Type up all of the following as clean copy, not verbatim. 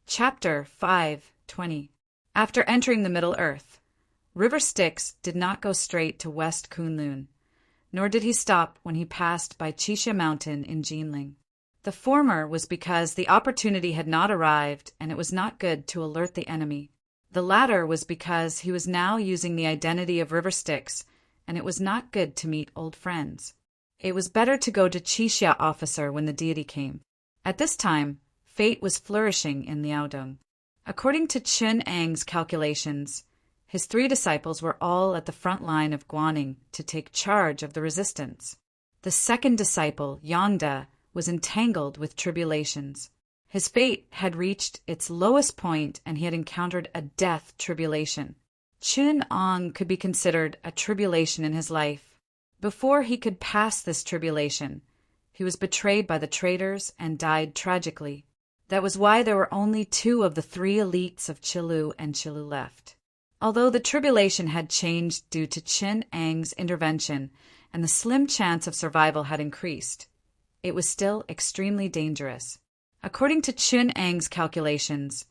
Chapter 5:20. After entering the Middle Earth, River Styx did not go straight to West Kunlun, nor did he stop when he passed by Chisha Mountain in Jinling. The former was because the opportunity had not arrived and it was not good to alert the enemy. The latter was because he was now using the identity of River Styx and it was not good to meet old friends. It was better to go to Chisha Officer when the deity came. At this time, fate was flourishing in Liaodong. According to Chun Ang's calculations, his 3 disciples were all at the front line of Guaning to take charge of the resistance. The second disciple, Yongda, was entangled with tribulations. His fate had reached its lowest point and he had encountered a death tribulation. Chun Ang could be considered a tribulation in his life. Before he could pass this tribulation, he was betrayed by the traitors and died tragically. That was why there were only 2 of the 3 elites of Chilu and Chilu left. Although the tribulation had changed due to Chun Ang's intervention and the slim chance of survival had increased, it was still extremely dangerous. According to Chun Ang's calculations,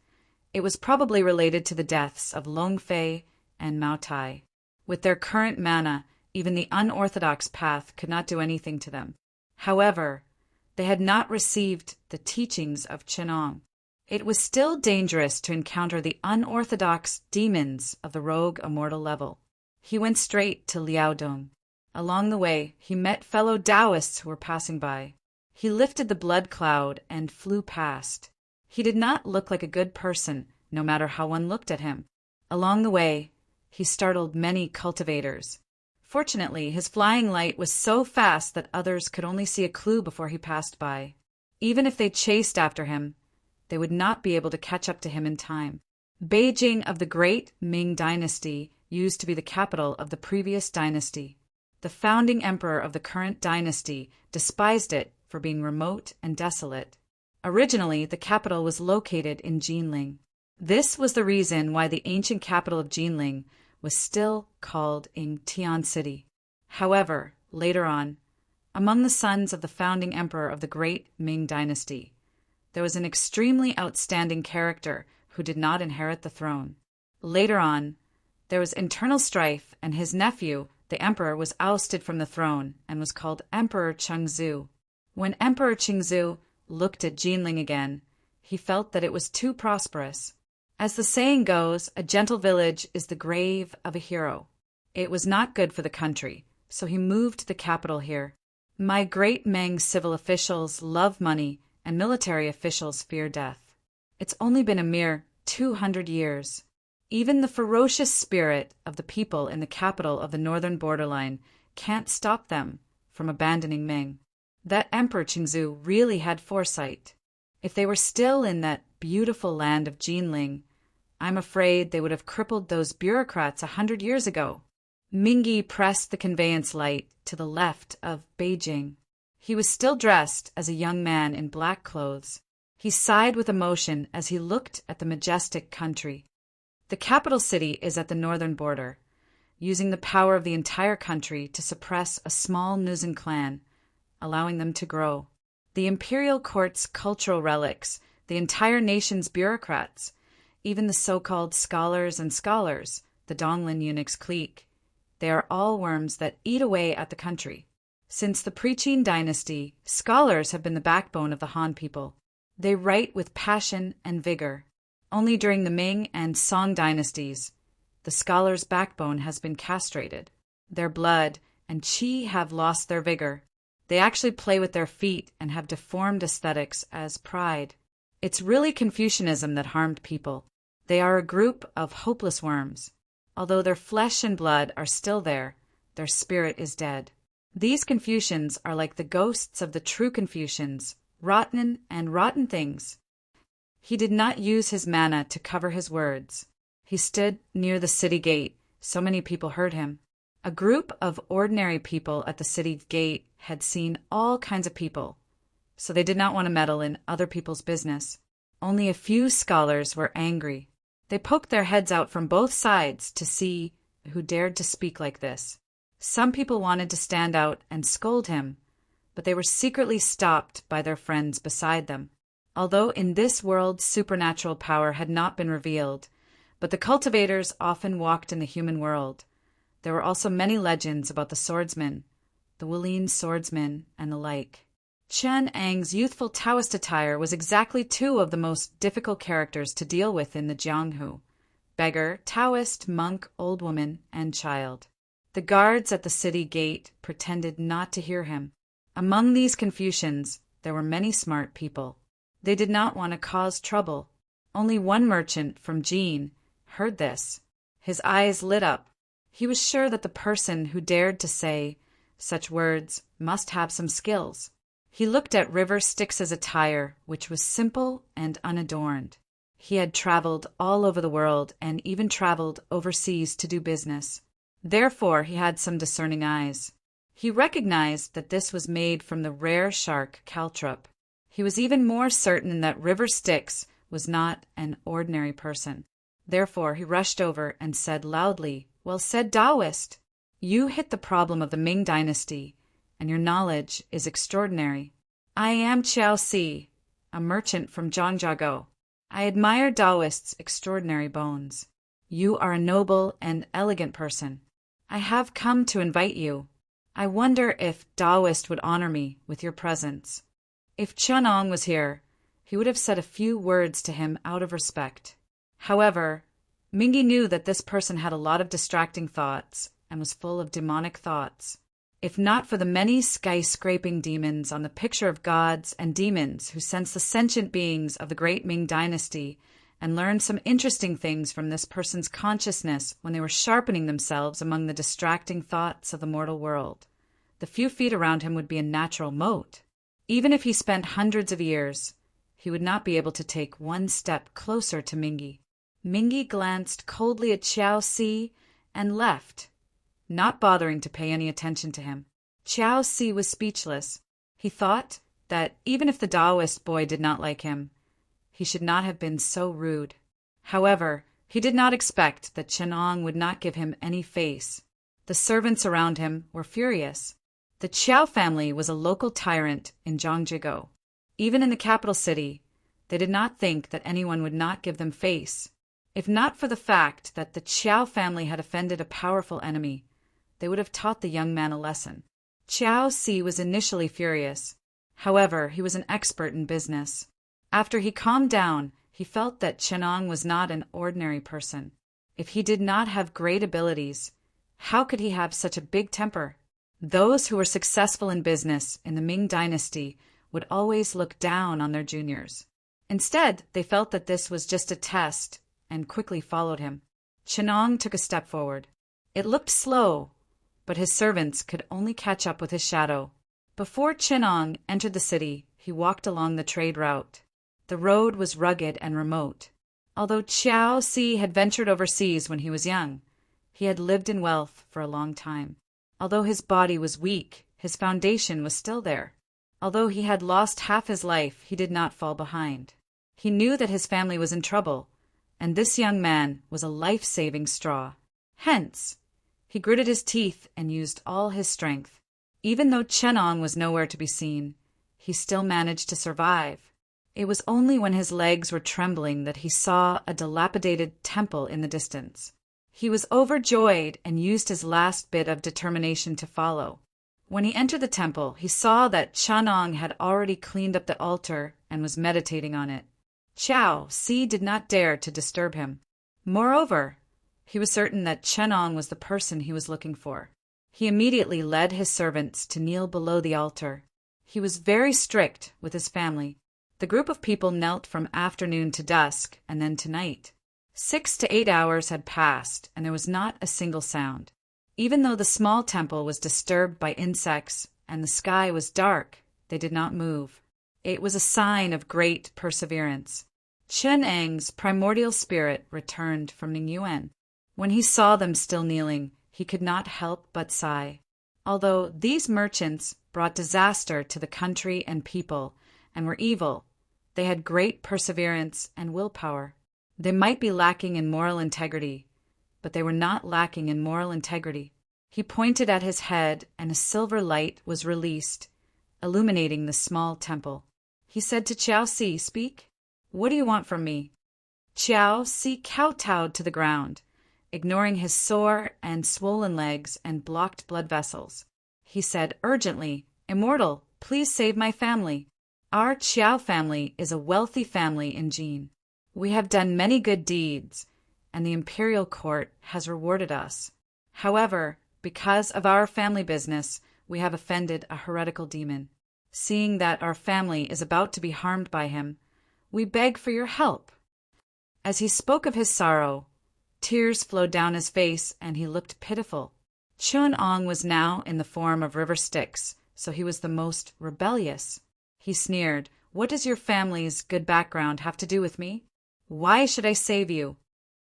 it was probably related to the deaths of Long Fei and Mao Tai. With their current mana, even the unorthodox path could not do anything to them. However, they had not received the teachings of Chenong. It was still dangerous to encounter the unorthodox demons of the rogue immortal level. He went straight to Liaodong. Along the way, he met fellow Taoists who were passing by. He lifted the blood cloud and flew past. He did not look like a good person, no matter how one looked at him. Along the way, he startled many cultivators. Fortunately, his flying light was so fast that others could only see a clue before he passed by. Even if they chased after him, they would not be able to catch up to him in time. Beijing of the Great Ming Dynasty used to be the capital of the previous dynasty. The founding emperor of the current dynasty despised it for being remote and desolate. Originally, the capital was located in Jinling. This was the reason why the ancient capital of Jinling was still called Tian City. However, later on, among the sons of the founding emperor of the Great Ming Dynasty, there was an extremely outstanding character who did not inherit the throne. Later on, there was internal strife and his nephew, the emperor, was ousted from the throne and was called Emperor Chengzu. When Emperor Chengzu looked at Jinling again, he felt that it was too prosperous. As the saying goes, a gentle village is the grave of a hero. It was not good for the country, so he moved the capital here. My great Meng civil officials love money and military officials fear death. It's only been a mere 200 years. Even the ferocious spirit of the people in the capital of the northern borderline can't stop them from abandoning Ming. That Emperor Chengzu really had foresight. If they were still in that beautiful land of Jinling, I'm afraid they would have crippled those bureaucrats 100 years ago. Mingyi pressed the conveyance light to the left of Beijing. He was still dressed as a young man in black clothes. He sighed with emotion as he looked at the majestic country. The capital city is at the northern border, using the power of the entire country to suppress a small Nuzan clan, allowing them to grow. The imperial court's cultural relics, the entire nation's bureaucrats, even the so-called scholars, the Donglin eunuchs clique, they are all worms that eat away at the country. Since the Pre-Qin dynasty, scholars have been the backbone of the Han people. They write with passion and vigor. Only during the Ming and Song dynasties, the scholars' backbone has been castrated. Their blood and qi have lost their vigor. They actually play with their feet and have deformed aesthetics as pride. It's really Confucianism that harmed people. They are a group of hopeless worms. Although their flesh and blood are still there, their spirit is dead. These Confucians are like the ghosts of the true Confucians, rotten and rotten things. He did not use his mana to cover his words. He stood near the city gate, so many people heard him. A group of ordinary people at the city gate had seen all kinds of people, so they did not want to meddle in other people's business. Only a few scholars were angry. They poked their heads out from both sides to see who dared to speak like this. Some people wanted to stand out and scold him, but they were secretly stopped by their friends beside them. although in this world supernatural power had not been revealed, but the cultivators often walked in the human world. There were also many legends about the swordsman, the Wuline swordsman, and the like. Chen Ang's youthful Taoist attire was exactly two of the most difficult characters to deal with in the Jianghu: beggar, Taoist, monk, old woman, and child. The guards at the city gate pretended not to hear him. Among these Confucians, there were many smart people. They did not want to cause trouble. Only one merchant from Jin heard this. His eyes lit up. He was sure that the person who dared to say such words must have some skills. He looked at River Styx's attire, which was simple and unadorned. He had traveled all over the world and even traveled overseas to do business. Therefore, he had some discerning eyes. He recognized that this was made from the rare shark caltrop. He was even more certain that River Styx was not an ordinary person. Therefore, he rushed over and said loudly, "Well said, Taoist! You hit the problem of the Ming dynasty, and your knowledge is extraordinary. I am Qiao Si, a merchant from Zhangjiago. I admire Taoist's extraordinary bones. You are a noble and elegant person. I have come to invite you. I wonder if Taoist would honor me with your presence." If Chen was here, he would have said a few words to him out of respect. However, Mingi knew that this person had a lot of distracting thoughts and was full of demonic thoughts. If not for the many skyscraping demons on the picture of gods and demons who sense the sentient beings of the great Ming dynasty and learned some interesting things from this person's consciousness when they were sharpening themselves among the distracting thoughts of the mortal world, the few feet around him would be a natural moat. Even if he spent hundreds of years, he would not be able to take one step closer to Mingi. Mingi glanced coldly at Qiao Si and left, not bothering to pay any attention to him. Qiao Si was speechless. He thought that even if the Taoist boy did not like him, he should not have been so rude. However, he did not expect that Chen would not give him any face. The servants around him were furious. The Qiao family was a local tyrant in Zhangjiago. Even in the capital city, they did not think that anyone would not give them face. If not for the fact that the Qiao family had offended a powerful enemy, they would have taught the young man a lesson. Qiao Si was initially furious. However, he was an expert in business. After he calmed down, he felt that Chen was not an ordinary person. If he did not have great abilities, how could he have such a big temper? Those who were successful in business in the Ming dynasty would always look down on their juniors. Instead, they felt that this was just a test and quickly followed him. Chen took a step forward. It looked slow, but his servants could only catch up with his shadow. Before Chen entered the city, he walked along the trade route. The road was rugged and remote. Although Qiao Si had ventured overseas when he was young, he had lived in wealth for a long time. Although his body was weak, his foundation was still there. Although he had lost half his life, he did not fall behind. He knew that his family was in trouble, and this young man was a life-saving straw. Hence, he gritted his teeth and used all his strength. Even though Chen was nowhere to be seen, he still managed to survive. It was only when his legs were trembling that he saw a dilapidated temple in the distance. He was overjoyed and used his last bit of determination to follow. When he entered the temple, he saw that Chen had already cleaned up the altar and was meditating on it. Qiao Si did not dare to disturb him. Moreover, he was certain that Chen was the person he was looking for. He immediately led his servants to kneel below the altar. He was very strict with his family. The group of people knelt from afternoon to dusk and then to night. 6 to 8 hours had passed, and there was not a single sound. Even though the small temple was disturbed by insects and the sky was dark, they did not move. It was a sign of great perseverance. Chen Ang's primordial spirit returned from Ningyuan. When he saw them still kneeling, he could not help but sigh. Although these merchants brought disaster to the country and people and were evil, they had great perseverance and willpower. They might be lacking in moral integrity, but they were not lacking in moral integrity. He pointed at his head, and a silver light was released, illuminating the small temple. He said to Qiao Si, "Speak. What do you want from me?" Qiao Si kowtowed to the ground, ignoring his sore and swollen legs and blocked blood vessels. He said urgently, "Immortal, please save my family. Our Qiao family is a wealthy family in Jin. We have done many good deeds, and the imperial court has rewarded us. However, because of our family business, we have offended a heretical demon. Seeing that our family is about to be harmed by him, we beg for your help." As he spoke of his sorrow, tears flowed down his face and he looked pitiful. Chun Ong was now in the form of River Styx, so he was the most rebellious. He sneered, "What does your family's good background have to do with me? Why should I save you?"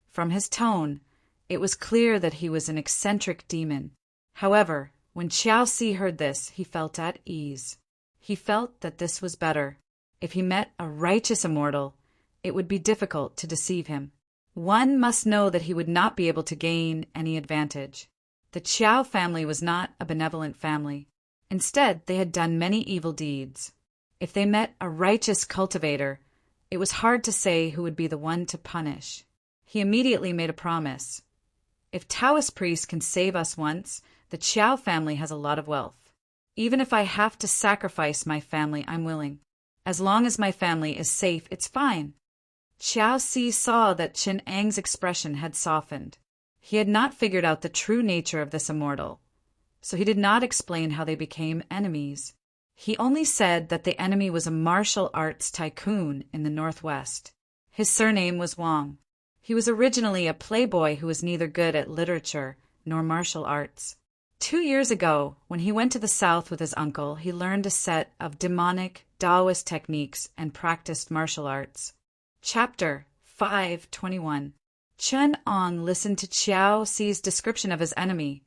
From his tone, it was clear that he was an eccentric demon. However, when Qiao Si heard this, he felt at ease. He felt that this was better. If he met a righteous immortal, it would be difficult to deceive him. One must know that he would not be able to gain any advantage. The Qiao family was not a benevolent family. Instead, they had done many evil deeds. If they met a righteous cultivator, it was hard to say who would be the one to punish. He immediately made a promise. "If Taoist priest can save us once, the Qiao family has a lot of wealth. Even if I have to sacrifice my family, I'm willing. As long as my family is safe, it's fine." Qiao Si saw that Chin Ang's expression had softened. He had not figured out the true nature of this immortal, so he did not explain how they became enemies. He only said that the enemy was a martial arts tycoon in the Northwest. His surname was Wang. He was originally a playboy who was neither good at literature nor martial arts. 2 years ago, when he went to the south with his uncle, he learned a set of demonic Taoist techniques and practiced martial arts. Chapter 521. Chun Ong listened to Qiao Si's description of his enemy,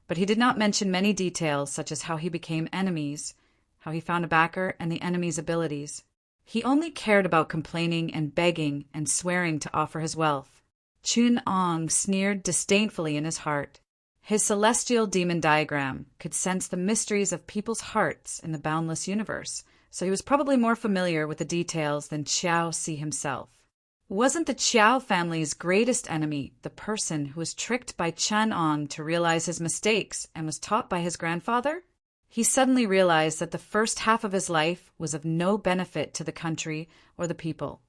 but he did not mention many details such as how he became enemies, how he found a backer, and the enemy's abilities. He only cared about complaining and begging and swearing to offer his wealth. Chun Ong sneered disdainfully in his heart. His celestial demon diagram could sense the mysteries of people's hearts in the boundless universe, so he was probably more familiar with the details than Qiao Si himself. Wasn't the Qiao family's greatest enemy the person who was tricked by Chun Ong to realize his mistakes and was taught by his grandfather? He suddenly realized that the first half of his life was of no benefit to the country or the people,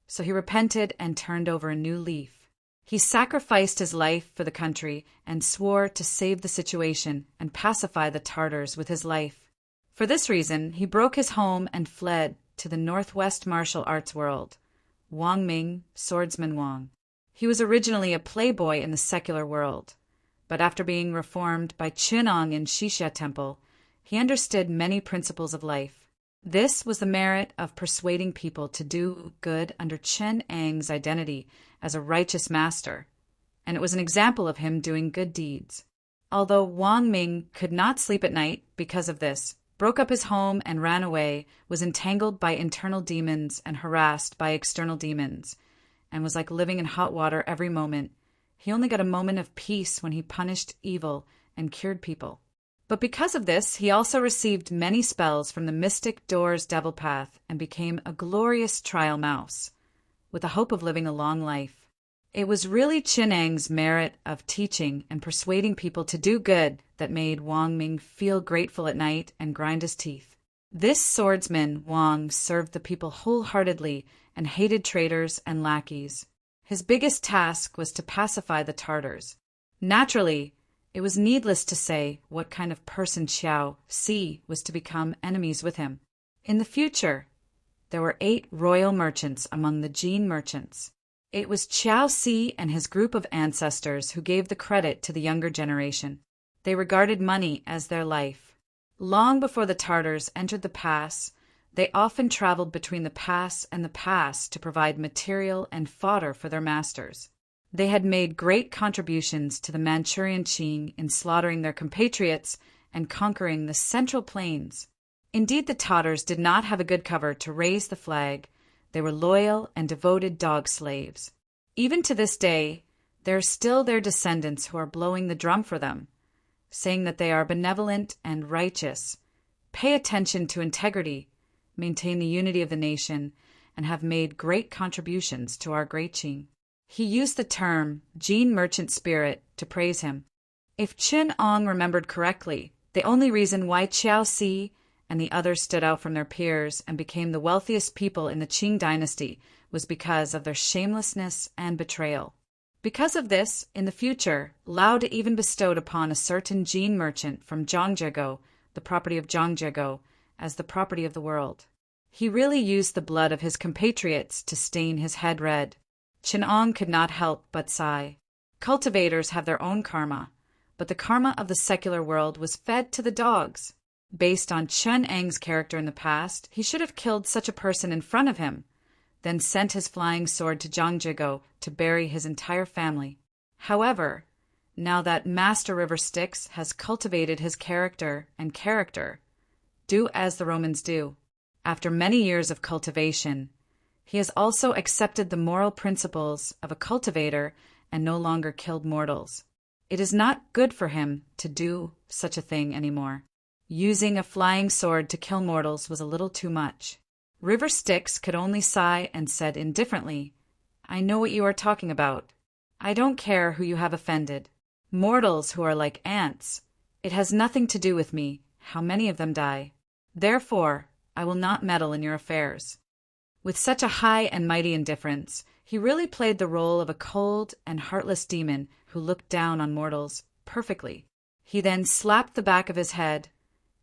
so he repented and turned over a new leaf. He sacrificed his life for the country and swore to save the situation and pacify the Tartars with his life. For this reason, he broke his home and fled to the Northwest martial arts world. Wang Ming, Swordsman Wang. He was originally a playboy in the secular world, but after being reformed by Chun Ong in Shisha Temple, he understood many principles of life. This was the merit of persuading people to do good under Chun Ang's identity as a righteous master, and it was an example of him doing good deeds. Although Wang Ming could not sleep at night because of this, broke up his home and ran away, was entangled by internal demons and harassed by external demons, and was like living in hot water every moment, he only got a moment of peace when he punished evil and cured people. But because of this, he also received many spells from the mystic Door's devil path and became a glorious trial mouse, with the hope of living a long life. It was really Chun Ang's merit of teaching and persuading people to do good that made Wang Ming feel grateful at night and grind his teeth. This swordsman, Wang, served the people wholeheartedly and hated traitors and lackeys. His biggest task was to pacify the Tartars. Naturally, it was needless to say what kind of person Qiao Si was to become enemies with him. In the future, there were 8 royal merchants among the Jin merchants. It was Qiao Si and his group of ancestors who gave the credit to the younger generation. They regarded money as their life. Long before the Tartars entered the pass, they often traveled between the pass and the pass to provide material and fodder for their masters. They had made great contributions to the Manchurian Qing in slaughtering their compatriots and conquering the Central Plains. Indeed, the Tartars did not have a good cover to raise the flag. They were loyal and devoted dog slaves. Even to this day, there are still their descendants who are blowing the drum for them, saying that they are benevolent and righteous, pay attention to integrity, maintain the unity of the nation, and have made great contributions to our great Qing. He used the term Jin merchant spirit to praise him. If Qin Ong remembered correctly, the only reason why Qiao Si and the others stood out from their peers and became the wealthiest people in the Qing dynasty was because of their shamelessness and betrayal. Because of this, in the future, Laude even bestowed upon a certain Jin merchant from Zhangjiagou, the property of Zhangjiagou, as the property of the world. He really used the blood of his compatriots to stain his head red. Qin Ong could not help but sigh. Cultivators have their own karma, but the karma of the secular world was fed to the dogs. Based on Chen Eng's character in the past, he should have killed such a person in front of him, then sent his flying sword to Zhangjiagou to bury his entire family. However, now that Master River Styx has cultivated his character, do as the Romans do. After many years of cultivation, he has also accepted the moral principles of a cultivator and no longer killed mortals. It is not good for him to do such a thing anymore. Using a flying sword to kill mortals was a little too much. River Styx could only sigh and said indifferently, "I know what you are talking about. I don't care who you have offended. Mortals who are like ants. It has nothing to do with me how many of them die. Therefore, I will not meddle in your affairs." With such a high and mighty indifference, he really played the role of a cold and heartless demon who looked down on mortals perfectly. He then slapped the back of his head,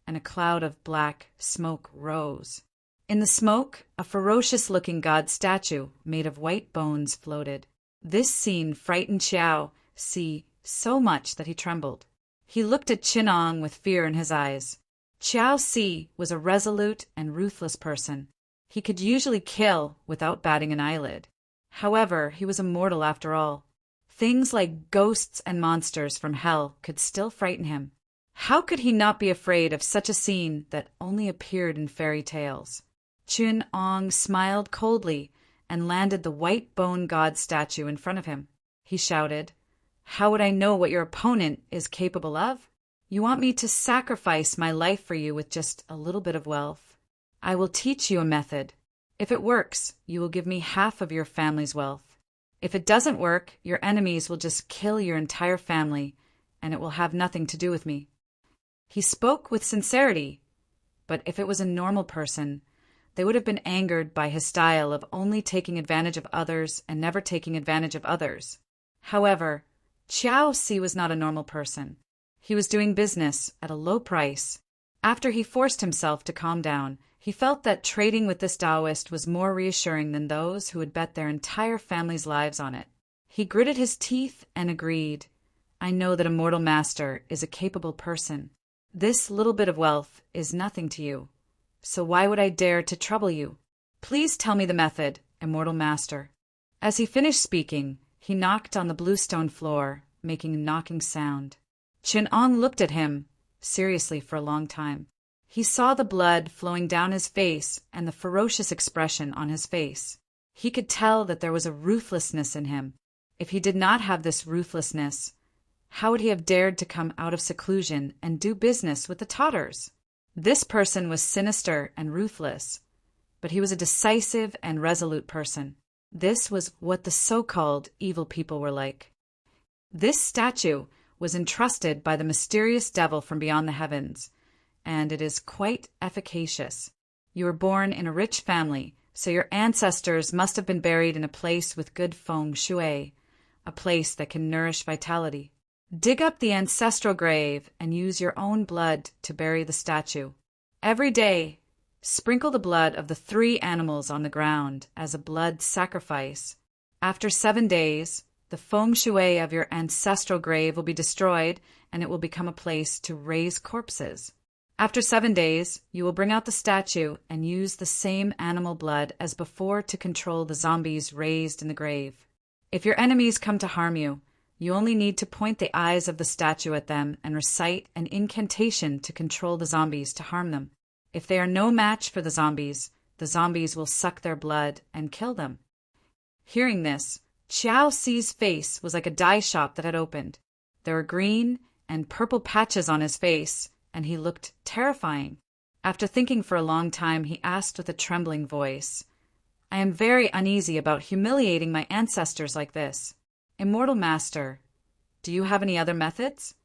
and a cloud of black smoke rose. In the smoke, a ferocious-looking god statue made of white bones floated. This scene frightened Qiao Si so much that he trembled. He looked at Qin Ong with fear in his eyes. Qiao Si was a resolute and ruthless person. He could usually kill without batting an eyelid. However, he was a mortal after all. Things like ghosts and monsters from hell could still frighten him. How could he not be afraid of such a scene that only appeared in fairy tales? Qin Ong smiled coldly and landed the white bone god statue in front of him. He shouted, "How would I know what your opponent is capable of? You want me to sacrifice my life for you with just a little bit of wealth? I will teach you a method. If it works, you will give me half of your family's wealth. If it doesn't work, your enemies will just kill your entire family, and it will have nothing to do with me." He spoke with sincerity, but if it was a normal person, they would have been angered by his style of only taking advantage of others and never taking advantage of others. However, Qiao Si was not a normal person. He was doing business at a low price. After he forced himself to calm down, he felt that trading with this Taoist was more reassuring than those who had bet their entire family's lives on it. He gritted his teeth and agreed, "I know that a mortal master is a capable person. This little bit of wealth is nothing to you, so why would I dare to trouble you? Please tell me the method, immortal master." As he finished speaking, he knocked on the bluestone floor, making a knocking sound. Qin Ong looked at him seriously for a long time. He saw the blood flowing down his face and the ferocious expression on his face. He could tell that there was a ruthlessness in him. If he did not have this ruthlessness, how would he have dared to come out of seclusion and do business with the Tatars? This person was sinister and ruthless, but he was a decisive and resolute person. This was what the so-called evil people were like. This statue was entrusted by the mysterious devil from beyond the heavens, and it is quite efficacious. You were born in a rich family, so your ancestors must have been buried in a place with good feng shui, a place that can nourish vitality. Dig up the ancestral grave and use your own blood to bury the statue. Every day, sprinkle the blood of the 3 animals on the ground as a blood sacrifice. After 7 days, the feng shui of your ancestral grave will be destroyed and it will become a place to raise corpses. After 7 days, you will bring out the statue and use the same animal blood as before to control the zombies raised in the grave. If your enemies come to harm you, you only need to point the eyes of the statue at them and recite an incantation to control the zombies to harm them. If they are no match for the zombies will suck their blood and kill them. Hearing this, Qiao Si's face was like a dye shop that had opened. There were green and purple patches on his face, and he looked terrifying. After thinking for a long time, he asked with a trembling voice, I am very uneasy about humiliating my ancestors like this. Immortal Master, do you have any other methods?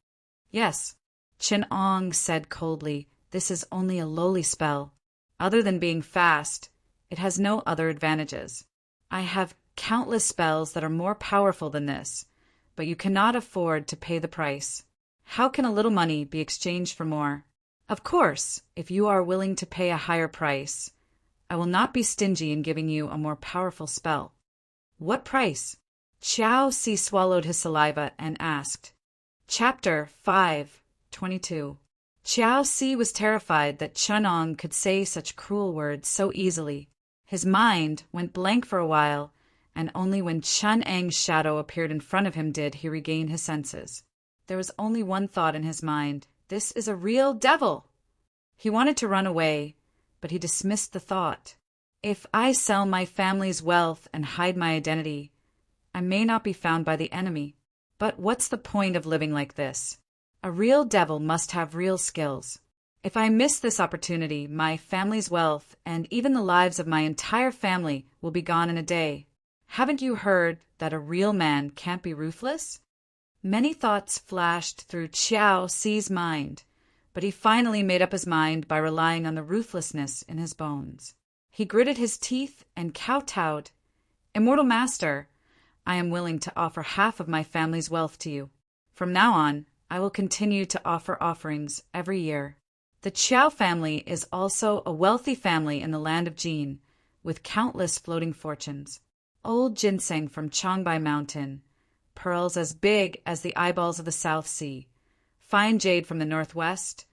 Yes. Chin Ong said coldly, this is only a lowly spell. Other than being fast, it has no other advantages. I have countless spells that are more powerful than this, but you cannot afford to pay the price. How can a little money be exchanged for more? Of course, if you are willing to pay a higher price, I will not be stingy in giving you a more powerful spell. What price? Qiao Si swallowed his saliva and asked. Chapter 5:22. Qiao Si was terrified that Chun Ong could say such cruel words so easily. His mind went blank for a while, and only when Chun Ang's shadow appeared in front of him did he regain his senses. There was only one thought in his mind. This is a real devil! He wanted to run away, but he dismissed the thought. If I sell my family's wealth and hide my identity, I may not be found by the enemy. But what's the point of living like this? A real devil must have real skills. If I miss this opportunity, my family's wealth and even the lives of my entire family will be gone in a day. Haven't you heard that a real man can't be ruthless? Many thoughts flashed through Qiao Si's mind, but he finally made up his mind by relying on the ruthlessness in his bones. He gritted his teeth and kowtowed. Immortal Master, I am willing to offer half of my family's wealth to you. From now on, I will continue to offer offerings every year. The Qiao family is also a wealthy family in the land of Jin, with countless floating fortunes. Old ginseng from Changbai Mountain, pearls as big as the eyeballs of the South Sea, fine jade from the Northwest,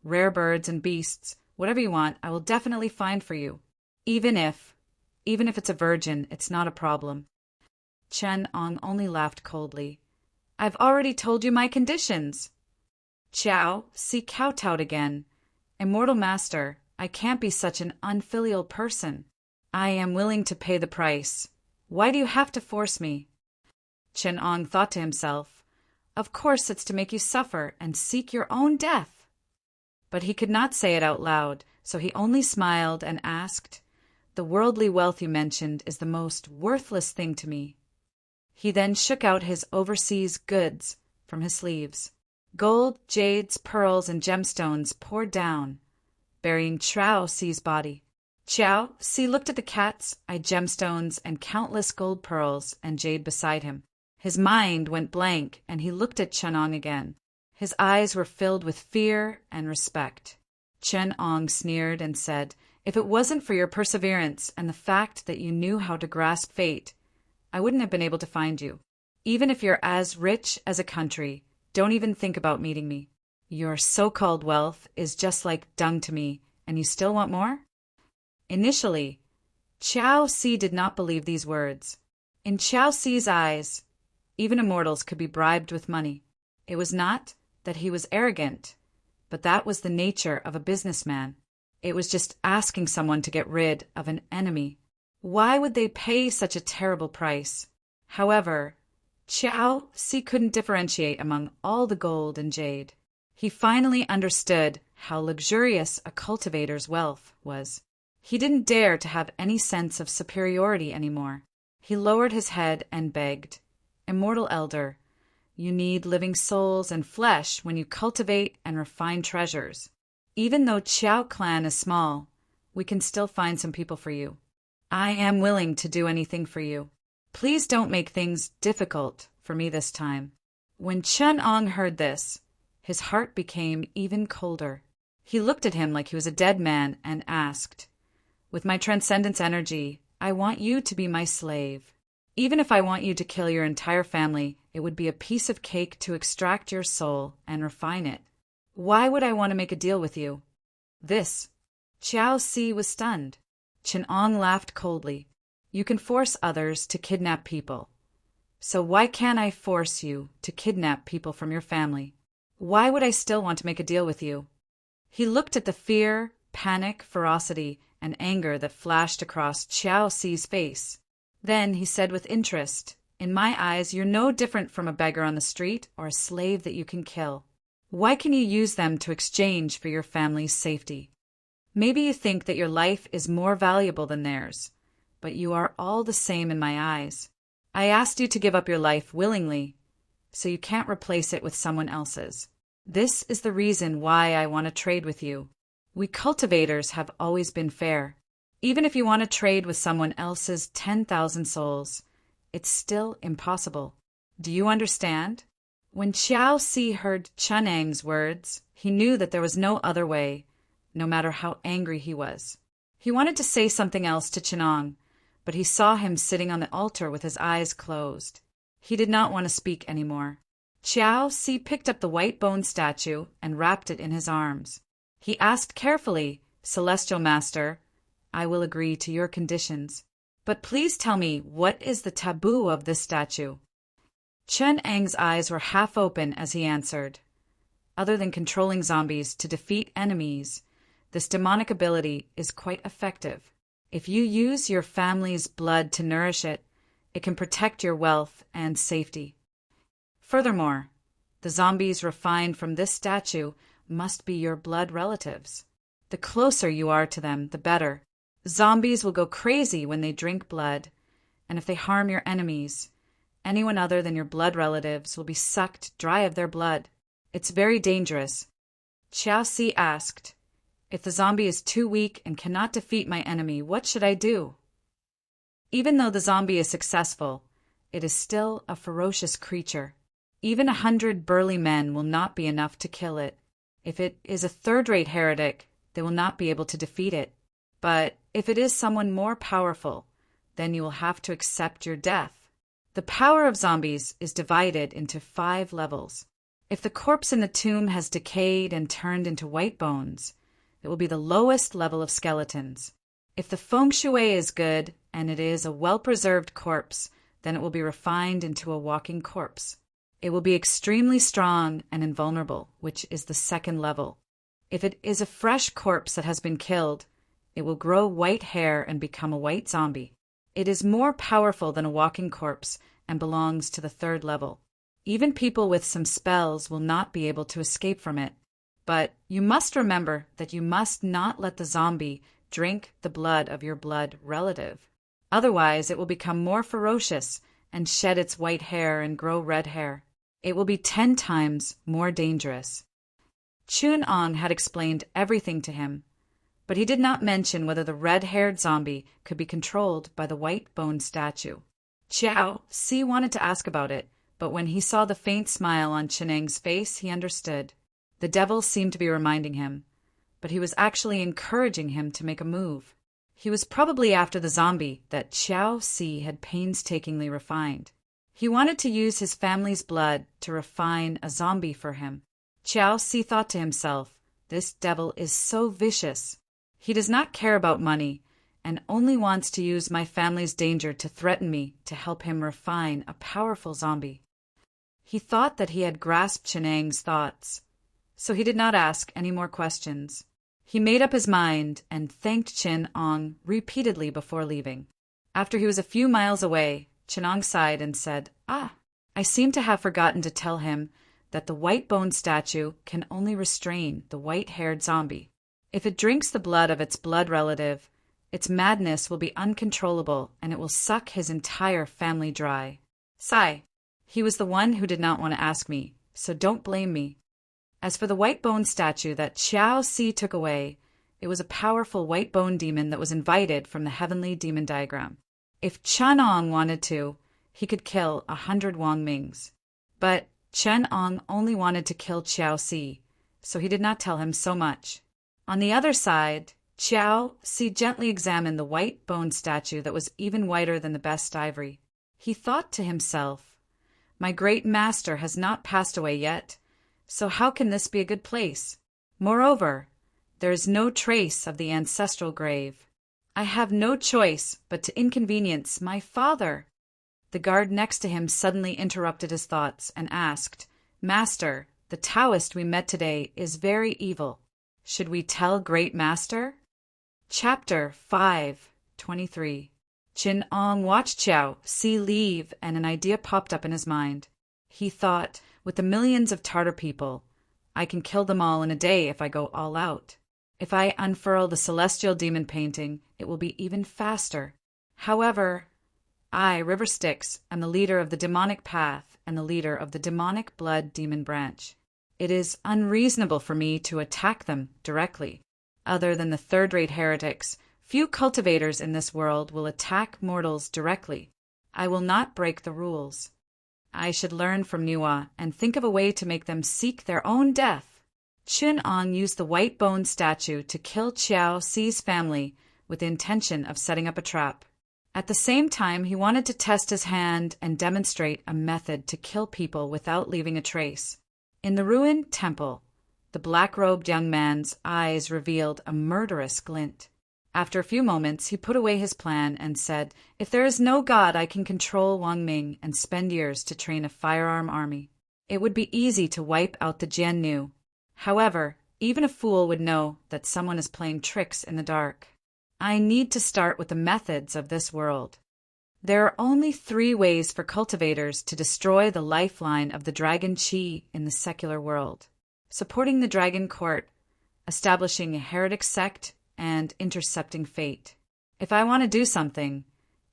rare birds and beasts, whatever you want, I will definitely find for you. Even if it's a virgin, it's not a problem. Chen Ong only laughed coldly. I've already told you my conditions. Qiao Si kowtowed again. Immortal Master, I can't be such an unfilial person. I am willing to pay the price. Why do you have to force me? Chen Ong thought to himself, of course it's to make you suffer and seek your own death. But he could not say it out loud, so he only smiled and asked, the worldly wealth you mentioned is the most worthless thing to me. He then shook out his overseas goods from his sleeves. Gold, jades, pearls, and gemstones poured down, burying Qiao Si's body. Qiao Si looked at the cat's eye gemstones and countless gold pearls and jade beside him. His mind went blank, and he looked at Chen Ong again. His eyes were filled with fear and respect. Chen Ong sneered and said, if it wasn't for your perseverance and the fact that you knew how to grasp fate, I wouldn't have been able to find you. Even if you're as rich as a country, don't even think about meeting me. Your so-called wealth is just like dung to me, and you still want more? Initially, Qiao Si did not believe these words. In Qiao Si's eyes, even immortals could be bribed with money. It was not that he was arrogant, but that was the nature of a businessman. It was just asking someone to get rid of an enemy. Why would they pay such a terrible price? However, Qiao Si couldn't differentiate among all the gold and jade. He finally understood how luxurious a cultivator's wealth was. He didn't dare to have any sense of superiority anymore. He lowered his head and begged, Immortal Elder, you need living souls and flesh when you cultivate and refine treasures. Even though Qiao clan is small, we can still find some people for you. I am willing to do anything for you. Please don't make things difficult for me this time. When Chen Ong heard this, his heart became even colder. He looked at him like he was a dead man and asked, with my transcendence energy, I want you to be my slave. Even if I want you to kill your entire family, it would be a piece of cake to extract your soul and refine it. Why would I want to make a deal with you? This. Qiao Si was stunned. Chen Ong laughed coldly. You can force others to kidnap people. So why can't I force you to kidnap people from your family? Why would I still want to make a deal with you? He looked at the fear, panic, ferocity, and anger that flashed across Qiao Si's face. Then he said with interest, in my eyes, you're no different from a beggar on the street or a slave that you can kill. Why can you use them to exchange for your family's safety? Maybe you think that your life is more valuable than theirs, but you are all the same in my eyes. I asked you to give up your life willingly, so you can't replace it with someone else's. This is the reason why I want to trade with you. We cultivators have always been fair. Even if you want to trade with someone else's 10,000 souls, it's still impossible. Do you understand? When Qiao Si heard Chunang's words, he knew that there was no other way, no matter how angry he was. He wanted to say something else to Chenong, but he saw him sitting on the altar with his eyes closed. He did not want to speak anymore. Qiao Si picked up the white bone statue and wrapped it in his arms. He asked carefully, "Celestial Master, I will agree to your conditions. But please tell me, what is the taboo of this statue?" Chen Ang's eyes were half open as he answered. Other than controlling zombies to defeat enemies, this demonic ability is quite effective. If you use your family's blood to nourish it, it can protect your wealth and safety. Furthermore, the zombies refined from this statue must be your blood relatives. The closer you are to them, the better. Zombies will go crazy when they drink blood, and if they harm your enemies, anyone other than your blood relatives will be sucked dry of their blood. It's very dangerous. Qiao Si asked, "If the zombie is too weak and cannot defeat my enemy, what should I do?" Even though the zombie is successful, it is still a ferocious creature. Even 100 burly men will not be enough to kill it. If it is a third-rate heretic, they will not be able to defeat it. But if it is someone more powerful, then you will have to accept your death. The power of zombies is divided into 5 levels. If the corpse in the tomb has decayed and turned into white bones, it will be the lowest level of skeletons. If the feng shui is good and it is a well-preserved corpse, then it will be refined into a walking corpse. It will be extremely strong and invulnerable, which is the 2nd level. If it is a fresh corpse that has been killed, it will grow white hair and become a white zombie. It is more powerful than a walking corpse and belongs to the 3rd level. Even people with some spells will not be able to escape from it. But you must remember that you must not let the zombie drink the blood of your blood relative. Otherwise, it will become more ferocious and shed its white hair and grow red hair. It will be 10 times more dangerous. Chun Ong had explained everything to him, but he did not mention whether the red-haired zombie could be controlled by the white bone statue. Qiao Si wanted to ask about it, but when he saw the faint smile on Cheneng's face, he understood. The devil seemed to be reminding him, but he was actually encouraging him to make a move. He was probably after the zombie that Qiao Si had painstakingly refined. He wanted to use his family's blood to refine a zombie for him. Qiao Si thought to himself, "This devil is so vicious. He does not care about money and only wants to use my family's danger to threaten me to help him refine a powerful zombie." He thought that he had grasped Cheneng's thoughts, so he did not ask any more questions. He made up his mind and thanked Chin Ong repeatedly before leaving. After he was a few miles away, Chin Ong sighed and said, I seem to have forgotten to tell him that the white bone statue can only restrain the white-haired zombie. If it drinks the blood of its blood relative, its madness will be uncontrollable and it will suck his entire family dry. Sigh. He was the one who did not want to ask me, so don't blame me. As for the white bone statue that Qiao Si took away, it was a powerful white bone demon that was invited from the heavenly demon diagram. If Chen Ong wanted to, he could kill 100 Wang Mings. But Chen Ong only wanted to kill Qiao Si, so he did not tell him so much. On the other side, Qiao Si gently examined the white bone statue that was even whiter than the best ivory. He thought to himself, "My great master has not passed away yet, so how can this be a good place? Moreover, there is no trace of the ancestral grave. I have no choice but to inconvenience my father." The guard next to him suddenly interrupted his thoughts and asked, "Master, the Taoist we met today is very evil. Should we tell Great Master?" Chapter 5:23. Chin Ong watched Qiao Si leave and an idea popped up in his mind. He thought, with the millions of Tartar people, I can kill them all in a day if I go all out. If I unfurl the celestial demon painting, it will be even faster. However, I, River Styx, am the leader of the demonic path and the leader of the demonic blood demon branch. It is unreasonable for me to attack them directly. Other than the third-rate heretics, few cultivators in this world will attack mortals directly. I will not break the rules. I should learn from Niwa and think of a way to make them seek their own death. Chun-Ong used the white bone statue to kill Chiao Si's family with the intention of setting up a trap. At the same time, he wanted to test his hand and demonstrate a method to kill people without leaving a trace. In the ruined temple, the black-robed young man's eyes revealed a murderous glint. After a few moments, he put away his plan and said, "If there is no God, I can control Wang Ming and spend years to train a firearm army. It would be easy to wipe out the Jian Nu. However, even a fool would know that someone is playing tricks in the dark. I need to start with the methods of this world. There are only 3 ways for cultivators to destroy the lifeline of the dragon Qi in the secular world: supporting the dragon court, establishing a heretic sect, and intercepting fate. If I want to do something,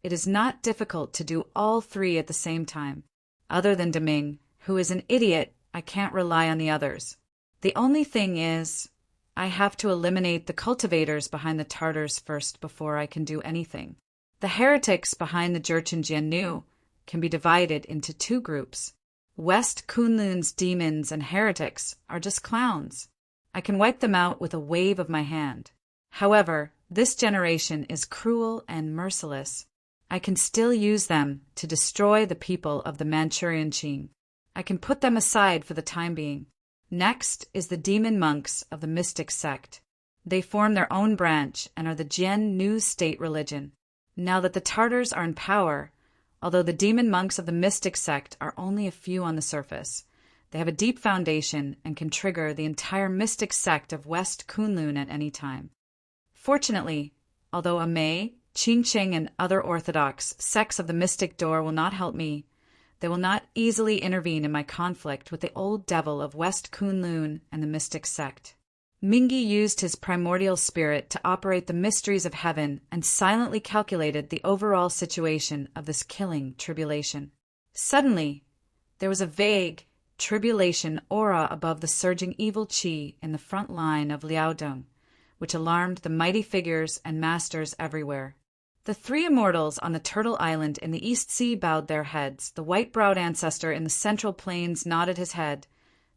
it is not difficult to do all 3 at the same time. Other than Deming, who is an idiot, I can't rely on the others. The only thing is, I have to eliminate the cultivators behind the Tartars first before I can do anything. The heretics behind the Jurchen Jian Nu can be divided into 2 groups. West Kunlun's demons and heretics are just clowns. I can wipe them out with a wave of my hand. However, this generation is cruel and merciless. I can still use them to destroy the people of the Manchurian Qing. I can put them aside for the time being. Next is the demon monks of the mystic sect. They form their own branch and are the Jian Nu state religion. Now that the Tartars are in power, although the demon monks of the mystic sect are only a few on the surface, they have a deep foundation and can trigger the entire mystic sect of West Kunlun at any time. Fortunately, although Amei, Qingqing, and other orthodox sects of the mystic door will not help me, they will not easily intervene in my conflict with the old devil of West Kunlun and the mystic sect. Mingi used his primordial spirit to operate the mysteries of heaven and silently calculated the overall situation of this killing tribulation. Suddenly, there was a vague tribulation aura above the surging evil qi in the front line of Liaodong, which alarmed the mighty figures and masters everywhere. The 3 immortals on the Turtle Island in the East Sea bowed their heads. The white-browed ancestor in the Central Plains nodded his head.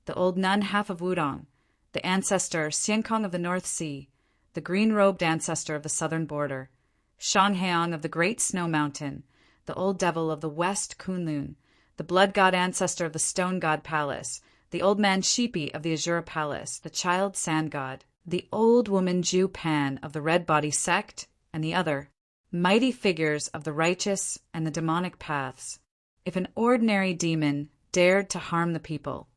The old nun half of Wudong, the ancestor Xiankong of the North Sea, the green-robed ancestor of the southern border, Shangheong of the Great Snow Mountain, the old devil of the West Kunlun, the blood god ancestor of the Stone God Palace, the old man Sheepy of the Azure Palace, the child Sand God, the old woman Jew Pan of the Red Body Sect, and the other, mighty figures of the righteous and the demonic paths. If an ordinary demon dared to harm the people,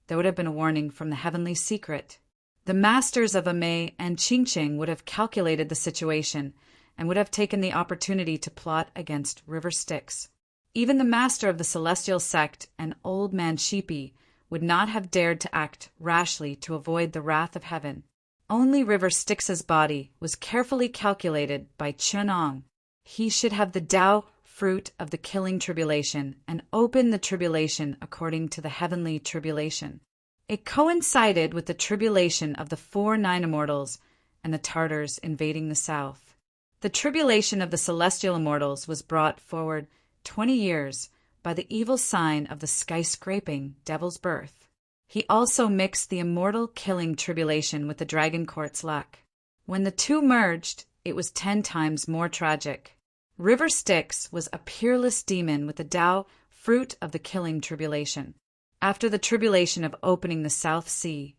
there would have been a warning from the heavenly secret. The masters of Amei and Qingqing would have calculated the situation and would have taken the opportunity to plot against River Styx. Even the master of the celestial sect and old man Sheepy would not have dared to act rashly to avoid the wrath of heaven. Only River Styx's body was carefully calculated by Chun-Ong. He should have the Tao fruit of the killing tribulation and open the tribulation according to the heavenly tribulation. It coincided with the tribulation of the 4 Nine Immortals and the Tartars invading the south. The tribulation of the celestial immortals was brought forward 20 years by the evil sign of the skyscraping devil's birth. He also mixed the immortal killing tribulation with the dragon court's luck. When the 2 merged, it was 10 times more tragic. River Styx was a peerless demon with the Tao fruit of the killing tribulation. After the tribulation of opening the South Sea,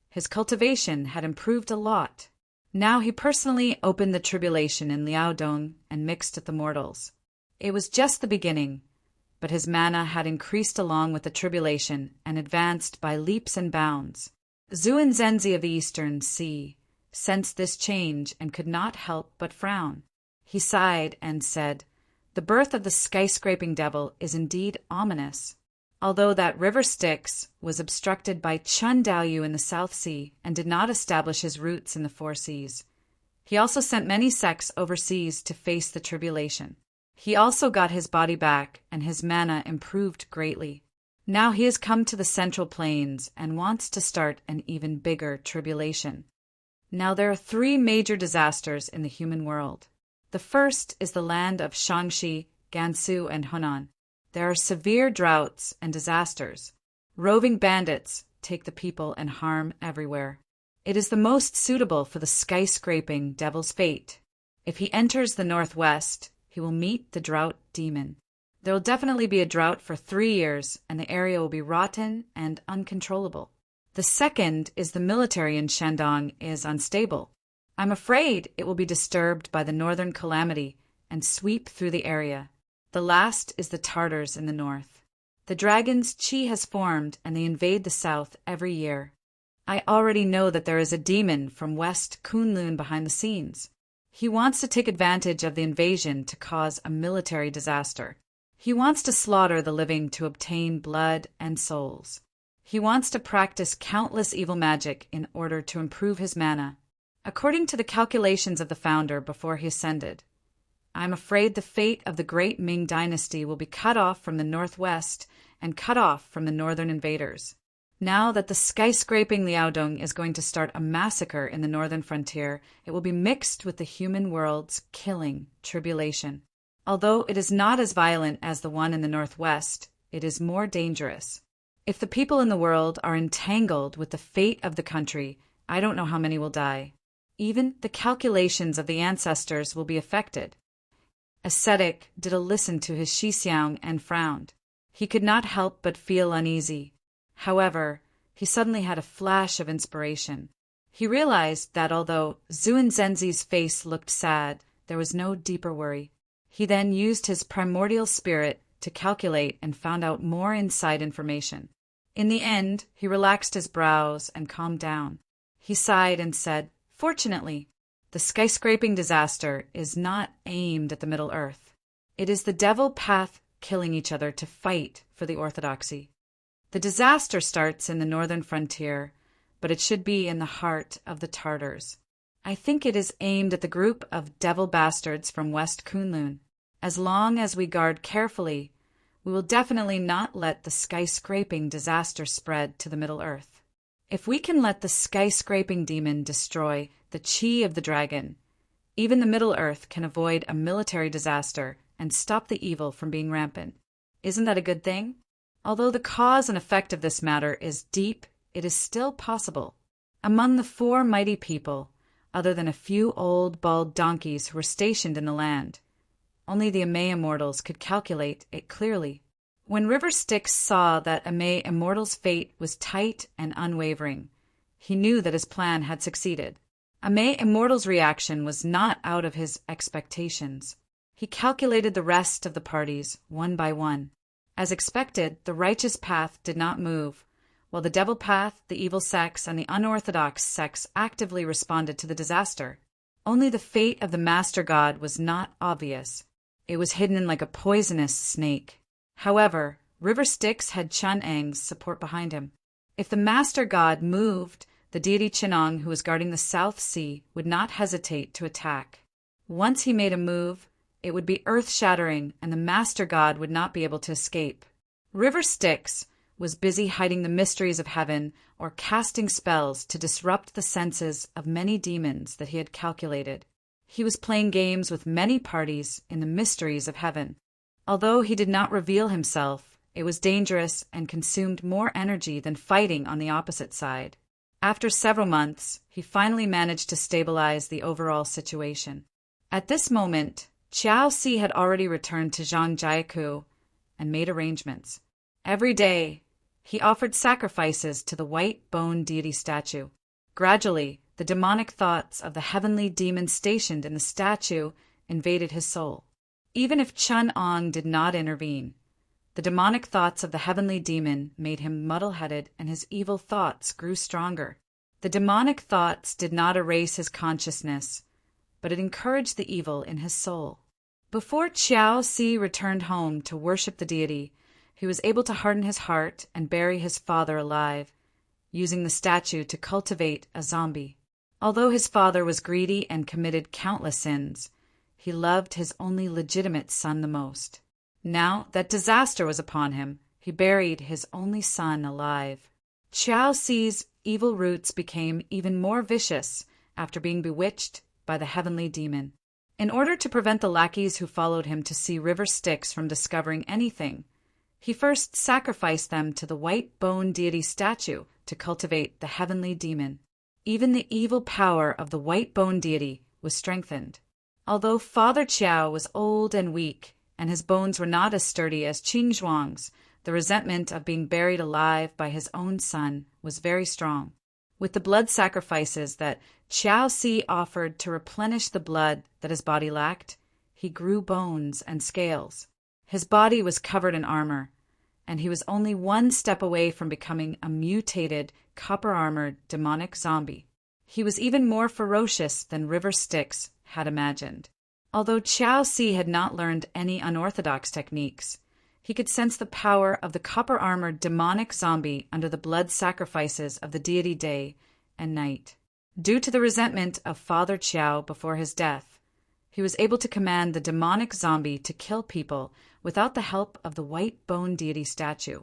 his cultivation had improved a lot. Now he personally opened the tribulation in Liaodong and mixed with the mortals. It was just the beginning, but his mana had increased along with the tribulation and advanced by leaps and bounds. Zhuan Zhenzi of the Eastern Sea sensed this change and could not help but frown. He sighed and said, "The birth of the skyscraping devil is indeed ominous." although that river Styx was obstructed by Chun Daoyu in the South Sea and did not establish his roots in the Four Seas. He also sent many sects overseas to face the tribulation. He also got his body back, and his mana improved greatly. Now he has come to the Central Plains and wants to start an even bigger tribulation. Now there are 3 major disasters in the human world. The first is the land of Shaanxi, Gansu, and Hunan. There are severe droughts and disasters. Roving bandits take the people and harm everywhere. It is the most suitable for the skyscraping devil's fate. If he enters the northwest, he will meet the drought demon. There will definitely be a drought for 3 years, and the area will be rotten and uncontrollable. The second is the military in Shandong is unstable. I'm afraid it will be disturbed by the northern calamity and sweep through the area. The last is the Tartars in the north. The dragon's qi has formed, and they invade the south every year. I already know that there is a demon from West Kunlun behind the scenes. He wants to take advantage of the invasion to cause a military disaster. He wants to slaughter the living to obtain blood and souls. He wants to practice countless evil magic in order to improve his mana. According to the calculations of the founder before he ascended, I am afraid the fate of the great Ming dynasty will be cut off from the northwest and cut off from the northern invaders. Now that the skyscraping Liaodong is going to start a massacre in the northern frontier, it will be mixed with the human world's killing tribulation. Although it is not as violent as the one in the northwest, it is more dangerous. If the people in the world are entangled with the fate of the country, I don't know how many will die. Even the calculations of the ancestors will be affected. Ascetic did a listen to his Shixiang and frowned. He could not help but feel uneasy. However, he suddenly had a flash of inspiration. He realized that although Zhuan Zhenzi's face looked sad, there was no deeper worry. He then used his primordial spirit to calculate and found out more inside information. In the end, he relaxed his brows and calmed down. He sighed and said, "Fortunately, the skyscraping disaster is not aimed at the Middle Earth. It is the devil path killing each other to fight for the orthodoxy. The disaster starts in the northern frontier, but it should be in the heart of the Tartars. I think it is aimed at the group of devil bastards from West Kunlun. As long as we guard carefully, we will definitely not let the skyscraping disaster spread to the Middle Earth. If we can let the skyscraping demon destroy the qi of the dragon, even the Middle Earth can avoid a military disaster and stop the evil from being rampant. Isn't that a good thing? Although the cause and effect of this matter is deep, it is still possible. Among the 4 mighty people, other than a few old bald donkeys who were stationed in the land, only the Amay Immortals could calculate it clearly. When River Styx saw that Amay Immortal's fate was tight and unwavering, he knew that his plan had succeeded. Amay Immortal's reaction was not out of his expectations. He calculated the rest of the parties, one by one. As expected, the righteous path did not move, while the devil path, the evil sects, and the unorthodox sects actively responded to the disaster. Only the fate of the Master God was not obvious. It was hidden like a poisonous snake. However, River Styx had Chun'ang's support behind him. If the Master God moved, the deity Chenong, who was guarding the South Sea, would not hesitate to attack. Once he made a move, it would be earth-shattering, and the Master God would not be able to escape. River Styx was busy hiding the mysteries of heaven or casting spells to disrupt the senses of many demons that he had calculated. He was playing games with many parties in the mysteries of heaven. Although he did not reveal himself, it was dangerous and consumed more energy than fighting on the opposite side. After several months, he finally managed to stabilize the overall situation. At this moment, Qiao Si had already returned to Zhangjiakou and made arrangements. Every day, he offered sacrifices to the white bone deity statue. Gradually, the demonic thoughts of the heavenly demon stationed in the statue invaded his soul. Even if Chun'ang did not intervene, the demonic thoughts of the heavenly demon made him muddle-headed, and his evil thoughts grew stronger. The demonic thoughts did not erase his consciousness, but it encouraged the evil in his soul. Before Qiao Si returned home to worship the deity, he was able to harden his heart and bury his father alive, using the statue to cultivate a zombie. Although his father was greedy and committed countless sins, he loved his only legitimate son the most. Now that disaster was upon him, he buried his only son alive. Qiao Ci's evil roots became even more vicious after being bewitched by the heavenly demon. In order to prevent the lackeys who followed him to see river Styx from discovering anything, he first sacrificed them to the white bone deity statue to cultivate the heavenly demon. Even the evil power of the white bone deity was strengthened. Although Father Qiao was old and weak, and his bones were not as sturdy as Qing Zhuang's, the resentment of being buried alive by his own son was very strong. With the blood sacrifices that Qiao Ci offered to replenish the blood that his body lacked, he grew bones and scales. His body was covered in armor, and he was only one step away from becoming a mutated, copper-armored, demonic zombie. He was even more ferocious than River Styx had imagined. Although Qiao Ci had not learned any unorthodox techniques, he could sense the power of the copper-armored demonic zombie under the blood sacrifices of the deity day and night. Due to the resentment of Father Qiao before his death, he was able to command the demonic zombie to kill people without the help of the white bone deity statue.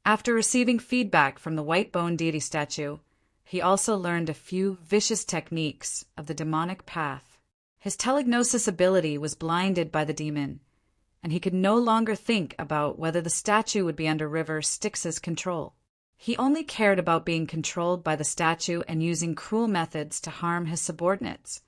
After receiving feedback from the white bone deity statue, he also learned a few vicious techniques of the demonic path. His telegnosis ability was blinded by the demon, and he could no longer think about whether the statue would be under River Styx's control. He only cared about being controlled by the statue and using cruel methods to harm his subordinates,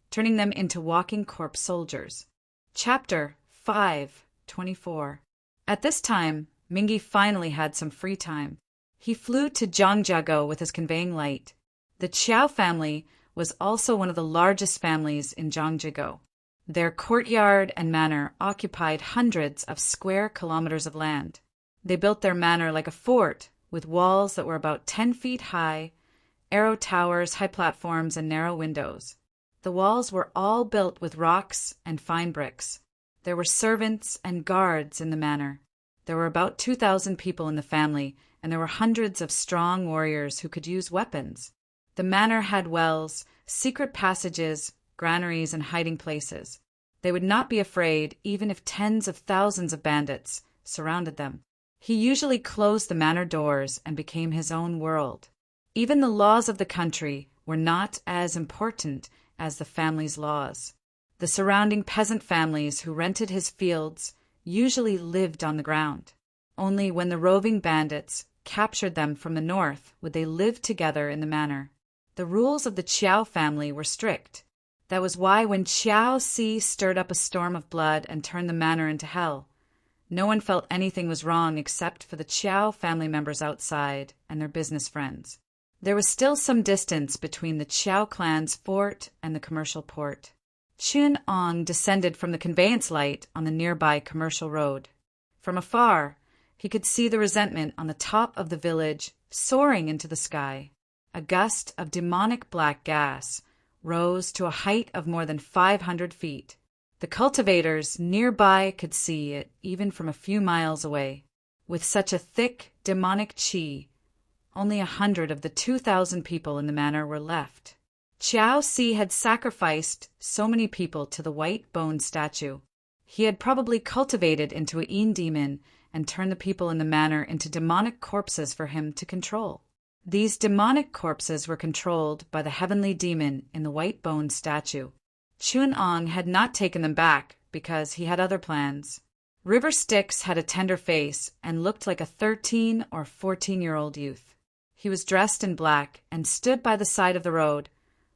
turning them into walking corpse soldiers. Chapter 5:24. At this time, Mingi finally had some free time. He flew to Zhangjiago with his conveying light. The Qiao family was also one of the largest families in Zhangjiago. Their courtyard and manor occupied hundreds of square kilometers of land. They built their manor like a fort, with walls that were about 10 feet high, arrow towers, high platforms, and narrow windows. The walls were all built with rocks and fine bricks. There were servants and guards in the manor. There were about 2,000 people in the family, and there were hundreds of strong warriors who could use weapons. The manor had wells, secret passages, granaries, and hiding places. They would not be afraid even if tens of thousands of bandits surrounded them. He usually closed the manor doors and became his own world. Even the laws of the country were not as important as the family's laws. The surrounding peasant families who rented his fields usually lived on the ground. Only when the roving bandits captured them from the north would they live together in the manor. The rules of the Qiao family were strict. That was why when Qiao Ci stirred up a storm of blood and turned the manor into hell, no one felt anything was wrong except for the Qiao family members outside and their business friends. There was still some distance between the Qiao clan's fort and the commercial port. Chun Ong descended from the conveyance light on the nearby commercial road. From afar, he could see the resentment on the top of the village soaring into the sky. A gust of demonic black gas rose to a height of more than 500 feet. The cultivators nearby could see it even from a few miles away. With such a thick, demonic qi, only 100 of the 2,000 people in the manor were left. Qiao Ci had sacrificed so many people to the white bone statue. He had probably cultivated into a Yin demon and turned the people in the manor into demonic corpses for him to control. These demonic corpses were controlled by the heavenly demon in the white bone statue. Chun Ong had not taken them back because he had other plans. River Styx had a tender face and looked like a 13 or 14-year-old youth. He was dressed in black and stood by the side of the road,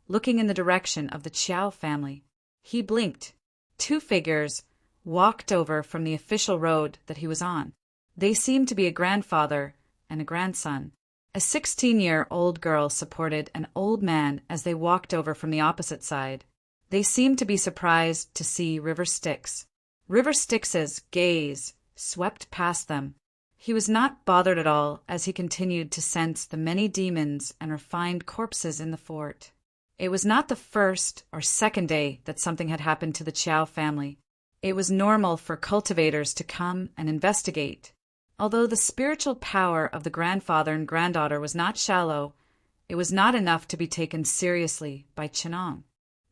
looking in the direction of the Qiao family. He blinked. 2 figures walked over from the official road that he was on. They seemed to be a grandfather and a grandson. A 16-year-old girl supported an old man as they walked over from the opposite side. They seemed to be surprised to see River Styx. River Styx's gaze swept past them. He was not bothered at all as he continued to sense the many demons and refined corpses in the fort. It was not the first or second day that something had happened to the Qiao family. It was normal for cultivators to come and investigate. Although the spiritual power of the grandfather and granddaughter was not shallow, it was not enough to be taken seriously by Chinong.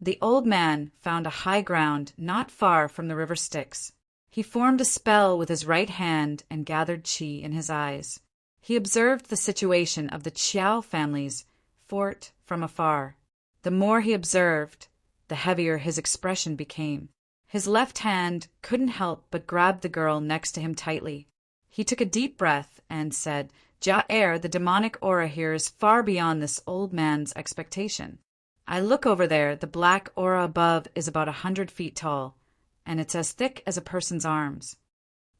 The old man found a high ground not far from the river Styx. He formed a spell with his right hand and gathered qi in his eyes. He observed the situation of the Qiao family's fort from afar. The more he observed, the heavier his expression became. His left hand couldn't help but grab the girl next to him tightly. He took a deep breath and said, "Ja'er, the demonic aura here is far beyond this old man's expectation. I look over there, the black aura above is about 100 feet tall, and it's as thick as a person's arms.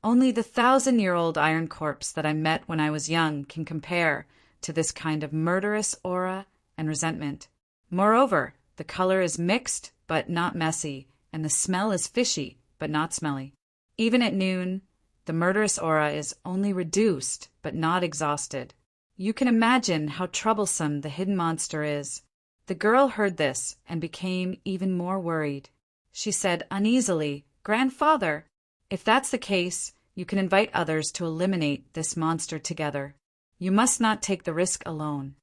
Only the 1,000-year-old iron corpse that I met when I was young can compare to this kind of murderous aura and resentment. Moreover, the color is mixed but not messy, and the smell is fishy but not smelly. Even at noon, the murderous aura is only reduced but not exhausted. You can imagine how troublesome the hidden monster is." The girl heard this and became even more worried. She said uneasily, "Grandfather, if that's the case, you can invite others to eliminate this monster together. You must not take the risk alone."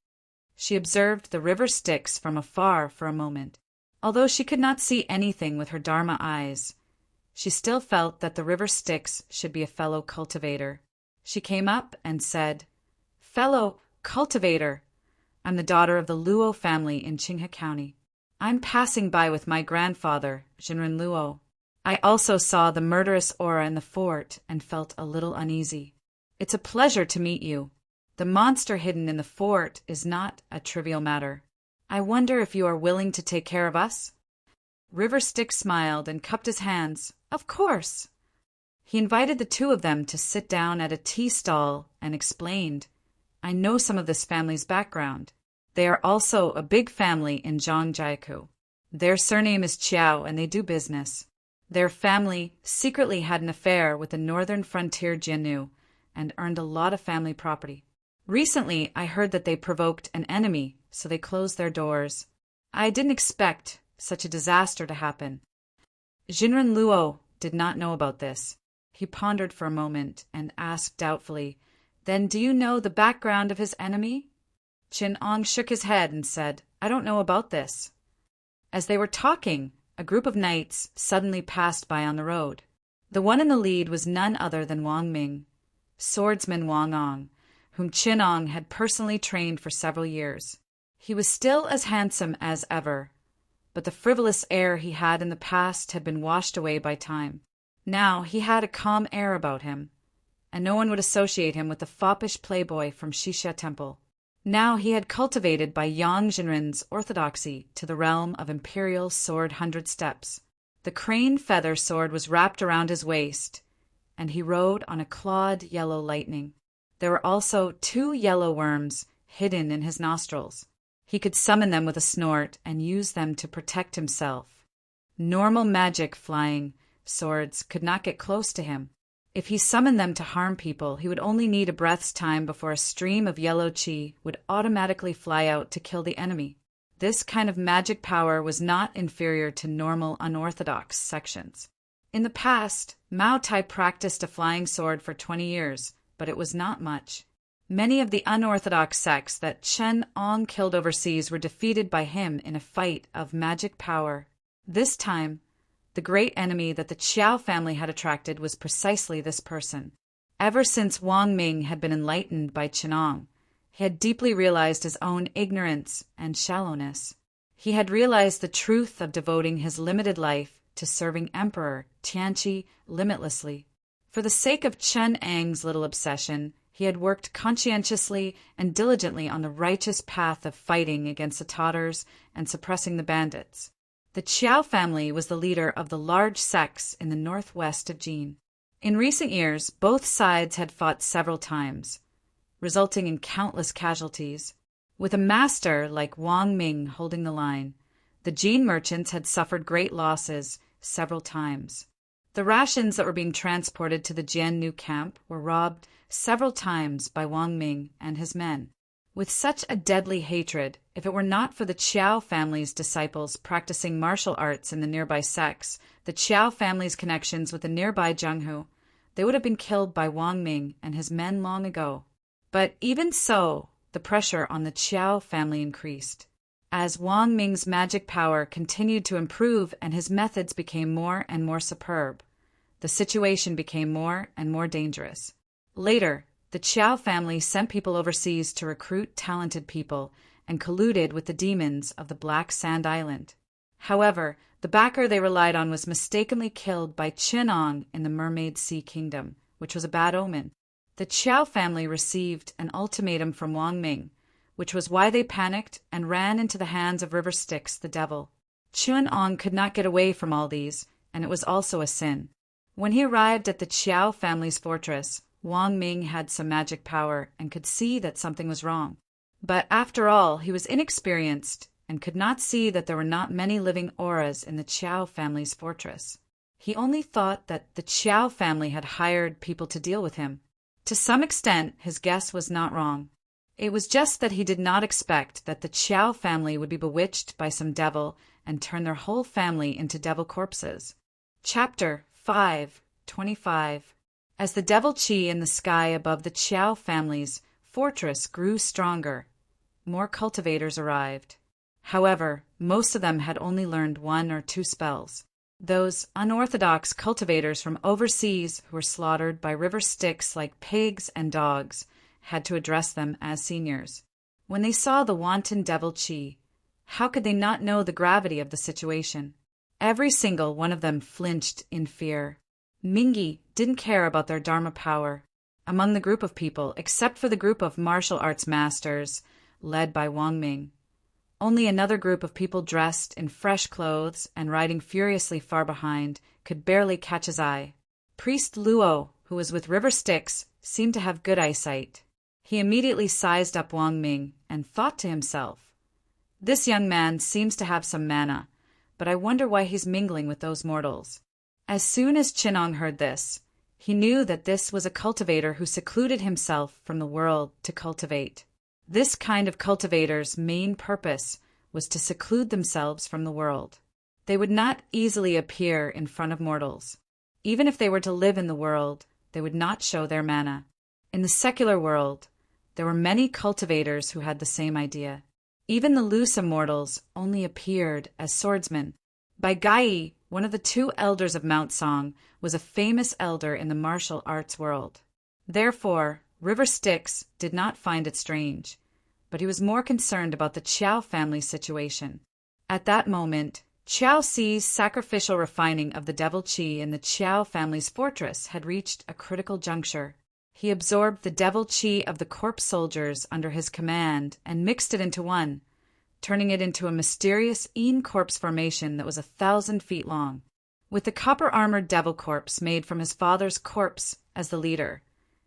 She observed the river Styx from afar for a moment. Although she could not see anything with her Dharma eyes, she still felt that the river Styx should be a fellow cultivator. She came up and said, "Fellow cultivator, I'm the daughter of the Luo family in Qinghe County. I'm passing by with my grandfather, Jinren Luo. I also saw the murderous aura in the fort and felt a little uneasy. It's a pleasure to meet you. The monster hidden in the fort is not a trivial matter. I wonder if you are willing to take care of us?" River Styx smiled and cupped his hands. "Of course." He invited the two of them to sit down at a tea stall and explained, "I know some of this family's background. They are also a big family in Zhangjiakou. Their surname is Qiao and they do business. Their family secretly had an affair with the northern frontier Jiannu and earned a lot of family property. Recently, I heard that they provoked an enemy, so they closed their doors. I didn't expect such a disaster to happen." Jinren Luo did not know about this. He pondered for a moment and asked doubtfully, "Then do you know the background of his enemy?" Qin Ong shook his head and said, "I don't know about this." As they were talking, a group of knights suddenly passed by on the road. The one in the lead was none other than Wang Ming, swordsman Wang Ong, whom Qin Ong had personally trained for several years. He was still as handsome as ever, but the frivolous air he had in the past had been washed away by time. Now he had a calm air about him, and no one would associate him with the foppish playboy from Shisha Temple. Now he had cultivated by Yang Jinren's orthodoxy to the realm of imperial sword 100 steps. The crane feather sword was wrapped around his waist, and he rode on a clawed yellow lightning. There were also 2 yellow worms hidden in his nostrils. He could summon them with a snort and use them to protect himself. Normal magic flying swords could not get close to him. If he summoned them to harm people, he would only need a breath's time before a stream of yellow qi would automatically fly out to kill the enemy. This kind of magic power was not inferior to normal unorthodox sections. In the past, Mao Tai practiced a flying sword for 20 years, but it was not much. Many of the unorthodox sects that Chen Ong killed overseas were defeated by him in a fight of magic power. This time, the great enemy that the Qiao family had attracted was precisely this person. Ever since Wang Ming had been enlightened by Chinong, he had deeply realized his own ignorance and shallowness. He had realized the truth of devoting his limited life to serving Emperor Tianqi limitlessly. For the sake of Chen Ang's little obsession, he had worked conscientiously and diligently on the righteous path of fighting against the Tatars and suppressing the bandits. The Qiao family was the leader of the large sects in the northwest of Jin. In recent years, both sides had fought several times, resulting in countless casualties. With a master like Wang Ming holding the line, the Jin merchants had suffered great losses several times. The rations that were being transported to the Jiannu camp were robbed several times by Wang Ming and his men. With such a deadly hatred, if it were not for the Qiao family's disciples practicing martial arts in the nearby sects, the Qiao family's connections with the nearby Jianghu, they would have been killed by Wang Ming and his men long ago. But even so, the pressure on the Qiao family increased. As Wang Ming's magic power continued to improve and his methods became more and more superb, the situation became more and more dangerous. Later, the Qiao family sent people overseas to recruit talented people and colluded with the demons of the Black Sand Island. However, the backer they relied on was mistakenly killed by Chinong in the Mermaid Sea Kingdom, which was a bad omen. The Qiao family received an ultimatum from Wang Ming, which was why they panicked and ran into the hands of River Styx, the devil. Chinong could not get away from all these, and it was also a sin. When he arrived at the Qiao family's fortress, Wang Ming had some magic power and could see that something was wrong. But after all, he was inexperienced and could not see that there were not many living auras in the Qiao family's fortress. He only thought that the Qiao family had hired people to deal with him. To some extent, his guess was not wrong. It was just that he did not expect that the Qiao family would be bewitched by some devil and turn their whole family into devil corpses. Chapter 5:25. As the devil Qi in the sky above the Qiao family's fortress grew stronger, more cultivators arrived. However, most of them had only learned 1 or 2 spells. Those unorthodox cultivators from overseas who were slaughtered by River Styx like pigs and dogs had to address them as seniors. When they saw the wanton devil Qi, how could they not know the gravity of the situation? Every single one of them flinched in fear. Mingi didn't care about their Dharma power among the group of people, except for the group of martial arts masters led by Wang Ming. Only another group of people dressed in fresh clothes and riding furiously far behind could barely catch his eye. Priest Luo, who was with River Styx, seemed to have good eyesight. He immediately sized up Wang Ming and thought to himself, "This young man seems to have some mana, but I wonder why he's mingling with those mortals." As soon as Chinong heard this, he knew that this was a cultivator who secluded himself from the world to cultivate. This kind of cultivator's main purpose was to seclude themselves from the world. They would not easily appear in front of mortals. Even if they were to live in the world, they would not show their mana. In the secular world, there were many cultivators who had the same idea. Even the loose immortals only appeared as swordsmen. Bai Gai, one of the 2 elders of Mount Song, was a famous elder in the martial arts world. Therefore, River Styx did not find it strange, but he was more concerned about the Qiao family situation. At that moment, Qiao Ci's sacrificial refining of the devil Qi in the Qiao family's fortress had reached a critical juncture. He absorbed the devil Qi of the corpse soldiers under his command and mixed it into one, turning it into a mysterious Yin corpse formation that was 1,000 feet long. With the copper-armored devil corpse made from his father's corpse as the leader,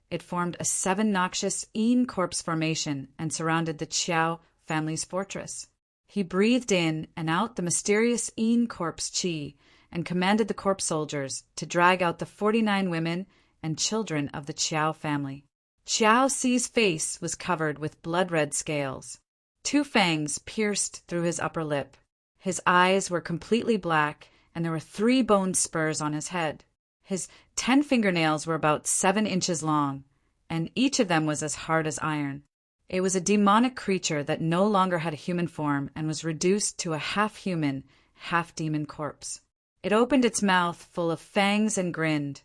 it formed a 7 noxious Yin corpse formation and surrounded the Qiao family's fortress. He breathed in and out the mysterious Yin corpse Qi and commanded the corpse soldiers to drag out the 49 women and children of the Qiao family. Qiao Ci's face was covered with blood-red scales. 2 fangs pierced through his upper lip. His eyes were completely black, and there were 3 bone spurs on his head. His 10 fingernails were about 7 inches long, and each of them was as hard as iron. It was a demonic creature that no longer had a human form and was reduced to a half-human, half-demon corpse. It opened its mouth full of fangs and grinned,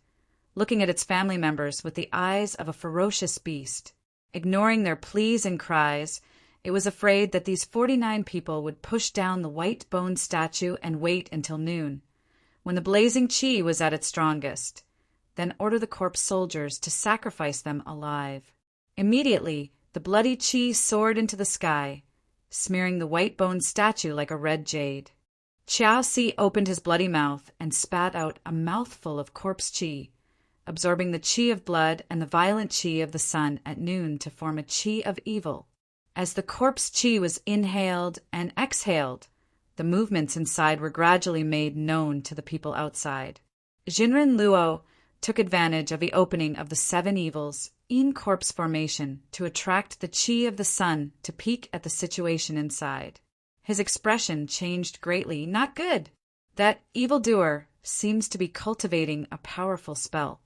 looking at its family members with the eyes of a ferocious beast. Ignoring their pleas and cries, it was afraid that these 49 people would push down the white bone statue and wait until noon, when the blazing Qi was at its strongest, then order the corpse soldiers to sacrifice them alive. Immediately, the bloody Qi soared into the sky, smearing the white bone statue like a red jade. Qiao Ci opened his bloody mouth and spat out a mouthful of corpse Qi, absorbing the Qi of blood and the violent Qi of the sun at noon to form a Qi of evil. As the corpse Qi was inhaled and exhaled, the movements inside were gradually made known to the people outside. Jinren Luo took advantage of the opening of the 7 evils in corpse formation to attract the Qi of the sun to peek at the situation inside. His expression changed greatly. Not good. That evildoer seems to be cultivating a powerful spell.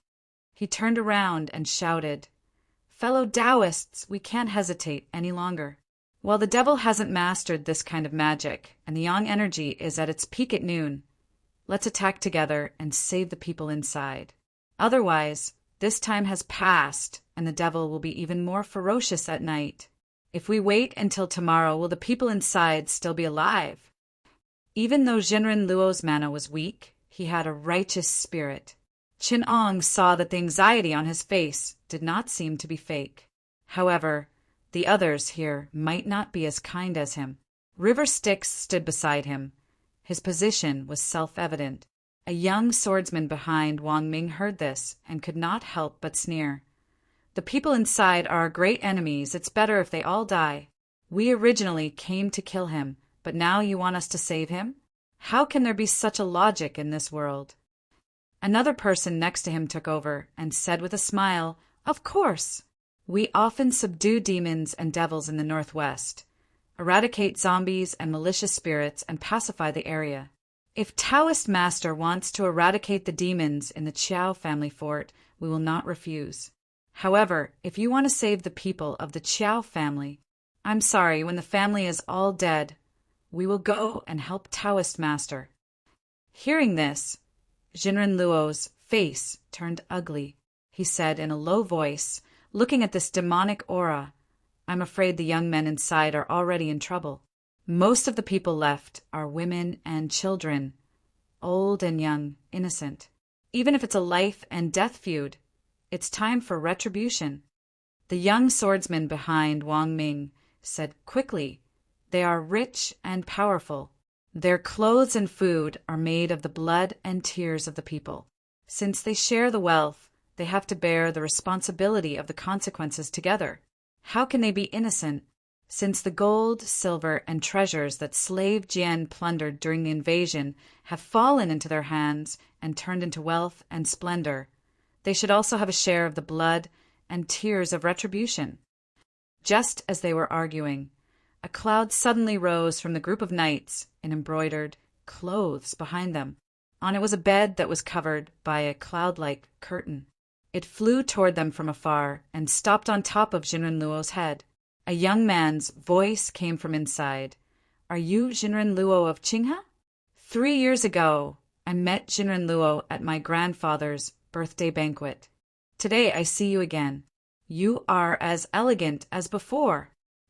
He turned around and shouted, "Fellow Taoists, we can't hesitate any longer. While the devil hasn't mastered this kind of magic, and the yang energy is at its peak at noon, let's attack together and save the people inside. Otherwise, this time has passed, and the devil will be even more ferocious at night. If we wait until tomorrow, will the people inside still be alive?" Even though Jinren Luo's mana was weak, he had a righteous spirit. Chin Ong saw that the anxiety on his face did not seem to be fake. However, the others here might not be as kind as him. River Styx stood beside him. His position was self-evident. A young swordsman behind Wang Ming heard this and could not help but sneer. "The people inside are our great enemies. It's better if they all die. We originally came to kill him, but now you want us to save him? How can there be such a logic in this world?" Another person next to him took over and said with a smile, "Of course. We often subdue demons and devils in the Northwest, eradicate zombies and malicious spirits, and pacify the area. If Taoist Master wants to eradicate the demons in the Chiao family fort, we will not refuse. However, if you want to save the people of the Chiao family, I'm sorry, when the family is all dead, we will go and help Taoist Master." Hearing this, Jinren Luo's face turned ugly. He said in a low voice, looking at this demonic aura, "I'm afraid the young men inside are already in trouble. Most of the people left are women and children, old and young, innocent. Even if it's a life and death feud, it's time for retribution." The young swordsman behind Wang Ming said quickly, "They are rich and powerful. Their clothes and food are made of the blood and tears of the people. Since they share the wealth, they have to bear the responsibility of the consequences together. How can they be innocent, since the gold, silver, and treasures that slave Jian plundered during the invasion have fallen into their hands and turned into wealth and splendor? They should also have a share of the blood and tears of retribution." Just as they were arguing, a cloud suddenly rose from the group of knights in embroidered clothes behind them. On it was a bed that was covered by a cloud-like curtain. It flew toward them from afar and stopped on top of Jinren Luo's head. A young man's voice came from inside. "Are you Jinren Luo of Qinghe? 3 years ago, I met Jinren Luo at my grandfather's birthday banquet. Today I see you again. You are as elegant as before."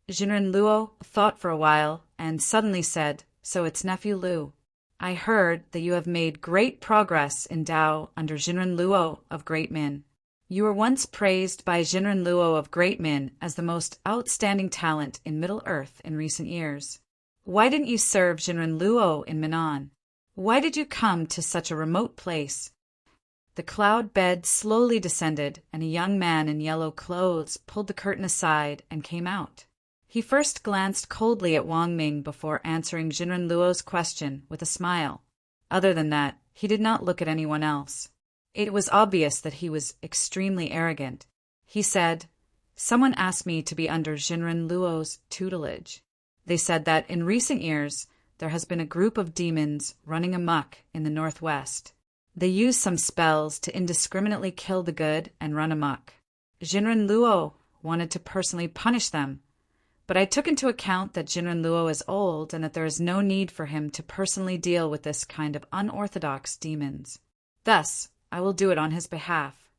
Jinren Luo thought for a while and suddenly said, "So it's nephew Lu. I heard that you have made great progress in Tao under Jinren Luo of Great Min. You were once praised by Jinren Luo of Great Min as the most outstanding talent in Middle Earth in recent years. Why didn't you serve Jinren Luo in Minnan? Why did you come to such a remote place?" The cloud bed slowly descended, and a young man in yellow clothes pulled the curtain aside and came out. He first glanced coldly at Wang Ming before answering Jinren Luo's question with a smile. Other than that, he did not look at anyone else. It was obvious that he was extremely arrogant. He said, "Someone asked me to be under Jinren Luo's tutelage. They said that in recent years there has been a group of demons running amok in the Northwest. They use some spells to indiscriminately kill the good and run amok. Jinren Luo wanted to personally punish them, but I took into account that Jinren Luo is old and that there is no need for him to personally deal with this kind of unorthodox demons. Thus, I will do it on his behalf."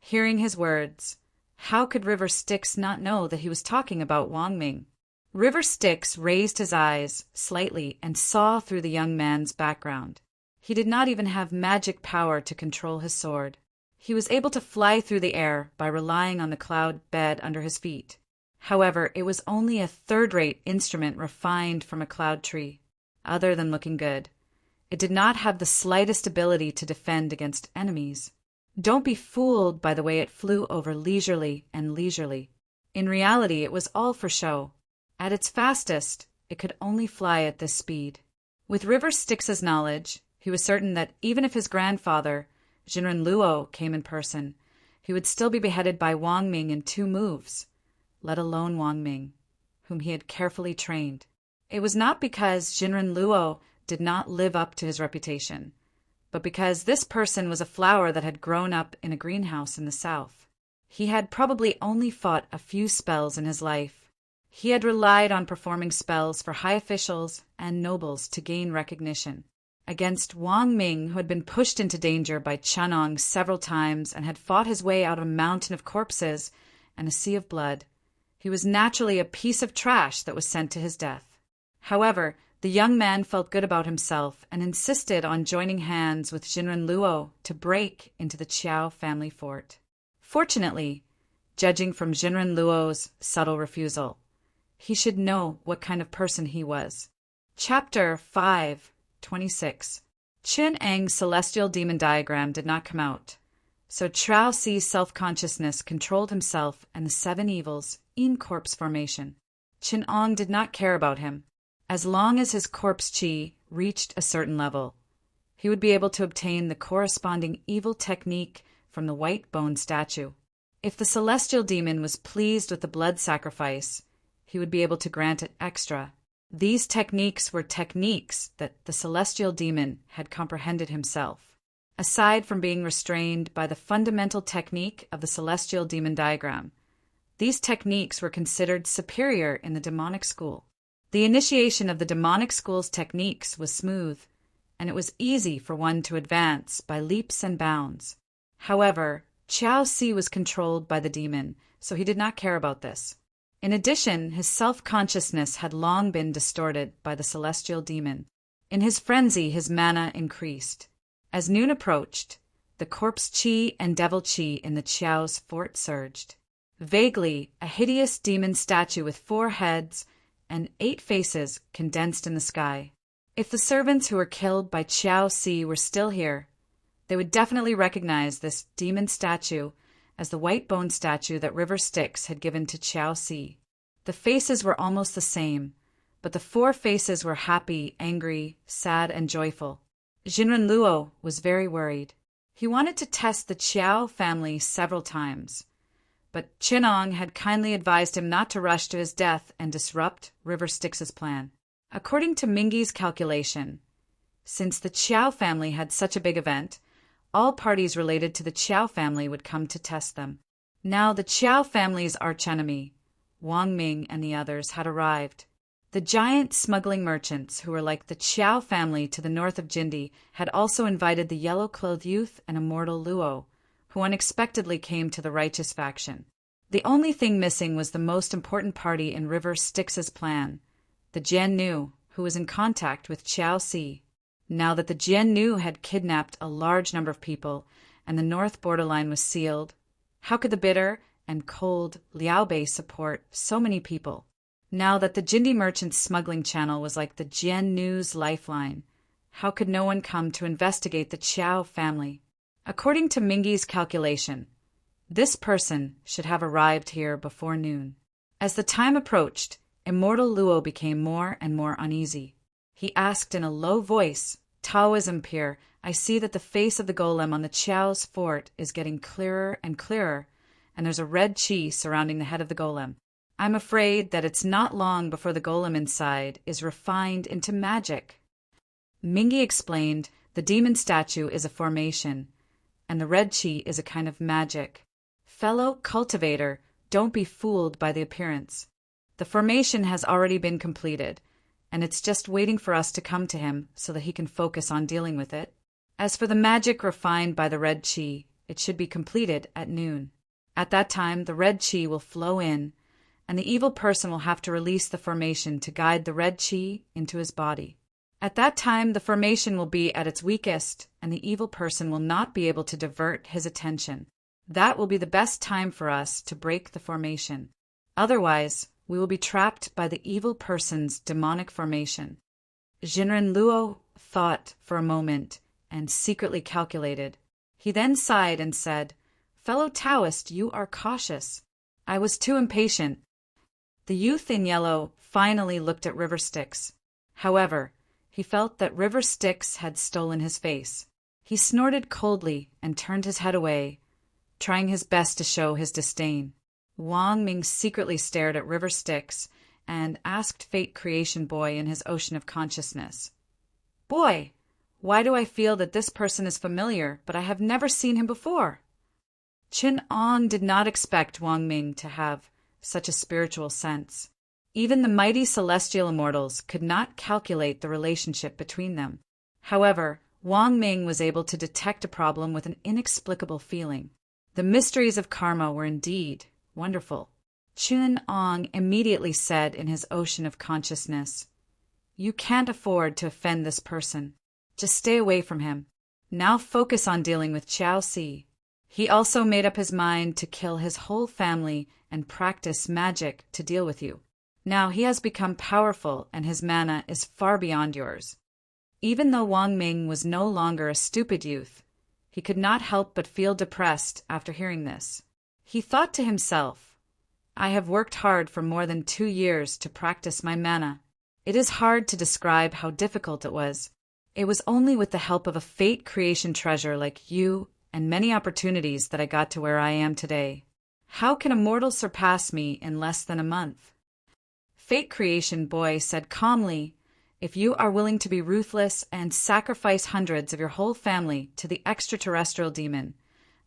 Hearing his words, how could River Styx not know that he was talking about Wang Ming? River Styx raised his eyes slightly and saw through the young man's background. He did not even have magic power to control his sword. He was able to fly through the air by relying on the cloud bed under his feet. However, it was only a third-rate instrument refined from a cloud tree. Other than looking good, it did not have the slightest ability to defend against enemies. Don't be fooled by the way it flew over leisurely. In reality, it was all for show. At its fastest, it could only fly at this speed. With River Styx's knowledge, he was certain that even if his grandfather, Jinren Luo, came in person, he would still be beheaded by Wang Ming in 2 moves, let alone Wang Ming, whom he had carefully trained. It was not because Jinren Luo did not live up to his reputation, but because this person was a flower that had grown up in a greenhouse in the south. He had probably only fought a few spells in his life. He had relied on performing spells for high officials and nobles to gain recognition. Against Wang Ming, who had been pushed into danger by Chunong several times and had fought his way out of a mountain of corpses and a sea of blood, he was naturally a piece of trash that was sent to his death. However, the young man felt good about himself and insisted on joining hands with Jinren Luo to break into the Qiao family fort. Fortunately, judging from Jinren Luo's subtle refusal, he should know what kind of person he was. Chapter 5:26. Qin Eng's celestial demon diagram did not come out, so Chao Ci's self-consciousness controlled himself and the seven evils in corpse formation. Qin Ong did not care about him. As long as his corpse qi reached a certain level, he would be able to obtain the corresponding evil technique from the white bone statue. If the celestial demon was pleased with the blood sacrifice, he would be able to grant it extra. These techniques were techniques that the celestial demon had comprehended himself. Aside from being restrained by the fundamental technique of the celestial demon diagram, these techniques were considered superior in the demonic school. The initiation of the demonic school's techniques was smooth, and it was easy for one to advance by leaps and bounds. However, Chao Ci was controlled by the demon, so he did not care about this. In addition, his self-consciousness had long been distorted by the celestial demon. In his frenzy, his mana increased. As noon approached, the corpse qi and devil qi in the Qiao's fort surged. Vaguely, a hideous demon statue with 4 heads and 8 faces condensed in the sky. If the servants who were killed by Chao Ci were still here, they would definitely recognize this demon statue as the white bone statue that River Styx had given to Chao Ci. The faces were almost the same, but the 4 faces were happy, angry, sad, and joyful. Jinren Luo was very worried. He wanted to test the Qiao family several times, but Qinong had kindly advised him not to rush to his death and disrupt River Styx's plan. According to Mingi's calculation, since the Qiao family had such a big event, all parties related to the Qiao family would come to test them. Now the Qiao family's archenemy, Wang Ming and the others, had arrived. The giant smuggling merchants, who were like the Qiao family to the north of Jindi, had also invited the yellow-clothed youth and immortal Luo, who unexpectedly came to the righteous faction. The only thing missing was the most important party in River Styx's plan, the Jian Nu, who was in contact with Chao Ci. Now that the Jian Nu had kidnapped a large number of people and the north borderline was sealed, how could the bitter and cold Liao Bei support so many people? Now that the Jindi merchants' smuggling channel was like the Jian Nu's lifeline, how could no one come to investigate the Qiao family? According to Mingi's calculation, this person should have arrived here before noon. As the time approached, immortal Luo became more and more uneasy. He asked in a low voice, "Taoism peer, I see that the face of the golem on the Qiao's fort is getting clearer and clearer, and there's a red qi surrounding the head of the golem. I'm afraid that it's not long before the golem inside is refined into magic." Mingi explained the demon statue is a formation, and the red qi is a kind of magic. Fellow cultivator, don't be fooled by the appearance. The formation has already been completed, and it's just waiting for us to come to him so that he can focus on dealing with it. As for the magic refined by the red qi, it should be completed at noon. At that time, the red qi will flow in, and the evil person will have to release the formation to guide the red qi into his body. At that time, the formation will be at its weakest, and the evil person will not be able to divert his attention. That will be the best time for us to break the formation. Otherwise, we will be trapped by the evil person's demonic formation. Jinren Luo thought for a moment and secretly calculated. He then sighed and said, "Fellow Taoist, you are cautious. I was too impatient." The youth in yellow finally looked at River Styx. However, he felt that River Styx had stolen his face. He snorted coldly and turned his head away, trying his best to show his disdain. Wang Ming secretly stared at River Styx and asked Fate Creation Boy in his ocean of consciousness, "Boy, Why do I feel that this person is familiar, but I have never seen him before? Qin Ong did not expect Wang Ming to have such a spiritual sense. Even the mighty celestial immortals could not calculate the relationship between them. However, Wang Ming was able to detect a problem with an inexplicable feeling. The mysteries of karma were indeed wonderful. Qin Ong immediately said in his ocean of consciousness, "You can't afford to offend this person. Just stay away from him. Now focus on dealing with Qiao Si." He also made up his mind to kill his whole family and practice magic to deal with you. Now he has become powerful and his mana is far beyond yours. Even though Wang Ming was no longer a stupid youth, he could not help but feel depressed after hearing this. He thought to himself, "I have worked hard for more than 2 years to practice my mana. It is hard to describe how difficult it was. It was only with the help of a fate creation treasure like you and many opportunities that I got to where I am today. How can a mortal surpass me in less than a month?" Fate Creation Boy said calmly, "If you are willing to be ruthless and sacrifice hundreds of your whole family to the extraterrestrial demon,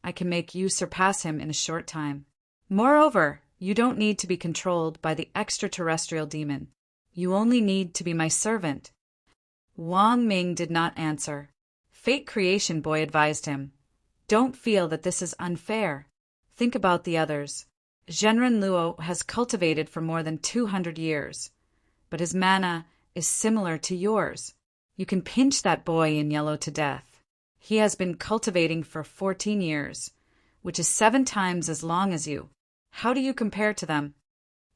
I can make you surpass him in a short time. Moreover, you don't need to be controlled by the extraterrestrial demon. You only need to be my servant." Wang Ming did not answer. Fate Creation Boy advised him, "Don't feel that this is unfair. Think about the others. Zhenren Luo has cultivated for more than 200 years, but his mana is similar to yours. You can pinch that boy in yellow to death. He has been cultivating for 14 years, which is 7 times as long as you. How do you compare to them?"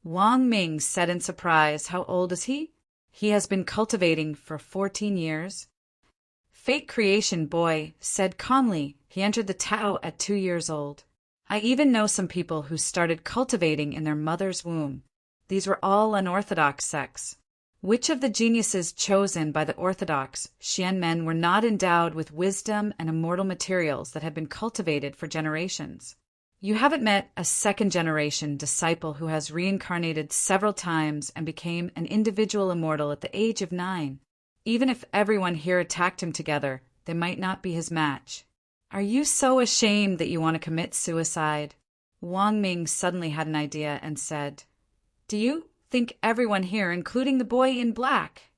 Wang Ming said in surprise, "How old is he?" "He has been cultivating for 14 years. Fate Creation Boy said calmly, "He entered the Tao at 2 years old. I even know some people who started cultivating in their mother's womb. These were all unorthodox sects. Which of the geniuses chosen by the orthodox Xian men were not endowed with wisdom and immortal materials that had been cultivated for generations? You haven't met a second-generation disciple who has reincarnated several times and became an individual immortal at the age of 9. Even if everyone here attacked him together, they might not be his match. Are you so ashamed that you want to commit suicide?" Wang Ming suddenly had an idea and said, "Do you think everyone here, including the boy in black?"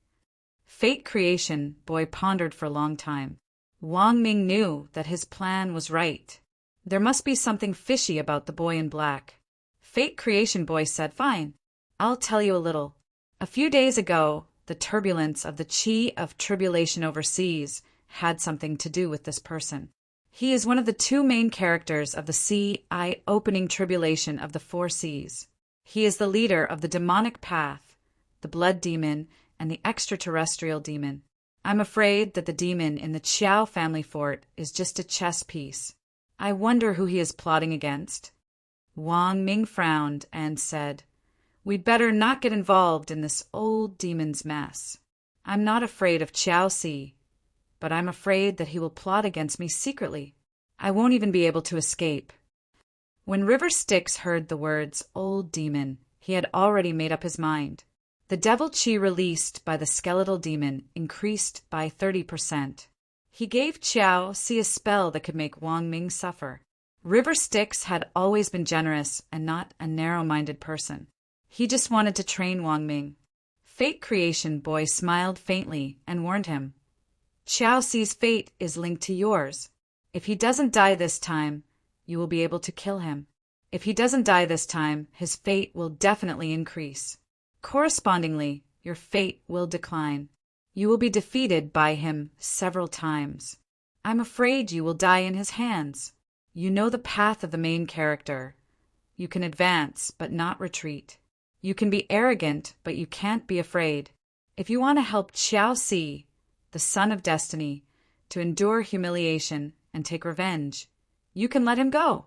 Fate Creation Boy pondered for a long time. Wang Ming knew that his plan was right. There must be something fishy about the boy in black. Fate Creation Boy said, "Fine, I'll tell you a little. A few days ago, the turbulence of the Qi of tribulation overseas had something to do with this person. He is one of the 2 main characters of the Sea-I opening tribulation of the 4 seas. He is the leader of the demonic path, the blood demon, and the extraterrestrial demon. I'm afraid that the demon in the Qiao family fort is just a chess piece. I wonder who he is plotting against." Wang Ming frowned and said, "We'd better not get involved in this old demon's mess. I'm not afraid of Qiao Si, but I'm afraid that he will plot against me secretly. I won't even be able to escape." When River Styx heard the words "old demon," he had already made up his mind. The devil Qi released by the skeletal demon increased by 30%. He gave Qiao Si a spell that could make Wang Ming suffer. River Styx had always been generous and not a narrow-minded person. He just wanted to train Wang Ming. Fate Creation Boy smiled faintly and warned him, "Qiao Si's fate is linked to yours. If he doesn't die this time, you will be able to kill him. If he doesn't die this time, his fate will definitely increase. Correspondingly, your fate will decline. You will be defeated by him several times. I'm afraid you will die in his hands. You know the path of the main character. You can advance, but not retreat. You can be arrogant, but you can't be afraid. If you want to help Qiao Si, the son of destiny, to endure humiliation and take revenge, you can let him go."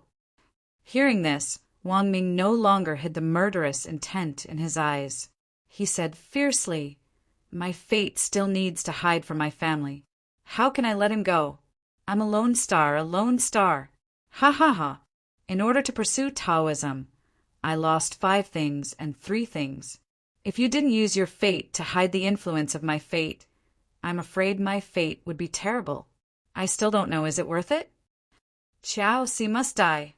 Hearing this, Wang Ming no longer hid the murderous intent in his eyes. He said fiercely, "My fate still needs to hide from my family. How can I let him go? I'm a lone star, a lone star. Ha ha ha. In order to pursue Taoism, I lost 5 things and 3 things. If you didn't use your fate to hide the influence of my fate, I'm afraid my fate would be terrible. I still don't know, is it worth it? Ciao, si must die.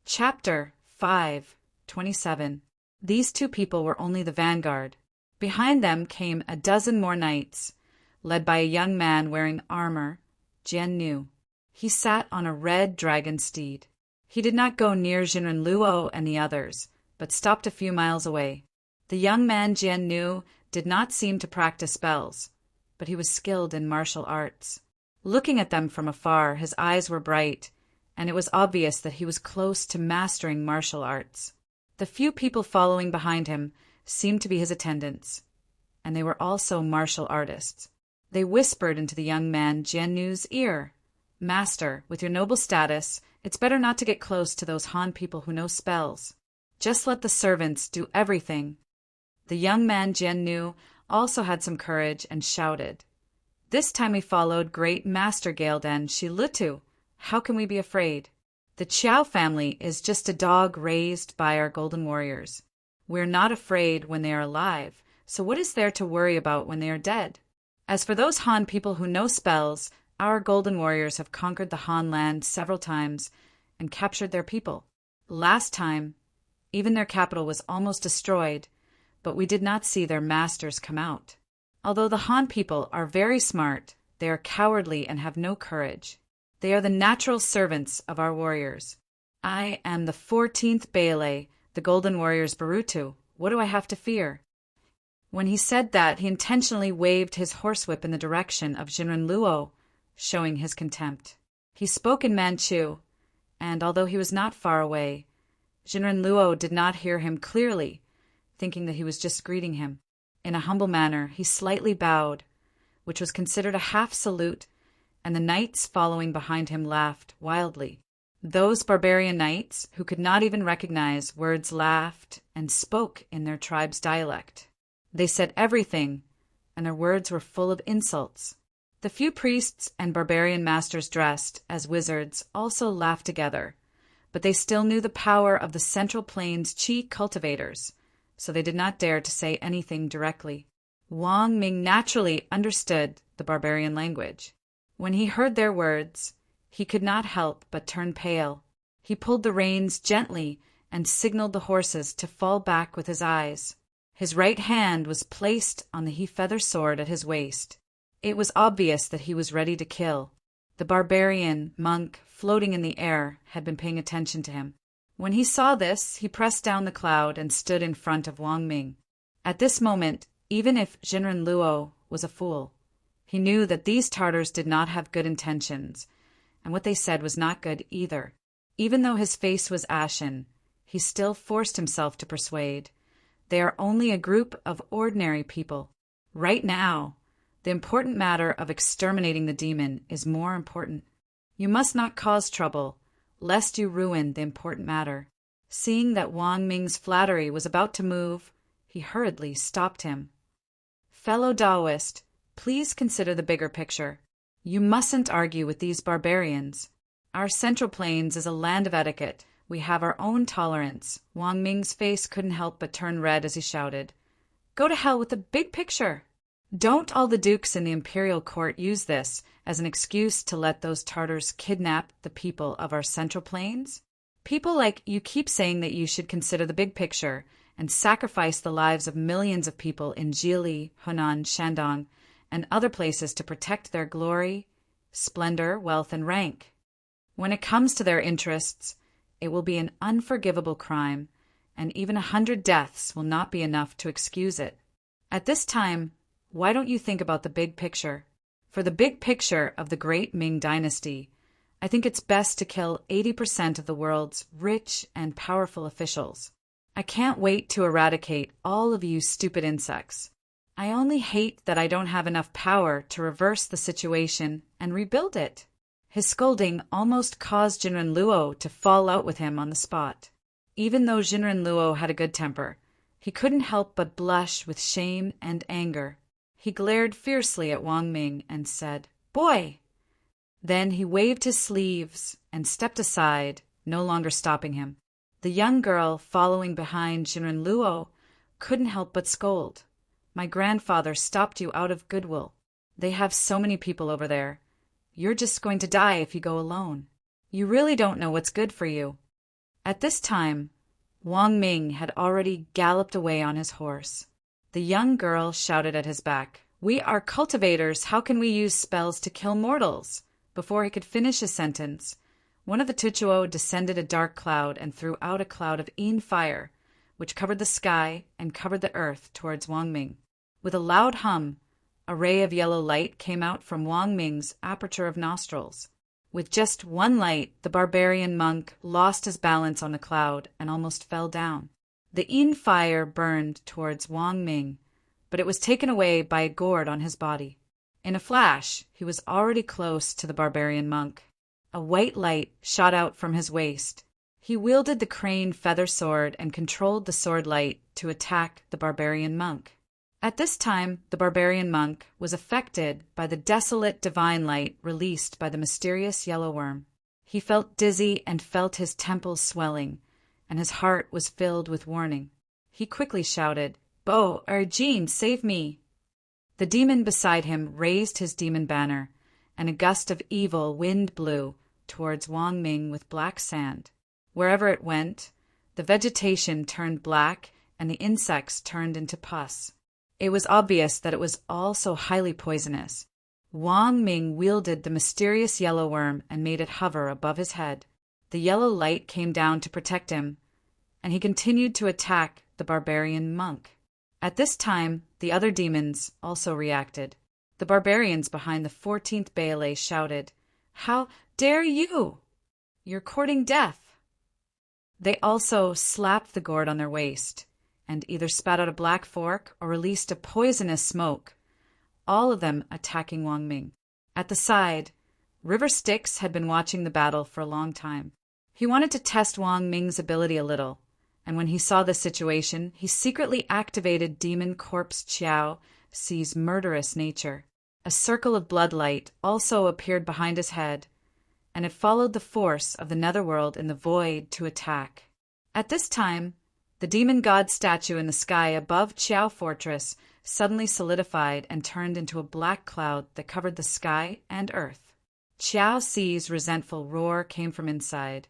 Chapter 5:27. These two people were only the vanguard. Behind them came a dozen more knights, led by a young man wearing armor, Jian Nu. He sat on a red dragon steed. He did not go near Jinren Luo and the others, but stopped a few miles away. The young man Jian Nu did not seem to practice spells, but he was skilled in martial arts. Looking at them from afar, his eyes were bright, and it was obvious that he was close to mastering martial arts. The few people following behind him seemed to be his attendants, and they were also martial artists. They whispered into the young man Jian Nu's ear, "Master, with your noble status, it's better not to get close to those Han people who know spells. Just let the servants do everything." The young man Jian Nu also had some courage and shouted. This time he followed Great Master Gaelden Shilutu. How can we be afraid? The Qiao family is just a dog raised by our golden warriors. We're not afraid when they are alive, so what is there to worry about when they are dead? As for those Han people who know spells, our golden warriors have conquered the Han land several times and captured their people. Last time, even their capital was almost destroyed, but we did not see their masters come out. Although the Han people are very smart, they are cowardly and have no courage. They are the natural servants of our warriors. I am the 14th Baile, the golden warrior's Barutu. What do I have to fear? When he said that, he intentionally waved his horsewhip in the direction of Jinren Luo, showing his contempt. He spoke in Manchu, and although he was not far away, Jinren Luo did not hear him clearly, thinking that he was just greeting him. In a humble manner, he slightly bowed, which was considered a half salute, and the knights following behind him laughed wildly. Those barbarian knights, who could not even recognize words, laughed and spoke in their tribe's dialect. They said everything, and their words were full of insults. The few priests and barbarian masters dressed as wizards also laughed together, but they still knew the power of the Central Plains Qi cultivators, so they did not dare to say anything directly. Wang Ming naturally understood the barbarian language. When he heard their words, he could not help but turn pale. He pulled the reins gently and signaled the horses to fall back with his eyes. His right hand was placed on the he-feather sword at his waist. It was obvious that he was ready to kill. The barbarian monk floating in the air had been paying attention to him. When he saw this, he pressed down the cloud and stood in front of Wang Ming. At this moment, even if Jinren Luo was a fool, he knew that these Tartars did not have good intentions, and what they said was not good either. Even though his face was ashen, he still forced himself to persuade. They are only a group of ordinary people. Right now, the important matter of exterminating the demon is more important. You must not cause trouble, lest you ruin the important matter. Seeing that Wang Ming's flattery was about to move, he hurriedly stopped him. Fellow Taoist, please consider the bigger picture. You mustn't argue with these barbarians. Our Central Plains is a land of etiquette. We have our own tolerance. Wang Ming's face couldn't help but turn red as he shouted, "Go to hell with the big picture!" Don't all the dukes in the imperial court use this as an excuse to let those Tartars kidnap the people of our Central Plains? People like you keep saying that you should consider the big picture and sacrifice the lives of millions of people in Jili, Hunan, Shandong, and other places to protect their glory, splendor, wealth, and rank. When it comes to their interests, it will be an unforgivable crime, and even 100 deaths will not be enough to excuse it. At this time, why don't you think about the big picture? For the big picture of the great Ming dynasty, I think it's best to kill 80% of the world's rich and powerful officials. I can't wait to eradicate all of you stupid insects. I only hate that I don't have enough power to reverse the situation and rebuild it. His scolding almost caused Jinren Luo to fall out with him on the spot. Even though Jinren Luo had a good temper, he couldn't help but blush with shame and anger. He glared fiercely at Wang Ming and said, "Boy!" Then he waved his sleeves and stepped aside, no longer stopping him. The young girl following behind Jinren Luo couldn't help but scold. "My grandfather stopped you out of goodwill." They have so many people over there. You're just going to die if you go alone. You really don't know what's good for you." At this time, Wang Ming had already galloped away on his horse. The young girl shouted at his back, "We are cultivators. How can we use spells to kill mortals?" Before he could finish his sentence, one of the Tuchuo descended a dark cloud and threw out a cloud of Yin fire, which covered the sky and covered the earth towards Wang Ming. With a loud hum, a ray of yellow light came out from Wang Ming's aperture of nostrils. With just one light, the barbarian monk lost his balance on the cloud and almost fell down. The Yin fire burned towards Wang Ming, but it was taken away by a gourd on his body. In a flash, he was already close to the barbarian monk. A white light shot out from his waist. He wielded the crane feather sword and controlled the sword light to attack the barbarian monk. At this time, the barbarian monk was affected by the desolate divine light released by the mysterious yellow worm. He felt dizzy and felt his temples swelling, and his heart was filled with warning. He quickly shouted, "Bo, Jean, save me!" The demon beside him raised his demon banner, and a gust of evil wind blew towards Wang Ming with black sand. Wherever it went, the vegetation turned black and the insects turned into pus. It was obvious that it was all so highly poisonous. Wang Ming wielded the mysterious yellow worm and made it hover above his head. The yellow light came down to protect him, and he continued to attack the barbarian monk. At this time, the other demons also reacted. The barbarians behind the 14th Baile shouted, "How dare you? You're courting death." They also slapped the gourd on their waist, and either spat out a black fork or released a poisonous smoke, all of them attacking Wang Ming. At the side, River Styx had been watching the battle for a long time. He wanted to test Wang Ming's ability a little, and when he saw this situation, he secretly activated Demon Corpse Qiao Ci's murderous nature. A circle of bloodlight also appeared behind his head, and it followed the force of the netherworld in the void to attack. At this time, the demon god statue in the sky above Qiao Fortress suddenly solidified and turned into a black cloud that covered the sky and earth. Qiao Ci's resentful roar came from inside.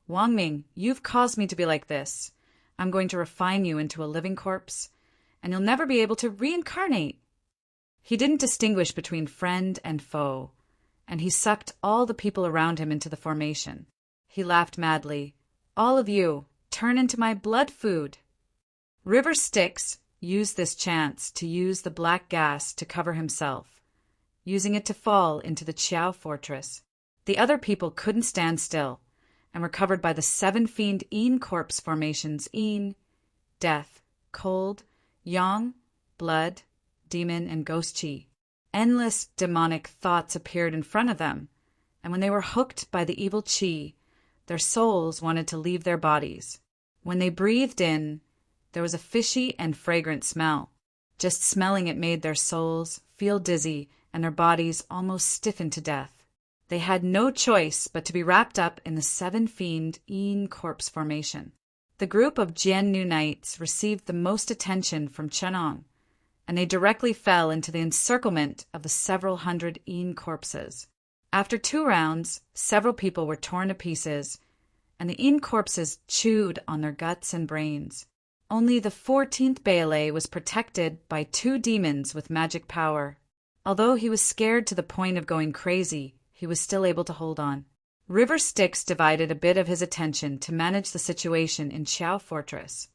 "Wang Ming, you've caused me to be like this. I'm going to refine you into a living corpse, and you'll never be able to reincarnate." He didn't distinguish between friend and foe, and he sucked all the people around him into the formation. He laughed madly. "All of you, turn into my blood food." River Styx used this chance to use the black gas to cover himself, using it to fall into the Qiao Fortress. The other people couldn't stand still, and were covered by the 7 fiend Yin corpse formations: Yin, death; cold, Yang, blood; demon, and ghost Qi. Endless demonic thoughts appeared in front of them, and when they were hooked by the evil Qi, their souls wanted to leave their bodies. When they breathed in, there was a fishy and fragrant smell. Just smelling it made their souls feel dizzy and their bodies almost stiffen to death. They had no choice but to be wrapped up in the 7 fiend Yin corpse formation. The group of Jiannu knights received the most attention from Chenong, and they directly fell into the encirclement of the several hundred Yin corpses. After 2 rounds, several people were torn to pieces, and the Yin corpses chewed on their guts and brains. Only the 14th Baile was protected by 2 demons with magic power. Although he was scared to the point of going crazy, he was still able to hold on. River Styx divided a bit of his attention to manage the situation in Qiao Fortress,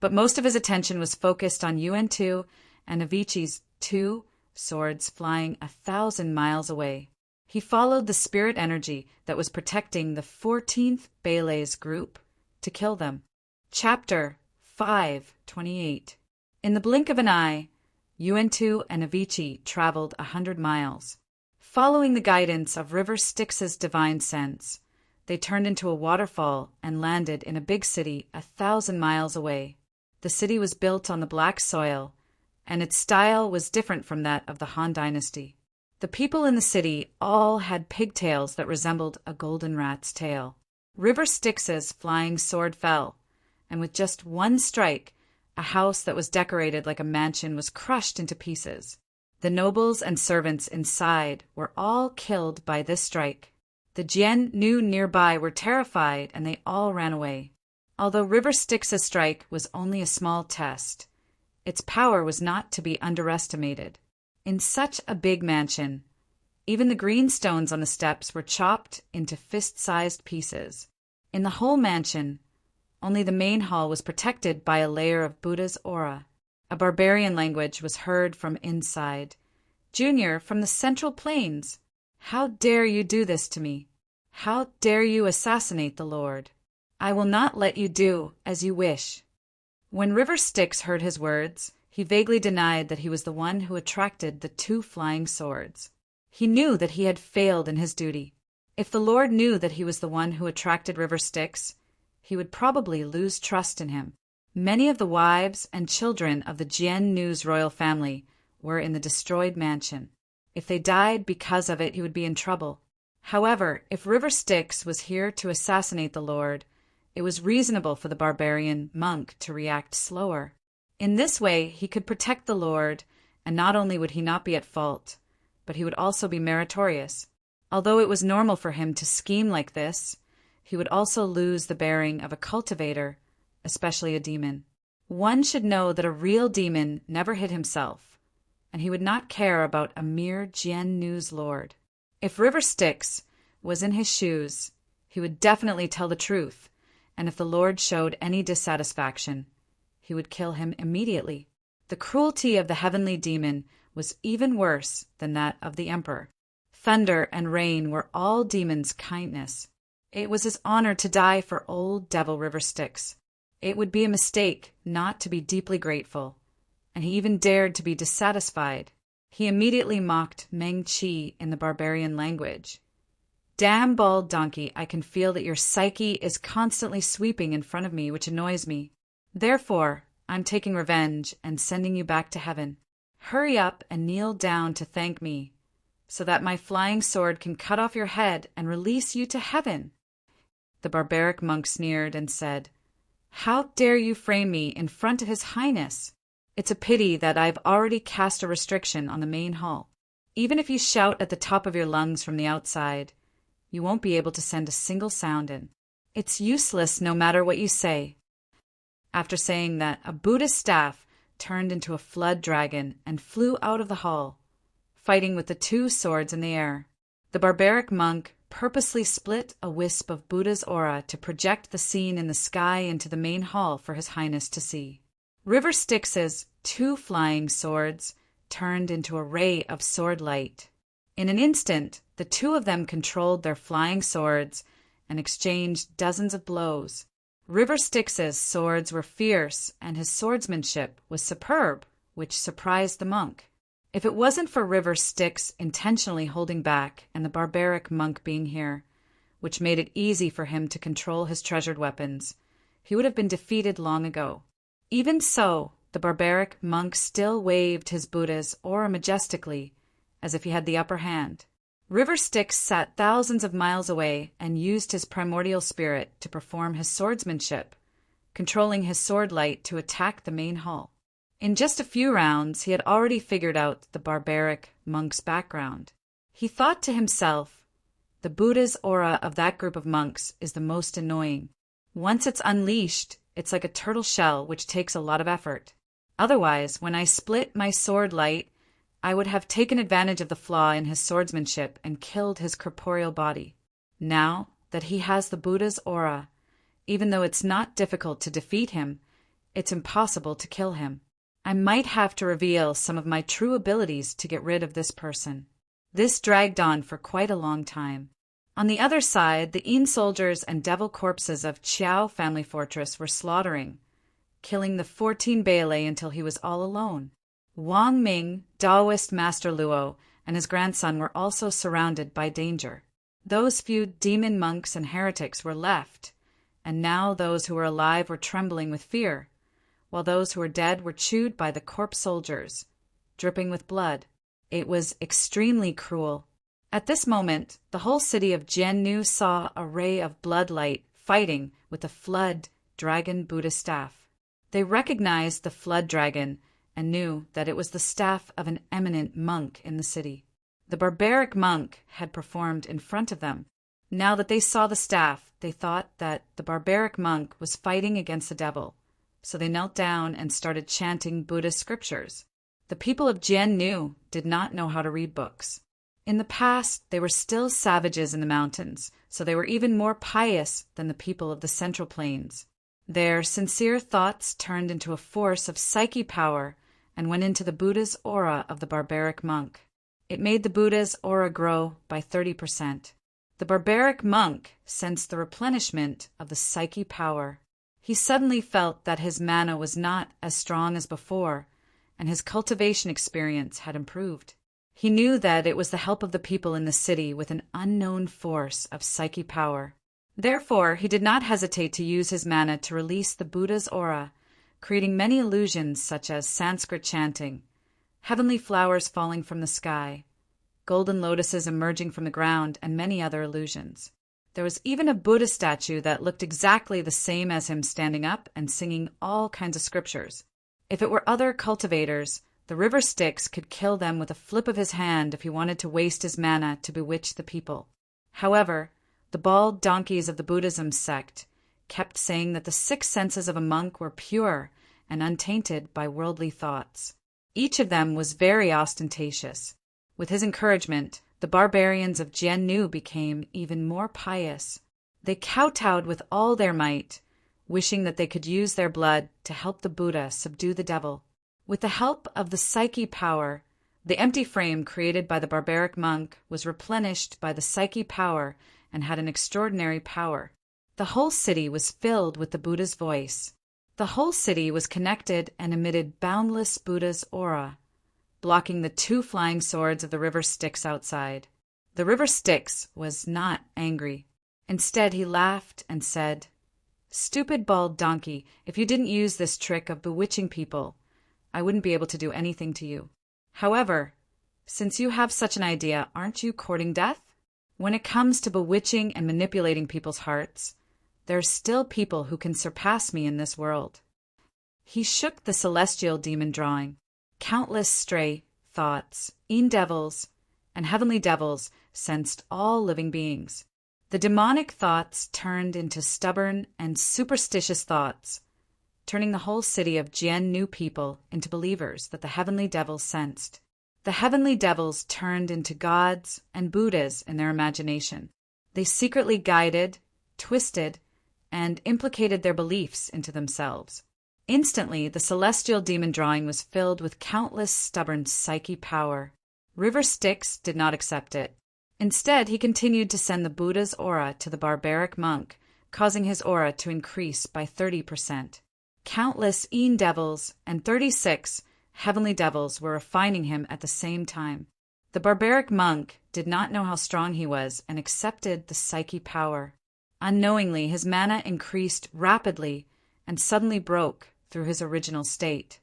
but most of his attention was focused on Yuan-Tu and Avicii's 2 swords flying 1,000 miles away. He followed the spirit energy that was protecting the 14th Baile's group to kill them. Chapter 5:28. In the blink of an eye, Yuan-Tu and Avicii traveled 100 miles. Following the guidance of River Styx's divine sense, they turned into a waterfall and landed in a big city 1,000 miles away. The city was built on the black soil, and its style was different from that of the Han Dynasty. The people in the city all had pigtails that resembled a golden rat's tail. River Styx's flying sword fell, and with just one strike, a house that was decorated like a mansion was crushed into pieces. The nobles and servants inside were all killed by this strike. The Jian Nu nearby were terrified and they all ran away. Although River Styx's strike was only a small test, its power was not to be underestimated. In such a big mansion, even the green stones on the steps were chopped into fist-sized pieces. In the whole mansion, only the main hall was protected by a layer of Buddha's aura. A barbarian language was heard from inside. "Junior, from the Central Plains, how dare you do this to me? How dare you assassinate the Lord? I will not let you do as you wish." When River Styx heard his words, he vaguely denied that he was the one who attracted the 2 flying swords. He knew that he had failed in his duty. If the Lord knew that he was the one who attracted River Styx, he would probably lose trust in him. Many of the wives and children of the Jian Nu's royal family were in the destroyed mansion. If they died because of it, he would be in trouble. However, if River Styx was here to assassinate the Lord, it was reasonable for the barbarian monk to react slower. In this way, he could protect the Lord, and not only would he not be at fault, but he would also be meritorious. Although it was normal for him to scheme like this, he would also lose the bearing of a cultivator, especially a demon. One should know that a real demon never hid himself, and he would not care about a mere Jian Nu's lord. If River Styx was in his shoes, he would definitely tell the truth, and if the Lord showed any dissatisfaction, he would kill him immediately. The cruelty of the heavenly demon was even worse than that of the emperor. Thunder and rain were all demons' kindness. It was his honor to die for old devil River Styx. It would be a mistake not to be deeply grateful, and he even dared to be dissatisfied. He immediately mocked Meng Qi in the barbarian language. "Damn bald donkey, I can feel that your psyche is constantly sweeping in front of me, which annoys me. Therefore, I'm taking revenge and sending you back to heaven. Hurry up and kneel down to thank me, so that my flying sword can cut off your head and release you to heaven." The barbaric monk sneered and said, "How dare you frame me in front of His Highness? It's a pity that I've already cast a restriction on the main hall. Even if you shout at the top of your lungs from the outside, you won't be able to send a single sound in. It's useless no matter what you say." After saying that, a Buddhist staff turned into a flood dragon and flew out of the hall, fighting with the 2 swords in the air. The barbaric monk purposely split a wisp of Buddha's aura to project the scene in the sky into the main hall for His Highness to see. River Styx's 2 flying swords turned into a ray of sword light. In an instant, the 2 of them controlled their flying swords and exchanged dozens of blows. River Styx's swords were fierce, and his swordsmanship was superb, which surprised the monk. If it wasn't for River Styx intentionally holding back and the barbaric monk being here, which made it easy for him to control his treasured weapons, he would have been defeated long ago. Even so, the barbaric monk still waved his Buddha's aura majestically, as if he had the upper hand. River Styx sat thousands of miles away and used his primordial spirit to perform his swordsmanship, controlling his sword light to attack the main hall. In just a few rounds, he had already figured out the barbaric monk's background. He thought to himself, "The Buddha's aura of that group of monks is the most annoying. Once it's unleashed, it's like a turtle shell, which takes a lot of effort. Otherwise, when I split my sword light, I would have taken advantage of the flaw in his swordsmanship and killed his corporeal body. Now that he has the Buddha's aura, even though it's not difficult to defeat him, it's impossible to kill him. I might have to reveal some of my true abilities to get rid of this person." This dragged on for quite a long time. On the other side, the Yin soldiers and devil corpses of Qiao family fortress were slaughtering, killing the 14 Bailey until he was all alone. Wang Ming, Taoist Master Luo, and his grandson were also surrounded by danger. Those few demon monks and heretics were left, and now those who were alive were trembling with fear, while those who were dead were chewed by the corpse soldiers, dripping with blood. It was extremely cruel. At this moment, the whole city of Jian Nu saw a ray of blood light fighting with the flood dragon Buddha staff. They recognized the flood dragon and knew that it was the staff of an eminent monk in the city. The barbaric monk had performed in front of them. Now that they saw the staff, they thought that the barbaric monk was fighting against the devil, so they knelt down and started chanting Buddhist scriptures. The people of Jiannu did not know how to read books. In the past, they were still savages in the mountains, so they were even more pious than the people of the Central Plains. Their sincere thoughts turned into a force of psyche power and went into the Buddha's aura of the barbaric monk. It made the Buddha's aura grow by 30%. The barbaric monk sensed the replenishment of the psyche power. He suddenly felt that his mana was not as strong as before, and his cultivation experience had improved. He knew that it was the help of the people in the city with an unknown force of psyche power. Therefore, he did not hesitate to use his mana to release the Buddha's aura, creating many illusions such as Sanskrit chanting, heavenly flowers falling from the sky, golden lotuses emerging from the ground, and many other illusions. There was even a Buddha statue that looked exactly the same as him standing up and singing all kinds of scriptures. If it were other cultivators, the river Styx could kill them with a flip of his hand if he wanted to waste his mana to bewitch the people. However, the bald donkeys of the Buddhism sect kept saying that the 6 senses of a monk were pure and untainted by worldly thoughts. Each of them was very ostentatious. With his encouragement, the barbarians of Jiannu became even more pious. They kowtowed with all their might, wishing that they could use their blood to help the Buddha subdue the devil. With the help of the psyche power, the empty frame created by the barbaric monk was replenished by the psyche power and had an extraordinary power. The whole city was filled with the Buddha's voice. The whole city was connected and emitted boundless Buddha's aura, blocking the 2 flying swords of the river Styx outside. The river Styx was not angry. Instead, he laughed and said, "Stupid bald donkey, if you didn't use this trick of bewitching people, I wouldn't be able to do anything to you. However, since you have such an idea, aren't you courting death? When it comes to bewitching and manipulating people's hearts, there are still people who can surpass me in this world." He shook the celestial demon drawing. Countless stray thoughts, devils, and heavenly devils sensed all living beings. The demonic thoughts turned into stubborn and superstitious thoughts, turning the whole city of Jiannu people into believers that the heavenly devils sensed. The heavenly devils turned into gods and Buddhas in their imagination. They secretly guided, twisted, and implicated their beliefs into themselves. Instantly, the celestial demon drawing was filled with countless stubborn psyche power. River Styx did not accept it. Instead, he continued to send the Buddha's aura to the barbaric monk, causing his aura to increase by 30%. Countless devils and 36 heavenly devils were refining him at the same time. The barbaric monk did not know how strong he was and accepted the psyche power. Unknowingly, his mana increased rapidly and suddenly broke through his original state.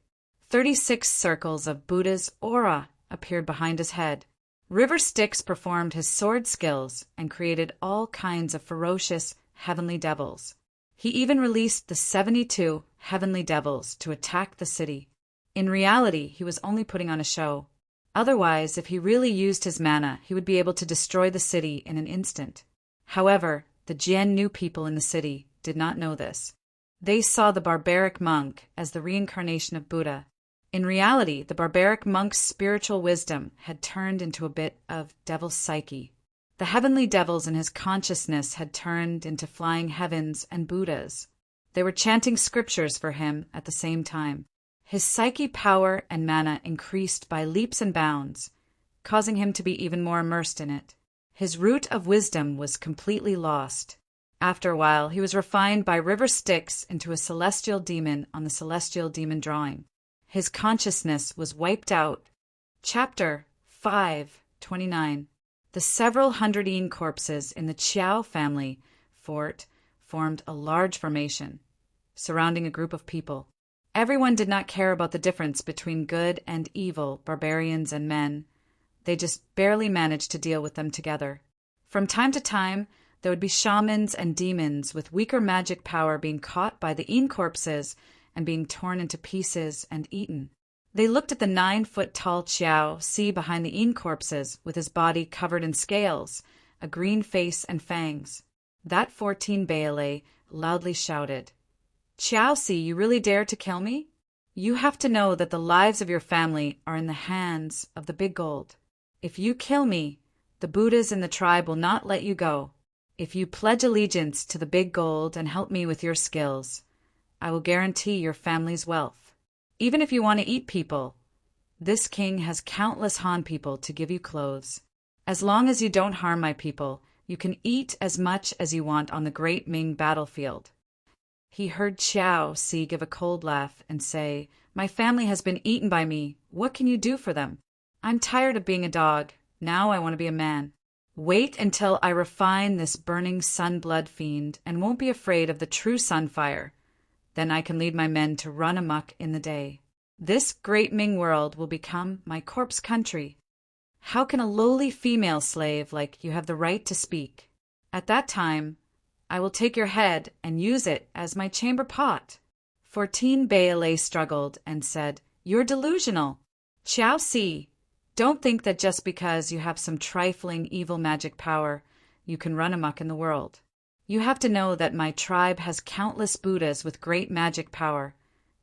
36 circles of Buddha's aura appeared behind his head. River Styx performed his sword skills and created all kinds of ferocious heavenly devils. He even released the 72 heavenly devils to attack the city. In reality, he was only putting on a show. Otherwise, if he really used his mana, he would be able to destroy the city in an instant. However, the Jiannu people in the city did not know this. They saw the barbaric monk as the reincarnation of Buddha. In reality, the barbaric monk's spiritual wisdom had turned into a bit of devil psyche. The heavenly devils in his consciousness had turned into flying heavens and Buddhas. They were chanting scriptures for him at the same time. His psyche power and mana increased by leaps and bounds, causing him to be even more immersed in it. His root of wisdom was completely lost. After a while, he was refined by river Styx into a celestial demon on the celestial demon drawing. His consciousness was wiped out. Chapter 5:29. The several hundred corpses in the Qiao family fort formed a large formation, surrounding a group of people. Everyone did not care about the difference between good and evil barbarians and men. They just barely managed to deal with them together. From time to time, there would be shamans and demons with weaker magic power being caught by the corpses and being torn into pieces and eaten. They looked at the 9-foot-tall Qiao Si behind the Yin corpses with his body covered in scales, a green face and fangs. That 14 Baile loudly shouted, "Qiao Si, you really dare to kill me? You have to know that the lives of your family are in the hands of the Big Gold. If you kill me, the Buddhas in the tribe will not let you go. If you pledge allegiance to the Big Gold and help me with your skills, I will guarantee your family's wealth. Even if you want to eat people, this king has countless Han people to give you clothes. As long as you don't harm my people, you can eat as much as you want on the Great Ming battlefield." He heard Qiao Si give a cold laugh and say, "My family has been eaten by me. What can you do for them? I'm tired of being a dog. Now I want to be a man. Wait until I refine this burning sun-blood fiend and won't be afraid of the true sunfire. Then I can lead my men to run amok in the day. This great Ming world will become my corpse country. How can a lowly female slave like you have the right to speak? At that time, I will take your head and use it as my chamber pot." 14 Baile struggled and said, "You're delusional. Qiao Si, don't think that just because you have some trifling evil magic power, you can run amok in the world. You have to know that my tribe has countless Buddhas with great magic power.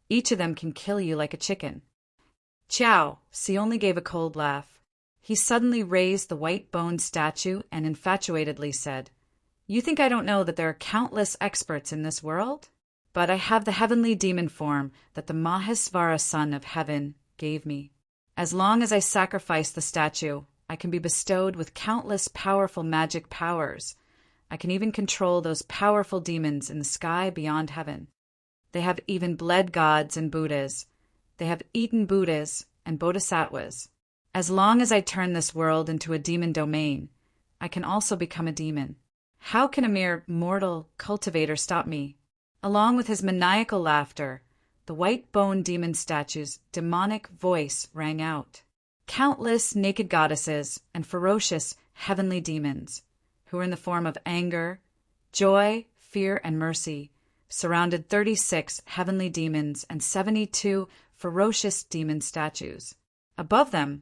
Each of them can kill you like a chicken." Qiao Si only gave a cold laugh. He suddenly raised the white-boned statue and infatuatedly said, "You think I don't know that there are countless experts in this world? But I have the heavenly demon form that the Mahesvara son of heaven gave me. As long as I sacrifice the statue, I can be bestowed with countless powerful magic powers. I can even control those powerful demons in the sky beyond heaven. They have even bled gods and Buddhas. They have eaten Buddhas and Bodhisattvas. As long as I turn this world into a demon domain, I can also become a demon. How can a mere mortal cultivator stop me?" Along with his maniacal laughter, the white-boned demon statue's demonic voice rang out. Countless naked goddesses and ferocious heavenly demons, who were in the form of anger, joy, fear, and mercy, surrounded 36 heavenly demons and 72 ferocious demon statues. Above them,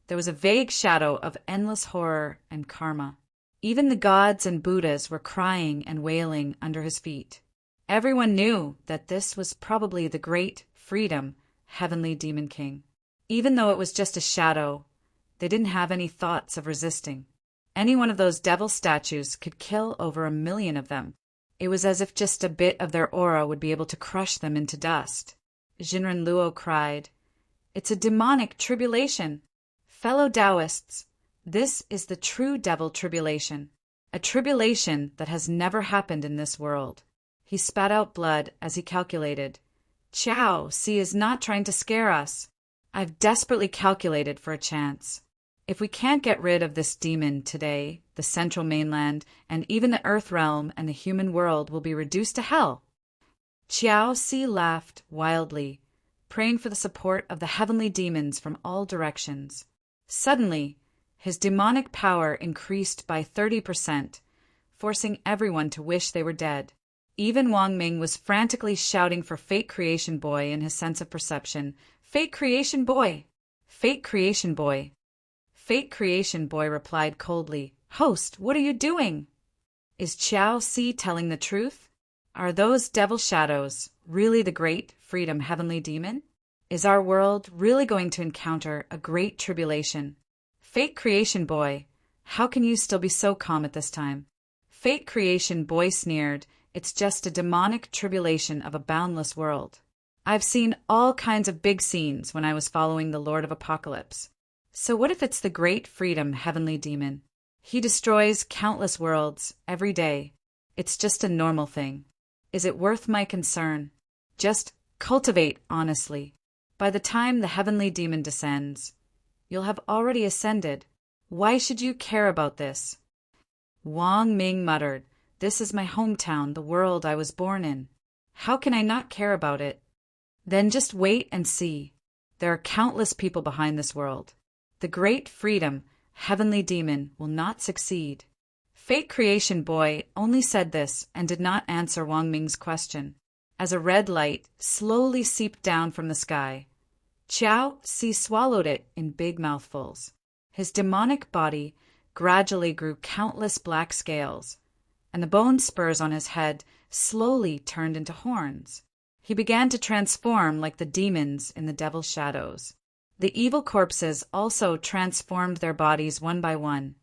there was a vague shadow of endless horror and karma. Even the gods and Buddhas were crying and wailing under his feet. Everyone knew that this was probably the great freedom heavenly demon king. Even though it was just a shadow, they didn't have any thoughts of resisting. Any one of those devil statues could kill over 1 million of them. It was as if just a bit of their aura would be able to crush them into dust. Jinren Luo cried, "It's a demonic tribulation. Fellow Taoists, this is the true devil tribulation, a tribulation that has never happened in this world." He spat out blood as he calculated. "Qiao Si is not trying to scare us. I've desperately calculated for a chance. If we can't get rid of this demon today, the central mainland and even the earth realm and the human world will be reduced to hell." Qiao Si laughed wildly, praying for the support of the heavenly demons from all directions. Suddenly, his demonic power increased by 30%, forcing everyone to wish they were dead. Even Wang Ming was frantically shouting for Fate Creation Boy in his sense of perception. "Fate Creation Boy! Fate Creation Boy!" Fate Creation Boy replied coldly, "Host, what are you doing? Is Qiao Si telling the truth? Are those devil shadows really the great freedom heavenly demon? Is our world really going to encounter a great tribulation? Fate Creation Boy, how can you still be so calm at this time?" Fate Creation Boy sneered, "It's just a demonic tribulation of a boundless world. I've seen all kinds of big scenes when I was following the Lord of Apocalypse. So what if it's the great freedom heavenly demon? He destroys countless worlds every day. It's just a normal thing. Is it worth my concern? Just cultivate honestly. By the time the heavenly demon descends, you'll have already ascended. Why should you care about this?" Wang Ming muttered, "This is my hometown, the world I was born in. How can I not care about it?" "Then just wait and see. There are countless people behind this world. The great freedom, heavenly demon, will not succeed." Fate Creation Boy only said this and did not answer Wang Ming's question. As a red light slowly seeped down from the sky, Qiao Si swallowed it in big mouthfuls. His demonic body gradually grew countless black scales, and the bone spurs on his head slowly turned into horns. He began to transform like the demons in the devil's shadows. The evil corpses also transformed their bodies one by one,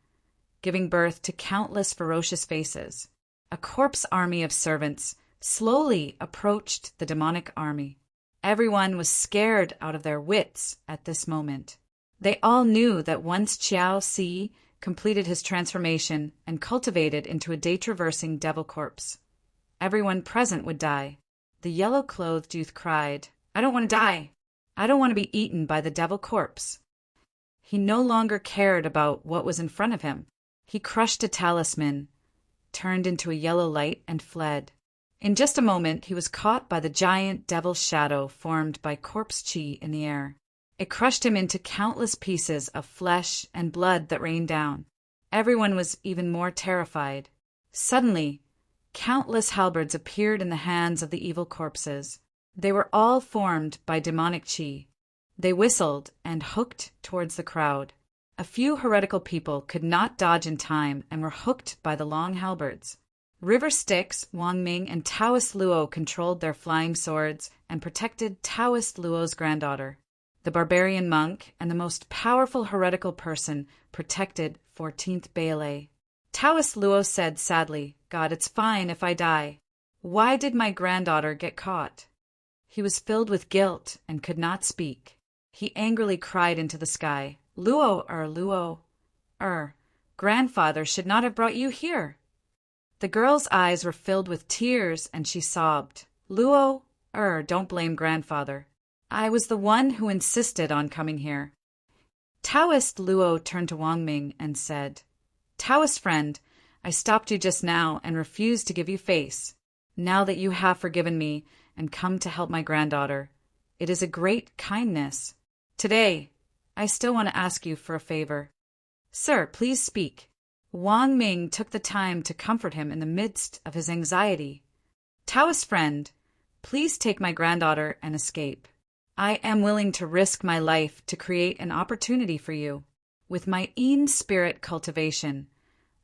giving birth to countless ferocious faces. A corpse army of servants slowly approached the demonic army. Everyone was scared out of their wits at this moment. They all knew that once Qiao Si completed his transformation and cultivated into a day-traversing devil corpse, everyone present would die. The yellow-clothed youth cried, "I don't want to die. I don't want to be eaten by the devil corpse." He no longer cared about what was in front of him. He crushed a talisman, turned into a yellow light, and fled. In just a moment, he was caught by the giant devil's shadow formed by corpse chi in the air. It crushed him into countless pieces of flesh and blood that rained down. Everyone was even more terrified. Suddenly, countless halberds appeared in the hands of the evil corpses. They were all formed by demonic chi. They whistled and hooked towards the crowd. A few heretical people could not dodge in time and were hooked by the long halberds. River Styx, Wang Ming, and Taoist Luo controlled their flying swords and protected Taoist Luo's granddaughter. The barbarian monk and the most powerful heretical person protected 14th Ballet. Taoist Luo said sadly, "God, it's fine if I die. Why did my granddaughter get caught?" He was filled with guilt and could not speak. He angrily cried into the sky, Luo, grandfather should not have brought you here." The girl's eyes were filled with tears and she sobbed, Luo, don't blame grandfather. I was the one who insisted on coming here." Taoist Luo turned to Wang Ming and said, "Taoist friend, I stopped you just now and refused to give you face. Now that you have forgiven me and come to help my granddaughter, it is a great kindness. Today, I still want to ask you for a favor." "Sir, please speak." Wang Ming took the time to comfort him in the midst of his anxiety. "Taoist friend, please take my granddaughter and escape. I am willing to risk my life to create an opportunity for you. With my Yin spirit cultivation,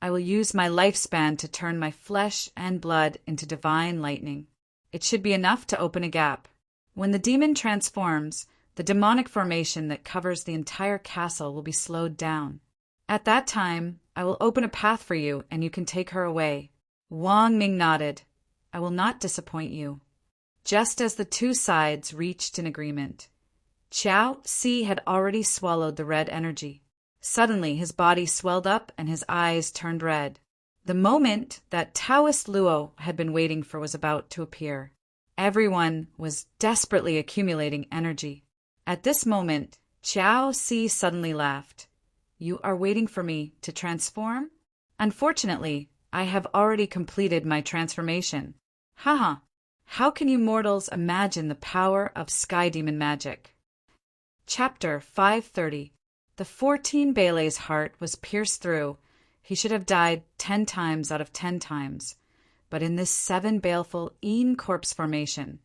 I will use my lifespan to turn my flesh and blood into divine lightning. It should be enough to open a gap. When the demon transforms, the demonic formation that covers the entire castle will be slowed down. At that time, I will open a path for you and you can take her away." Wang Ming nodded. "I will not disappoint you." Just as the two sides reached an agreement, Qiao Si had already swallowed the red energy. Suddenly, his body swelled up and his eyes turned red. The moment that Taoist Luo had been waiting for was about to appear. Everyone was desperately accumulating energy. At this moment, Qiao Si suddenly laughed. "You are waiting for me to transform? Unfortunately, I have already completed my transformation. Haha, how can you mortals imagine the power of sky demon magic?" Chapter 530. The 14 Balei's heart was pierced through. He should have died 10 times out of 10 times. But in this 7 baleful Yin corpse formation,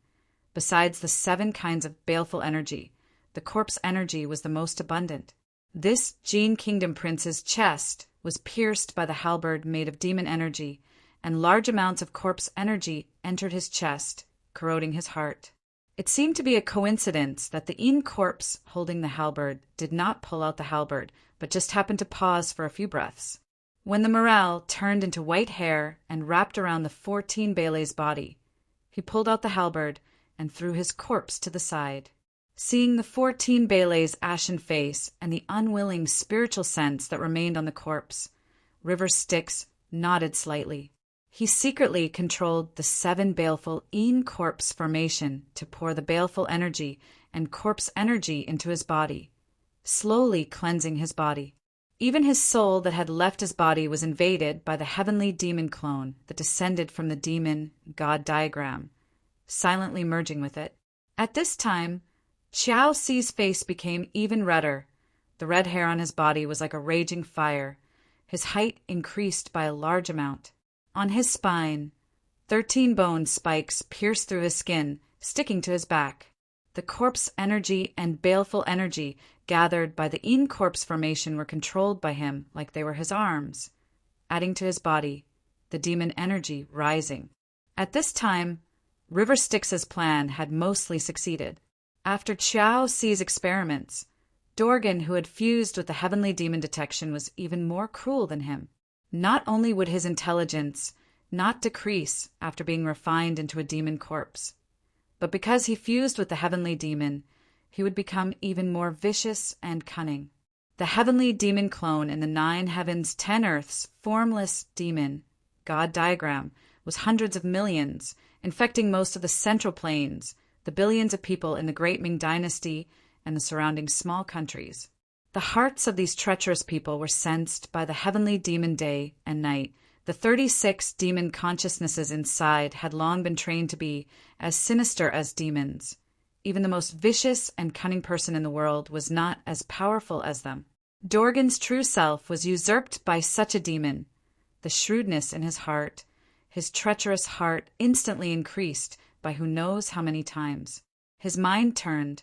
besides the 7 kinds of baleful energy, the corpse energy was the most abundant. This Jin Kingdom prince's chest was pierced by the halberd made of demon energy, and large amounts of corpse energy entered his chest, corroding his heart. It seemed to be a coincidence that the Yin corpse holding the halberd did not pull out the halberd, but just happened to pause for a few breaths. When the morale turned into white hair and wrapped around the 14 Balei's body, he pulled out the halberd and threw his corpse to the side. Seeing the 14 Balei's ashen face and the unwilling spiritual sense that remained on the corpse, River Styx nodded slightly. He secretly controlled the 7 baleful Yin corpse formation to pour the baleful energy and corpse energy into his body, slowly cleansing his body. Even his soul that had left his body was invaded by the heavenly demon clone that descended from the demon god diagram, silently merging with it. At this time, Qiao Si's face became even redder. The red hair on his body was like a raging fire. His height increased by a large amount. On his spine, 13 bone spikes pierced through his skin, sticking to his back. The corpse energy and baleful energy gathered by the in corpse formation were controlled by him like they were his arms, adding to his body, the demon energy rising. At this time, River Styx's plan had mostly succeeded. After Qiao Ci's experiments, Dorgan, who had fused with the heavenly demon detection, was even more cruel than him. Not only would his intelligence not decrease after being refined into a demon corpse, but because he fused with the heavenly demon, he would become even more vicious and cunning. The heavenly demon clone in the 9 heavens, 10 earths, formless demon, God diagram, was hundreds of millions, infecting most of the central plains, the billions of people in the Great Ming Dynasty, and the surrounding small countries. The hearts of these treacherous people were sensed by the heavenly demon day and night. The 36 demon consciousnesses inside had long been trained to be as sinister as demons. Even the most vicious and cunning person in the world was not as powerful as them. Dorgan's true self was usurped by such a demon. The shrewdness in his treacherous heart instantly increased by who knows how many times. His mind turned,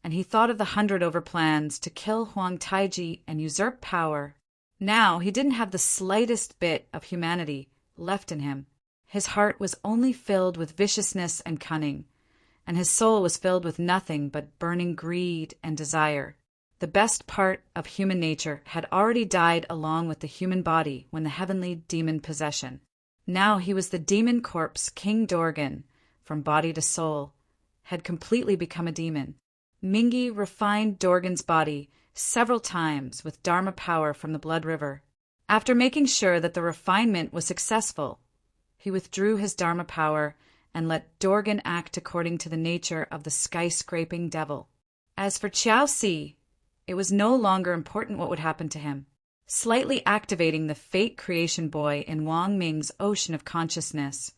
and he thought of the 100 plans to kill Huang Taiji and usurp power. Now he didn't have the slightest bit of humanity left in him. His heart was only filled with viciousness and cunning, and his soul was filled with nothing but burning greed and desire. The best part of human nature had already died along with the human body when the heavenly demon possession. Now he was the demon corpse. King Dorgan, from body to soul, had completely become a demon. Mingi refined Dorgan's body several times with Dharma power from the Blood River. After making sure that the refinement was successful, he withdrew his Dharma power and let Dorgan act according to the nature of the skyscraping devil. As for Qiao Ci, it was no longer important what would happen to him. Slightly activating the fate creation boy in Wang Ming's ocean of consciousness,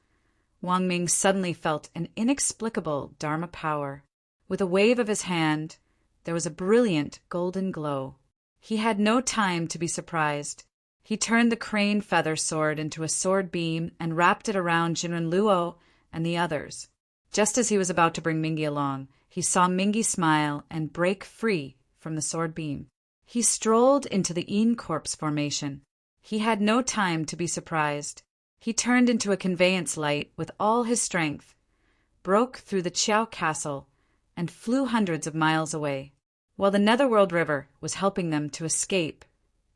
Wang Ming suddenly felt an inexplicable Dharma power. With a wave of his hand, there was a brilliant golden glow. He had no time to be surprised. He turned the crane feather sword into a sword beam and wrapped it around Jinren Luo and the others. Just as he was about to bring Mingi along, he saw Mingi smile and break free from the sword beam. He strolled into the Yin corpse formation. He had no time to be surprised. He turned into a conveyance light with all his strength, broke through the Qiao Castle, and flew hundreds of miles away. While the Netherworld River was helping them to escape,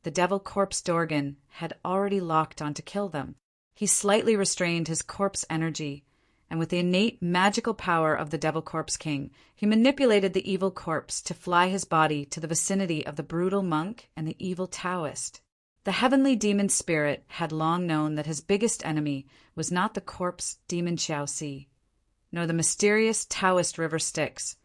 the devil corpse Dorgan had already locked on to kill them. He slightly restrained his corpse energy, and with the innate magical power of the devil corpse king, he manipulated the evil corpse to fly his body to the vicinity of the brutal monk and the evil Taoist. The heavenly demon spirit had long known that his biggest enemy was not the corpse demon Qiao Ci, nor the mysterious Taoist River Styx,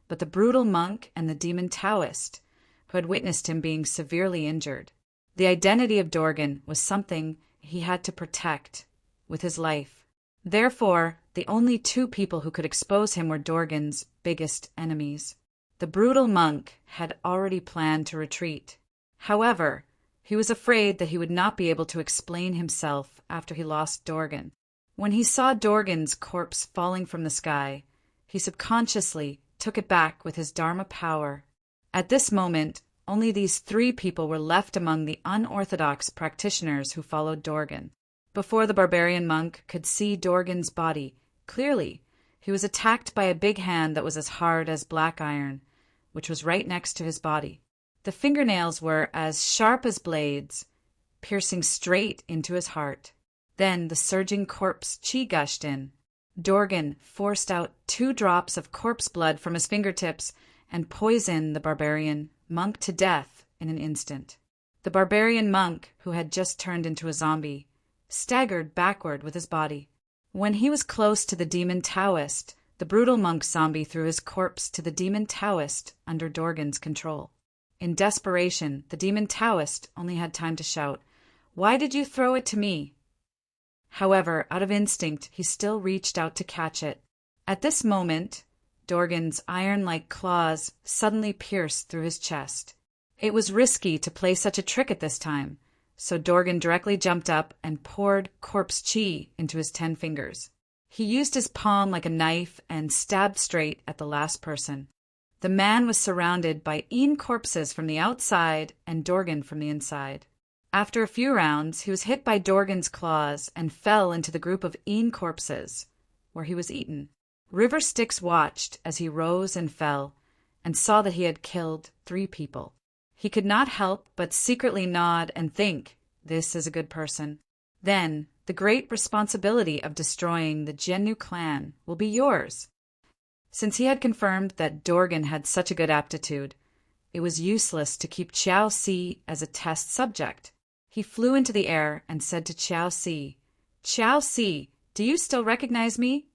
but the brutal monk and the demon Taoist, who had witnessed him being severely injured. The identity of Dorgan was something he had to protect with his life. Therefore, the only 2 people who could expose him were Dorgan's biggest enemies. The brutal monk had already planned to retreat. However, he was afraid that he would not be able to explain himself after he lost Dorgan. When he saw Dorgan's corpse falling from the sky, he subconsciously took it back with his Dharma power. At this moment, only these 3 people were left among the unorthodox practitioners who followed Dorgan. Before the barbarian monk could see Dorgan's body clearly, he was attacked by a big hand that was as hard as black iron, which was right next to his body. The fingernails were as sharp as blades, piercing straight into his heart. Then the surging corpse qi gushed in. Dorgan forced out 2 drops of corpse blood from his fingertips and poisoned the barbarian monk to death in an instant. The barbarian monk, who had just turned into a zombie, staggered backward with his body. When he was close to the demon Taoist, the brutal monk zombie threw his corpse to the demon Taoist under Dorgan's control. In desperation, the demon Taoist only had time to shout, "Why did you throw it to me?" However, out of instinct, he still reached out to catch it. At this moment, Dorgan's iron-like claws suddenly pierced through his chest. It was risky to play such a trick at this time, so Dorgan directly jumped up and poured corpse qi into his 10 fingers. He used his palm like a knife and stabbed straight at the last person. The man was surrounded by corpses from the outside and Dorgan from the inside. After a few rounds, he was hit by Dorgan's claws and fell into the group of corpses, where he was eaten. River Styx watched as he rose and fell, and saw that he had killed 3 people. He could not help but secretly nod and think, "This is a good person." Then, the great responsibility of destroying the Genu clan will be yours. Since he had confirmed that Dorgan had such a good aptitude, it was useless to keep Qiao Si as a test subject. He flew into the air and said to Qiao Si, "Qiao Si, do you still recognize me?"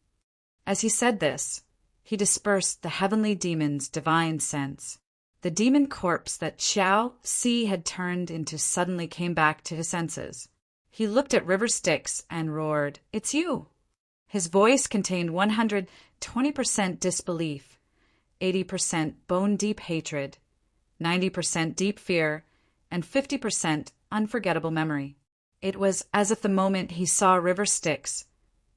As he said this, he dispersed the heavenly demon's divine sense. The demon corpse that Qiao Si had turned into suddenly came back to his senses. He looked at River Styx and roared, "It's you!" His voice contained 120% disbelief, 80% bone-deep hatred, 90% deep fear, and 50% unforgettable memory. It was as if the moment he saw River Styx,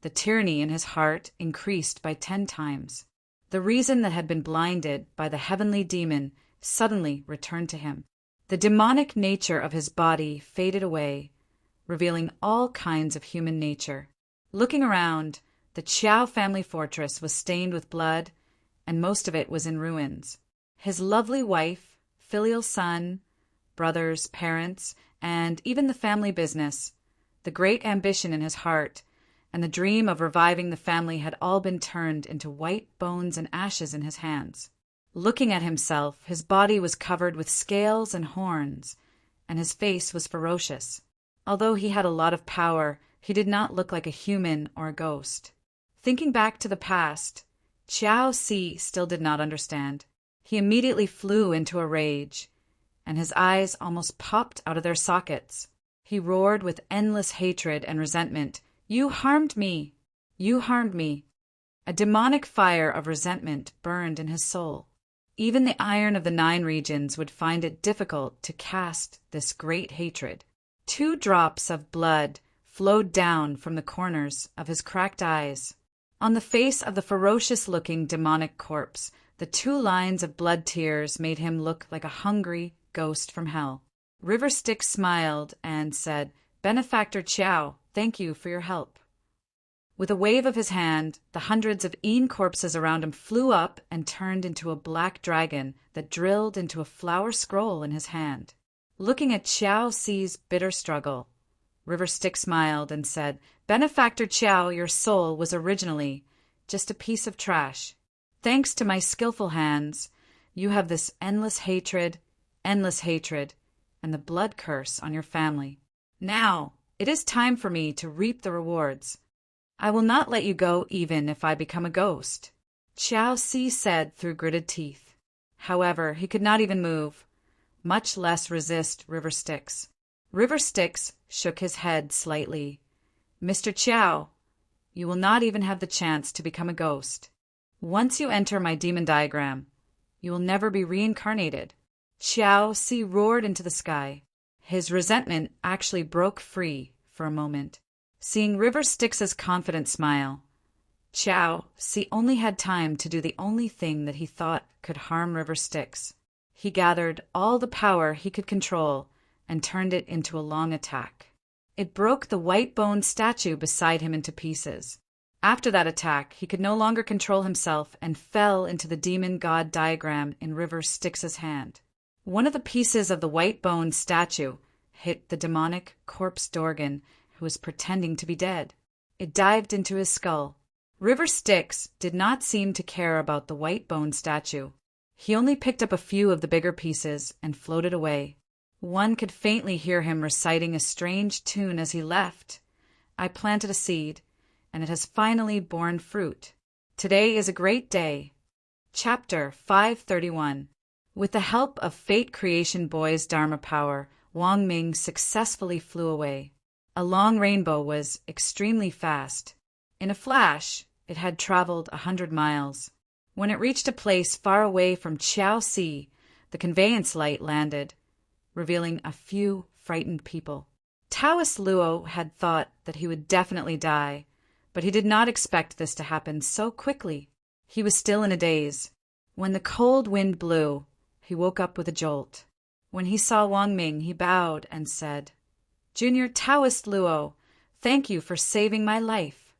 the tyranny in his heart increased by 10 times. The reason that had been blinded by the heavenly demon suddenly returned to him. The demonic nature of his body faded away, revealing all kinds of human nature. Looking around, the Qiao family fortress was stained with blood, and most of it was in ruins. His lovely wife, filial son, brothers, parents, and even the family business, the great ambition in his heart, and the dream of reviving the family had all been turned into white bones and ashes in his hands. Looking at himself, his body was covered with scales and horns, and his face was ferocious. Although he had a lot of power, he did not look like a human or a ghost. Thinking back to the past, Qiao Si still did not understand. He immediately flew into a rage, and his eyes almost popped out of their sockets. He roared with endless hatred and resentment, "You harmed me! You harmed me!" A demonic fire of resentment burned in his soul. Even the iron of the 9 regions would find it difficult to cast this great hatred. 2 drops of blood flowed down from the corners of his cracked eyes. On the face of the ferocious-looking demonic corpse, the 2 lines of blood tears made him look like a hungry ghost from hell. River Styx smiled and said, "Benefactor Qiao, thank you for your help." With a wave of his hand, the hundreds of corpses around him flew up and turned into a black dragon that drilled into a flower scroll in his hand. Looking at Qiao Si's bitter struggle, River Styx smiled and said, "Benefactor Qiao, your soul was originally just a piece of trash. Thanks to my skillful hands, you have this endless hatred, and the blood curse on your family. Now, it is time for me to reap the rewards. I will not let you go even if I become a ghost," Qiao Si said through gritted teeth. However, he could not even move, much less resist River Styx. River Styx shook his head slightly. "Mr. Qiao, you will not even have the chance to become a ghost. Once you enter my demon diagram, you will never be reincarnated." Qiao Si roared into the sky. His resentment actually broke free for a moment. Seeing River Styx's confident smile, Qiao Si only had time to do the only thing that he thought could harm River Styx. He gathered all the power he could control and turned it into a long attack. It broke the white bone statue beside him into pieces. After that attack, he could no longer control himself and fell into the demon god diagram in River Styx's hand. One of the pieces of the white bone statue hit the demonic corpse Dorgan, who was pretending to be dead. It dived into his skull. River Styx did not seem to care about the white bone statue. He only picked up a few of the bigger pieces and floated away. One could faintly hear him reciting a strange tune as he left. "I planted a seed, and it has finally borne fruit. Today is a great day." Chapter 531. With the help of Fate Creation Boy's Dharma power, Wang Ming successfully flew away. A long rainbow was extremely fast. In a flash, it had traveled 100 miles. When it reached a place far away from Qiao Si, the conveyance light landed, revealing a few frightened people. Taoist Luo had thought that he would definitely die, But he did not expect this to happen so quickly. He was still in a daze. When the cold wind blew, he woke up with a jolt. When he saw Wang Ming, he bowed and said, "Junior Taoist Luo, thank you for saving my life."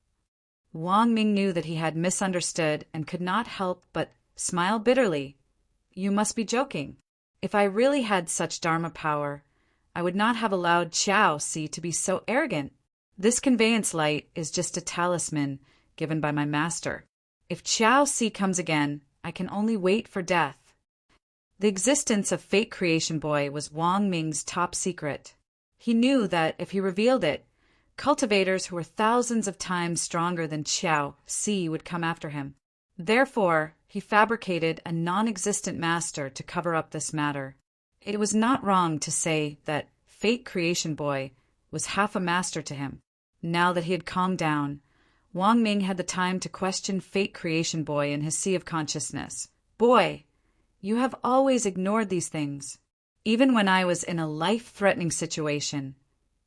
Wang Ming knew that he had misunderstood and could not help but smile bitterly. "You must be joking. If I really had such Dharma power, I would not have allowed Qiao Si to be so arrogant. This conveyance light is just a talisman given by my master. If Qiao Si comes again, I can only wait for death." The existence of Fate Creation Boy was Wang Ming's top secret. He knew that if he revealed it, cultivators who were thousands of times stronger than Qiao Si would come after him. Therefore, he fabricated a non-existent master to cover up this matter. It was not wrong to say that Fate Creation Boy was half a master to him. Now that he had calmed down, Wang Ming had the time to question Fate Creation Boy in his sea of consciousness. "Boy, you have always ignored these things. Even when I was in a life-threatening situation,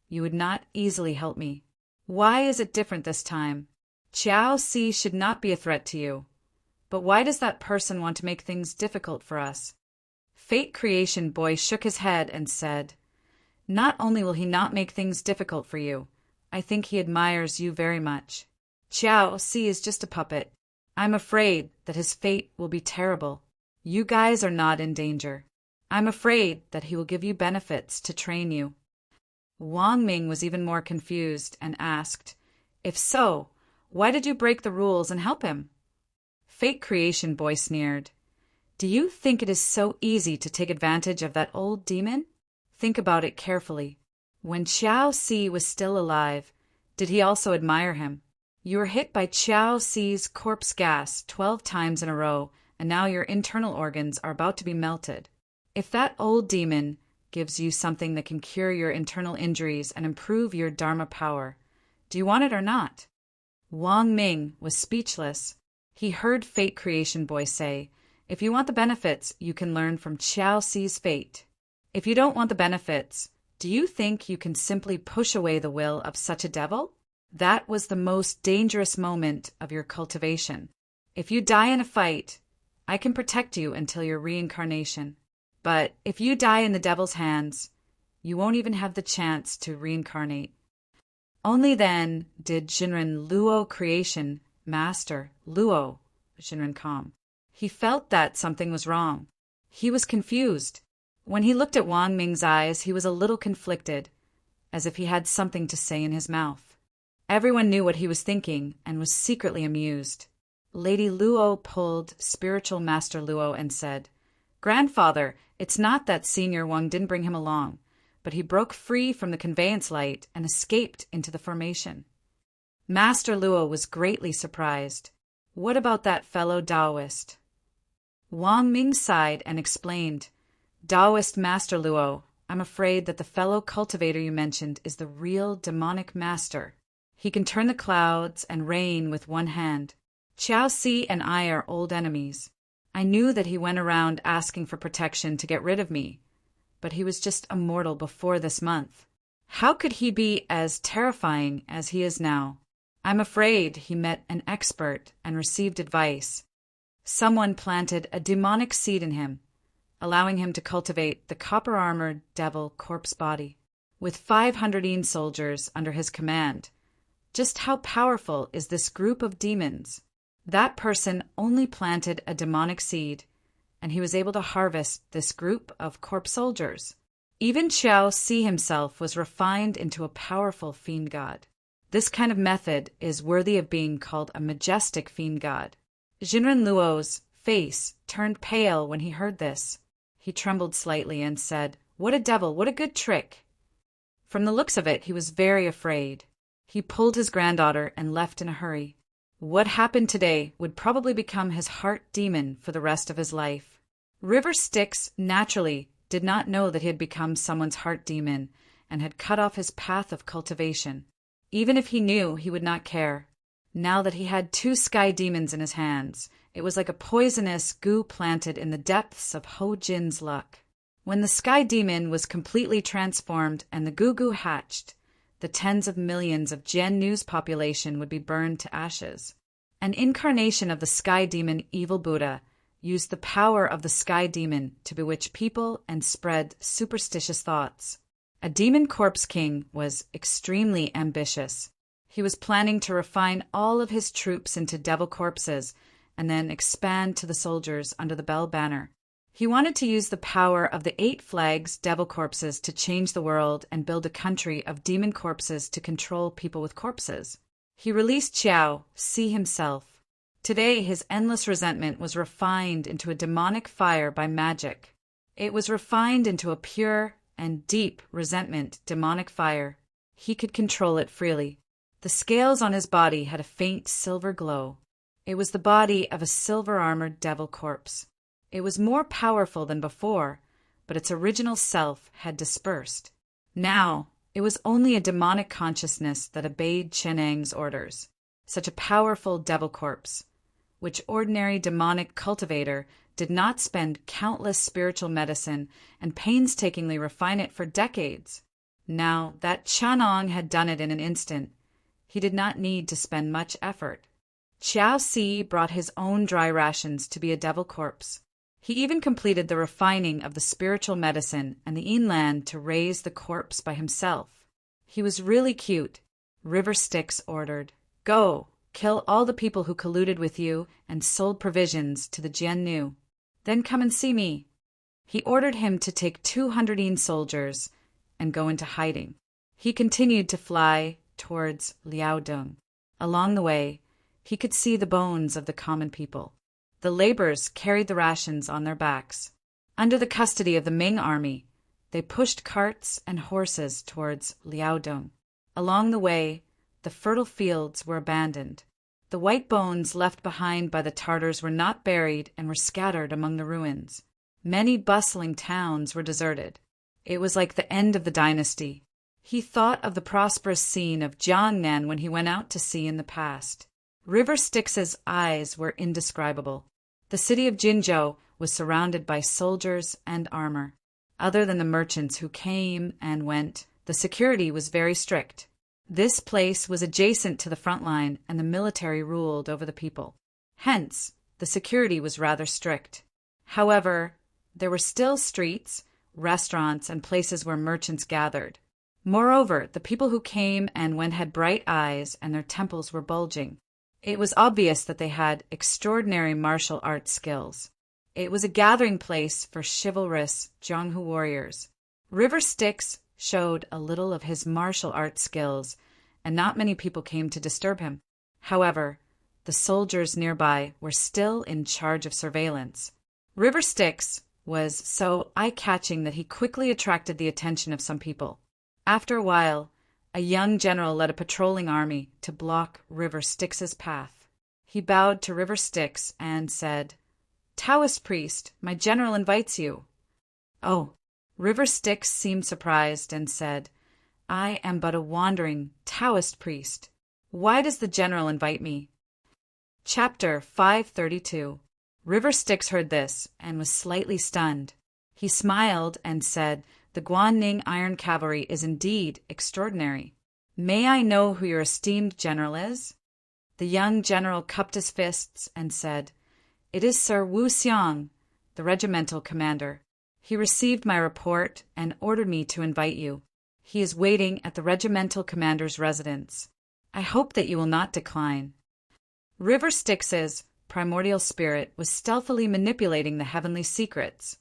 you would not easily help me. Why is it different this time? Qiao Si should not be a threat to you. But why does that person want to make things difficult for us?" Fate Creation Boy shook his head and said, "Not only will he not make things difficult for you, I think he admires you very much. Qiao Si is just a puppet. I'm afraid that his fate will be terrible. You guys are not in danger. I'm afraid that he will give you benefits to train you." Wang Ming was even more confused and asked, "If so, why did you break the rules and help him?" Fate Creation Boy sneered, "Do you think it is so easy to take advantage of that old demon? Think about it carefully. When Qiao Si was still alive, did he also admire him? You were hit by Qiao Si's corpse gas 12 times in a row, and now your internal organs are about to be melted. If that old demon gives you something that can cure your internal injuries and improve your Dharma power, do you want it or not?" Wang Ming was speechless. He heard Fate Creation Boy say, "If you want the benefits, you can learn from Qiao Si's fate. If you don't want the benefits, do you think you can simply push away the will of such a devil? That was the most dangerous moment of your cultivation. If you die in a fight, I can protect you until your reincarnation. But if you die in the devil's hands, you won't even have the chance to reincarnate." Only then did Jinren Luo Creation Master Luo Jinren calm. He felt that something was wrong. He was confused. When he looked at Wang Ming's eyes, he was a little conflicted, as if he had something to say in his mouth. Everyone knew what he was thinking and was secretly amused. Lady Luo pulled Spiritual Master Luo and said, "Grandfather, it's not that Senior Wang didn't bring him along, but he broke free from the conveyance light and escaped into the formation." Master Luo was greatly surprised. "What about that fellow Taoist?" Wang Ming sighed and explained, "Taoist Master Luo, I'm afraid that the fellow cultivator you mentioned is the real demonic master. He can turn the clouds and rain with one hand. Qiao Si and I are old enemies. I knew that he went around asking for protection to get rid of me, but he was just a mortal before this month. How could he be as terrifying as he is now? I'm afraid he met an expert and received advice. Someone planted a demonic seed in him, allowing him to cultivate the copper-armored devil corpse body, with 500 Yin soldiers under his command. Just how powerful is this group of demons? That person only planted a demonic seed, and he was able to harvest this group of corpse soldiers. Even Qiao Si himself was refined into a powerful fiend god. This kind of method is worthy of being called a majestic fiend god." Jinren Luo's face turned pale when he heard this. He trembled slightly and said, "What a devil, what a good trick." From the looks of it, he was very afraid. He pulled his granddaughter and left in a hurry. What happened today would probably become his heart demon for the rest of his life. River Styx naturally did not know that he had become someone's heart demon and had cut off his path of cultivation. Even if he knew, he would not care. Now that he had 2 sky demons in his hands, it was like a poisonous goo planted in the depths of Ho Jin's luck. When the sky demon was completely transformed and the goo hatched, the tens of millions of Jian Nu's population would be burned to ashes. An incarnation of the sky demon Evil Buddha used the power of the sky demon to bewitch people and spread superstitious thoughts. A demon corpse king was extremely ambitious. He was planning to refine all of his troops into devil corpses and then expand to the soldiers under the bell banner. He wanted to use the power of the 8 flags devil corpses to change the world and build a country of demon corpses to control people with corpses. He released Qiao, See himself. Today, his endless resentment was refined into a demonic fire by magic. It was refined into a pure and deep resentment demonic fire. He could control it freely. The scales on his body had a faint silver glow. It was the body of a silver-armored devil corpse. It was more powerful than before, but its original self had dispersed. Now, it was only a demonic consciousness that obeyed Chenang's orders. Such a powerful devil corpse, which ordinary demonic cultivator did not spend countless spiritual medicine and painstakingly refine it for decades. Now that Chanang had done it in an instant, he did not need to spend much effort. Qiao Si brought his own dry rations to be a devil corpse. He even completed the refining of the spiritual medicine and the inland to raise the corpse by himself. He was really cute. River Styx ordered, "Go, kill all the people who colluded with you and sold provisions to the Jian Nu. Then come and see me." He ordered him to take 200 soldiers and go into hiding. He continued to fly towards Liaodong. Along the way, he could see the bones of the common people. The laborers carried the rations on their backs. Under the custody of the Ming army, they pushed carts and horses towards Liaodong. Along the way, the fertile fields were abandoned. The white bones left behind by the Tartars were not buried and were scattered among the ruins. Many bustling towns were deserted. It was like the end of the dynasty. He thought of the prosperous scene of Jiangnan when he went out to sea in the past. River Styx's eyes were indescribable. The city of Jinzhou was surrounded by soldiers and armor. Other than the merchants who came and went, the security was very strict. This place was adjacent to the front line, and the military ruled over the people. Hence, the security was rather strict. However, there were still streets, restaurants, and places where merchants gathered. Moreover, the people who came and went had bright eyes, and their temples were bulging. It was obvious that they had extraordinary martial arts skills. It was a gathering place for chivalrous Jianghu warriors. River Styx showed a little of his martial arts skills, and not many people came to disturb him. However, the soldiers nearby were still in charge of surveillance. River Styx was so eye-catching that he quickly attracted the attention of some people. After a while, a young general led a patrolling army to block River Styx's path. He bowed to River Styx and said, "Taoist priest, my general invites you." "Oh." River Styx seemed surprised and said, "I am but a wandering Taoist priest. Why does the general invite me?" Chapter 532. River Styx heard this and was slightly stunned. He smiled and said, "The Guanning Iron Cavalry is indeed extraordinary. May I know who your esteemed general is?" The young general cupped his fists and said, "It is Sir Wu Xiang, the regimental commander. He received my report and ordered me to invite you. He is waiting at the regimental commander's residence. I hope that you will not decline." River Styx's primordial spirit was stealthily manipulating the heavenly secrets,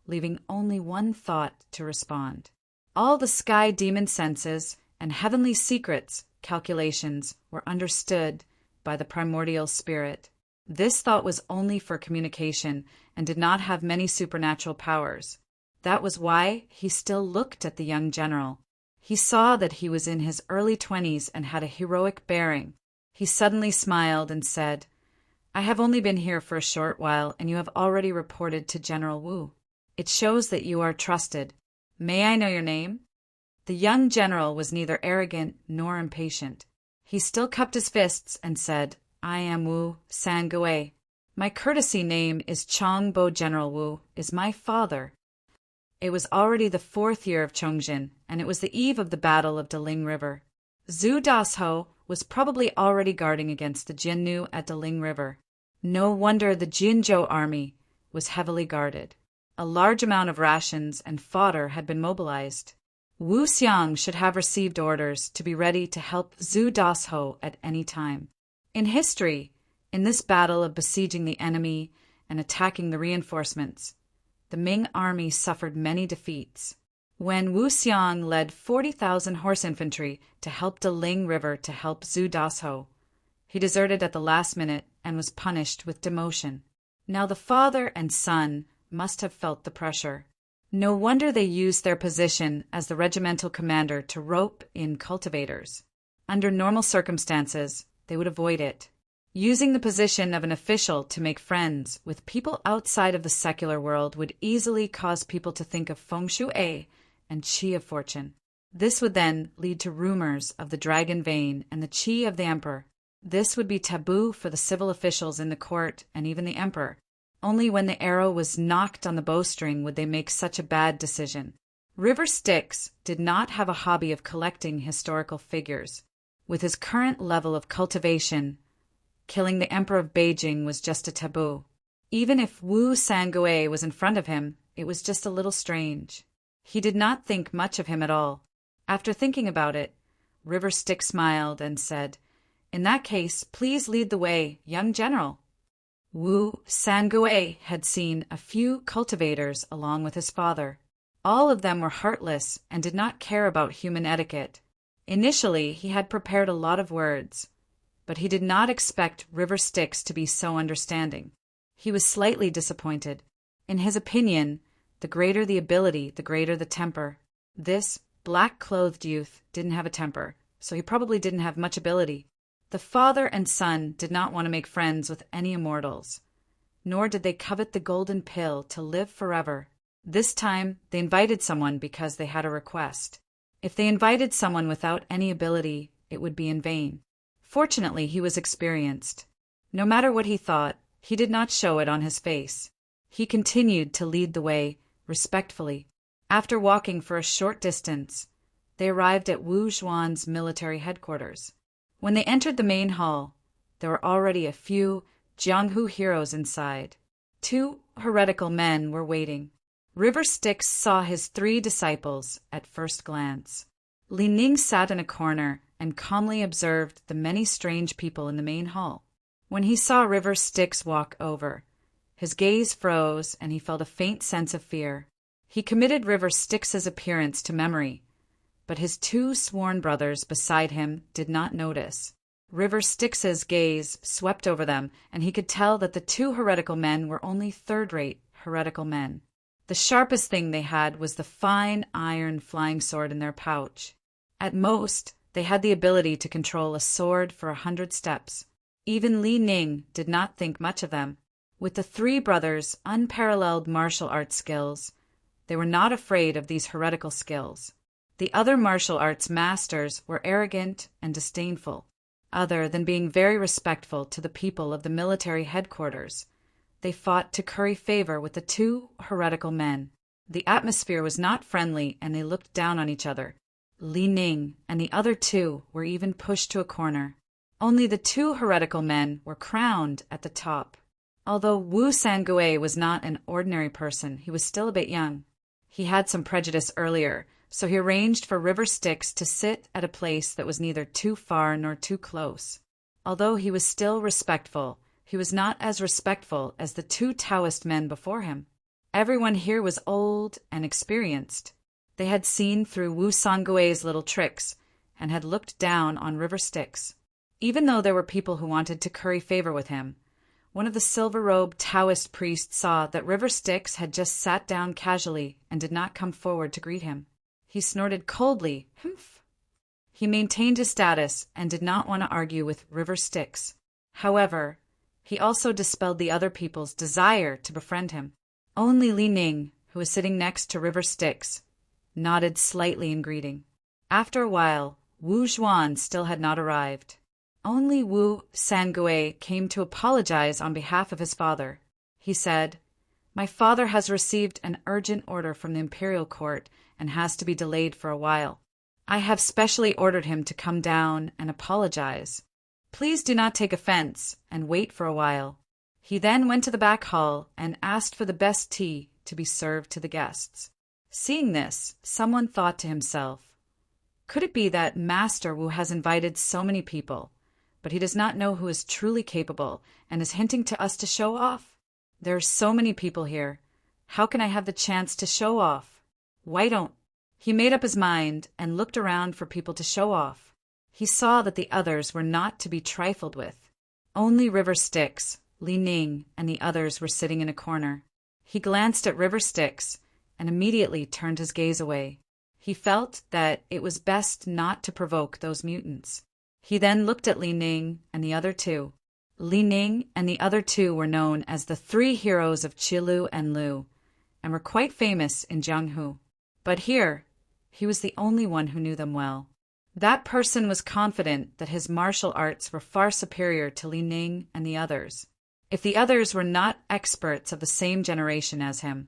leaving only one thought to respond. All the sky demon senses and heavenly secrets calculations were understood by the primordial spirit. This thought was only for communication and did not have many supernatural powers. That was why he still looked at the young general. He saw that he was in his early 20s and had a heroic bearing. He suddenly smiled and said, "I have only been here for a short while, and you have already reported to General Wu. It shows that you are trusted. May I know your name?" The young general was neither arrogant nor impatient. He still cupped his fists and said, "I am Wu Sangui. My courtesy name is Chong Bo. General Wu is my father." It was already the 4th year of Chongjin, and it was the eve of the Battle of Daling River. Zhu Dasho was probably already guarding against the Jinnu at Daling River. No wonder the Jinzhou army was heavily guarded. A large amount of rations and fodder had been mobilized. Wu Xiang should have received orders to be ready to help Zhu Dasho at any time. In history, in this battle of besieging the enemy and attacking the reinforcements, the Ming army suffered many defeats. When Wu Xiang led 40,000 horse infantry to help Daling River to help Zhu Dasho, he deserted at the last minute and was punished with demotion. Now the father and son must have felt the pressure. No wonder they used their position as the regimental commander to rope in cultivators. Under normal circumstances, they would avoid it. Using the position of an official to make friends with people outside of the secular world would easily cause people to think of feng shui and qi of fortune. This would then lead to rumors of the dragon vein and the qi of the emperor. This would be taboo for the civil officials in the court and even the emperor. Only when the arrow was knocked on the bowstring would they make such a bad decision. River Styx did not have a hobby of collecting historical figures. With his current level of cultivation, killing the Emperor of Beijing was just a taboo. Even if Wu Sangui was in front of him, it was just a little strange. He did not think much of him at all. After thinking about it, River Styx smiled and said, "In that case, please lead the way, young general." Wu Sangui had seen a few cultivators along with his father. All of them were heartless and did not care about human etiquette. Initially, he had prepared a lot of words, but he did not expect River Styx to be so understanding. He was slightly disappointed. In his opinion, the greater the ability, the greater the temper. This black-clothed youth didn't have a temper, so he probably didn't have much ability. The father and son did not want to make friends with any immortals, nor did they covet the golden pill to live forever. This time, they invited someone because they had a request. If they invited someone without any ability, it would be in vain. Fortunately, he was experienced. No matter what he thought, he did not show it on his face. He continued to lead the way, respectfully. After walking for a short distance, they arrived at Wu Zhuan's military headquarters. When they entered the main hall, there were already a few Jianghu heroes inside. 2 heretical men were waiting. River Styx saw his 3 disciples at first glance. Li Ning sat in a corner and calmly observed the many strange people in the main hall. When he saw River Styx walk over, his gaze froze and he felt a faint sense of fear. He committed River Styx's appearance to memory, but his 2 sworn brothers beside him did not notice. River Styx's gaze swept over them, and he could tell that the 2 heretical men were only third-rate heretical men. The sharpest thing they had was the fine iron flying sword in their pouch. At most, they had the ability to control a sword for 100 steps. Even Li Ning did not think much of them. With the 3 brothers' unparalleled martial arts skills, they were not afraid of these heretical skills. The other martial arts masters were arrogant and disdainful. Other than being very respectful to the people of the military headquarters, they fought to curry favor with the 2 heretical men. The atmosphere was not friendly and they looked down on each other. Li Ning and the other 2 were even pushed to a corner. Only the 2 heretical men were crowned at the top. Although Wu Sangui was not an ordinary person, he was still a bit young. He had some prejudice earlier, so he arranged for River Styx to sit at a place that was neither too far nor too close. Although he was still respectful, he was not as respectful as the 2 Taoist men before him. Everyone here was old and experienced. They had seen through Wu Sangui's little tricks and had looked down on River Styx. Even though there were people who wanted to curry favor with him, one of the silver-robed Taoist priests saw that River Styx had just sat down casually and did not come forward to greet him. He snorted coldly, "Humph." He maintained his status and did not want to argue with River Styx. However, he also dispelled the other people's desire to befriend him. Only Li Ning, who was sitting next to River Styx, nodded slightly in greeting. After a while, Wu Zhuan still had not arrived. Only Wu Sangui came to apologize on behalf of his father. He said, My father has received an urgent order from the imperial court and has to be delayed for a while. I have specially ordered him to come down and apologize. Please do not take offense and wait for a while." He then went to the back hall and asked for the best tea to be served to the guests. Seeing this, someone thought to himself, "Could it be that Master Wu has invited so many people, but he does not know who is truly capable and is hinting to us to show off? There are so many people here. How can I have the chance to show off? Why don't—" He made up his mind and looked around for people to show off. He saw that the others were not to be trifled with. Only River Styx, Li Ning, and the others were sitting in a corner. He glanced at River Styx and immediately turned his gaze away. He felt that it was best not to provoke those mutants. He then looked at Li Ning and the other two. Li Ning and the other two were known as the three heroes of Qilu and Lu, and were quite famous in Jianghu. But here, he was the only one who knew them well. That person was confident that his martial arts were far superior to Li Ning and the others. If the others were not experts of the same generation as him,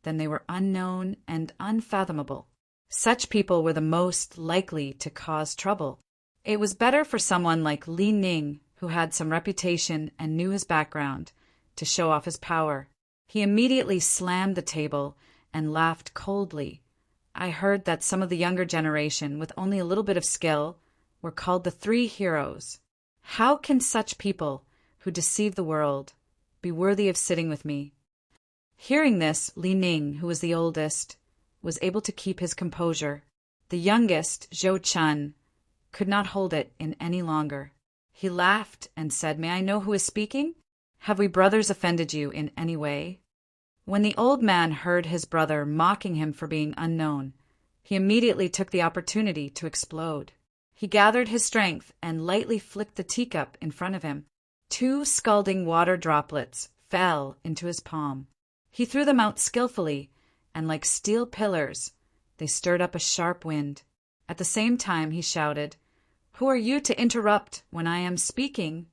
then they were unknown and unfathomable. Such people were the most likely to cause trouble. It was better for someone like Li Ning, who had some reputation and knew his background, to show off his power. He immediately slammed the table and laughed coldly. I heard that some of the younger generation, with only a little bit of skill, were called the three heroes. How can such people, who deceive the world, be worthy of sitting with me? Hearing this, Li Ning, who was the oldest, was able to keep his composure. The youngest, Zhou Chun, could not hold it in any longer. He laughed and said, "May I know who is speaking? Have we brothers offended you in any way?" When the old man heard his brother mocking him for being unknown, he immediately took the opportunity to explode. He gathered his strength and lightly flicked the teacup in front of him. 2 scalding water droplets fell into his palm. He threw them out skillfully, and like steel pillars, they stirred up a sharp wind. At the same time, he shouted, "Who are you to interrupt when I am speaking?"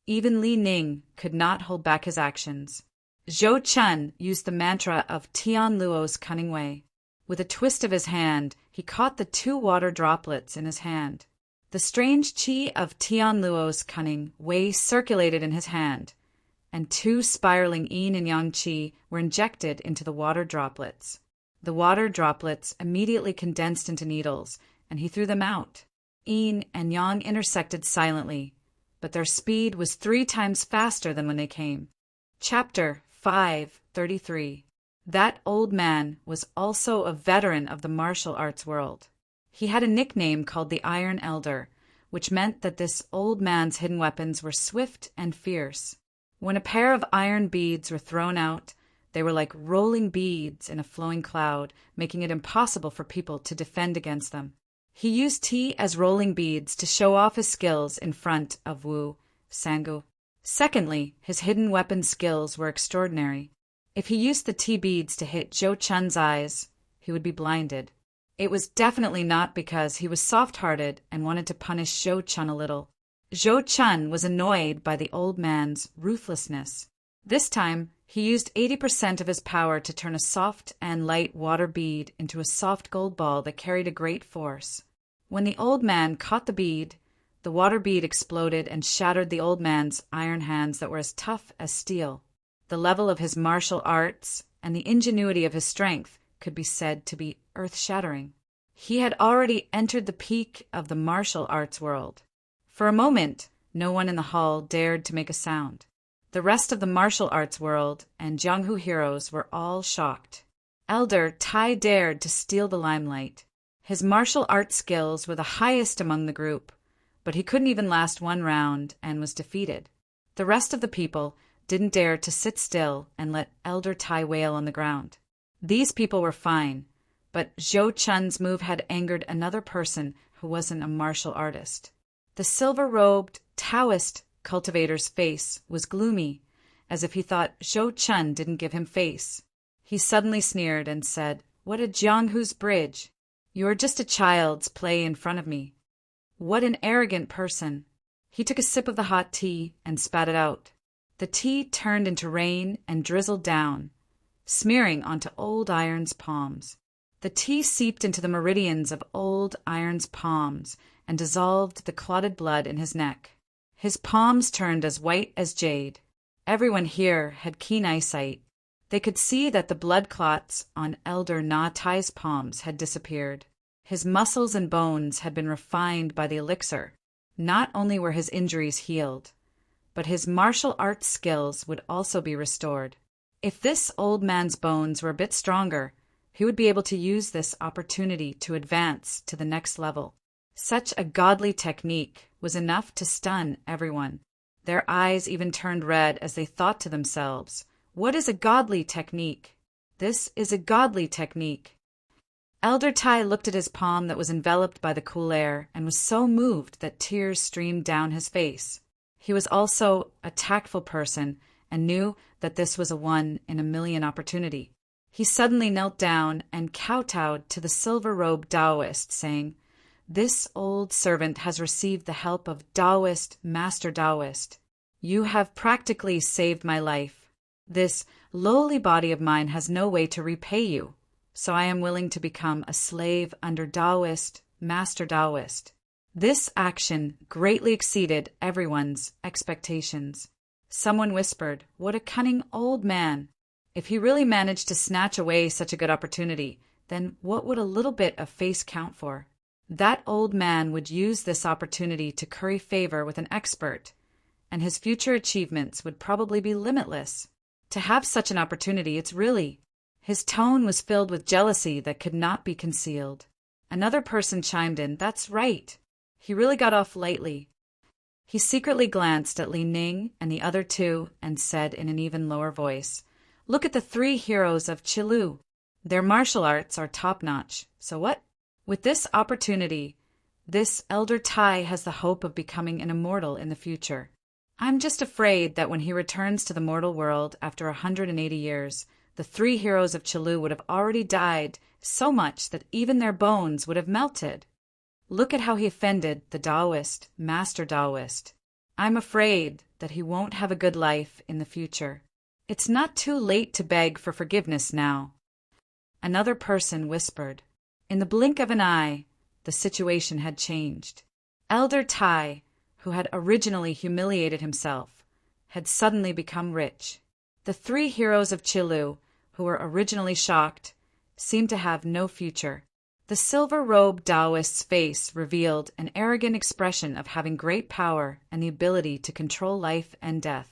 Even Li Ning could not hold back his actions. Zhou Chun used the mantra of Tian Luo's cunning way. With a twist of his hand, he caught the 2 water droplets in his hand. The strange qi of Tian Luo's cunning way circulated in his hand, and 2 spiraling yin and yang qi were injected into the water droplets. The water droplets immediately condensed into needles, and he threw them out. Yin and yang intersected silently, but their speed was 3 times faster than when they came. Chapter 5:33. That old man was also a veteran of the martial arts world. He had a nickname called the Iron Elder, which meant that this old man's hidden weapons were swift and fierce. When a pair of iron beads were thrown out, they were like rolling beads in a flowing cloud, making it impossible for people to defend against them. He used tea as rolling beads to show off his skills in front of Wu Sangu. Secondly, his hidden weapon skills were extraordinary. If he used the tea beads to hit Zhou Chun's eyes, he would be blinded. It was definitely not because he was soft-hearted and wanted to punish Zhou Chun a little. Zhou Chun was annoyed by the old man's ruthlessness. This time, he used 80% of his power to turn a soft and light water bead into a soft gold ball that carried a great force. When the old man caught the bead, the water bead exploded and shattered the old man's iron hands that were as tough as steel. The level of his martial arts and the ingenuity of his strength could be said to be earth-shattering. He had already entered the peak of the martial arts world. For a moment, no one in the hall dared to make a sound. The rest of the martial arts world and Jianghu heroes were all shocked. Elder Tai dared to steal the limelight. His martial arts skills were the highest among the group, but he couldn't even last 1 round and was defeated. The rest of the people didn't dare to sit still and let Elder Tai wail on the ground. These people were fine, but Zhou Chun's move had angered another person who wasn't a martial artist. The silver-robed Taoist cultivator's face was gloomy, as if he thought Zhou Chun didn't give him face. He suddenly sneered and said, "What a Jianghu's bridge! You are just a child's play in front of me. What an arrogant person!" He took a sip of the hot tea and spat it out. The tea turned into rain and drizzled down, smearing onto Old Iron's palms. The tea seeped into the meridians of Old Iron's palms and dissolved the clotted blood in his neck. His palms turned as white as jade. Everyone here had keen eyesight. They could see that the blood clots on Elder Na Tai's palms had disappeared. His muscles and bones had been refined by the elixir. Not only were his injuries healed, but his martial arts skills would also be restored. If this old man's bones were a bit stronger, he would be able to use this opportunity to advance to the next level. Such a godly technique was enough to stun everyone. Their eyes even turned red as they thought to themselves, "What is a godly technique? This is a godly technique." Elder Tai looked at his palm that was enveloped by the cool air and was so moved that tears streamed down his face. He was also a tactful person and knew that this was a one-in-a-million opportunity. He suddenly knelt down and kowtowed to the silver-robed Taoist, saying, "This old servant has received the help of Taoist, Master Taoist. You have practically saved my life. This lowly body of mine has no way to repay you, so I am willing to become a slave under Taoist, Master Taoist." This action greatly exceeded everyone's expectations. Someone whispered, "What a cunning old man! If he really managed to snatch away such a good opportunity, then what would a little bit of face count for? That old man would use this opportunity to curry favor with an expert, and his future achievements would probably be limitless. To have such an opportunity, it's really—" His tone was filled with jealousy that could not be concealed. Another person chimed in, "That's right. He really got off lightly." He secretly glanced at Li Ning and the other two and said in an even lower voice, "Look at the three heroes of Qilu. Their martial arts are top-notch. So what? With this opportunity, this Elder Tai has the hope of becoming an immortal in the future. I'm just afraid that when he returns to the mortal world after 180 years, the three heroes of Qilu would have already died so much that even their bones would have melted. Look at how he offended the Taoist, Master Taoist. I'm afraid that he won't have a good life in the future. It's not too late to beg for forgiveness now." Another person whispered. In the blink of an eye, the situation had changed. Elder Tai, who had originally humiliated himself, had suddenly become rich. The three heroes of Qilu, who were originally shocked, seemed to have no future. The silver-robed Taoist's face revealed an arrogant expression of having great power and the ability to control life and death.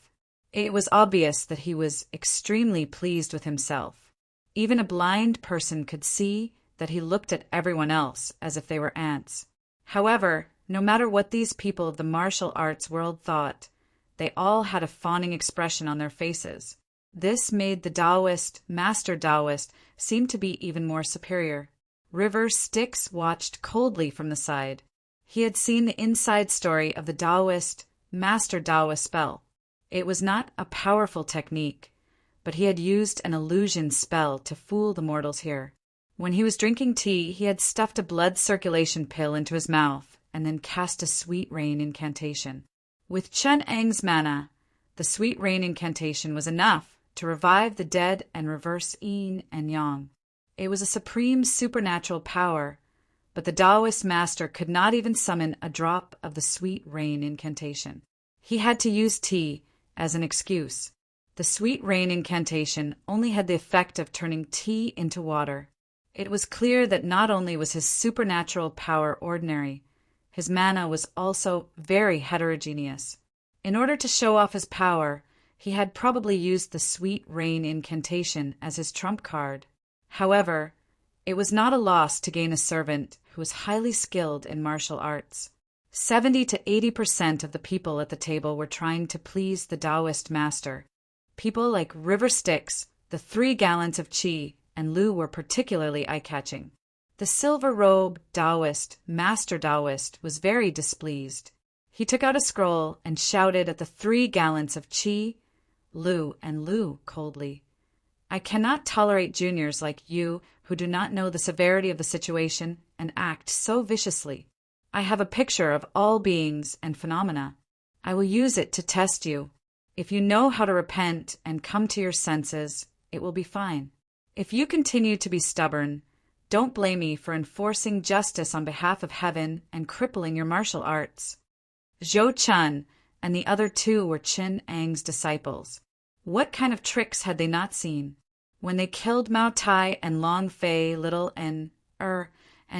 It was obvious that he was extremely pleased with himself. Even a blind person could see that he looked at everyone else as if they were ants. However, no matter what these people of the martial arts world thought, they all had a fawning expression on their faces. This made the Taoist, Master Taoist, seem to be even more superior. River Styx watched coldly from the side. He had seen the inside story of the Taoist, Master Taoist spell. It was not a powerful technique, but he had used an illusion spell to fool the mortals here. When he was drinking tea, he had stuffed a blood circulation pill into his mouth and then cast a sweet rain incantation. With Chun Eng's mana, the sweet rain incantation was enough to revive the dead and reverse yin and yang. It was a supreme supernatural power, but the Taoist master could not even summon a drop of the sweet rain incantation. He had to use tea as an excuse. The sweet rain incantation only had the effect of turning tea into water. It was clear that not only was his supernatural power ordinary, his mana was also very heterogeneous. In order to show off his power, he had probably used the sweet rain incantation as his trump card. However, it was not a loss to gain a servant who was highly skilled in martial arts. 70 to 80% of the people at the table were trying to please the Taoist master. People like River Styx, the 3 gallons of qi, and Lu were particularly eye-catching. The silver-robed Taoist, Master Taoist, was very displeased. He took out a scroll and shouted at the 3 gallons of qi, Lu, and Lu coldly. "I cannot tolerate juniors like you who do not know the severity of the situation and act so viciously. I have a picture of all beings and phenomena. I will use it to test you. If you know how to repent and come to your senses, It will be fine. If you continue to be stubborn, don't blame me for enforcing justice on behalf of heaven and crippling your martial arts." Zhou Chun and the other two were Qin Ang's disciples. What kind of tricks had they not seen? When they killed Mao Tai and Long Fei, Little and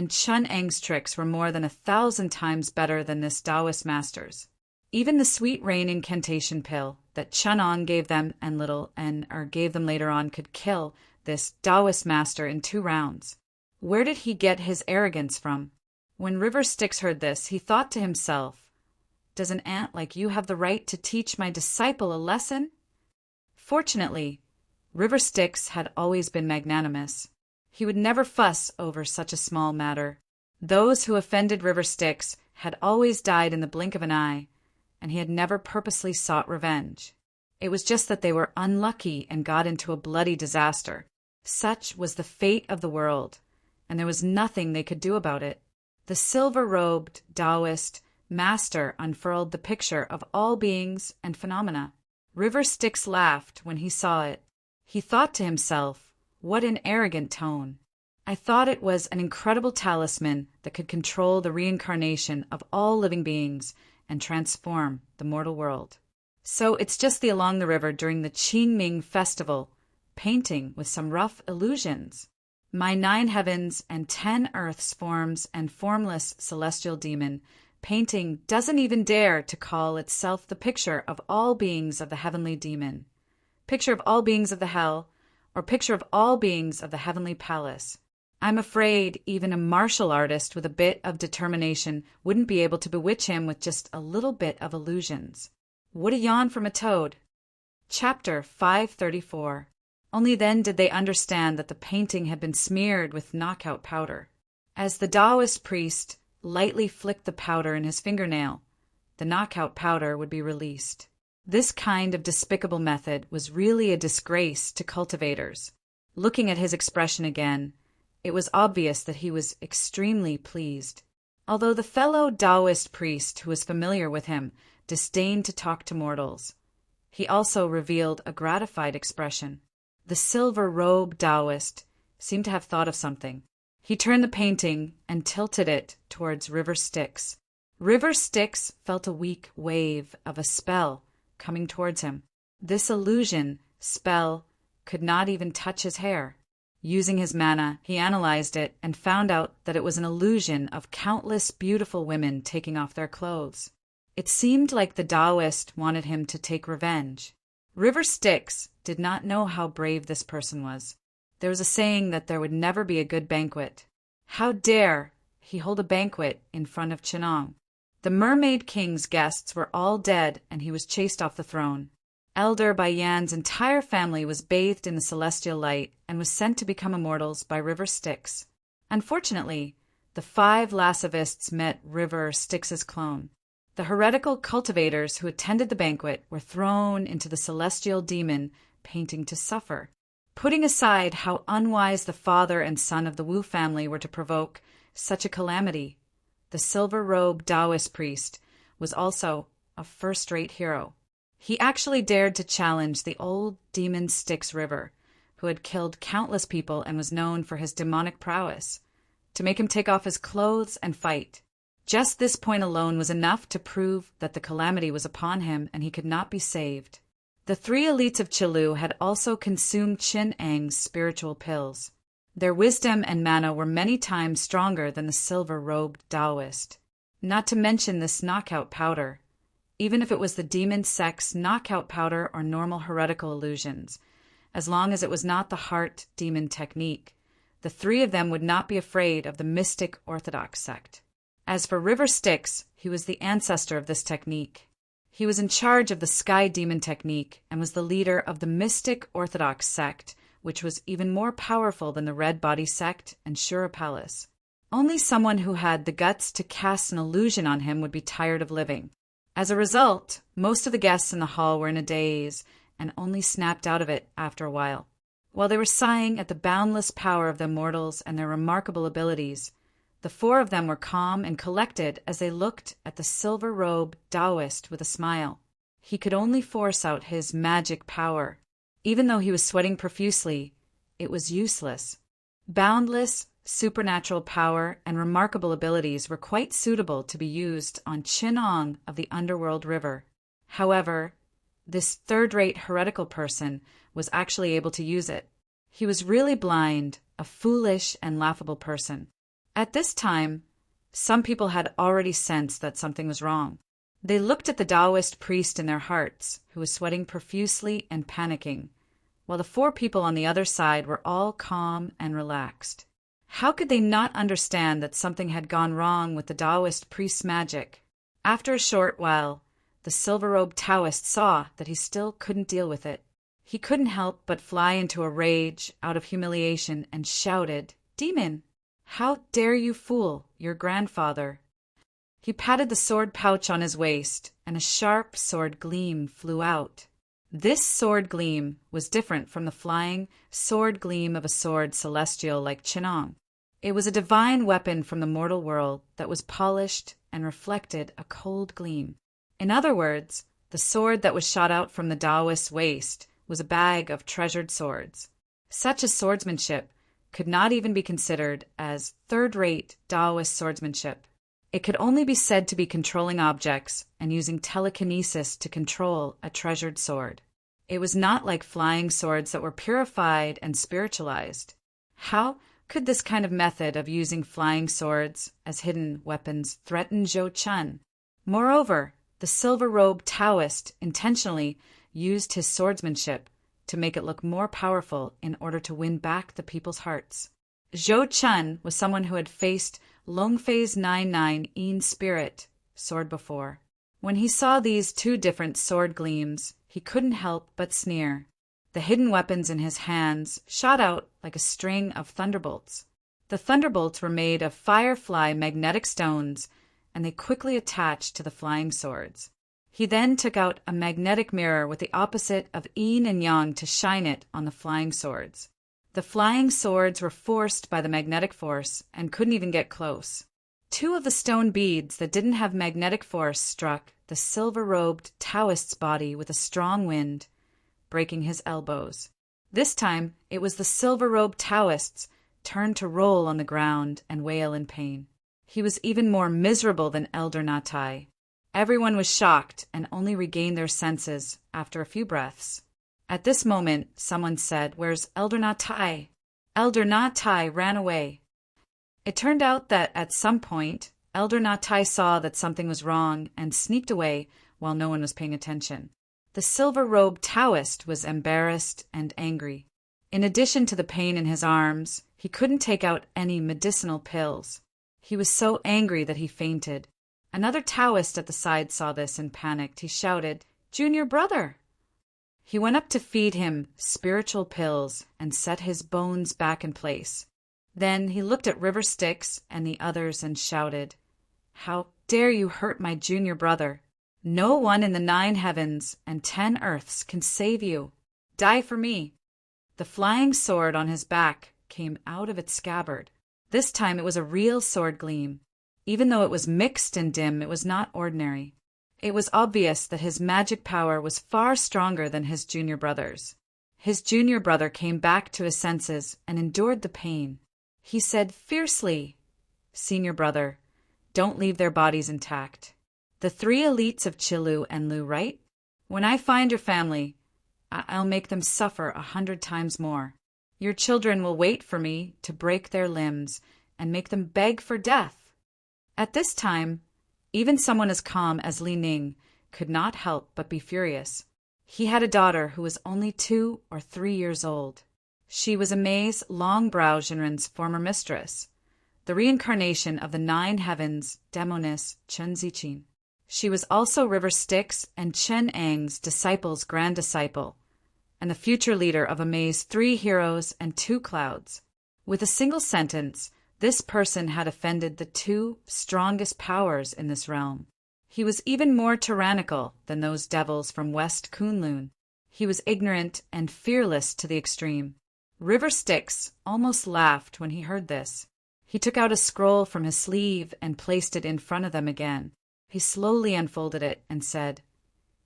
Chun Ang's tricks were more than 1,000 times better than this Taoist master's. Even the sweet rain incantation pill that Chun Ang gave them and Little and gave them later on could kill this Taoist master in 2 rounds. Where did he get his arrogance from? When River Styx heard this, he thought to himself, "Does an ant like you have the right to teach my disciple a lesson?" Fortunately, River Styx had always been magnanimous. He would never fuss over such a small matter. Those who offended River Styx had always died in the blink of an eye, and he had never purposely sought revenge. It was just that they were unlucky and got into a bloody disaster. Such was the fate of the world, and there was nothing they could do about it. The silver-robed Taoist master unfurled the picture of all beings and phenomena. River Styx laughed when he saw it. He thought to himself, "What an arrogant tone. I thought it was an incredible talisman that could control the reincarnation of all living beings and transform the mortal world. So it's just the along the river during the Qingming festival, painting with some rough illusions. My 9 heavens and 10 earths forms and formless celestial demon painting doesn't even dare to call itself the picture of all beings of the heavenly demon, picture of all beings of the hell, or picture of all beings of the heavenly palace. I'm afraid even a martial artist with a bit of determination wouldn't be able to bewitch him with just a little bit of illusions." What a yawn from a toad! Chapter 534. Only then did they understand that the painting had been smeared with knockout powder. As the Taoist priest lightly flicked the powder in his fingernail, the knockout powder would be released. This kind of despicable method was really a disgrace to cultivators. Looking at his expression again, it was obvious that he was extremely pleased. Although the fellow Taoist priest who was familiar with him disdained to talk to mortals, he also revealed a gratified expression. The silver-robed Taoist seemed to have thought of something. He turned the painting and tilted it towards River Styx. River Styx felt a weak wave of a spell coming towards him. This illusion spell could not even touch his hair. Using his mana, he analyzed it and found out that it was an illusion of countless beautiful women taking off their clothes. It seemed like the Taoist wanted him to take revenge. River Styx did not know how brave this person was. There was a saying that there would never be a good banquet. How dare he hold a banquet in front of Chenong? The Mermaid King's guests were all dead, and he was chased off the throne. Elder Bai Yan's entire family was bathed in the celestial light and was sent to become immortals by River Styx. Unfortunately, the 5 lascivists met River Styx's clone. The heretical cultivators who attended the banquet were thrown into the celestial demon painting to suffer. Putting aside how unwise the father and son of the Wu family were to provoke such a calamity, the silver-robed Taoist priest was also a first-rate hero. He actually dared to challenge the old demon Styx River, who had killed countless people and was known for his demonic prowess, to make him take off his clothes and fight. Just this point alone was enough to prove that the calamity was upon him and he could not be saved. The 3 elites of Qilu had also consumed Qin Ang's spiritual pills. Their wisdom and mana were many times stronger than the silver-robed Taoist. Not to mention this knockout powder. Even if it was the demon sect's knockout powder or normal heretical illusions, as long as it was not the heart demon technique, the 3 of them would not be afraid of the mystic orthodox sect. As for River Styx, he was the ancestor of this technique. He was in charge of the Sky Demon technique and was the leader of the mystic orthodox sect, which was even more powerful than the Red Body sect and Shura Palace. Only someone who had the guts to cast an illusion on him would be tired of living. As a result, most of the guests in the hall were in a daze and only snapped out of it after a while. While they were sighing at the boundless power of the immortals and their remarkable abilities, the 4 of them were calm and collected as they looked at the silver-robed Taoist with a smile. He could only force out his magic power. Even though he was sweating profusely, it was useless. Boundless, supernatural power and remarkable abilities were quite suitable to be used on Chinong of the underworld river. However, this third-rate heretical person was actually able to use it. He was really blind, a foolish and laughable person. At this time, some people had already sensed that something was wrong. They looked at the Taoist priest in their hearts, who was sweating profusely and panicking, while the 4 people on the other side were all calm and relaxed. How could they not understand that something had gone wrong with the Taoist priest's magic? After a short while, the silver-robed Taoist saw that he still couldn't deal with it. He couldn't help but fly into a rage out of humiliation and shouted, "Demon! How dare you fool your grandfather?" He patted the sword pouch on his waist, and a sharp sword gleam flew out. This sword gleam was different from the flying sword gleam of a sword celestial like Chinong. It was a divine weapon from the mortal world that was polished and reflected a cold gleam. In other words, the sword that was shot out from the Taoist's waist was a bag of treasured swords. Such a swordsmanship could not even be considered as third-rate Taoist swordsmanship. It could only be said to be controlling objects and using telekinesis to control a treasured sword. It was not like flying swords that were purified and spiritualized. How could this kind of method of using flying swords as hidden weapons threaten Zhou Chun? Moreover, the silver-robed Taoist intentionally used his swordsmanship to make it look more powerful in order to win back the people's hearts. Zhou Chun was someone who had faced Longfei's 99 Yin spirit sword before. When he saw these 2 different sword gleams, he couldn't help but sneer. The hidden weapons in his hands shot out like a string of thunderbolts. The thunderbolts were made of firefly magnetic stones, and they quickly attached to the flying swords. He then took out a magnetic mirror with the opposite of yin and yang to shine it on the flying swords. The flying swords were forced by the magnetic force and couldn't even get close. 2 of the stone beads that didn't have magnetic force struck the silver-robed Taoist's body with a strong wind, breaking his elbows. This time, it was the silver-robed Taoist's turn to roll on the ground and wail in pain. He was even more miserable than Elder Natai. Everyone was shocked and only regained their senses after a few breaths. At this moment, someone said, "Where's Elder Natai?" Elder Natai ran away. It turned out that at some point, Elder Natai saw that something was wrong and sneaked away while no one was paying attention. The silver-robed Taoist was embarrassed and angry. In addition to the pain in his arms, he couldn't take out any medicinal pills. He was so angry that he fainted. Another Taoist at the side saw this and panicked. He shouted, "Junior brother!" He went up to feed him spiritual pills and set his bones back in place. Then he looked at River Styx and the others and shouted, "How dare you hurt my junior brother? No one in the 9 heavens and 10 earths can save you. Die for me." The flying sword on his back came out of its scabbard. This time it was a real sword gleam. Even though it was mixed and dim, it was not ordinary. It was obvious that his magic power was far stronger than his junior brother's. His junior brother came back to his senses and endured the pain. He said fiercely, "Senior brother, don't leave their bodies intact. The 3 elites of Chilu and Lu, right? When I find your family, I'll make them suffer 100 times more. Your children will wait for me to break their limbs and make them beg for death." At this time, even someone as calm as Li Ning could not help but be furious. He had a daughter who was only 2 or 3 years old. She was Amei's Longbrow Jinren's former mistress, the reincarnation of the 9 heavens demoness Chen Zichin. She was also River Styx and Chen Ang's disciple's grand disciple, and the future leader of Amei's 3 heroes and 2 clouds. With a single sentence, this person had offended the 2 strongest powers in this realm. He was even more tyrannical than those devils from West Kunlun. He was ignorant and fearless to the extreme. River Styx almost laughed when he heard this. He took out a scroll from his sleeve and placed it in front of them again. He slowly unfolded it and said,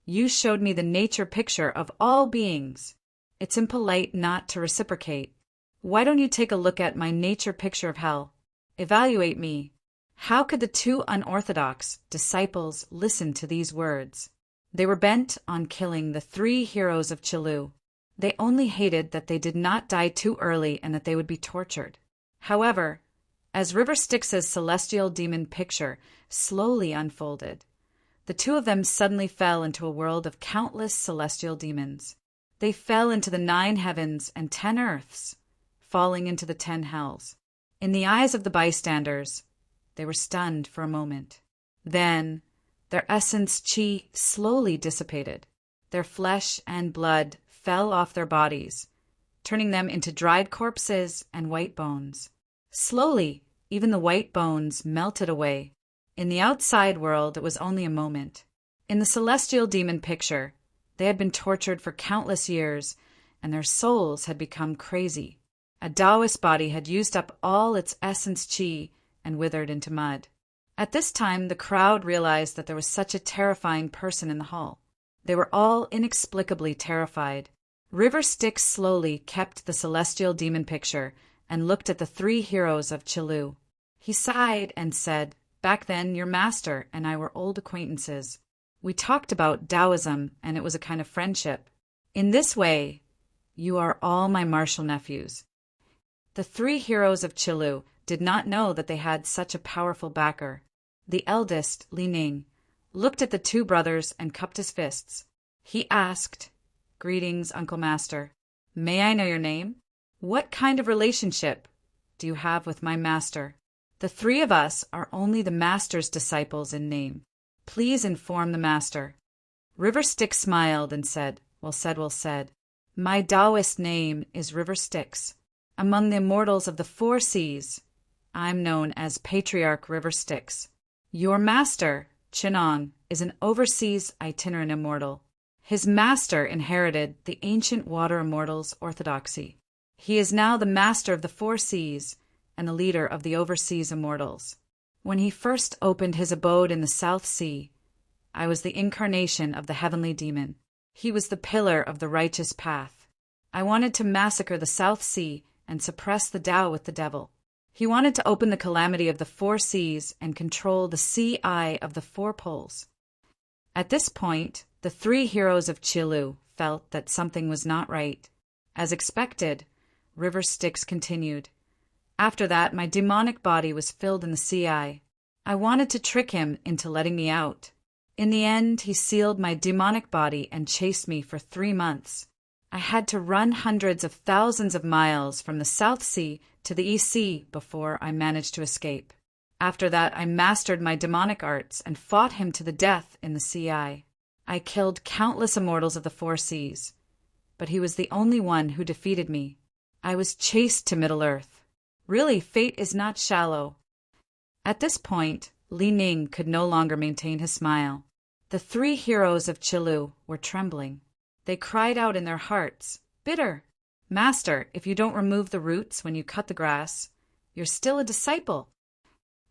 "You showed me the nature picture of all beings. It's impolite not to reciprocate. Why don't you take a look at my nature picture of hell? Evaluate me. How could the two unorthodox disciples listen to these words? They were bent on killing the three heroes of Chilu. They only hated that they did not die too early and that they would be tortured. However, as River Styx's celestial demon picture slowly unfolded, the two of them suddenly fell into a world of countless celestial demons. They fell into the 9 heavens and 10 earths, falling into the 10 hells. In the eyes of the bystanders, they were stunned for a moment. Then, their essence chi slowly dissipated. Their flesh and blood fell off their bodies, turning them into dried corpses and white bones. Slowly, even the white bones melted away. In the outside world, it was only a moment. In the celestial demon picture, they had been tortured for countless years, and their souls had become crazy. A Taoist body had used up all its essence chi and withered into mud. At this time, the crowd realized that there was such a terrifying person in the hall. They were all inexplicably terrified. River Styx slowly kept the celestial demon picture and looked at the 3 heroes of Chilu. He sighed and said, "Back then, your master and I were old acquaintances. We talked about Taoism, and it was a kind of friendship. In this way, you are all my martial nephews." The 3 heroes of Chilu did not know that they had such a powerful backer. The eldest, Li Ning, looked at the 2 brothers and cupped his fists. He asked, "Greetings, Uncle Master. May I know your name? What kind of relationship do you have with my master? The 3 of us are only the master's disciples in name. Please inform the master." River Styx smiled and said, well said. "My Taoist name is River Styx. Among the immortals of the 4 seas, I'm known as Patriarch River Styx. Your master, Chinong, is an overseas itinerant immortal. His master inherited the ancient water immortals' orthodoxy. He is now the master of the 4 seas and the leader of the overseas immortals. When he first opened his abode in the South Sea, I was the incarnation of the heavenly demon. He was the pillar of the righteous path. I wanted to massacre the South Sea and suppress the Tao with the devil. He wanted to open the calamity of the 4 seas and control the sea eye of the 4 poles." At this point, the 3 heroes of Chilu felt that something was not right. As expected, River Styx continued, "After that, my demonic body was filled in the sea eye. I wanted to trick him into letting me out. In the end, he sealed my demonic body and chased me for 3 months. I had to run hundreds of thousands of miles from the South Sea to the East Sea before I managed to escape. After that, I mastered my demonic arts and fought him to the death in the sea eye. I killed countless immortals of the 4 seas, but he was the only one who defeated me. I was chased to Middle-earth. Really, fate is not shallow." At this point, Li Ning could no longer maintain his smile. The 3 heroes of Chilu were trembling. They cried out in their hearts, "Bitter! Master, if you don't remove the roots when you cut the grass, you're still a disciple."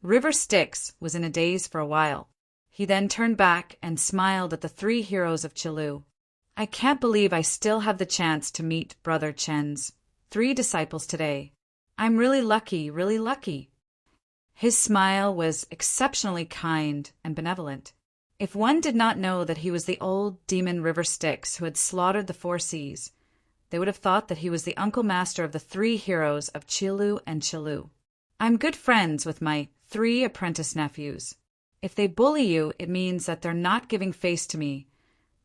River Styx was in a daze for a while. He then turned back and smiled at the 3 heroes of Chilu. "I can't believe I still have the chance to meet Brother Chen's 3 disciples today. I'm really lucky, really lucky." His smile was exceptionally kind and benevolent. If one did not know that he was the old demon River Styx who had slaughtered the 4 seas, they would have thought that he was the uncle master of the 3 heroes of Chilu and Chilu. "I'm good friends with my 3 apprentice nephews. If they bully you, it means that they're not giving face to me,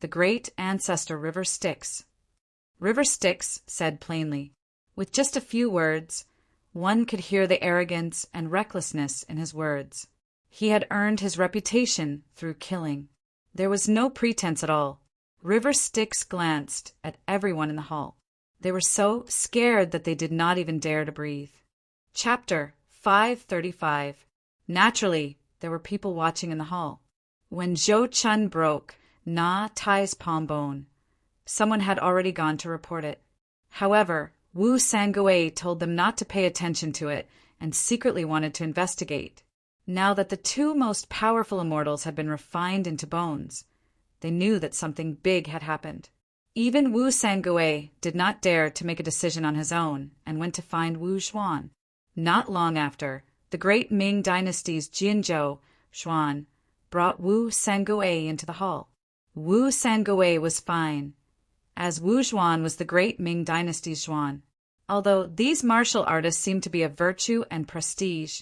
the great ancestor River Styx." River Styx said plainly. With just a few words, one could hear the arrogance and recklessness in his words. He had earned his reputation through killing. There was no pretense at all. River Styx glanced at everyone in the hall. They were so scared that they did not even dare to breathe. Chapter 535. Naturally, there were people watching in the hall. When Zhou Chun broke Na Tai's palm bone, someone had already gone to report it. However, Wu Sangui told them not to pay attention to it and secretly wanted to investigate. Now that the 2 most powerful immortals had been refined into bones, they knew that something big had happened. Even Wu Sangui did not dare to make a decision on his own and went to find Wu Xuan. Not long after, the great Ming dynasty's Jianzhou, Xuan, brought Wu Sangui into the hall. Wu Sangui was fine, as Wu Xuan was the great Ming dynasty's Xuan. Although these martial artists seemed to be of virtue and prestige,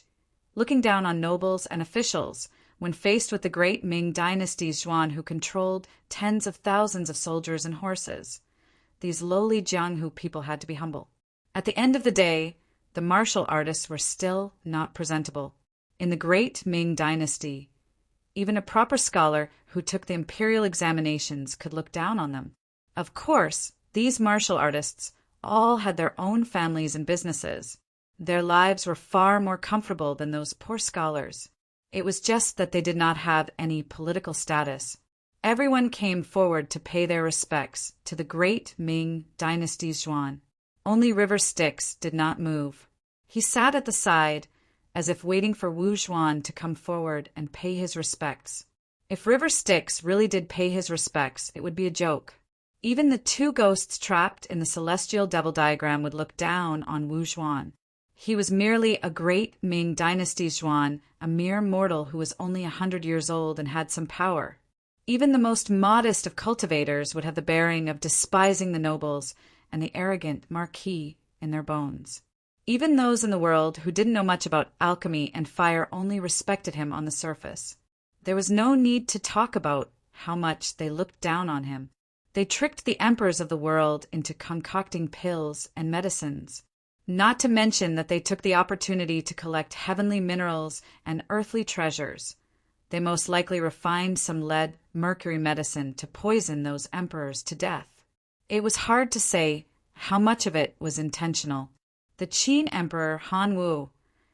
looking down on nobles and officials when faced with the great Ming dynasty's Xuan who controlled tens of thousands of soldiers and horses. These lowly Jianghu people had to be humble. At the end of the day, the martial artists were still not presentable. In the great Ming dynasty, even a proper scholar who took the imperial examinations could look down on them. Of course, these martial artists all had their own families and businesses. Their lives were far more comfortable than those poor scholars. It was just that they did not have any political status. Everyone came forward to pay their respects to the great Ming dynasty's Xuan. Only River Styx did not move. He sat at the side, as if waiting for Wu Xuan to come forward and pay his respects. If River Styx really did pay his respects, it would be a joke. Even the two ghosts trapped in the celestial devil diagram would look down on Wu Xuan. He was merely a great Ming dynasty's Xuan, a mere mortal who was only 100 years old and had some power. Even the most modest of cultivators would have the bearing of despising the nobles and the arrogant marquis in their bones. Even those in the world who didn't know much about alchemy and fire only respected him on the surface. There was no need to talk about how much they looked down on him. They tricked the emperors of the world into concocting pills and medicines. Not to mention that they took the opportunity to collect heavenly minerals and earthly treasures. They most likely refined some lead-mercury medicine to poison those emperors to death. It was hard to say how much of it was intentional. The Qin Emperor Han Wu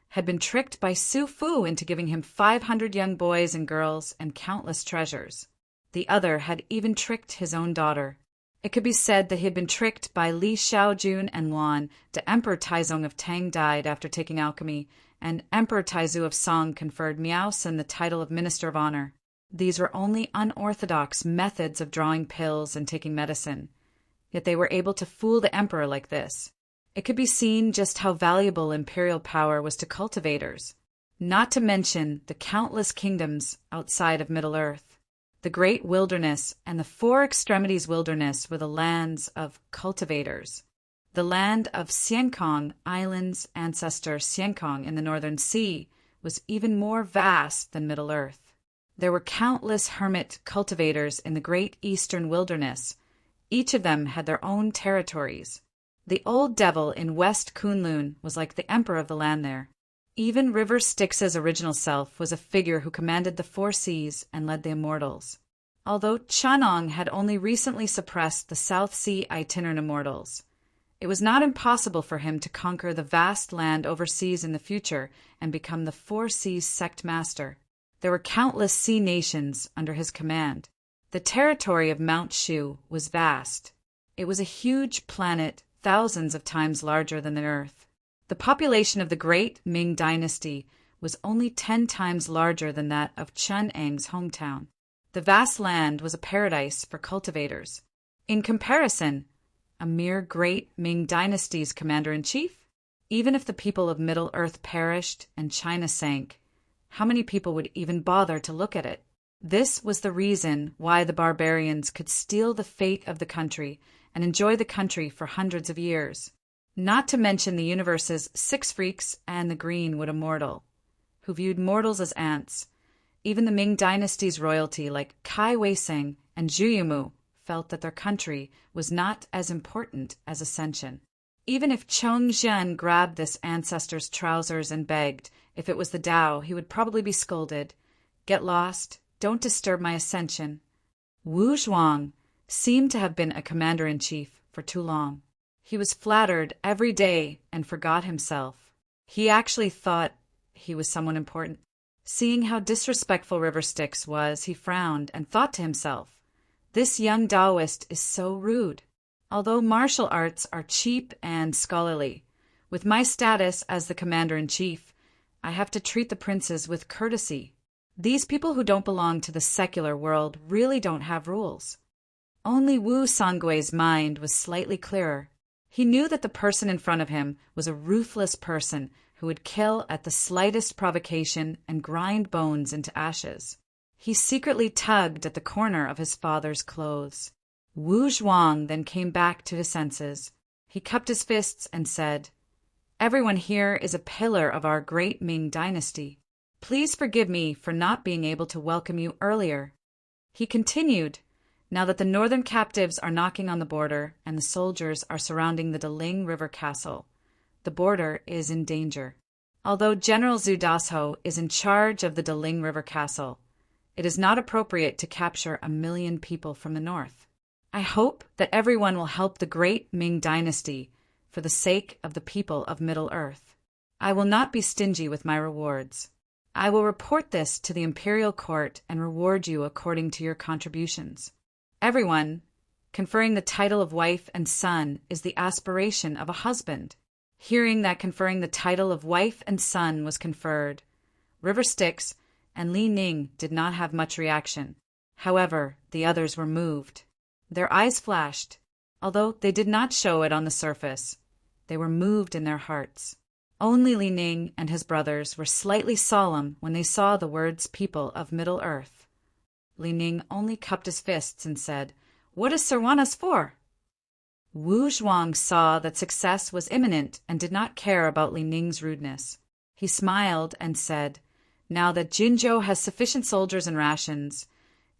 had been tricked by Su Fu into giving him 500 young boys and girls and countless treasures. The other had even tricked his own daughter. It could be said that he had been tricked by Li Shaojun and Luan. The Emperor Taizong of Tang died after taking alchemy, and Emperor Taizu of Song conferred Miao Sun the title of Minister of Honor. These were only unorthodox methods of drawing pills and taking medicine, yet they were able to fool the emperor like this. It could be seen just how valuable imperial power was to cultivators, not to mention the countless kingdoms outside of Middle-earth. The Great Wilderness and the Four Extremities Wilderness were the lands of cultivators. The land of Xiankong Island's ancestor Xiankong in the Northern Sea was even more vast than Middle-earth. There were countless hermit cultivators in the Great Eastern Wilderness. Each of them had their own territories. The old devil in West Kunlun was like the emperor of the land there. Even River Styx's original self was a figure who commanded the four seas and led the immortals. Although Chanong had only recently suppressed the South Sea itinerant immortals, it was not impossible for him to conquer the vast land overseas in the future and become the Four Seas sect master. There were countless sea nations under his command. The territory of Mount Shu was vast. It was a huge planet, thousands of times larger than the Earth. The population of the great Ming dynasty was only 10 times larger than that of Chun Eng's hometown. The vast land was a paradise for cultivators. In comparison, a mere great Ming dynasty's commander-in-chief? Even if the people of Middle-earth perished and China sank, how many people would even bother to look at it? This was the reason why the barbarians could steal the fate of the country and enjoy the country for hundreds of years. Not to mention the universe's 6 freaks and the Greenwood immortal, who viewed mortals as ants. Even the Ming dynasty's royalty like Kai Weiseng and Zhu Yimu felt that their country was not as important as ascension. Even if Chong Zhen grabbed this ancestor's trousers and begged, if it was the Tao, he would probably be scolded. Get lost, don't disturb my ascension. Wu Zhuang seemed to have been a commander-in-chief for too long. He was flattered every day and forgot himself. He actually thought he was someone important. Seeing how disrespectful River Styx was, he frowned and thought to himself, this young Taoist is so rude. Although martial arts are cheap and scholarly, with my status as the commander-in-chief, I have to treat the princes with courtesy. These people who don't belong to the secular world really don't have rules. Only Wu Songwe's mind was slightly clearer. He knew that the person in front of him was a ruthless person who would kill at the slightest provocation and grind bones into ashes. He secretly tugged at the corner of his father's clothes. Wu Zhuang then came back to his senses. He cupped his fists and said, "Everyone here is a pillar of our great Ming dynasty. Please forgive me for not being able to welcome you earlier." He continued, "Now that the northern captives are knocking on the border and the soldiers are surrounding the Daling River Castle, the border is in danger. Although General Zhu Dasho is in charge of the Daling River Castle, it is not appropriate to capture 1 million people from the north. I hope that everyone will help the great Ming dynasty for the sake of the people of Middle-earth. I will not be stingy with my rewards. I will report this to the imperial court and reward you according to your contributions. Everyone, conferring the title of wife and son is the aspiration of a husband." Hearing that conferring the title of wife and son was conferred, River Styx and Li Ning did not have much reaction. However, the others were moved. Their eyes flashed, although they did not show it on the surface. They were moved in their hearts. Only Li Ning and his brothers were slightly solemn when they saw the words people of Middle-earth. Li Ning only cupped his fists and said, "What is Sirwanas for?" Wu Zhuang saw that success was imminent and did not care about Li Ning's rudeness. He smiled and said, "Now that Jinzhou has sufficient soldiers and rations,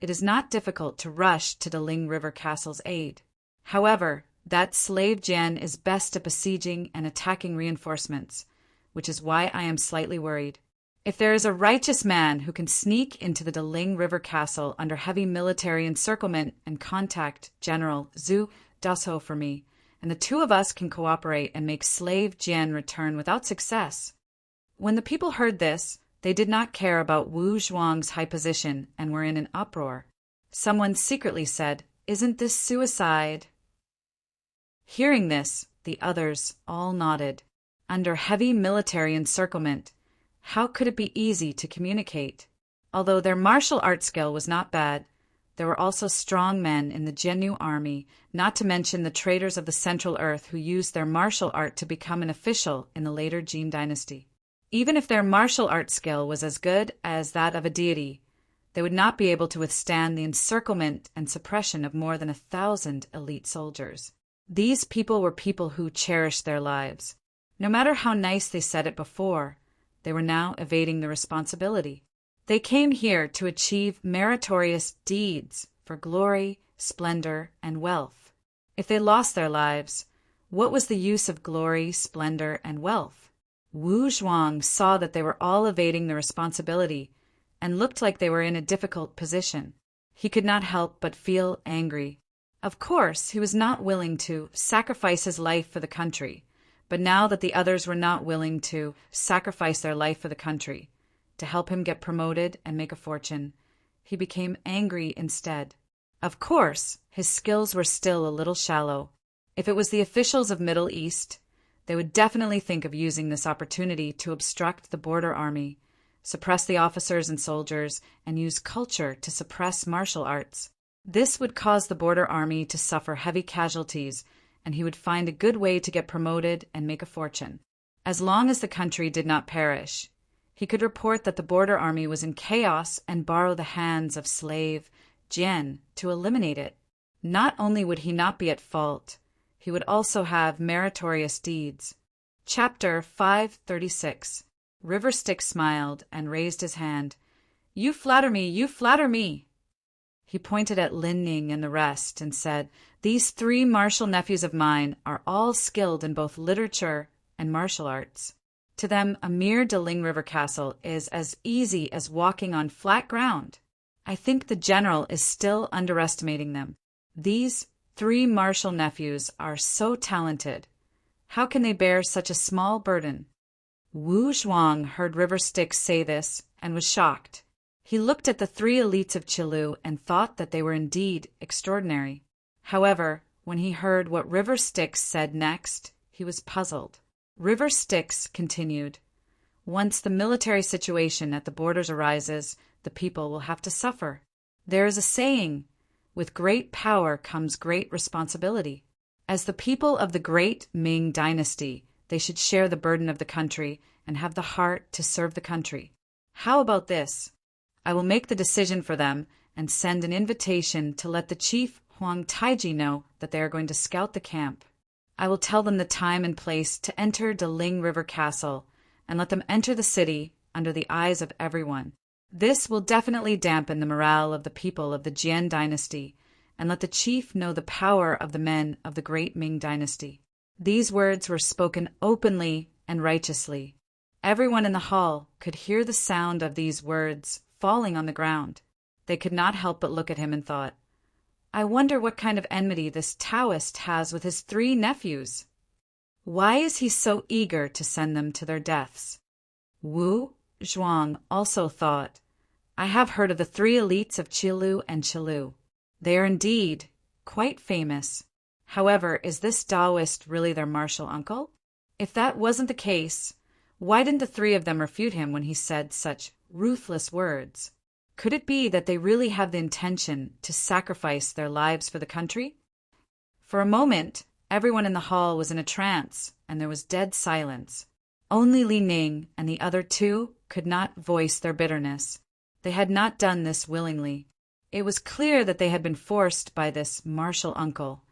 it is not difficult to rush to the Ling River Castle's aid. However, that slave Jian is best at besieging and attacking reinforcements, which is why I am slightly worried. If there is a righteous man who can sneak into the Daling River Castle under heavy military encirclement and contact General Zhu Dasho for me, and the two of us can cooperate and make slave Jian return without success." When the people heard this, they did not care about Wu Zhuang's high position and were in an uproar. Someone secretly said, "Isn't this suicide?" Hearing this, the others all nodded. Under heavy military encirclement, how could it be easy to communicate? Although their martial art skill was not bad, there were also strong men in the Jianyu army, not to mention the traders of the Central Earth who used their martial art to become an official in the later Jin dynasty. Even if their martial art skill was as good as that of a deity, they would not be able to withstand the encirclement and suppression of more than 1,000 elite soldiers. These people were people who cherished their lives. No matter how nice they said it before, they were now evading the responsibility. They came here to achieve meritorious deeds for glory, splendor, and wealth. If they lost their lives, what was the use of glory, splendor, and wealth? Wu Zhuang saw that they were all evading the responsibility and looked like they were in a difficult position. He could not help but feel angry. Of course, he was not willing to sacrifice his life for the country, but now that the others were not willing to sacrifice their life for the country, to help him get promoted and make a fortune, he became angry instead. Of course, his skills were still a little shallow. If it was the officials of Middle East, they would definitely think of using this opportunity to obstruct the border army, suppress the officers and soldiers, and use culture to suppress martial arts. This would cause the border army to suffer heavy casualties, and he would find a good way to get promoted and make a fortune. As long as the country did not perish, he could report that the border army was in chaos and borrow the hands of slave Jian to eliminate it. Not only would he not be at fault, he would also have meritorious deeds. Chapter 536. River Styx smiled and raised his hand. "You flatter me, you flatter me." He pointed at Lin Ning and the rest and said, "These 3 martial nephews of mine are all skilled in both literature and martial arts. To them, a mere Daling River Castle is as easy as walking on flat ground. I think the general is still underestimating them. These 3 martial nephews are so talented. How can they bear such a small burden?" Wu Zhuang heard River Styx say this and was shocked. He looked at the 3 elites of Qilu and thought that they were indeed extraordinary. However, when he heard what River Styx said next, he was puzzled. River Styx continued, "Once the military situation at the borders arises, the people will have to suffer. There is a saying, With great power comes great responsibility. As the people of the great Ming dynasty, they should share the burden of the country and have the heart to serve the country. How about this? I will make the decision for them and send an invitation to let the chief Huang Taiji know that they are going to scout the camp. I will tell them the time and place to enter Deling River Castle and let them enter the city under the eyes of everyone. This will definitely dampen the morale of the people of the Jian dynasty and let the chief know the power of the men of the great Ming dynasty. These words were spoken openly and righteously. Everyone in the hall could hear the sound of these words falling on the ground. They could not help but look at him and thought, I wonder what kind of enmity this Taoist has with his 3 nephews. Why is he so eager to send them to their deaths? Wu Zhuang also thought, I have heard of the 3 elites of Qilu and Qilu. They are indeed quite famous. However, is this Taoist really their martial uncle? If that wasn't the case, why didn't the 3 of them refute him when he said such ruthless words? Could it be that they really have the intention to sacrifice their lives for the country? For a moment, everyone in the hall was in a trance, and there was dead silence. Only Li Ning and the other 2 could not voice their bitterness. They had not done this willingly. It was clear that they had been forced by this martial uncle.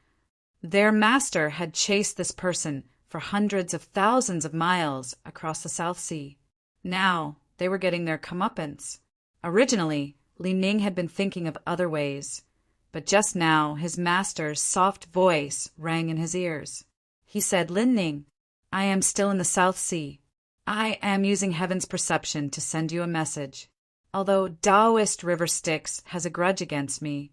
Their master had chased this person for hundreds of thousands of miles across the South Sea. Now they were getting their comeuppance. Originally, Li Ning had been thinking of other ways, but just now his master's soft voice rang in his ears. He said, Lin Ning, I am still in the South Sea. I am using heaven's perception to send you a message. Although Taoist River Styx has a grudge against me,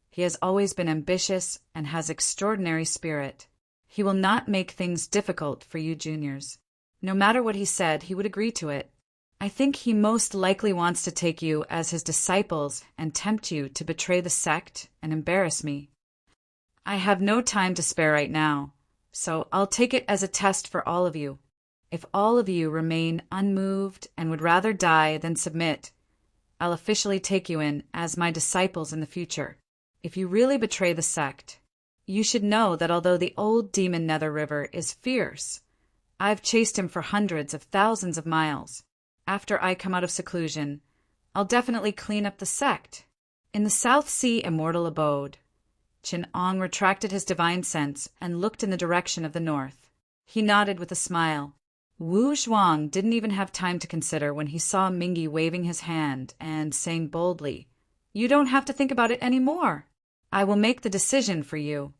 he has always been ambitious and has extraordinary spirit. He will not make things difficult for you juniors. No matter what he said, he would agree to it. I think he most likely wants to take you as his disciples and tempt you to betray the sect and embarrass me. I have no time to spare right now, so I'll take it as a test for all of you. If all of you remain unmoved and would rather die than submit, I'll officially take you in as my disciples in the future. If you really betray the sect, you should know that although the old demon Nether River is fierce, I've chased him for hundreds of thousands of miles. After I come out of seclusion, I'll definitely clean up the sect. In the South Sea immortal abode, Qin Ong retracted his divine sense and looked in the direction of the north. He nodded with a smile. Wu Zhuang didn't even have time to consider when he saw Mingi waving his hand and saying boldly, You don't have to think about it anymore. I will make the decision for you.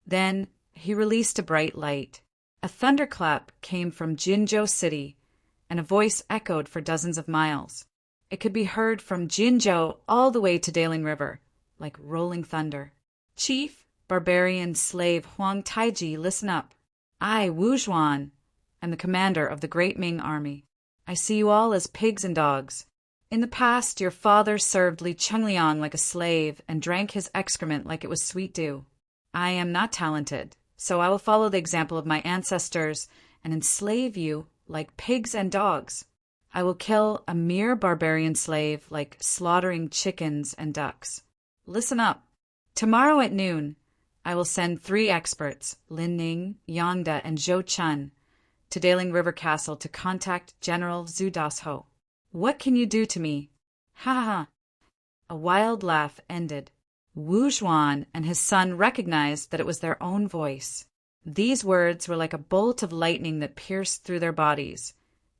Then he released a bright light. A thunderclap came from Jinzhou City, and a voice echoed for dozens of miles. It could be heard from Jinzhou all the way to Deling River, like rolling thunder. Chief, barbarian slave Huang Taiji, listen up. I, Wu Zhuan, am the commander of the great Ming army. I see you all as pigs and dogs. In the past, your father served Li Chengliang like a slave and drank his excrement like it was sweet dew. I am not talented, so I will follow the example of my ancestors and enslave you like pigs and dogs. I will kill a mere barbarian slave like slaughtering chickens and ducks. Listen up. Tomorrow at noon, I will send 3 experts, Lin Ning, Yangda, and Zhou Chun, to Deling River Castle to contact General Zhu Dasho. What can you do to me? Ha ha. A wild laugh ended. Wu Zhuan and his son recognized that it was their own voice. These words were like a bolt of lightning that pierced through their bodies,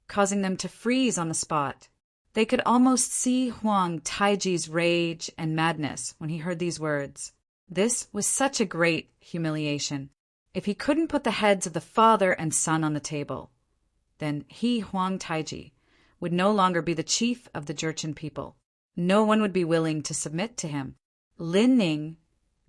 causing them to freeze on the spot. They could almost see Huang Taiji's rage and madness when he heard these words. This was such a great humiliation. If he couldn't put the heads of the father and son on the table, then he, Huang Taiji, would no longer be the chief of the Jurchen people. No one would be willing to submit to him. Lin Ning,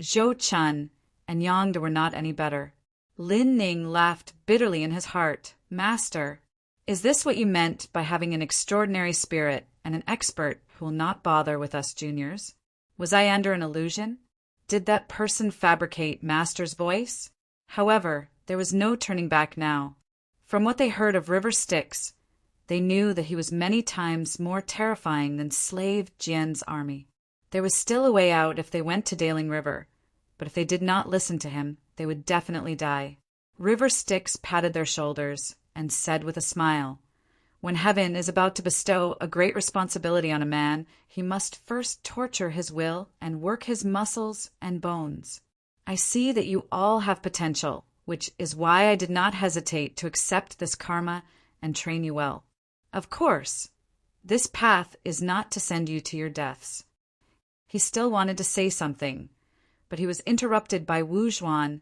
Zhou Chun, and Yangda were not any better. Lin Ning laughed bitterly in his heart. Master, is this what you meant by having an extraordinary spirit and an expert who will not bother with us juniors? Was I under an illusion? Did that person fabricate Master's voice? However, there was no turning back now. From what they heard of River Styx, they knew that he was many times more terrifying than slave Jian's army. There was still a way out if they went to Daling River, but if they did not listen to him, they would definitely die. River Styx patted their shoulders and said with a smile, "When heaven is about to bestow a great responsibility on a man, he must first torture his will and work his muscles and bones. I see that you all have potential, which is why I did not hesitate to accept this karma and train you well. Of course, this path is not to send you to your deaths." He still wanted to say something, but he was interrupted by Wu Zhuan.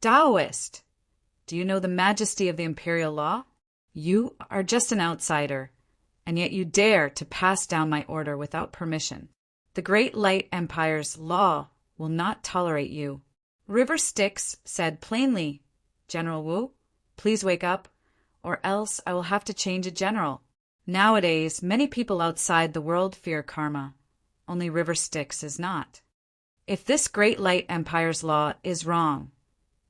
"Taoist! Do you know the majesty of the imperial law? You are just an outsider, and yet you dare to pass down my order without permission. The Great Light Empire's law will not tolerate you." River Styx said plainly, "General Wu, please wake up, or else I will have to change a general." Nowadays, many people outside the world fear karma. Only River Styx is not. If this Great Light Empire's law is wrong,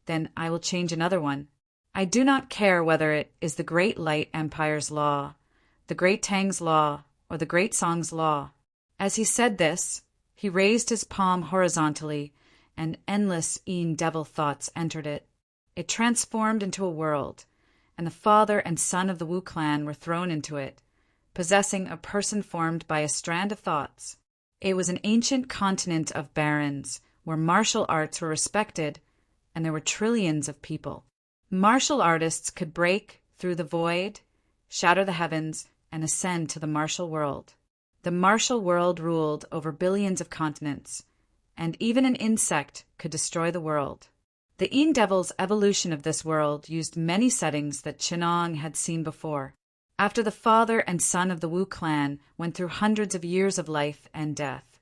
then I will change another one. I do not care whether it is the Great Light Empire's law, the Great Tang's law, or the Great Song's law. As he said this, he raised his palm horizontally, and endless devil thoughts entered it. It transformed into a world, and the father and son of the Wu clan were thrown into it, possessing a person formed by a strand of thoughts. It was an ancient continent of barons, where martial arts were respected, and there were trillions of people. Martial artists could break through the void, shatter the heavens, and ascend to the martial world. The martial world ruled over billions of continents, and even an insect could destroy the world. The Devil's evolution of this world used many settings that Chenong had seen before. After the father and son of the Wu clan went through hundreds of years of life and death,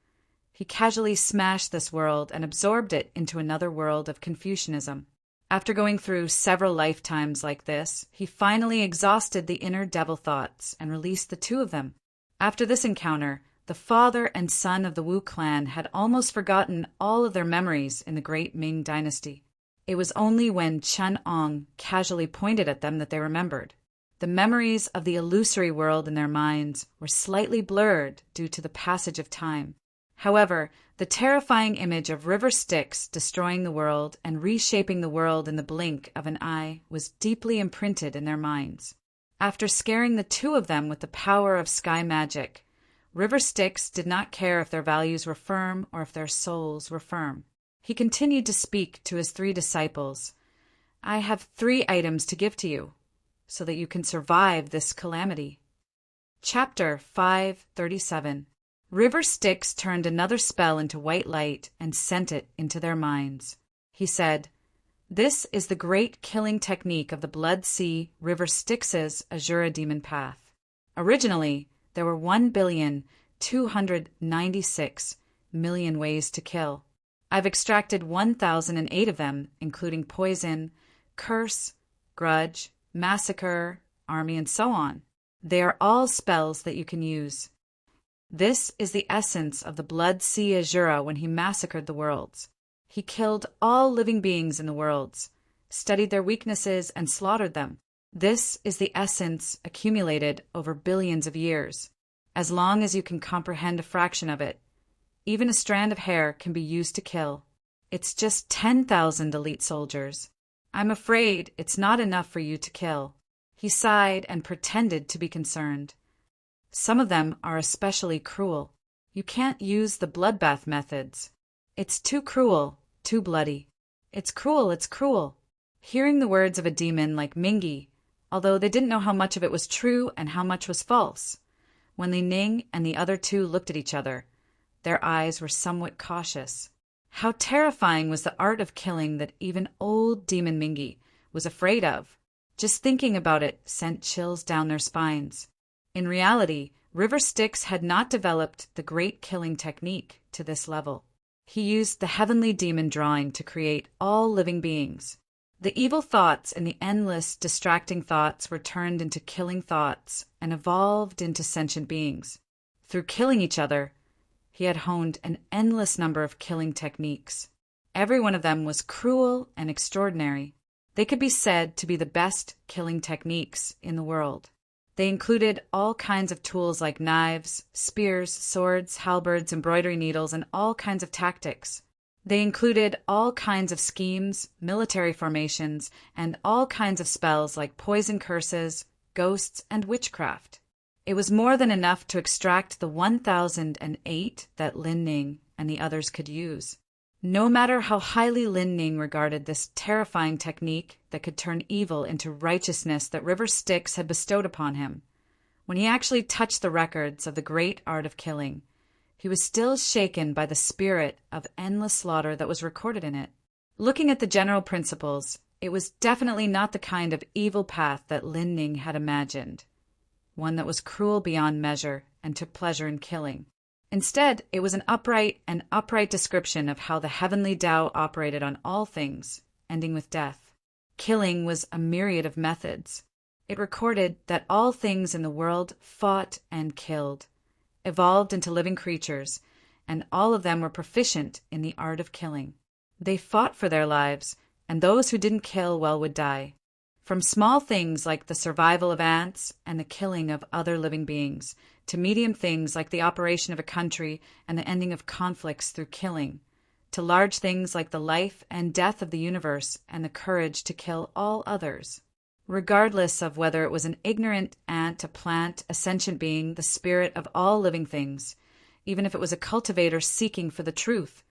he casually smashed this world and absorbed it into another world of Confucianism. After going through several lifetimes like this, he finally exhausted the inner devil thoughts and released the two of them. After this encounter, the father and son of the Wu clan had almost forgotten all of their memories in the great Ming dynasty. It was only when Chen Ong casually pointed at them that they remembered. The memories of the illusory world in their minds were slightly blurred due to the passage of time. However, the terrifying image of River Styx destroying the world and reshaping the world in the blink of an eye was deeply imprinted in their minds. After scaring the two of them with the power of sky magic, River Styx did not care if their values were firm or if their souls were firm. He continued to speak to his 3 disciples. "I have 3 items to give to you, so that you can survive this calamity." Chapter 537. River Styx turned another spell into white light and sent it into their minds. He said, "This is the great killing technique of the Blood Sea River Styx's Azura Demon Path. Originally, there were 1,296,000,000 ways to kill. I've extracted 1,008 of them, including poison, curse, grudge, massacre, army, and so on. They are all spells that you can use. This is the essence of the Blood Sea Azura when he massacred the worlds. He killed all living beings in the worlds, studied their weaknesses, and slaughtered them. This is the essence accumulated over billions of years. As long as you can comprehend a fraction of it, even a strand of hair can be used to kill. It's just 10,000 elite soldiers. I'm afraid it's not enough for you to kill." He sighed and pretended to be concerned. "Some of them are especially cruel. You can't use the bloodbath methods. It's too cruel, too bloody. It's cruel, it's cruel." Hearing the words of a demon like Mingi, although they didn't know how much of it was true and how much was false, when Li Ning and the other 2 looked at each other, their eyes were somewhat cautious. How terrifying was the art of killing that even old Demon Mingi was afraid of. Just thinking about it sent chills down their spines. In reality, River Styx had not developed the great killing technique to this level. He used the heavenly demon drawing to create all living beings. The evil thoughts and the endless distracting thoughts were turned into killing thoughts and evolved into sentient beings. Through killing each other, he had honed an endless number of killing techniques. Every one of them was cruel and extraordinary. They could be said to be the best killing techniques in the world. They included all kinds of tools like knives, spears, swords, halberds, embroidery needles, and all kinds of tactics. They included all kinds of schemes, military formations, and all kinds of spells like poison curses, ghosts, and witchcraft. It was more than enough to extract the 1,008 that Lin Ning and the others could use. No matter how highly Lin Ning regarded this terrifying technique that could turn evil into righteousness that River Styx had bestowed upon him, when he actually touched the records of the great art of killing, he was still shaken by the spirit of endless slaughter that was recorded in it. Looking at the general principles, it was definitely not the kind of evil path that Lin Ning had imagined, one that was cruel beyond measure and took pleasure in killing. Instead, it was an upright description of how the heavenly Tao operated on all things, ending with death. Killing was a myriad of methods. It recorded that all things in the world fought and killed, evolved into living creatures, and all of them were proficient in the art of killing. They fought for their lives, and those who didn't kill well would die. From small things like the survival of ants and the killing of other living beings, to medium things like the operation of a country and the ending of conflicts through killing, to large things like the life and death of the universe and the courage to kill all others. Regardless of whether it was an ignorant ant, a plant, a sentient being, the spirit of all living things, even if it was a cultivator seeking for the truth,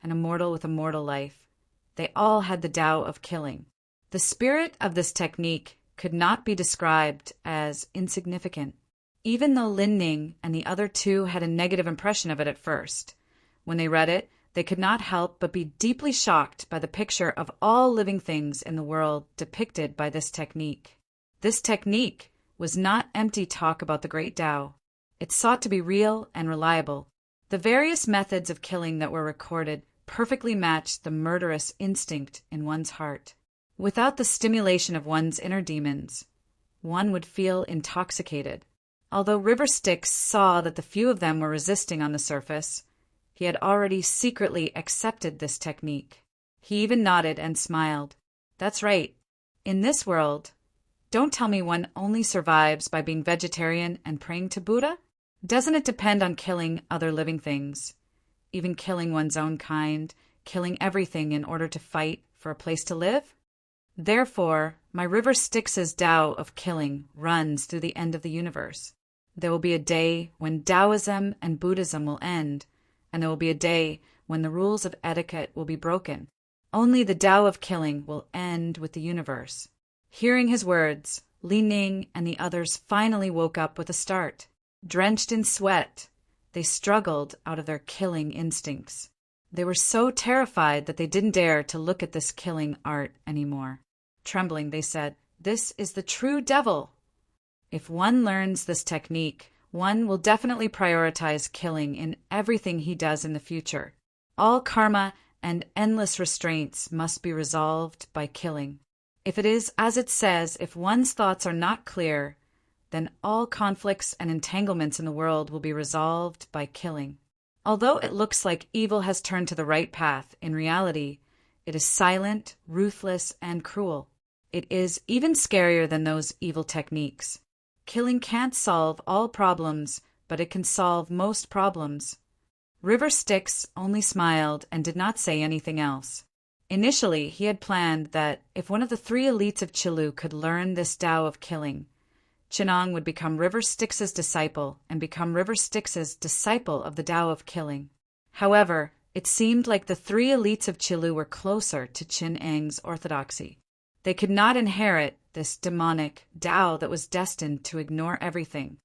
an immortal with a mortal life, they all had the Tao of killing. The spirit of this technique could not be described as insignificant, even though Lin Ning and the other two had a negative impression of it at first. When they read it, they could not help but be deeply shocked by the picture of all living things in the world depicted by this technique. This technique was not empty talk about the great Tao. It sought to be real and reliable. The various methods of killing that were recorded perfectly matched the murderous instinct in one's heart. Without the stimulation of one's inner demons, one would feel intoxicated. Although River Styx saw that the few of them were resisting on the surface, he had already secretly accepted this technique. He even nodded and smiled. That's right. In this world, don't tell me one only survives by being vegetarian and praying to Buddha. Doesn't it depend on killing other living things, even killing one's own kind, killing everything in order to fight for a place to live? Therefore, my River Styx's Tao of killing runs through the end of the universe. There will be a day when Taoism and Buddhism will end, and there will be a day when the rules of etiquette will be broken. Only the Tao of killing will end with the universe. Hearing his words, Li Ning and the others finally woke up with a start. Drenched in sweat, they struggled out of their killing instincts. They were so terrified that they didn't dare to look at this killing art anymore. Trembling, they said, "This is the true devil." If one learns this technique, one will definitely prioritize killing in everything he does in the future. All karma and endless restraints must be resolved by killing. If it is as it says, if one's thoughts are not clear, then all conflicts and entanglements in the world will be resolved by killing. Although it looks like evil has turned to the right path, in reality, it is silent, ruthless, and cruel. It is even scarier than those evil techniques. Killing can't solve all problems, but it can solve most problems. River Styx only smiled and did not say anything else. Initially, he had planned that if one of the three elites of Qilu could learn this Tao of killing, Chinong would become River Styx's disciple and become River Styx's disciple of the Tao of killing. However, it seemed like the three elites of Qilu were closer to Qin Eng's orthodoxy. They could not inherit this demonic Tao that was destined to ignore everything.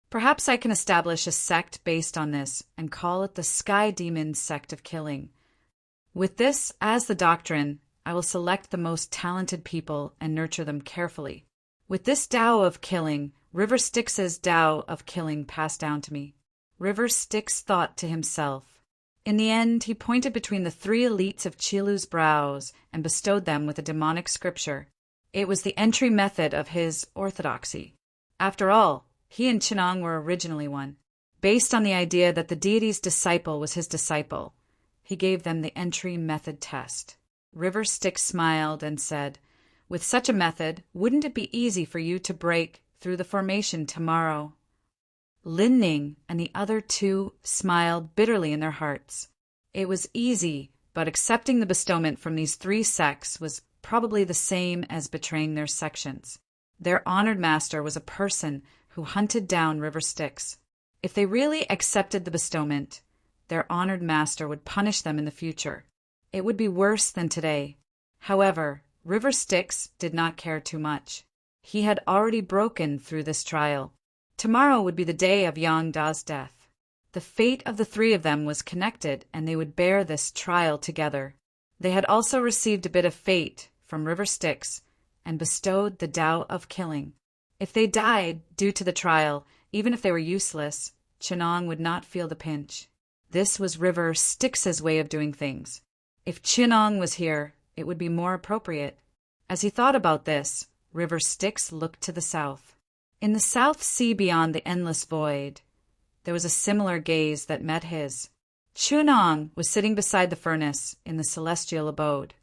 Perhaps I can establish a sect based on this and call it the Sky Demon sect of killing. With this as the doctrine, I will select the most talented people and nurture them carefully. With this Tao of killing, River Styx's Tao of killing passed down to me. River Styx thought to himself. In the end, he pointed between the three elites of Qilu's brows and bestowed them with a demonic scripture. It was the entry method of his orthodoxy. After all, he and Chinong were originally one. Based on the idea that the deity's disciple was his disciple, he gave them the entry method test. River Styx smiled and said, "With such a method, wouldn't it be easy for you to break through the formation tomorrow. Lin Ning and the other two smiled bitterly in their hearts. It was easy, but accepting the bestowment from these three sects was probably the same as betraying their sections. Their honored master was a person who hunted down River Styx. If they really accepted the bestowment, their honored master would punish them in the future. It would be worse than today. However, River Styx did not care too much. He had already broken through this trial. Tomorrow would be the day of Yang Da's death. The fate of the three of them was connected, and they would bear this trial together. They had also received a bit of fate from River Styx and bestowed the Tao of killing. If they died due to the trial, even if they were useless, Chenong would not feel the pinch. This was River Styx's way of doing things. If Chenong was here, it would be more appropriate. As he thought about this, River Styx looked to the south. In the South Sea beyond the endless void, there was a similar gaze that met his. Chenong was sitting beside the furnace in the celestial abode.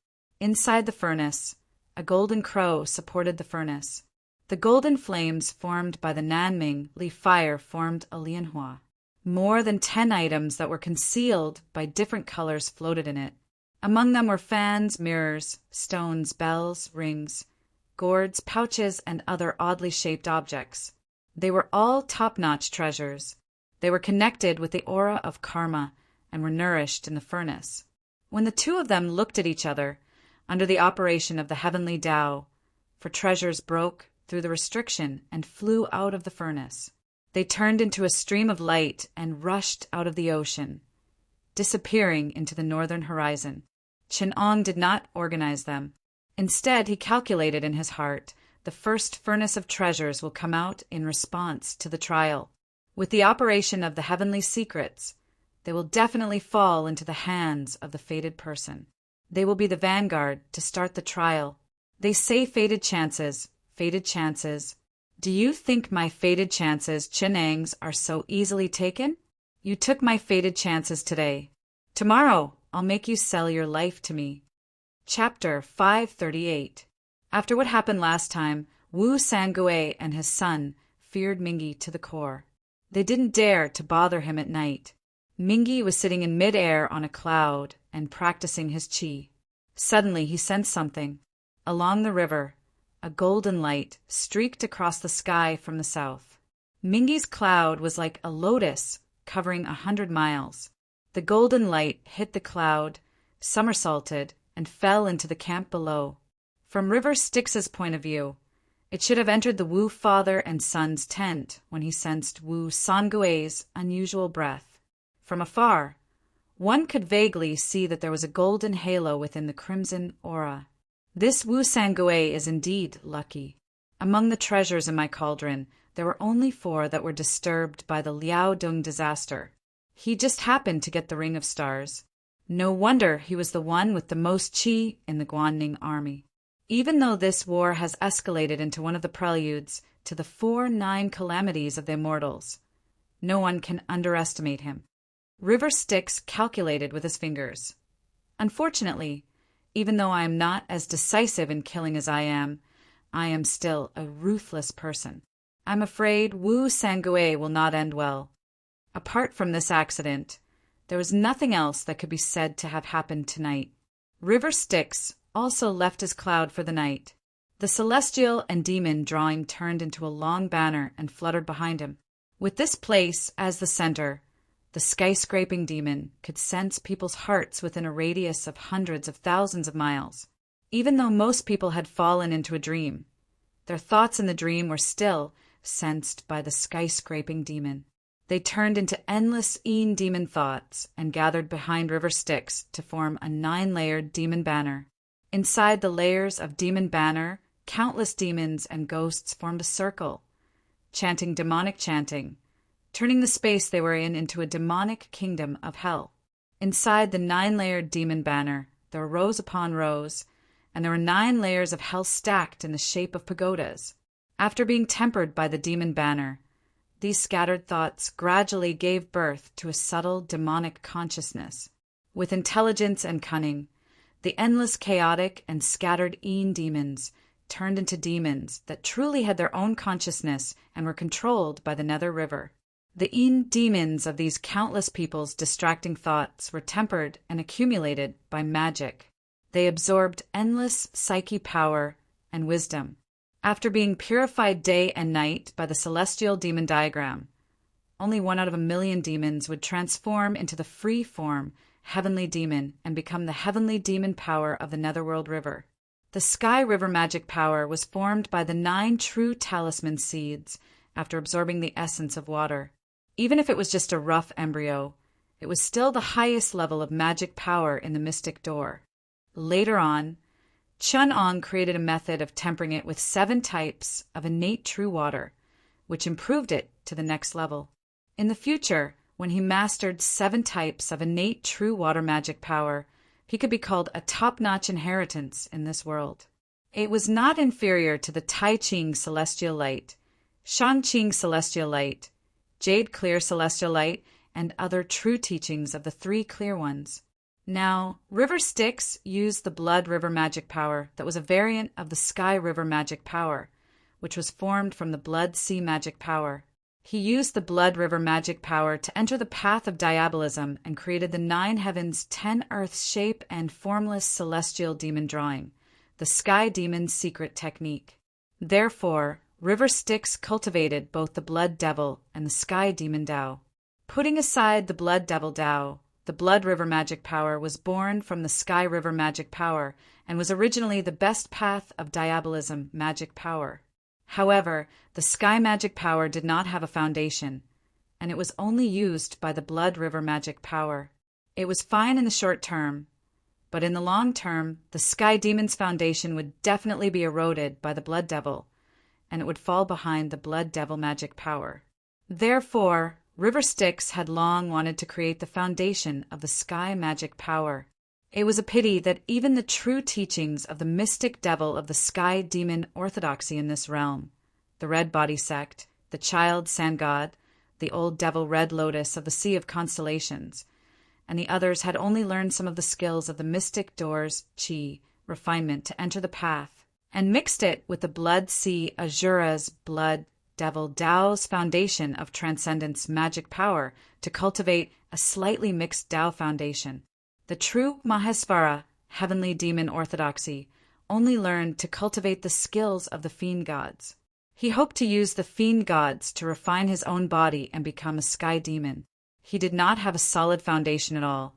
Inside the furnace, a golden crow supported the furnace. The golden flames formed by the Nanming Li fire formed a lianhua. More than 10 items that were concealed by different colors floated in it. Among them were fans, mirrors, stones, bells, rings, gourds, pouches, and other oddly shaped objects. They were all top-notch treasures. They were connected with the aura of karma and were nourished in the furnace. When the two of them looked at each other, under the operation of the heavenly Tao, for treasures broke through the restriction and flew out of the furnace. They turned into a stream of light and rushed out of the ocean, disappearing into the northern horizon. Chenong did not organize them. Instead, he calculated in his heart, the first furnace of treasures will come out in response to the trial. With the operation of the heavenly secrets, they will definitely fall into the hands of the fated person. They will be the vanguard to start the trial. They say fated chances. Do you think my fated chances, Chenang's, are so easily taken? You took my fated chances today. Tomorrow, I'll make you sell your life to me. Chapter 538. After what happened last time, Wu Sangue and his son feared Mingi to the core. They didn't dare to bother him at night. Mingi was sitting in mid-air on a cloud and practicing his qi. Suddenly he sensed something. Along the river, a golden light streaked across the sky from the south. Mingi's cloud was like a lotus covering 100 miles. The golden light hit the cloud, somersaulted, and fell into the camp below. From River Styx's point of view, it should have entered the Wu father and son's tent when he sensed Wu Sangue's unusual breath. From afar, one could vaguely see that there was a golden halo within the crimson aura. This Wu Sangue is indeed lucky. Among the treasures in my cauldron, there were only 4 that were disturbed by the Liaodong disaster. He just happened to get the Ring of Stars. No wonder he was the one with the most qi in the Guanning army. Even though this war has escalated into one of the preludes to the 4-9 calamities of the immortals, no one can underestimate him. River Styx calculated with his fingers. Unfortunately, even though I am not as decisive in killing as I am still a ruthless person. I'm afraid Wu Sangue will not end well. Apart from this accident, there was nothing else that could be said to have happened tonight. River Styx also left his cloud for the night. The celestial and demon drawing turned into a long banner and fluttered behind him. With this place as the center, the skyscraping demon could sense people's hearts within a radius of hundreds of thousands of miles. Even though most people had fallen into a dream, their thoughts in the dream were still sensed by the skyscraping demon. They turned into endless demon thoughts and gathered behind River Styx to form a 9-layered demon banner. Inside the layers of demon banner, countless demons and ghosts formed a circle, chanting demonic chanting, turning the space they were in into a demonic kingdom of hell. Inside the 9-layered demon banner, there were rows upon rows, and there were 9 layers of hell stacked in the shape of pagodas. After being tempered by the demon banner, these scattered thoughts gradually gave birth to a subtle demonic consciousness. With intelligence and cunning, the endless chaotic and scattered demons turned into demons that truly had their own consciousness and were controlled by the Nether River. The demons of these countless people's distracting thoughts were tempered and accumulated by magic. They absorbed endless psyche power and wisdom. After being purified day and night by the celestial demon diagram, only 1 out of 1,000,000 demons would transform into the free-form heavenly demon and become the heavenly demon power of the Netherworld River. The Sky River magic power was formed by the 9 true talisman seeds after absorbing the essence of water. Even if it was just a rough embryo, it was still the highest level of magic power in the mystic door. Later on, Chun-Ong created a method of tempering it with 7 types of innate true water, which improved it to the next level. In the future, when he mastered 7 types of innate true water magic power, he could be called a top-notch inheritance in this world. It was not inferior to the Tai Ching Celestial Light, Shan Qing Celestial Light, Jade Clear Celestial Light, and other true teachings of the 3 clear ones. Now, River Styx used the Blood River magic power that was a variant of the Sky River magic power, which was formed from the Blood Sea magic power. He used the Blood River magic power to enter the path of diabolism and created the 9 heavens, 10 earths shape and formless celestial demon drawing, the Sky Demon's secret technique. Therefore, River Styx cultivated both the Blood Devil and the Sky Demon Tao. Putting aside the Blood Devil Tao, the Blood River magic power was born from the Sky River magic power and was originally the best path of diabolism magic power. However, the Sky magic power did not have a foundation, and it was only used by the Blood River magic power. It was fine in the short term, but in the long term, the Sky Demon's foundation would definitely be eroded by the Blood Devil, and it would fall behind the Blood Devil magic power. Therefore, River Styx had long wanted to create the foundation of the Sky magic power. It was a pity that even the true teachings of the mystic devil of the Sky Demon orthodoxy in this realm, the Red Body sect, the Child Sand God, the Old Devil Red Lotus of the Sea of Constellations, and the others had only learned some of the skills of the mystic door's chi refinement to enter the path, and mixed it with the Blood Sea Azura's Blood Devil Tao's foundation of transcendence magic power to cultivate a slightly mixed Tao foundation. The true Mahesvara, heavenly demon orthodoxy, only learned to cultivate the skills of the fiend gods. He hoped to use the fiend gods to refine his own body and become a sky demon. He did not have a solid foundation at all,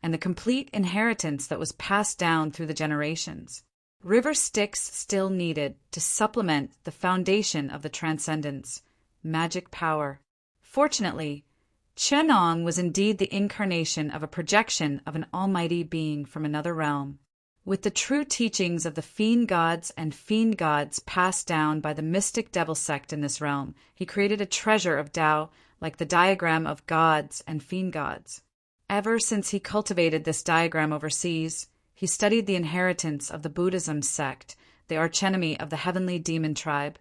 and the complete inheritance that was passed down through the generations. River Styx still needed to supplement the foundation of the transcendence, magic power. Fortunately, Chun-Ong was indeed the incarnation of a projection of an almighty being from another realm. With the true teachings of the fiend gods and fiend gods passed down by the mystic devil sect in this realm, he created a treasure of Tao like the diagram of gods and fiend gods. Ever since he cultivated this diagram overseas, he studied the inheritance of the Buddhism sect, the archenemy of the heavenly demon tribe,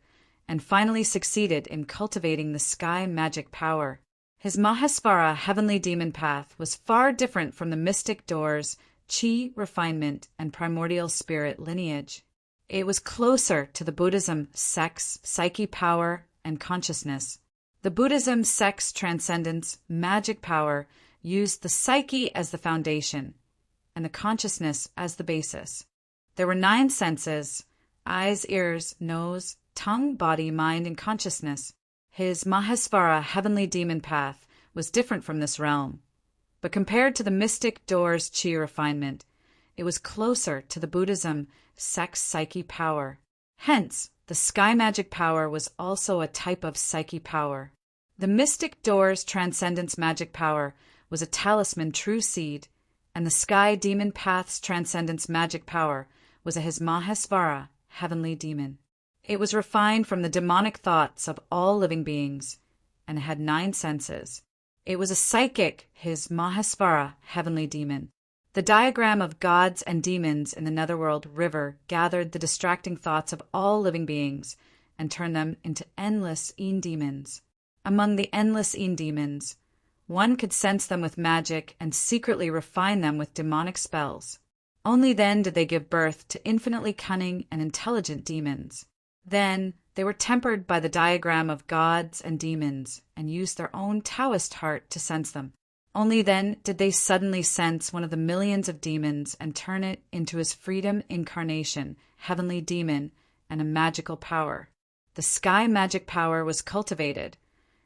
and finally succeeded in cultivating the sky magic power. His Mahesvara heavenly demon path was far different from the mystic door's chi refinement and primordial spirit lineage. It was closer to the Buddhism sex, psyche power, and consciousness. The Buddhism sex transcendence magic power used the psyche as the foundation and the consciousness as the basis. There were 9 senses: eyes, ears, nose, tongue, body, mind, and consciousness. His Mahesvara heavenly demon path was different from this realm, but compared to the mystic door's chi refinement, it was closer to the Buddhism sex psyche power. Hence, the sky magic power was also a type of psyche power. The mystic door's transcendence magic power was a talisman true seed, and the sky demon path's transcendence magic power was his Mahesvara heavenly demon. It was refined from the demonic thoughts of all living beings, and had 9 senses. It was a psychic, his Mahesvara heavenly demon. The diagram of gods and demons in the Netherworld River gathered the distracting thoughts of all living beings and turned them into endless demons. Among the endless demons, one could sense them with magic and secretly refine them with demonic spells. Only then did they give birth to infinitely cunning and intelligent demons. Then they were tempered by the diagram of gods and demons and used their own Taoist heart to sense them. Only then did they suddenly sense one of the millions of demons and turn it into his freedom incarnation, heavenly demon, and a magical power. The sky magic power was cultivated,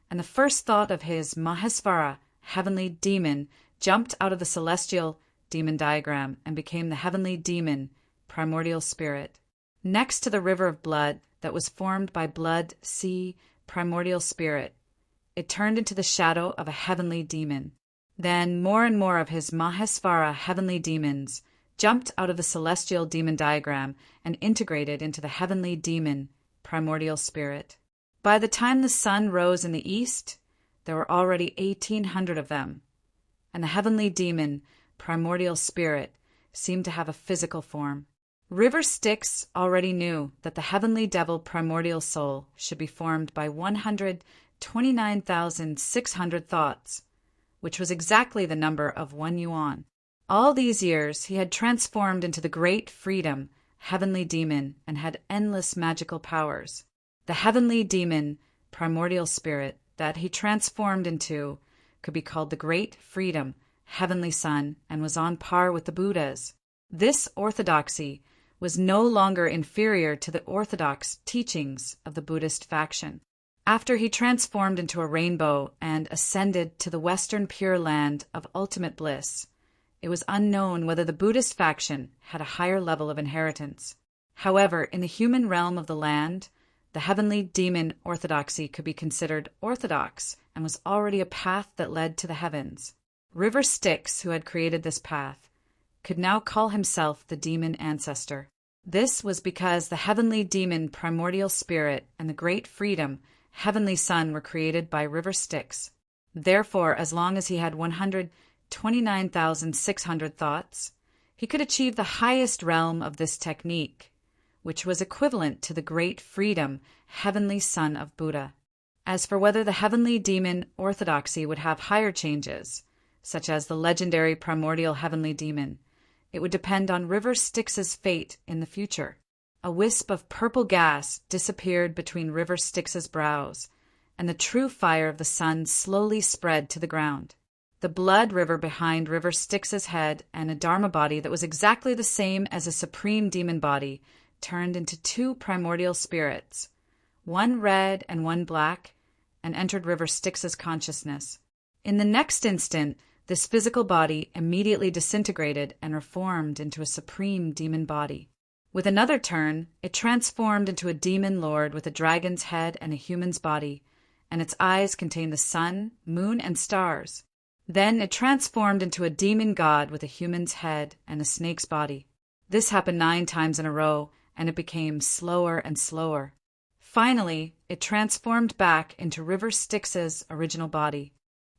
and the first thought of his Mahesvara, heavenly demon, jumped out of the celestial demon diagram and became the heavenly demon, primordial spirit. Next to the river of blood that was formed by blood, sea, primordial spirit, it turned into the shadow of a heavenly demon. Then more and more of his Mahesvara heavenly demons jumped out of the celestial demon diagram and integrated into the heavenly demon, primordial spirit. By the time the sun rose in the east, there were already 1,800 of them, and the heavenly demon, primordial spirit, seemed to have a physical form. River Styx already knew that the heavenly devil primordial soul should be formed by 129,600 thoughts, which was exactly the number of 1 yuan. All these years he had transformed into the great freedom, heavenly demon, and had endless magical powers. The heavenly demon, primordial spirit, that he transformed into could be called the great freedom, heavenly sun, and was on par with the Buddhas. This orthodoxy was no longer inferior to the orthodox teachings of the Buddhist faction. After he transformed into a rainbow and ascended to the western pure land of ultimate bliss, it was unknown whether the Buddhist faction had a higher level of inheritance. However, in the human realm of the land, the heavenly demon orthodoxy could be considered orthodox and was already a path that led to the heavens. River Styx, who had created this path, could now call himself the demon ancestor. This was because the heavenly demon primordial spirit and the great freedom, heavenly sun, were created by River Styx. Therefore, as long as he had 129,600 thoughts, he could achieve the highest realm of this technique, which was equivalent to the great freedom, heavenly sun of Buddha. As for whether the heavenly demon orthodoxy would have higher changes, such as the legendary primordial heavenly demon, it would depend on River Styx's fate in the future. A wisp of purple gas disappeared between River Styx's brows, and the true fire of the sun slowly spread to the ground. The blood river behind River Styx's head and a dharma body that was exactly the same as a supreme demon body turned into 2 primordial spirits, one red and one black, and entered River Styx's consciousness. In the next instant, this physical body immediately disintegrated and reformed into a supreme demon body. With another turn, it transformed into a demon lord with a dragon's head and a human's body, and its eyes contained the sun, moon, and stars. Then it transformed into a demon god with a human's head and a snake's body. This happened 9 times in a row, and it became slower and slower. Finally, it transformed back into River Styx's original body.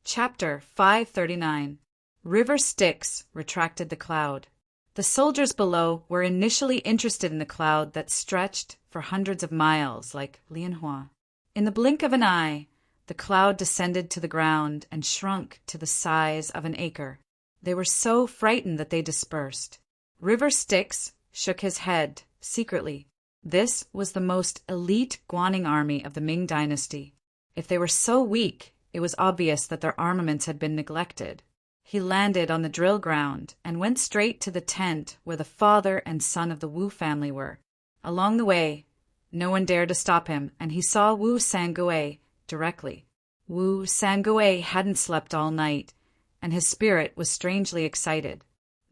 Chapter 539. River Styx retracted the cloud. The soldiers below were initially interested in the cloud that stretched for hundreds of miles, like Lianhua. In the blink of an eye, the cloud descended to the ground and shrunk to the size of an acre. They were so frightened that they dispersed. River Styx shook his head secretly. This was the most elite Guaning army of the Ming dynasty. If they were so weak, it was obvious that their armaments had been neglected. He landed on the drill ground and went straight to the tent where the father and son of the Wu family were. Along the way, no one dared to stop him, and he saw Wu Sangui directly. Wu Sangui hadn't slept all night, and his spirit was strangely excited.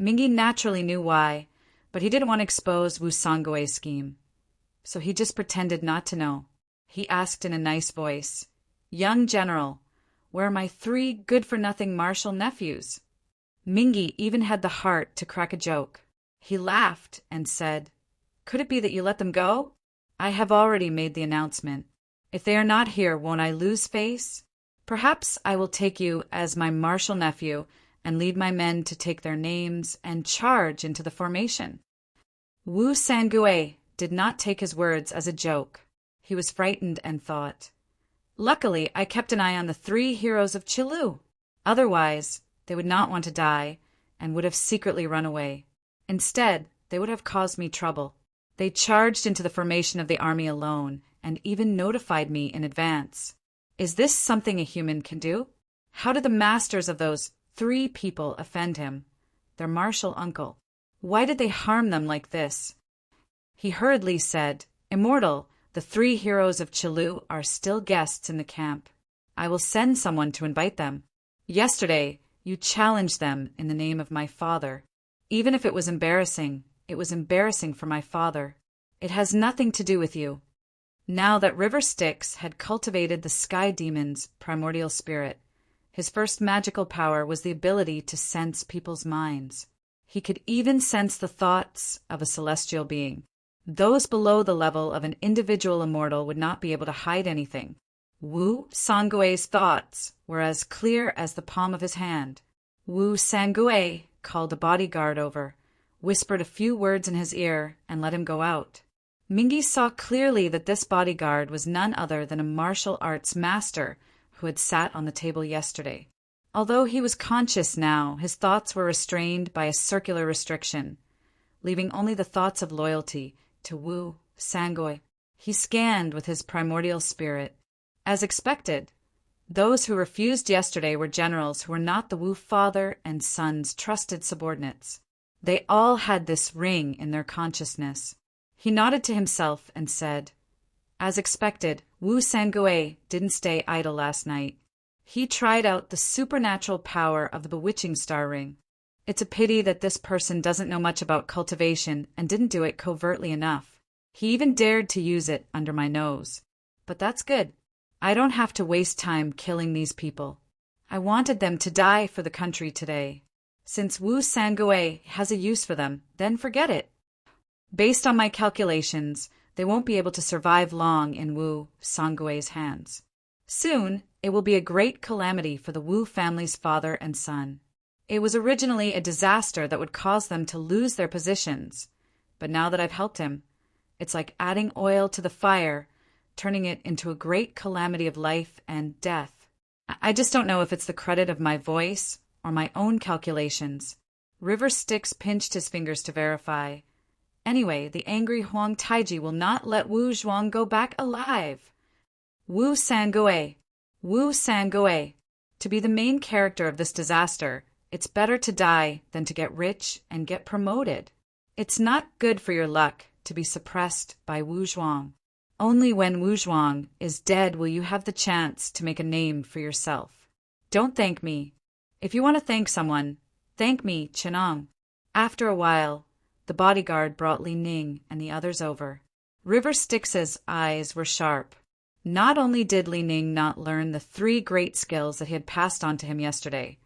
Mingi naturally knew why, but he didn't want to expose Wu Sangui's scheme. So he just pretended not to know. He asked in a nice voice, "Young general, where are my 3 good-for-nothing martial nephews?" Mingi even had the heart to crack a joke. He laughed and said, "Could it be that you let them go? I have already made the announcement. If they are not here, won't I lose face? Perhaps I will take you as my martial nephew and lead my men to take their names and charge into the formation." Wu Sangui did not take his words as a joke. He was frightened and thought, "Luckily, I kept an eye on the 3 heroes of Chilu. Otherwise, they would not want to die and would have secretly run away." Instead, they would have caused me trouble. They charged into the formation of the army alone, and even notified me in advance. Is this something a human can do? How did the masters of those 3 people offend him, their martial uncle? Why did they harm them like this? He hurriedly said, "Immortal, the 3 heroes of Chilu are still guests in the camp. I will send someone to invite them. Yesterday, you challenged them in the name of my father. Even if it was embarrassing for my father. It has nothing to do with you." Now that River Styx had cultivated the sky demon's primordial spirit, his first magical power was the ability to sense people's minds. He could even sense the thoughts of a celestial being. Those below the level of an individual immortal would not be able to hide anything. Wu Sangue's thoughts were as clear as the palm of his hand. Wu Sangue called a bodyguard over, whispered a few words in his ear, and let him go out. Mingi saw clearly that this bodyguard was none other than a martial arts master who had sat on the table yesterday. Although he was conscious now, his thoughts were restrained by a circular restriction, leaving only the thoughts of loyalty to Wu Sangue. He scanned with his primordial spirit. As expected, those who refused yesterday were generals who were not the Wu father and son's trusted subordinates. They all had this ring in their consciousness. He nodded to himself and said, "As expected, Wu Sangue didn't stay idle last night. He tried out the supernatural power of the bewitching star ring. It's a pity that this person doesn't know much about cultivation and didn't do it covertly enough. He even dared to use it under my nose. But that's good. I don't have to waste time killing these people. I wanted them to die for the country today. Since Wu Sangue has a use for them, then forget it. Based on my calculations, they won't be able to survive long in Wu Sangue's hands. Soon, it will be a great calamity for the Wu family's father and son. It was originally a disaster that would cause them to lose their positions, but now that I've helped him, it's like adding oil to the fire, turning it into a great calamity of life and death. I just don't know if it's the credit of my voice or my own calculations." River Styx pinched his fingers to verify. "Anyway, the angry Huang Taiji will not let Wu Zhuang go back alive. Wu Sangue. To be the main character of this disaster, it's better to die than to get rich and get promoted. It's not good for your luck to be suppressed by Wu Zhuang. Only when Wu Zhuang is dead will you have the chance to make a name for yourself. Don't thank me. If you want to thank someone, thank me, Chenong." After a while, the bodyguard brought Li Ning and the others over. River Styx's eyes were sharp. Not only did Li Ning not learn the 3 great skills that he had passed on to him yesterday,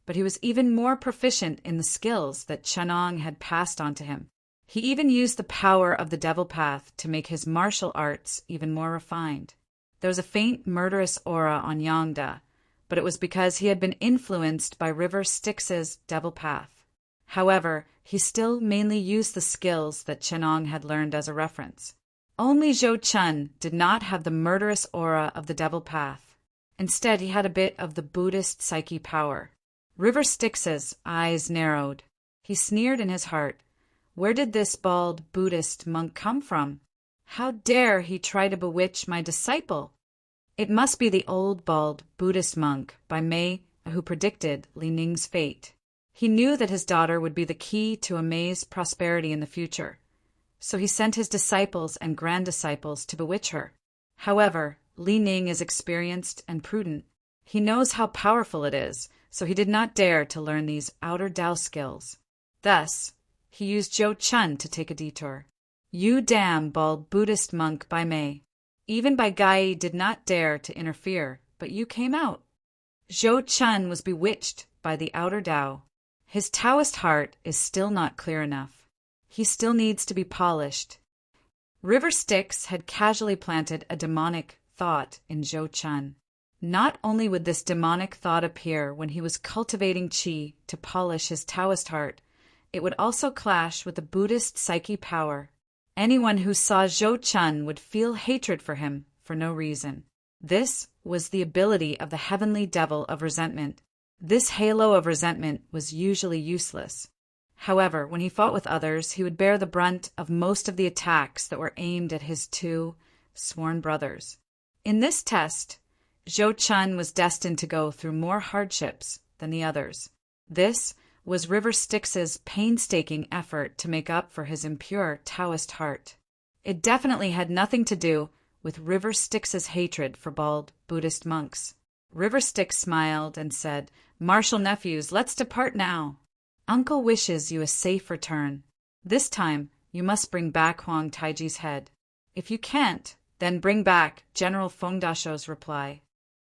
but he was even more proficient in the skills that Chenong had passed on to him. He even used the power of the devil path to make his martial arts even more refined. There was a faint murderous aura on Yangda, but it was because he had been influenced by River Styx's devil path. However, he still mainly used the skills that Chenong had learned as a reference. Only Zhou Chun did not have the murderous aura of the devil path. Instead, he had a bit of the Buddhist psyche power. River Styx's eyes narrowed. He sneered in his heart. Where did this bald Buddhist monk come from? How dare he try to bewitch my disciple? It must be the old bald Buddhist monk by Mei who predicted Li Ning's fate. He knew that his daughter would be the key to Mei's prosperity in the future, so he sent his disciples and grand-disciples to bewitch her. However, Li Ning is experienced and prudent. He knows how powerful it is, so he did not dare to learn these outer Tao skills. Thus, he used Zhou Chun to take a detour. You damn bald Buddhist monk by Mei. Even Bai Gai did not dare to interfere, but you came out. Zhou Chun was bewitched by the outer Tao. His Taoist heart is still not clear enough. He still needs to be polished. River Styx had casually planted a demonic thought in Zhou Chun. Not only would this demonic thought appear when he was cultivating qi to polish his Taoist heart, it would also clash with the Buddhist psyche power. Anyone who saw Zhou Chun would feel hatred for him for no reason. This was the ability of the heavenly devil of resentment. This halo of resentment was usually useless. However, when he fought with others, he would bear the brunt of most of the attacks that were aimed at his two sworn brothers. In this test, Zhou Chun was destined to go through more hardships than the others. This was River Styx's painstaking effort to make up for his impure Taoist heart. It definitely had nothing to do with River Styx's hatred for bald Buddhist monks. River Styx smiled and said, "Martial nephews, let's depart now. Uncle wishes you a safe return. This time, you must bring back Huang Taiji's head. If you can't, then bring back General Feng Dasho's reply."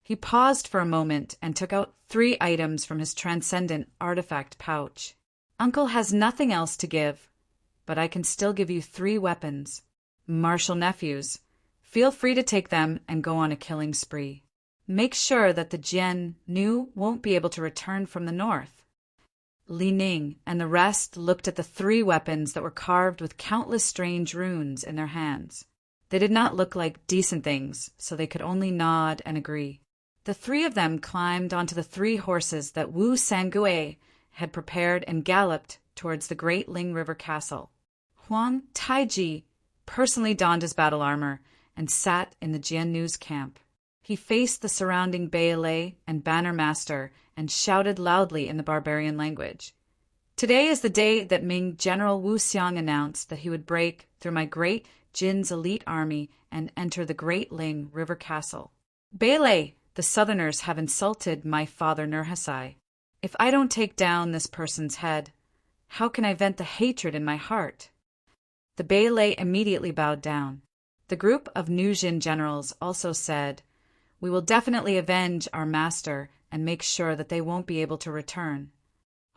He paused for a moment and took out 3 items from his transcendent artifact pouch. "Uncle has nothing else to give, but I can still give you 3 weapons. Martial nephews, feel free to take them and go on a killing spree. Make sure that the Jian Nu won't be able to return from the north." Li Ning and the rest looked at the 3 weapons that were carved with countless strange runes in their hands. They did not look like decent things, so they could only nod and agree. The 3 of them climbed onto the 3 horses that Wu Sangue had prepared and galloped towards the Great Ling River Castle. Huang Taiji personally donned his battle armor and sat in the Jian Nu's camp. He faced the surrounding Bailey and Banner Master and shouted loudly in the barbarian language. "Today is the day that Ming General Wu Xiang announced that he would break through my great Jin's elite army and enter the Great Ling River Castle. Bailey, the Southerners have insulted my father Nurhasai. If I don't take down this person's head, how can I vent the hatred in my heart?" The Bailey immediately bowed down. The group of Nujin generals also said, "We will definitely avenge our master and make sure that they won't be able to return."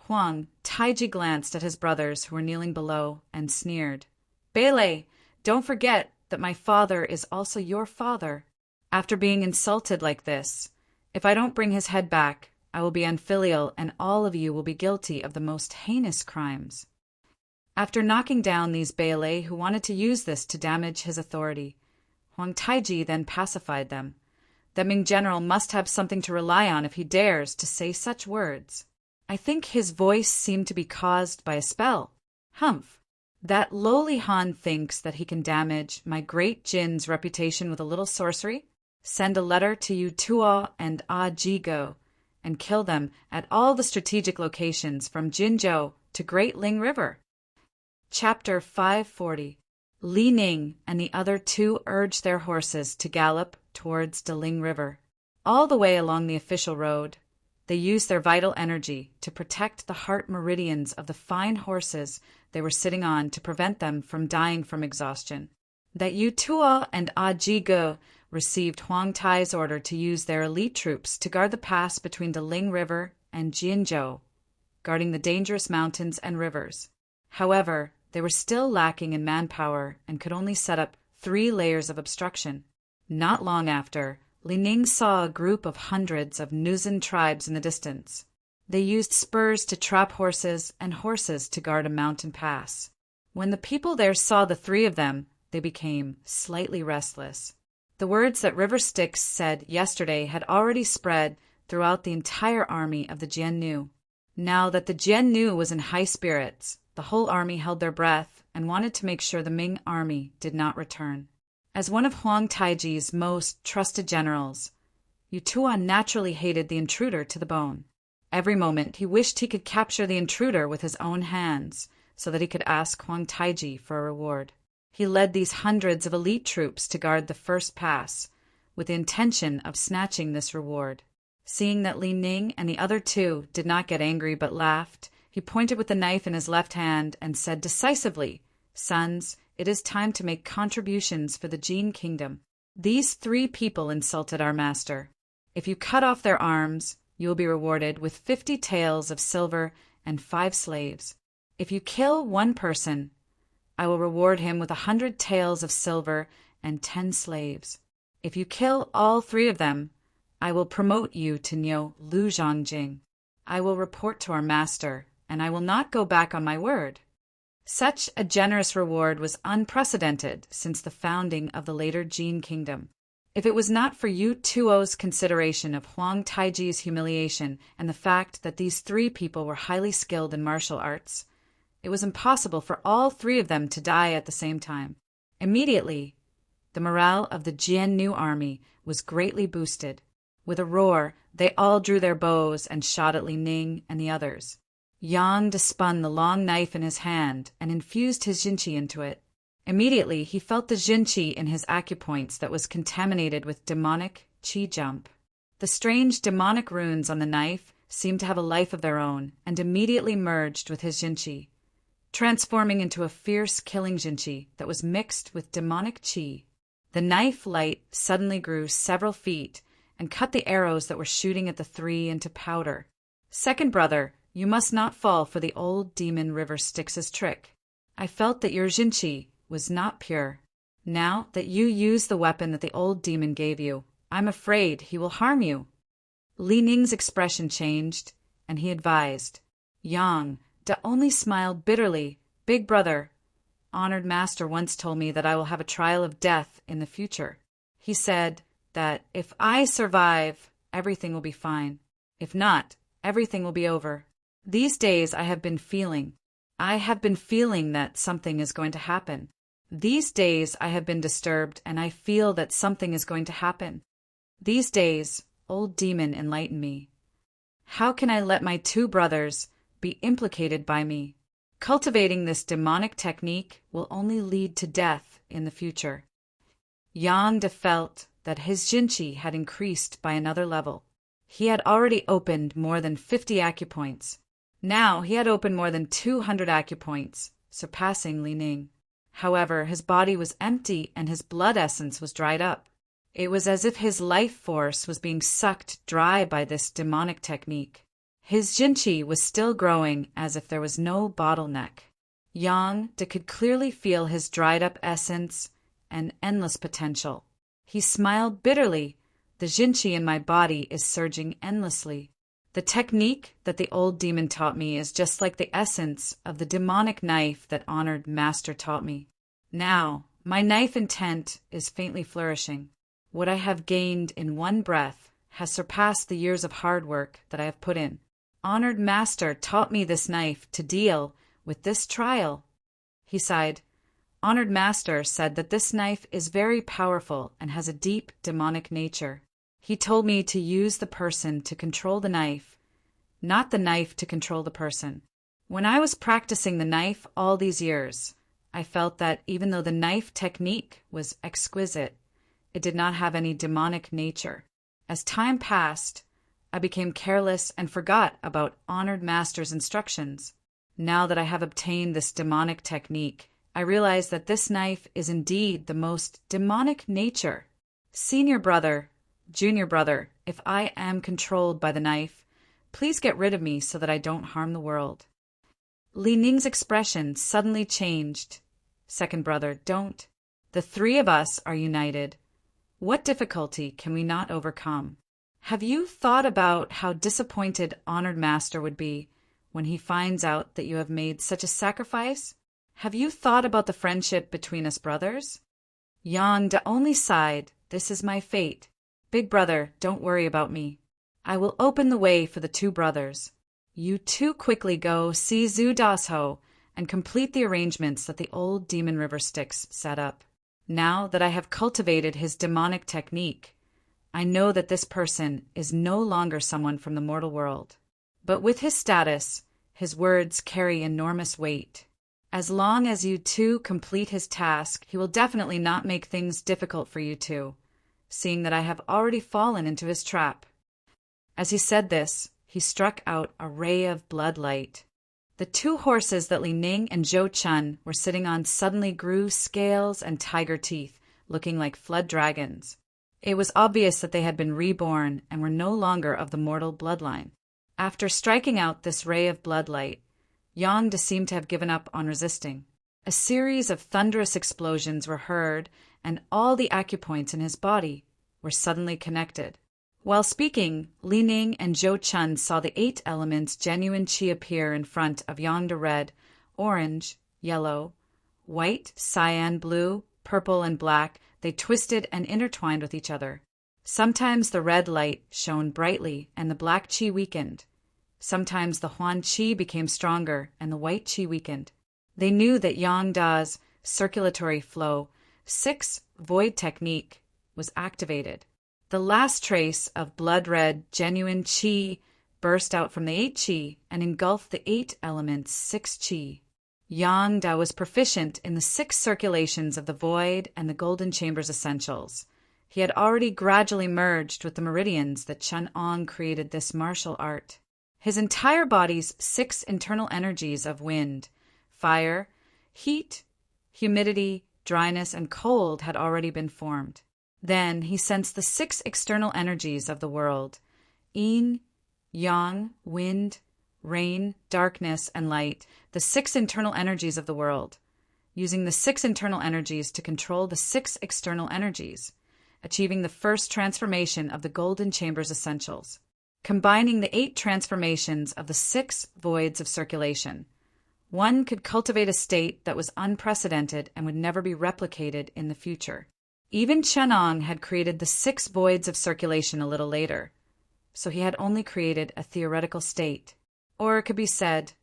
Huang Taiji glanced at his brothers who were kneeling below and sneered, "Bailey, don't forget that my father is also your father. After being insulted like this, if I don't bring his head back, I will be unfilial and all of you will be guilty of the most heinous crimes." After knocking down these Bailey who wanted to use this to damage his authority, Huang Taiji then pacified them. The Ming general must have something to rely on if he dares to say such words. I think his voice seemed to be caused by a spell. Humph! That lowly Han thinks that he can damage my great Jin's reputation with a little sorcery? Send a letter to Yu Tuo and Ah Jigo and kill them at all the strategic locations from Jinzhou to Great Ling River. Chapter 540. Li Ning and the other 2 urged their horses to gallop towards the Ling River. All the way along the official road, they used their vital energy to protect the heart meridians of the fine horses they were sitting on to prevent them from dying from exhaustion. That Yu Tuo and Ah Jigo received Huang Tai's order to use their elite troops to guard the pass between the Ling River and Jinzhou, guarding the dangerous mountains and rivers. However, they were still lacking in manpower and could only set up 3 layers of obstruction. Not long after, Li Ning saw a group of hundreds of Nuzin tribes in the distance. They used spurs to trap horses and horses to guard a mountain pass. When the people there saw the 3 of them, they became slightly restless. The words that River Styx said yesterday had already spread throughout the entire army of the Jian Nu. Now that the Jian Nu was in high spirits, the whole army held their breath and wanted to make sure the Ming army did not return. As one of Huang Taiji's most trusted generals, Yu Tuo naturally hated the intruder to the bone. Every moment he wished he could capture the intruder with his own hands so that he could ask Huang Taiji for a reward. He led these hundreds of elite troops to guard the first pass, with the intention of snatching this reward. Seeing that Li Ning and the other 2 did not get angry but laughed, he pointed with the knife in his left hand and said decisively, "Sons, it is time to make contributions for the Jin kingdom. These 3 people insulted our master. If you cut off their arms, you will be rewarded with 50 taels of silver and 5 slaves. If you kill 1 person, I will reward him with 100 taels of silver and 10 slaves. If you kill all 3 of them, I will promote you to Niu Lu Zhangjing. I will report to our master, and I will not go back on my word." Such a generous reward was unprecedented since the founding of the later Jin kingdom. If it was not for Yu Tuo's consideration of Huang Taiji's humiliation and the fact that these 3 people were highly skilled in martial arts, It was impossible for all three of them to die at the same time. Immediately, the morale of the Jiannu army was greatly boosted. With a roar, they all drew their bows and shot at Li Ning and the others. Yang spun the long knife in his hand and infused his jinqi into it. Immediately, he felt the jinqi in his acupoints that was contaminated with demonic qi jump. The strange demonic runes on the knife seemed to have a life of their own and immediately merged with his jinqi, transforming into a fierce killing jinqi that was mixed with demonic qi. The knife light suddenly grew several feet and cut the arrows that were shooting at the three into powder. Second brother, you must not fall for the old demon River Styx's trick. I felt that your jinqi was not pure. Now that you use the weapon that the old demon gave you, I'm afraid he will harm you. Li Ning's expression changed, and he advised. Yang only smiled bitterly. Big brother, honored master once told me that I will have a trial of death in the future. He said that if I survive, everything will be fine. If not, everything will be over. These days I have been feeling that something is going to happen. These days I have been disturbed, and I feel that something is going to happen. These days, old demon, enlighten me. How can I let my two brothers be implicated by me? Cultivating this demonic technique will only lead to death in the future. Yang felt that his jinqi had increased by another level. He had already opened more than 50 acupoints. Now he had opened more than 200 acupoints, surpassing Li Ning. However, his body was empty and his blood essence was dried up. It was as if his life force was being sucked dry by this demonic technique. His jinqi was still growing as if there was no bottleneck. Yang could clearly feel his dried-up essence and endless potential. He smiled bitterly. The jinqi in my body is surging endlessly. The technique that the old demon taught me is just like the essence of the demonic knife that honored master taught me. Now, my knife intent is faintly flourishing. What I have gained in one breath has surpassed the years of hard work that I have put in. Honored master taught me this knife to deal with this trial. He sighed. Honored master said that this knife is very powerful and has a deep demonic nature. He told me to use the person to control the knife, not the knife to control the person. When I was practicing the knife all these years, I felt that even though the knife technique was exquisite, it did not have any demonic nature. As time passed, I became careless and forgot about honored master's instructions. Now that I have obtained this demonic technique, I realize that this knife is indeed the most demonic nature. Senior brother, junior brother, if I am controlled by the knife, please get rid of me so that I don't harm the world. Li Ning's expression suddenly changed. Second brother, don't. The three of us are united. What difficulty can we not overcome? Have you thought about how disappointed honored master would be when he finds out that you have made such a sacrifice? Have you thought about the friendship between us brothers? Yang only sighed. This is my fate. Big brother, don't worry about me. I will open the way for the two brothers. You two quickly go see Zhu Dasho and complete the arrangements that the old demon River Styx set up. Now that I have cultivated his demonic technique, I know that this person is no longer someone from the mortal world. But with his status, his words carry enormous weight. As long as you two complete his task, he will definitely not make things difficult for you two, seeing that I have already fallen into his trap. As he said this, he struck out a ray of blood light. The two horses that Li Ning and Zhou Chun were sitting on suddenly grew scales and tiger teeth, looking like flood dragons. It was obvious that they had been reborn and were no longer of the mortal bloodline. After striking out this ray of blood light, Yang seemed to have given up on resisting. A series of thunderous explosions were heard, and all the acupoints in his body were suddenly connected. While speaking, Li Ning and Zhou Chun saw the 8 elements genuine qi appear in front of Yang red, orange, yellow, white, cyan, blue, purple, and black. They twisted and intertwined with each other. Sometimes the red light shone brightly and the black qi weakened. Sometimes the Huan qi became stronger and the white qi weakened. They knew that Yang Da's circulatory flow, six void technique, was activated. The last trace of blood-red, genuine qi burst out from the 8 qi and engulfed the 8 elements 6 qi. Yang Da was proficient in the 6 circulations of the void and the golden chamber's essentials. He had already gradually merged with the meridians that Chen Ong created this martial art. His entire body's 6 internal energies of wind, fire, heat, humidity, dryness, and cold had already been formed. Then he sensed the 6 external energies of the world, yin, yang, wind, rain, darkness, and light, the 6 internal energies of the world, using the 6 internal energies to control the 6 external energies, achieving the first transformation of the golden chamber's essentials, combining the 8 transformations of the 6 voids of circulation. One could cultivate a state that was unprecedented and would never be replicated in the future. Even Chen Ong had created the 6 voids of circulation a little later, so he had only created a theoretical state. Or it could be said,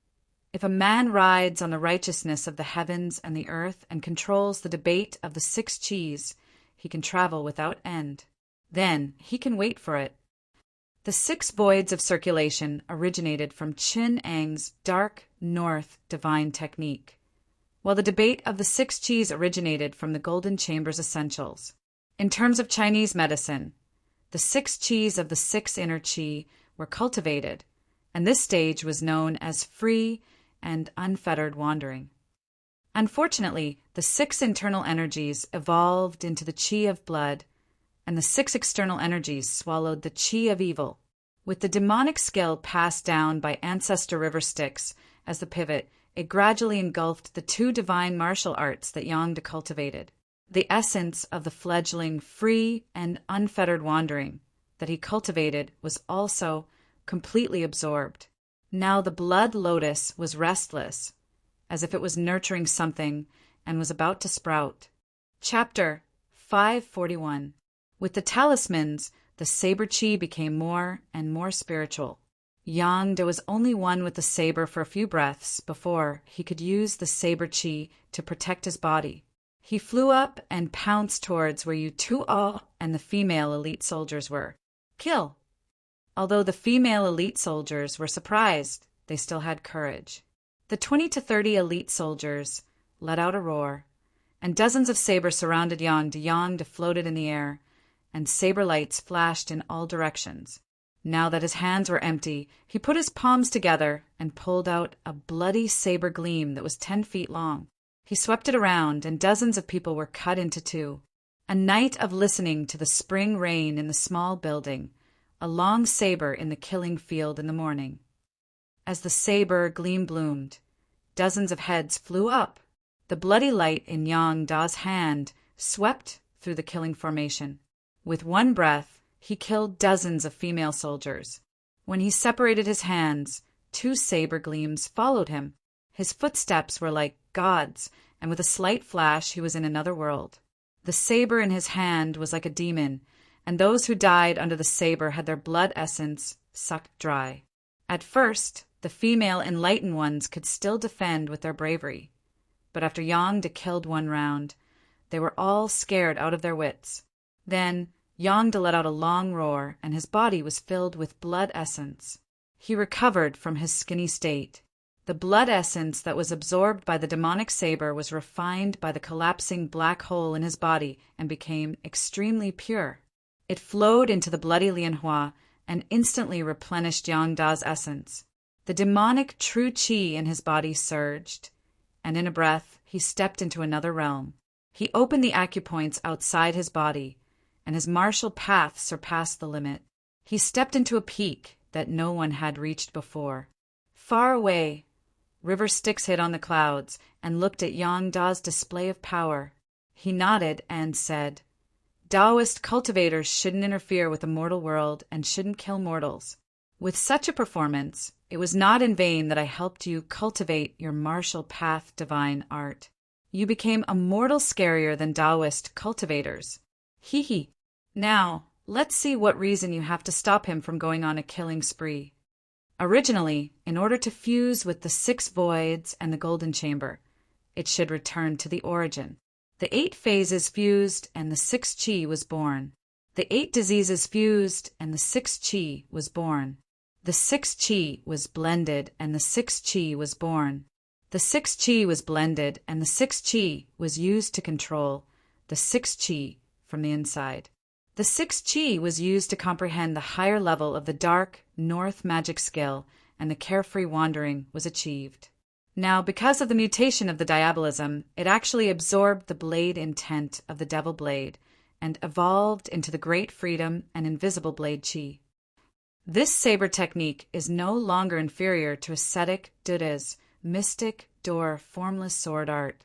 if a man rides on the righteousness of the heavens and the earth and controls the debate of the 6 qis, he can travel without end. Then he can wait for it. The 6 voids of circulation originated from Qin Ang's dark north divine technique, while the debate of the 6 qis originated from the golden chamber's essentials. In terms of Chinese medicine, the 6 qis of the 6 inner qi were cultivated, and this stage was known as free and unfettered wandering. Unfortunately, the 6 internal energies evolved into the qi of blood, and the 6 external energies swallowed the qi of evil. With the demonic skill passed down by ancestor River Styx as the pivot, it gradually engulfed the 2 divine martial arts that Yang Da cultivated. The essence of the fledgling free and unfettered wandering that he cultivated was also completely absorbed. Now the blood lotus was restless, as if it was nurturing something and was about to sprout. Chapter 541. With the talismans, the saber chi became more and more spiritual. Yang Da was only one with the saber for a few breaths before he could use the saber chi to protect his body. He flew up and pounced towards where Yu Tuo and the female elite soldiers were. Kill! Although the female elite soldiers were surprised, they still had courage. The 20 to 30 elite soldiers let out a roar, and dozens of sabers surrounded Yang Da. Yang Da floated in the air, and saber lights flashed in all directions. Now that his hands were empty, he put his palms together and pulled out a bloody saber gleam that was 10 feet long. He swept it around, and dozens of people were cut into 2. A night of listening to the spring rain in the small building, a long saber in the killing field in the morning. As the saber gleam bloomed, dozens of heads flew up. The bloody light in Yang Da's hand swept through the killing formation. With one breath, he killed dozens of female soldiers. When he separated his hands, 2 saber gleams followed him. His footsteps were like God's, and with a slight flash he was in another world. The saber in his hand was like a demon, and those who died under the saber had their blood essence sucked dry. At first, the female enlightened ones could still defend with their bravery, but after Yang Da killed one round, they were all scared out of their wits. Then Yang Da let out a long roar, and his body was filled with blood essence. He recovered from his skinny state. The blood essence that was absorbed by the demonic saber was refined by the collapsing black hole in his body and became extremely pure. It flowed into the bloody Lianhua and instantly replenished Yang Da's essence. The demonic true qi in his body surged, and in a breath he stepped into another realm. He opened the acupoints outside his body, and his martial path surpassed the limit. He stepped into a peak that no one had reached before. Far away, River Styx hid on the clouds and looked at Yang Da's display of power. He nodded and said, Taoist cultivators shouldn't interfere with the mortal world and shouldn't kill mortals. With such a performance, it was not in vain that I helped you cultivate your martial path divine art. You became a mortal scarier than Taoist cultivators. Hee hee. Now, let's see what reason you have to stop him from going on a killing spree. Originally, in order to fuse with the 6 voids and the golden chamber, it should return to the origin. The 8 phases fused, and the 6 chi was born. The 8 diseases fused, and the 6 chi was born. The 6 chi was blended, and the 6 chi was born. The 6 chi was blended, and the 6 chi was used to control the 6 chi from the inside. The 6 chi was used to comprehend the higher level of the dark north magic skill, and the carefree wandering was achieved. Now, because of the mutation of the diabolism, it actually absorbed the blade intent of the devil blade and evolved into the great freedom and invisible blade chi. This saber technique is no longer inferior to ascetic Buddha's mystic door formless sword art.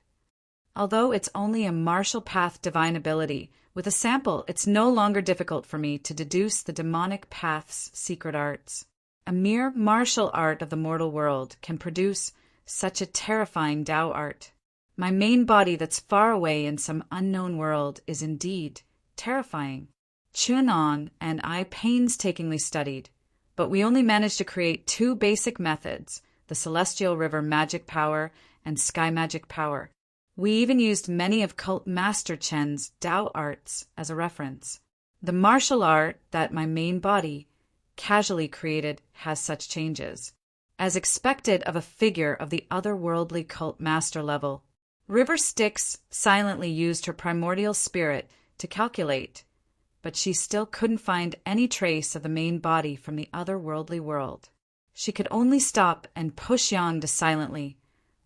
Although it's only a martial path divine ability, with a sample it's no longer difficult for me to deduce the demonic path's secret arts. A mere martial art of the mortal world can produce such a terrifying Tao art. My main body that's far away in some unknown world is indeed terrifying. Chunong and I painstakingly studied, but we only managed to create 2 basic methods, the Celestial River magic power and Sky magic power. We even used many of Cult Master Chen's Tao arts as a reference. The martial art that my main body casually created has such changes, as expected of a figure of the otherworldly cult master level. River Styx silently used her primordial spirit to calculate, but she still couldn't find any trace of the main body from the otherworldly world. She could only stop and push Yang silently,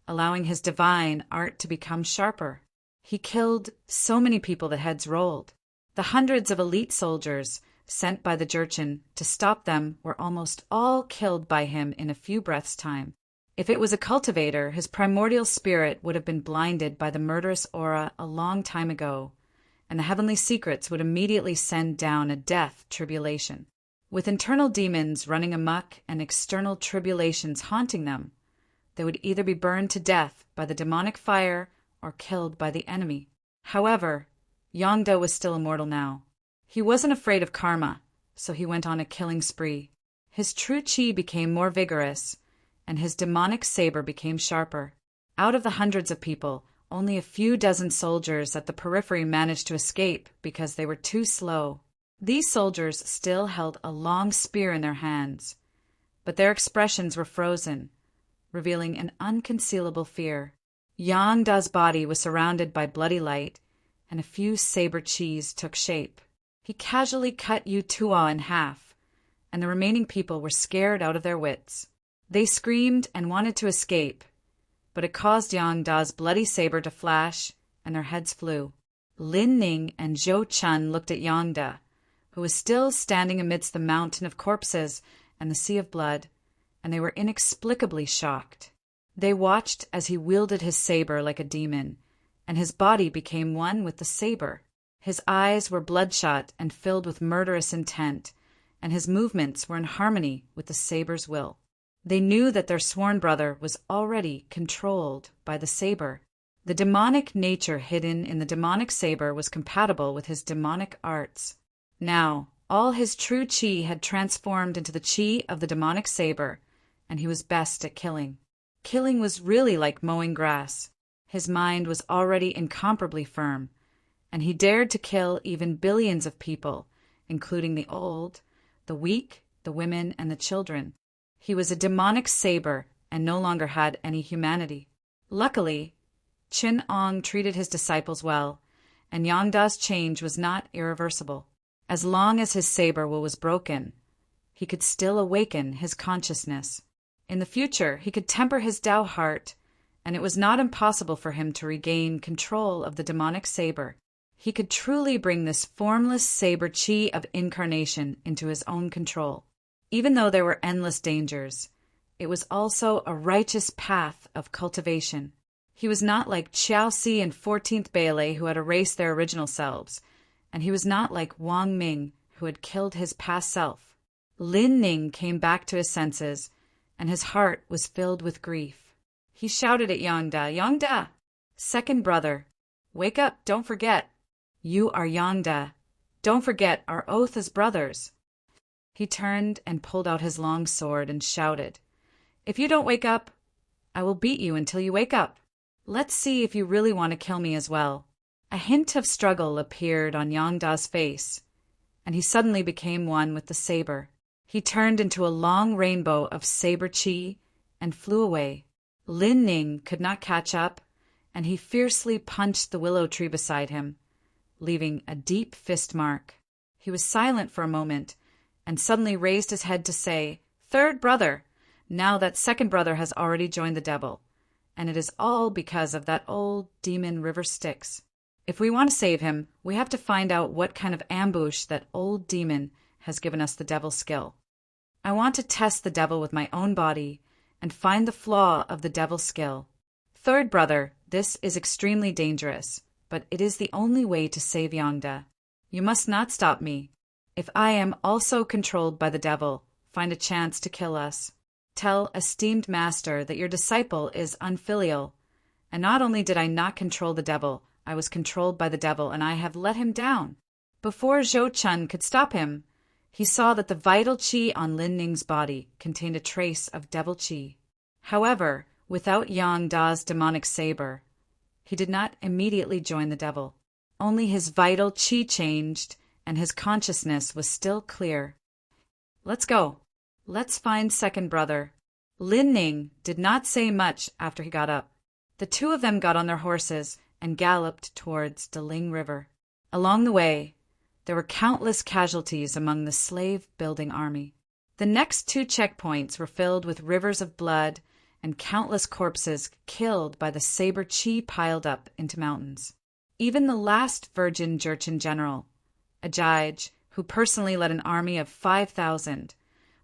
allowing his divine art to become sharper. He killed so many people that heads rolled. The hundreds of elite soldiers sent by the Jurchen to stop them were almost all killed by him in a few breaths' time. If it was a cultivator, his primordial spirit would have been blinded by the murderous aura a long time ago, and the heavenly secrets would immediately send down a death tribulation. With internal demons running amok and external tribulations haunting them, they would either be burned to death by the demonic fire or killed by the enemy. However, Yongda was still immortal now. He wasn't afraid of karma, so he went on a killing spree. His true chi became more vigorous, and his demonic saber became sharper. Out of the hundreds of people, only a few dozen soldiers at the periphery managed to escape because they were too slow. These soldiers still held a long spear in their hands, but their expressions were frozen, revealing an unconcealable fear. Yang Da's body was surrounded by bloody light, and a few saber chis took shape. He casually cut Yu Tua in half, and the remaining people were scared out of their wits. They screamed and wanted to escape, but it caused Yang Da's bloody saber to flash, and their heads flew. Lin Ning and Zhou Chun looked at Yang Da, who was still standing amidst the mountain of corpses and the sea of blood, and they were inexplicably shocked. They watched as he wielded his saber like a demon, and his body became one with the saber. His eyes were bloodshot and filled with murderous intent, and his movements were in harmony with the saber's will. They knew that their sworn brother was already controlled by the saber. The demonic nature hidden in the demonic saber was compatible with his demonic arts. Now, all his true chi had transformed into the chi of the demonic saber, and he was best at killing. Killing was really like mowing grass. His mind was already incomparably firm, and he dared to kill even billions of people, including the old, the weak, the women, and the children. He was a demonic saber and no longer had any humanity. Luckily, Chin Ong treated his disciples well, and Yang Da's change was not irreversible. As long as his saber will was broken, he could still awaken his consciousness. In the future, he could temper his Tao heart, and it was not impossible for him to regain control of the demonic saber. He could truly bring this formless saber chi of incarnation into his own control. Even though there were endless dangers, it was also a righteous path of cultivation. He was not like Qiao Si and 14th Bailey, who had erased their original selves, and he was not like Wang Ming, who had killed his past self. Lin Ning came back to his senses, and his heart was filled with grief. He shouted at Yang Da, "Yang Da! Second brother, wake up, don't forget. You are Yang Da. Don't forget our oath as brothers." He turned and pulled out his long sword and shouted, "If you don't wake up, I will beat you until you wake up." Let's see if you really want to kill me as well." A hint of struggle appeared on Yang Da's face, and he suddenly became one with the saber. He turned into a long rainbow of saber chi and flew away. Lin Ning could not catch up, and he fiercely punched the willow tree beside him, leaving a deep fist mark. He was silent for a moment, and suddenly raised his head to say, "Third brother, now that second brother has already joined the devil, and it is all because of that old demon River Styx. If we want to save him, we have to find out what kind of ambush that old demon has given us the devil's skill. I want to test the devil with my own body and find the flaw of the devil's skill. Third brother, this is extremely dangerous, but it is the only way to save Yangda. You must not stop me. If I am also controlled by the devil, find a chance to kill us. Tell esteemed master that your disciple is unfilial, and not only did I not control the devil, I was controlled by the devil, and I have let him down." Before Zhou Chun could stop him, he saw that the vital qi on Lin Ning's body contained a trace of devil qi. However, without Yang Da's demonic saber, he did not immediately join the devil. Only his vital qi changed, and his consciousness was still clear. "Let's go. Let's find second brother." Lin Ning did not say much after he got up. The two of them got on their horses and galloped towards Deling River. Along the way, there were countless casualties among the slave-building army. The next two checkpoints were filled with rivers of blood and countless corpses killed by the saber chi piled up into mountains. Even the last virgin Jurchen general, Ajij, who personally led an army of 5,000,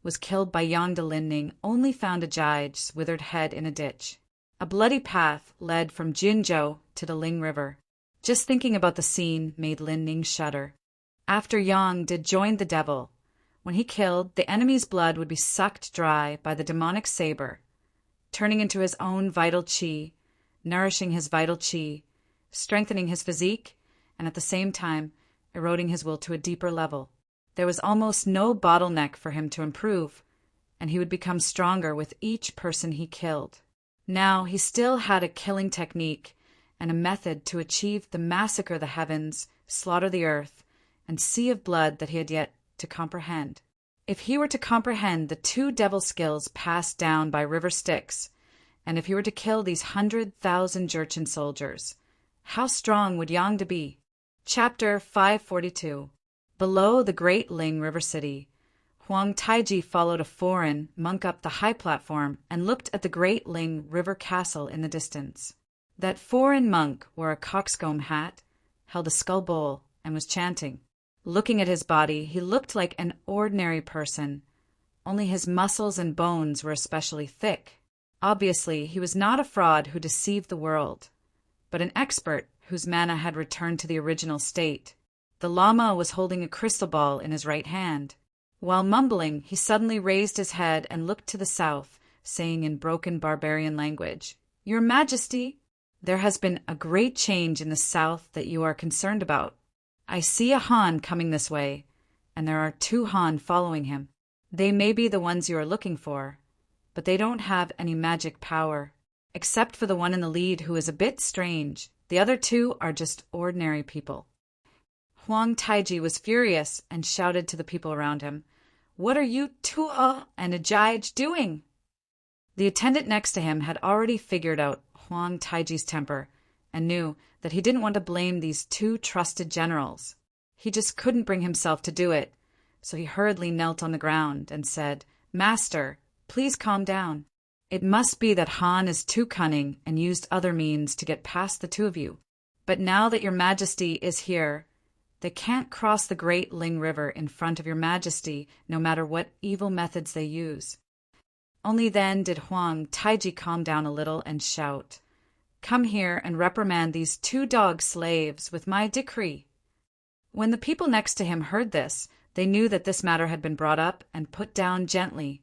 was killed by Yangda Lin Ning, only found Ajij's withered head in a ditch. A bloody path led from Jinzhou to the Ling River. Just thinking about the scene made Lin Ning shudder. After Yang did join the devil, when he killed, the enemy's blood would be sucked dry by the demonic saber, turning into his own vital qi, nourishing his vital qi, strengthening his physique, and at the same time eroding his will to a deeper level. There was almost no bottleneck for him to improve, and he would become stronger with each person he killed. Now he still had a killing technique and a method to achieve the massacre the heavens, slaughter the earth, and sea of blood that he had yet to comprehend. If he were to comprehend the two devil skills passed down by River Styx, and if he were to kill these 100,000 Jurchen soldiers, how strong would Yangda be? Chapter 542. Below the great Ling River City, Huang Taiji followed a foreign monk up the high platform and looked at the great Ling River Castle in the distance. That foreign monk wore a coxcomb hat, held a skull bowl, and was chanting. Looking at his body, he looked like an ordinary person, only his muscles and bones were especially thick. Obviously, he was not a fraud who deceived the world, but an expert whose mana had returned to the original state. The Lama was holding a crystal ball in his right hand. While mumbling, he suddenly raised his head and looked to the south, saying in broken barbarian language, "Your Majesty, there has been a great change in the south that you are concerned about. I see a Han coming this way, and there are 2 Han following him. They may be the ones you are looking for, but they don't have any magic power. Except for the one in the lead who is a bit strange, the other 2 are just ordinary people." Huang Taiji was furious and shouted to the people around him, "What are you Tua and Ajij doing?" The attendant next to him had already figured out Huang Taiji's temper and knew that he didn't want to blame these 2 trusted generals. He just couldn't bring himself to do it, so he hurriedly knelt on the ground and said, "Master, please calm down. It must be that Han is too cunning and used other means to get past the 2 of you. But now that your Majesty is here, they can't cross the great Ling River in front of your Majesty, no matter what evil methods they use." Only then did Huang Taiji calm down a little and shout, "Come here and reprimand these 2 dog slaves with my decree." When the people next to him heard this, they knew that this matter had been brought up and put down gently,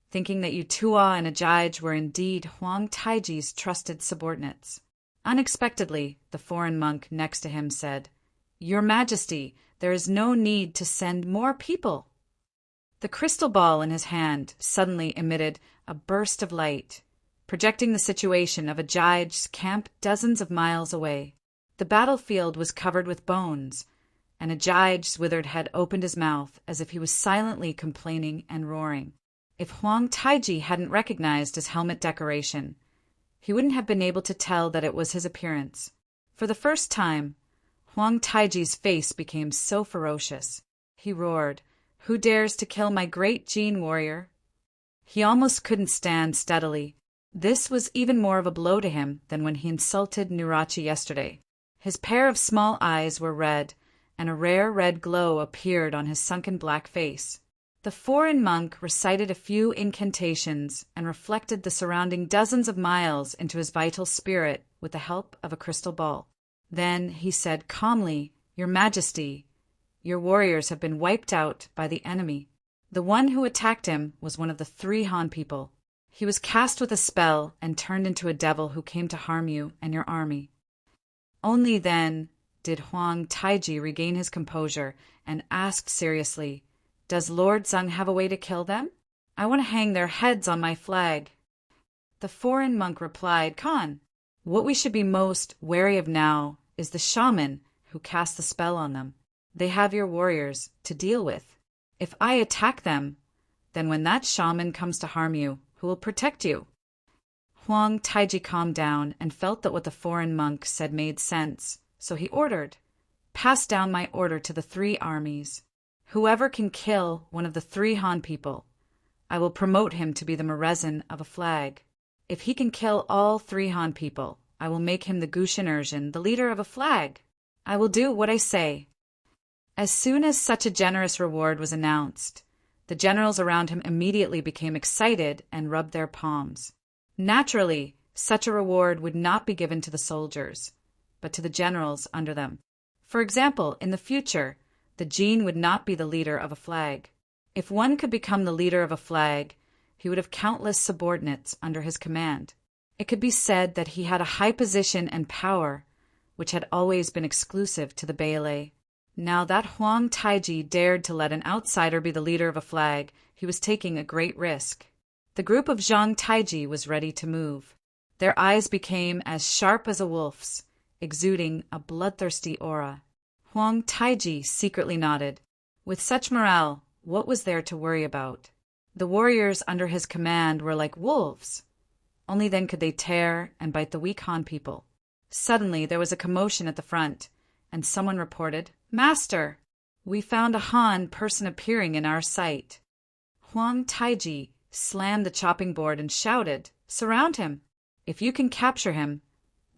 thinking that Yutua and Ajij were indeed Huang Taiji's trusted subordinates. Unexpectedly, the foreign monk next to him said, "Your Majesty, there is no need to send more people." The crystal ball in his hand suddenly emitted a burst of light, projecting the situation of a Jai's camp dozens of miles away. The battlefield was covered with bones, and a Jai's withered head opened his mouth as if he was silently complaining and roaring. If Huang Taiji hadn't recognized his helmet decoration, he wouldn't have been able to tell that it was his appearance. For the first time, Huang Taiji's face became so ferocious. He roared, "Who dares to kill my great Jin warrior?" He almost couldn't stand steadily. This was even more of a blow to him than when he insulted Nurachi yesterday. His pair of small eyes were red, and a rare red glow appeared on his sunken black face. The foreign monk recited a few incantations and reflected the surrounding dozens of miles into his vital spirit with the help of a crystal ball. Then he said calmly, "Your Majesty, your warriors have been wiped out by the enemy." The one who attacked him was one of the 3 Han people. He was cast with a spell and turned into a devil who came to harm you and your army. Only then did Huang Taiji regain his composure and asked seriously, "Does Lord Zheng have a way to kill them? I want to hang their heads on my flag." The foreign monk replied, "Khan, what we should be most wary of now is the shaman who cast the spell on them. They have your warriors to deal with. If I attack them, then when that shaman comes to harm you, who will protect you?" Huang Taiji calmed down and felt that what the foreign monk said made sense, so he ordered, "Pass down my order to the 3 armies. Whoever can kill one of the 3 Han people, I will promote him to be the Murezin of a flag. If he can kill all 3 Han people, I will make him the Gushin Urjin, the leader of a flag. I will do what I say." As soon as such a generous reward was announced, the generals around him immediately became excited and rubbed their palms. Naturally, such a reward would not be given to the soldiers, but to the generals under them. For example, in the future, the Jin would not be the leader of a flag. If one could become the leader of a flag, he would have countless subordinates under his command. It could be said that he had a high position and power, which had always been exclusive to the Bailey. Now that Huang Taiji dared to let an outsider be the leader of a flag, he was taking a great risk. The group of Zhang Taiji was ready to move. Their eyes became as sharp as a wolf's, exuding a bloodthirsty aura. Huang Taiji secretly nodded. With such morale, what was there to worry about? The warriors under his command were like wolves. Only then could they tear and bite the weak Han people. Suddenly there was a commotion at the front, and someone reported, "Master, we found a Han person appearing in our sight." Huang Taiji slammed the chopping board and shouted, "Surround him! If you can capture him,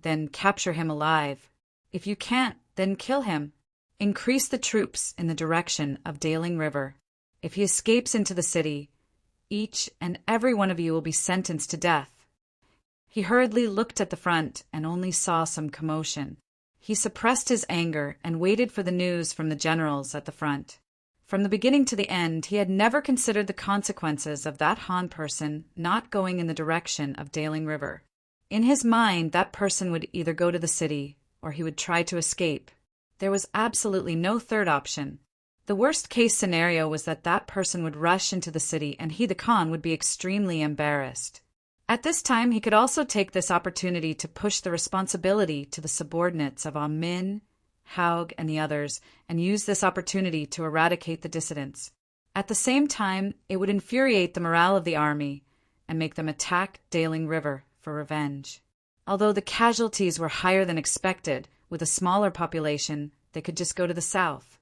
then capture him alive. If you can't, then kill him. Increase the troops in the direction of Daling River. If he escapes into the city, each and every one of you will be sentenced to death." He hurriedly looked at the front and only saw some commotion. He suppressed his anger and waited for the news from the generals at the front. From the beginning to the end, he had never considered the consequences of that Han person not going in the direction of Daling River. In his mind, that person would either go to the city or he would try to escape. There was absolutely no third option. The worst-case scenario was that that person would rush into the city and he, the Khan, would be extremely embarrassed. At this time, he could also take this opportunity to push the responsibility to the subordinates of Min, Haug, and the others, and use this opportunity to eradicate the dissidents. At the same time, it would infuriate the morale of the army and make them attack Daling River for revenge. Although the casualties were higher than expected, with a smaller population, they could just go to the south.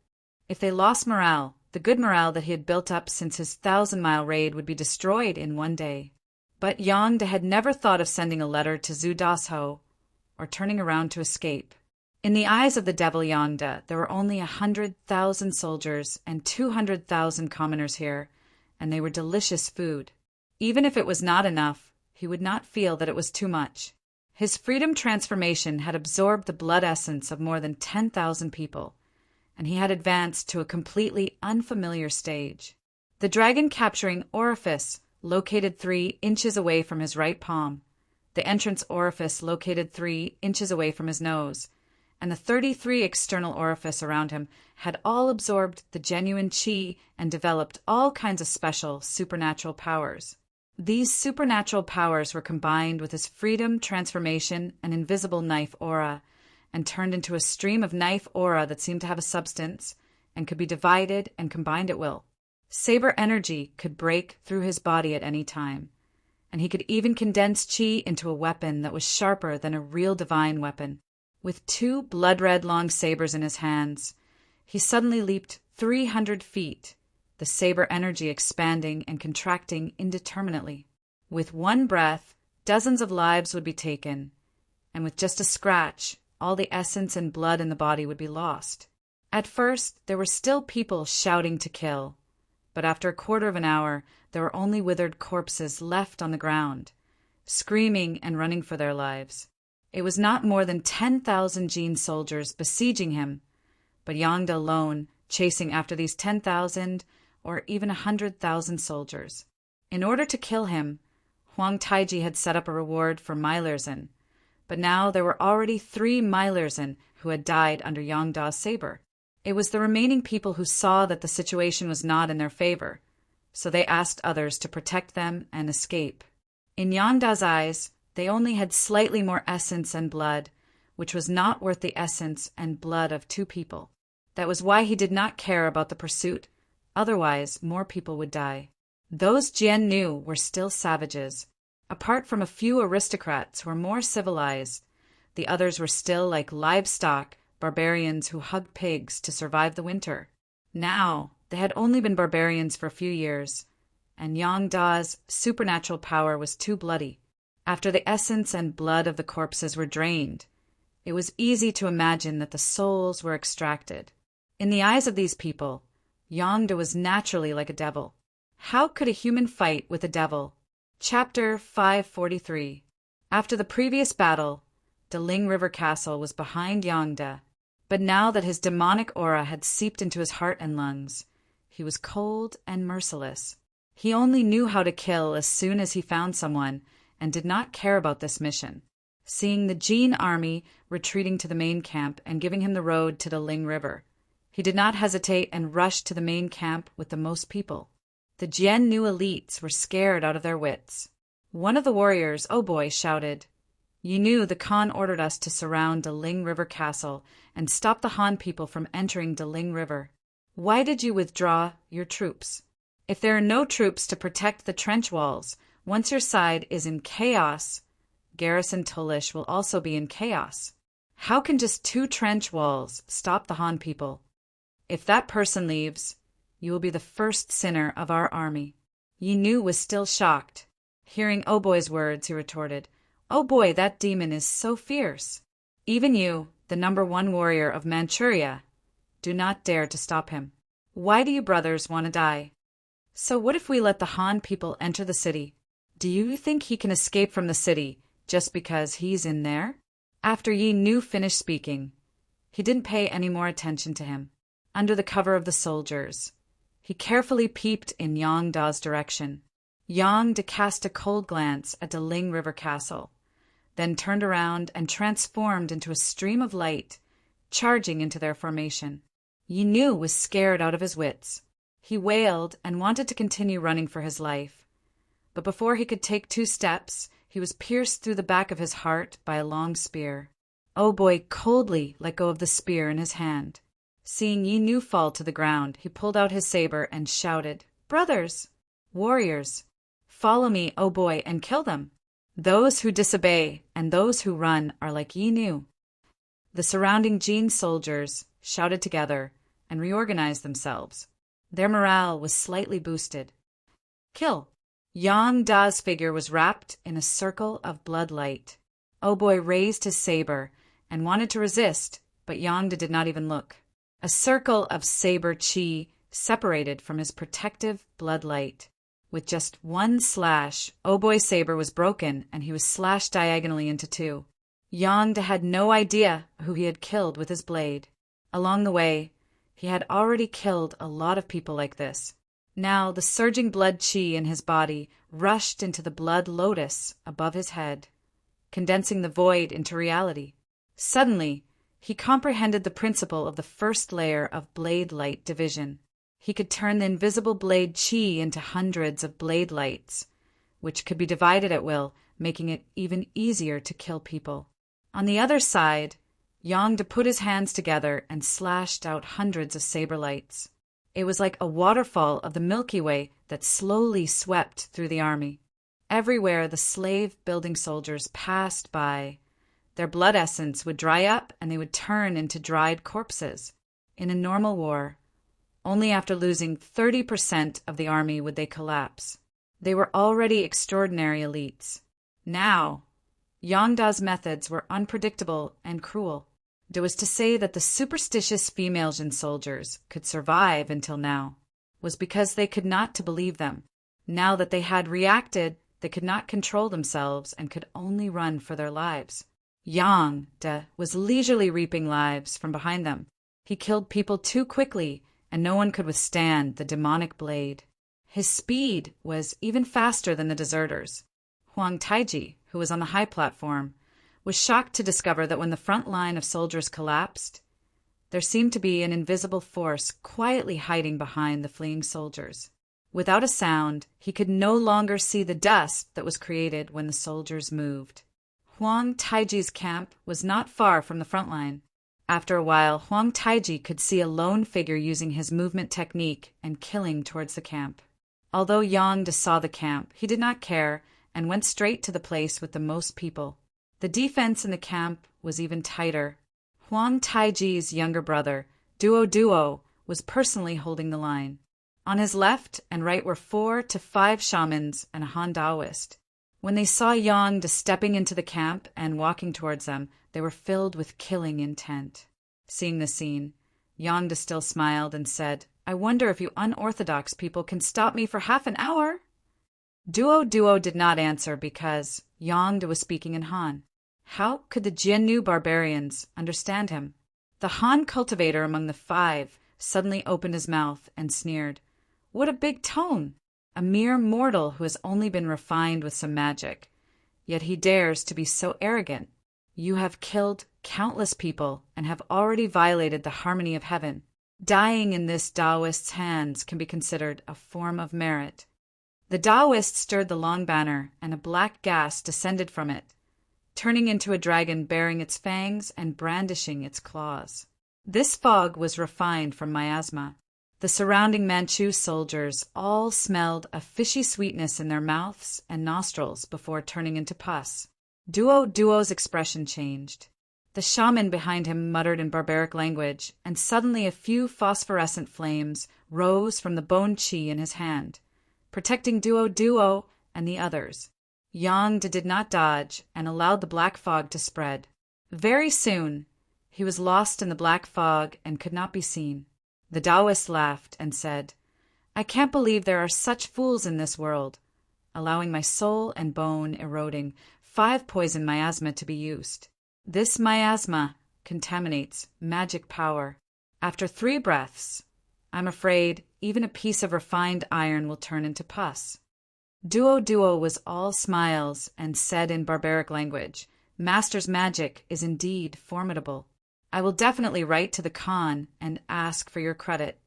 If they lost morale, the good morale that he had built up since his 1,000-mile raid would be destroyed in one day. But Yangda had never thought of sending a letter to Zhu Dasho or turning around to escape. In the eyes of the devil Yangda, there were only 100,000 soldiers and 200,000 commoners here, and they were delicious food. Even if it was not enough, he would not feel that it was too much. His freedom transformation had absorbed the blood essence of more than 10,000 people, and he had advanced to a completely unfamiliar stage. The dragon-capturing orifice located 3 inches away from his right palm, the entrance orifice located 3 inches away from his nose, and the 33 external orifice around him had all absorbed the genuine qi and developed all kinds of special supernatural powers. These supernatural powers were combined with his freedom, transformation, and invisible knife aura, and turned into a stream of knife aura that seemed to have a substance and could be divided and combined at will. Saber energy could break through his body at any time, and he could even condense chi into a weapon that was sharper than a real divine weapon. With 2 blood-red long sabers in his hands, he suddenly leaped 300 feet, the saber energy expanding and contracting indeterminately. With one breath, dozens of lives would be taken, and with just a scratch, all the essence and blood in the body would be lost. At first, there were still people shouting to kill, but after a quarter of an hour, there were only withered corpses left on the ground, screaming and running for their lives. It was not more than 10,000 Jin soldiers besieging him, but Yangda alone chasing after these 10,000 or even 100,000 soldiers. In order to kill him, Huang Taiji had set up a reward for Meilersen, but now there were already 3 Meilersen who had died under Yangda's saber. It was the remaining people who saw that the situation was not in their favor, so they asked others to protect them and escape. In Yangda's eyes, they only had slightly more essence and blood, which was not worth the essence and blood of 2 people. That was why he did not care about the pursuit, otherwise more people would die. Those Jian knew were still savages. Apart from a few aristocrats who were more civilized, the others were still like livestock, barbarians who hugged pigs to survive the winter. Now, they had only been barbarians for a few years, and Yangda's supernatural power was too bloody. After the essence and blood of the corpses were drained, it was easy to imagine that the souls were extracted. In the eyes of these people, Yangda was naturally like a devil. How could a human fight with a devil? Chapter 543. After the previous battle, Deling River Castle was behind Yangda, but now that his demonic aura had seeped into his heart and lungs, he was cold and merciless. He only knew how to kill as soon as he found someone, and did not care about this mission. Seeing the Jin army retreating to the main camp and giving him the road to the Ling River, he did not hesitate and rushed to the main camp with the most people. The Jian Nu elites were scared out of their wits. One of the warriors, "Oh boy," shouted, "You knew the Khan ordered us to surround Deling River Castle and stop the Han people from entering Deling River. Why did you withdraw your troops? If there are no troops to protect the trench walls, once your side is in chaos, Garrison Tulish will also be in chaos. How can just 2 trench walls stop the Han people? If that person leaves, you will be the first sinner of our army." Yi Nu was still shocked. Hearing Oh Boy's words, he retorted, "Oh boy, that demon is so fierce. Even you, the #1 warrior of Manchuria, do not dare to stop him. Why do you brothers want to die? So what if we let the Han people enter the city? Do you think he can escape from the city just because he's in there?" After Yi Nu finished speaking, he didn't pay any more attention to him. Under the cover of the soldiers, he carefully peeped in Yangda's direction. Yangda cast a cold glance at Deling River Castle, then turned around and transformed into a stream of light, charging into their formation. Yi Nu was scared out of his wits. He wailed and wanted to continue running for his life, but before he could take 2 steps, he was pierced through the back of his heart by a long spear. Oh Boy coldly let go of the spear in his hand. Seeing Yi Nu fall to the ground, he pulled out his saber and shouted, "Brothers, warriors, follow me, Oh Boy, and kill them. Those who disobey and those who run are like Yi Nu." The surrounding Jin soldiers shouted together and reorganized themselves. Their morale was slightly boosted. Kill. Yang Da's figure was wrapped in a circle of blood light. Oh Boy raised his saber and wanted to resist, but Yang Da did not even look. A circle of saber chi separated from his protective blood light. With just one slash, Oh Boy's saber was broken and he was slashed diagonally into 2. Yang Da had no idea who he had killed with his blade. Along the way, he had already killed a lot of people like this. Now the surging blood chi in his body rushed into the blood lotus above his head, condensing the void into reality. Suddenly, he comprehended the principle of the first layer of blade light division. He could turn the invisible blade chi into hundreds of blade lights, which could be divided at will, making it even easier to kill people. On the other side, Yang put his hands together and slashed out hundreds of saber lights. It was like a waterfall of the Milky Way that slowly swept through the army. Everywhere the slave-building soldiers passed by, their blood essence would dry up and they would turn into dried corpses. In a normal war, only after losing 30% of the army would they collapse. They were already extraordinary elites. Now, Yang Da's methods were unpredictable and cruel. It was to say that the superstitious female Jin soldiers could survive until now was because they could not to believe them. Now that they had reacted, they could not control themselves and could only run for their lives. Yang Da was leisurely reaping lives from behind them. He killed people too quickly, and no one could withstand the demonic blade. His speed was even faster than the deserters. Huang Taiji, who was on the high platform, was shocked to discover that when the front line of soldiers collapsed, there seemed to be an invisible force quietly hiding behind the fleeing soldiers. Without a sound, he could no longer see the dust that was created when the soldiers moved. Huang Taiji's camp was not far from the front line. After a while, Huang Taiji could see a lone figure using his movement technique and killing towards the camp. Although Yang Da saw the camp, he did not care and went straight to the place with the most people. The defense in the camp was even tighter. Huang Taiji's younger brother, Duo, was personally holding the line. On his left and right were 4 to 5 shamans and a Han Daoist. When they saw Yang Da stepping into the camp and walking towards them, they were filled with killing intent. Seeing the scene, Yang Da still smiled and said, "I wonder if you unorthodox people can stop me for half an hour?" Duo did not answer because Yang Da was speaking in Han. How could the Jiannu barbarians understand him? The Han cultivator among the 5 suddenly opened his mouth and sneered. What a big tone! A mere mortal who has only been refined with some magic. Yet he dares to be so arrogant. You have killed countless people and have already violated the harmony of heaven. Dying in this Taoist's hands can be considered a form of merit. The Taoist stirred the long banner, and a black gas descended from it, turning into a dragon bearing its fangs and brandishing its claws. This fog was refined from miasma. The surrounding Manchu soldiers all smelled a fishy sweetness in their mouths and nostrils before turning into pus. Duo's expression changed. The shaman behind him muttered in barbaric language, and suddenly a few phosphorescent flames rose from the bone chi in his hand, protecting Duo and the others. Yang Da did not dodge and allowed the black fog to spread. Very soon, he was lost in the black fog and could not be seen. The Taoist laughed and said, "I can't believe there are such fools in this world," allowing my soul and bone eroding 5 poison miasma to be used. This miasma contaminates magic power. After 3 breaths, I'm afraid even a piece of refined iron will turn into pus. Duo was all smiles and said in barbaric language, "Master's magic is indeed formidable. I will definitely write to the Khan and ask for your credit."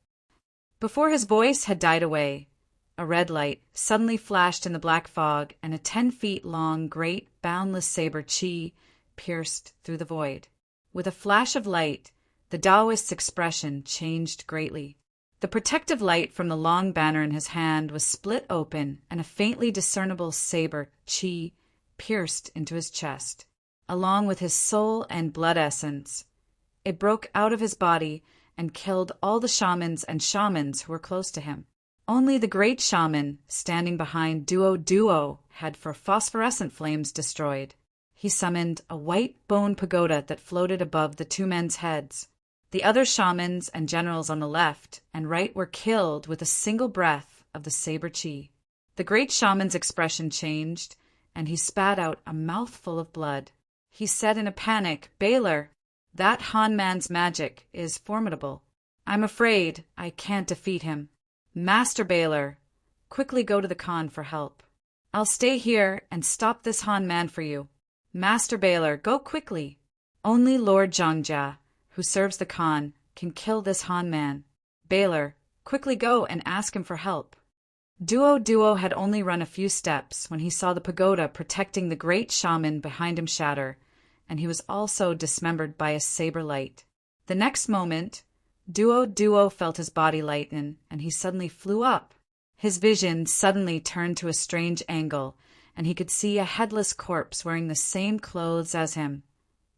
Before his voice had died away, a red light suddenly flashed in the black fog, and a 10 feet long, great, boundless saber chi pierced through the void. With a flash of light, the Taoist's expression changed greatly. The protective light from the long banner in his hand was split open, and a faintly discernible saber chi pierced into his chest, along with his soul and blood essence. It broke out of his body and killed all the shamans who were close to him. Only the great shaman, standing behind Duo had for phosphorescent flames destroyed. He summoned a white bone pagoda that floated above the 2 men's heads. The other shamans and generals on the left and right were killed with a single breath of the saber chi. The great shaman's expression changed, and he spat out a mouthful of blood. He said in a panic, "Baylor, that Han man's magic is formidable. I'm afraid I can't defeat him. Master Baylor, quickly go to the Khan for help. I'll stay here and stop this Han man for you. Master Baylor, go quickly. Only Lord Zhangjia, who serves the Khan, can kill this Han man. Baylor, quickly go and ask him for help." Duo had only run a few steps when he saw the pagoda protecting the great shaman behind him shatter, and he was also dismembered by a saber light. The next moment, Duo felt his body lighten, and he suddenly flew up. His vision suddenly turned to a strange angle, and he could see a headless corpse wearing the same clothes as him,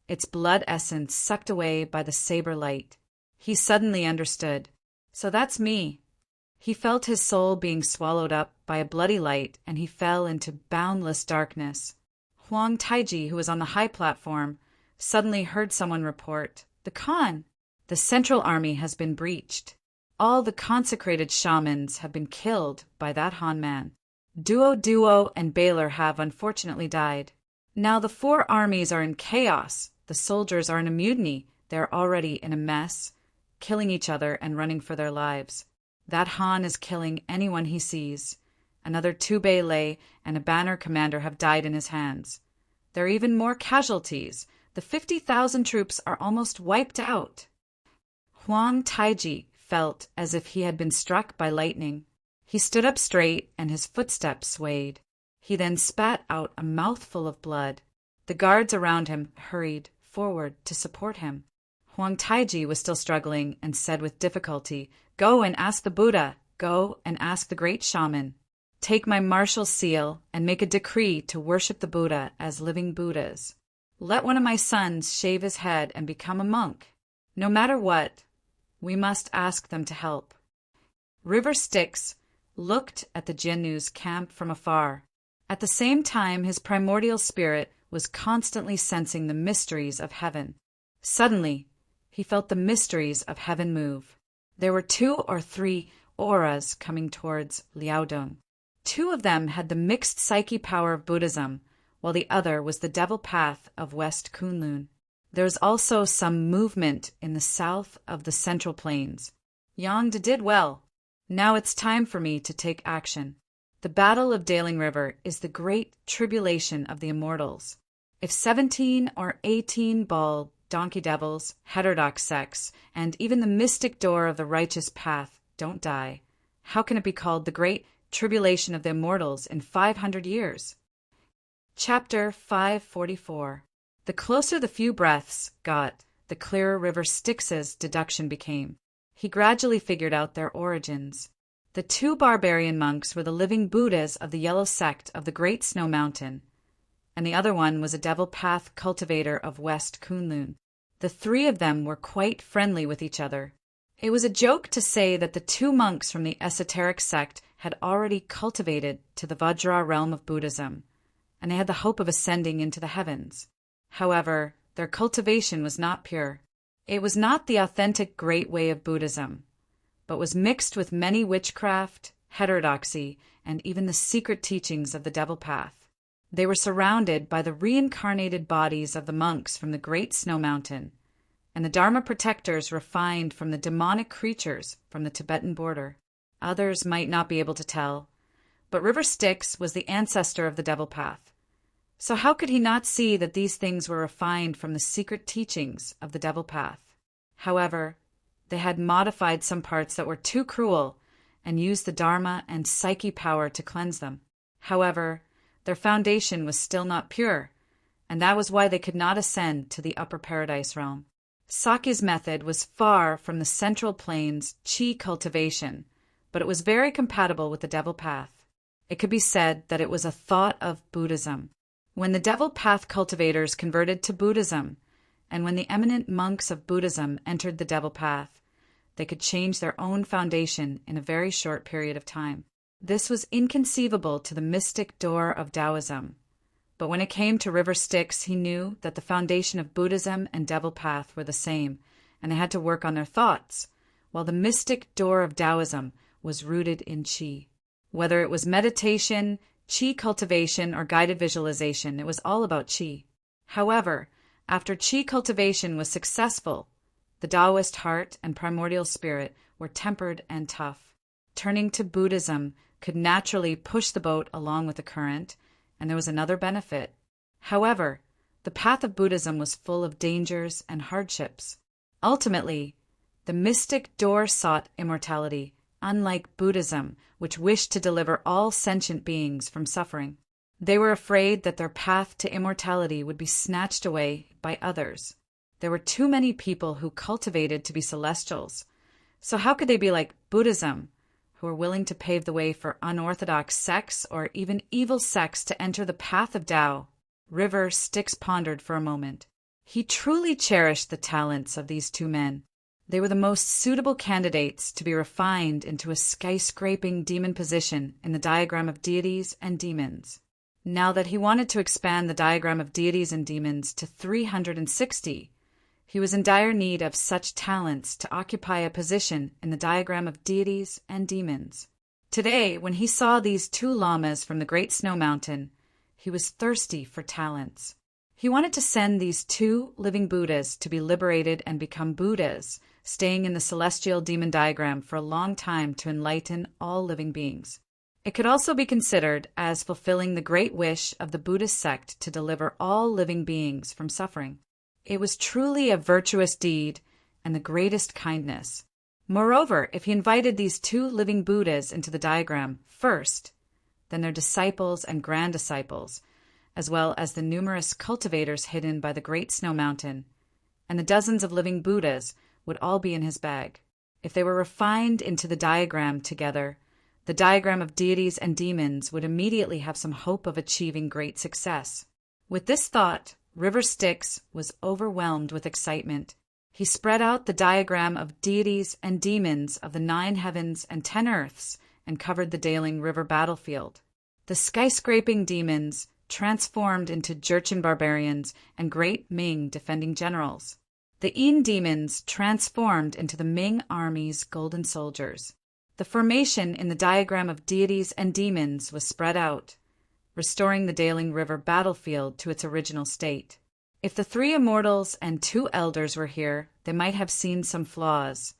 its blood essence sucked away by the saber light. He suddenly understood. So that's me. He felt his soul being swallowed up by a bloody light, and he fell into boundless darkness. Huang Taiji, who was on the high platform, suddenly heard someone report, "The Khan! The central army has been breached. All the consecrated shamans have been killed by that Han man. Duo and Baylor have unfortunately died. Now the four armies are in chaos. The soldiers are in a mutiny. They're already in a mess, killing each other and running for their lives. That Han is killing anyone he sees. Another two Baylor and a banner commander have died in his hands. There are even more casualties. The 50,000 troops are almost wiped out." Huang Taiji felt as if he had been struck by lightning. He stood up straight and his footsteps swayed. He then spat out a mouthful of blood. The guards around him hurried forward to support him. Huang Taiji was still struggling and said with difficulty, "Go and ask the Buddha. Go and ask the great shaman. Take my martial seal and make a decree to worship the Buddha as living Buddhas. Let one of my sons shave his head and become a monk. No matter what, we must ask them to help." River Styx looked at the Jinnu's camp from afar. At the same time, his primordial spirit was constantly sensing the mysteries of heaven. Suddenly, he felt the mysteries of heaven move. There were 2 or 3 auras coming towards Liaodong. 2 of them had the mixed psyche power of Buddhism, while the other was the devil path of West Kunlun. There was also some movement in the south of the Central Plains. Yangda did well. Now it's time for me to take action. The Battle of Daling River is the great tribulation of the immortals. If 17 or 18 bald donkey devils, heterodox sects, and even the mystic door of the righteous path don't die, how can it be called the great tribulation of the immortals in 500 years? Chapter 544. The closer the few breaths got, the clearer River Styx's deduction became. He gradually figured out their origins. The 2 barbarian monks were the living Buddhas of the yellow sect of the Great Snow Mountain, and the other one was a devil path cultivator of West Kunlun. The 3 of them were quite friendly with each other. It was a joke to say that the 2 monks from the esoteric sect had already cultivated to the Vajra realm of Buddhism, and they had the hope of ascending into the heavens. However, their cultivation was not pure. It was not the authentic great way of Buddhism, but was mixed with many witchcraft, heterodoxy, and even the secret teachings of the devil path. They were surrounded by the reincarnated bodies of the monks from the Great Snow Mountain, and the Dharma protectors refined from the demonic creatures from the Tibetan border. Others might not be able to tell, but River Styx was the ancestor of the devil path. So how could he not see that these things were refined from the secret teachings of the devil path? However, they had modified some parts that were too cruel and used the Dharma and psyche power to cleanse them. However, their foundation was still not pure, and that was why they could not ascend to the upper paradise realm. Saki's method was far from the Central Plains chi cultivation, but it was very compatible with the devil path. It could be said that it was a thought of Buddhism. When the devil path cultivators converted to Buddhism, and when the eminent monks of Buddhism entered the devil path, they could change their own foundation in a very short period of time. This was inconceivable to the mystic door of Taoism. But when it came to River Styx, he knew that the foundation of Buddhism and devil path were the same, and they had to work on their thoughts, while the mystic door of Taoism was rooted in qi. Whether it was meditation, qi cultivation, or guided visualization, it was all about qi. However, after qi cultivation was successful, the Taoist heart and primordial spirit were tempered and tough. Turning to Buddhism could naturally push the boat along with the current, and there was another benefit. However, the path of Buddhism was full of dangers and hardships. Ultimately, the mystic door sought immortality, unlike Buddhism, which wished to deliver all sentient beings from suffering. They were afraid that their path to immortality would be snatched away by others. There were too many people who cultivated to be celestials. So how could they be like Buddhism, who were willing to pave the way for unorthodox sects or even evil sects to enter the path of Tao? River Styx pondered for a moment. He truly cherished the talents of these two men. They were the most suitable candidates to be refined into a skyscraping demon position in the diagram of deities and demons. Now that he wanted to expand the diagram of deities and demons to 360, he was in dire need of such talents to occupy a position in the diagram of deities and demons. Today, when he saw these two lamas from the Great Snow Mountain, he was thirsty for talents. He wanted to send these two living Buddhas to be liberated and become Buddhas, staying in the celestial demon diagram for a long time to enlighten all living beings. It could also be considered as fulfilling the great wish of the Buddhist sect to deliver all living beings from suffering. It was truly a virtuous deed and the greatest kindness. Moreover, if he invited these two living Buddhas into the diagram first, then their disciples and grand disciples, as well as the numerous cultivators hidden by the Great Snow Mountain, and the dozens of living Buddhas would all be in his bag. If they were refined into the diagram together, the diagram of deities and demons would immediately have some hope of achieving great success. With this thought, River Styx was overwhelmed with excitement. He spread out the diagram of deities and demons of the 9 heavens and 10 earths and covered the Daling River battlefield. The skyscraping demons transformed into Jurchen barbarians and great Ming defending generals. The Yin demons transformed into the Ming army's golden soldiers. The formation in the diagram of deities and demons was spread out, restoring the Daling River battlefield to its original state. If the 3 immortals and 2 elders were here, they might have seen some flaws,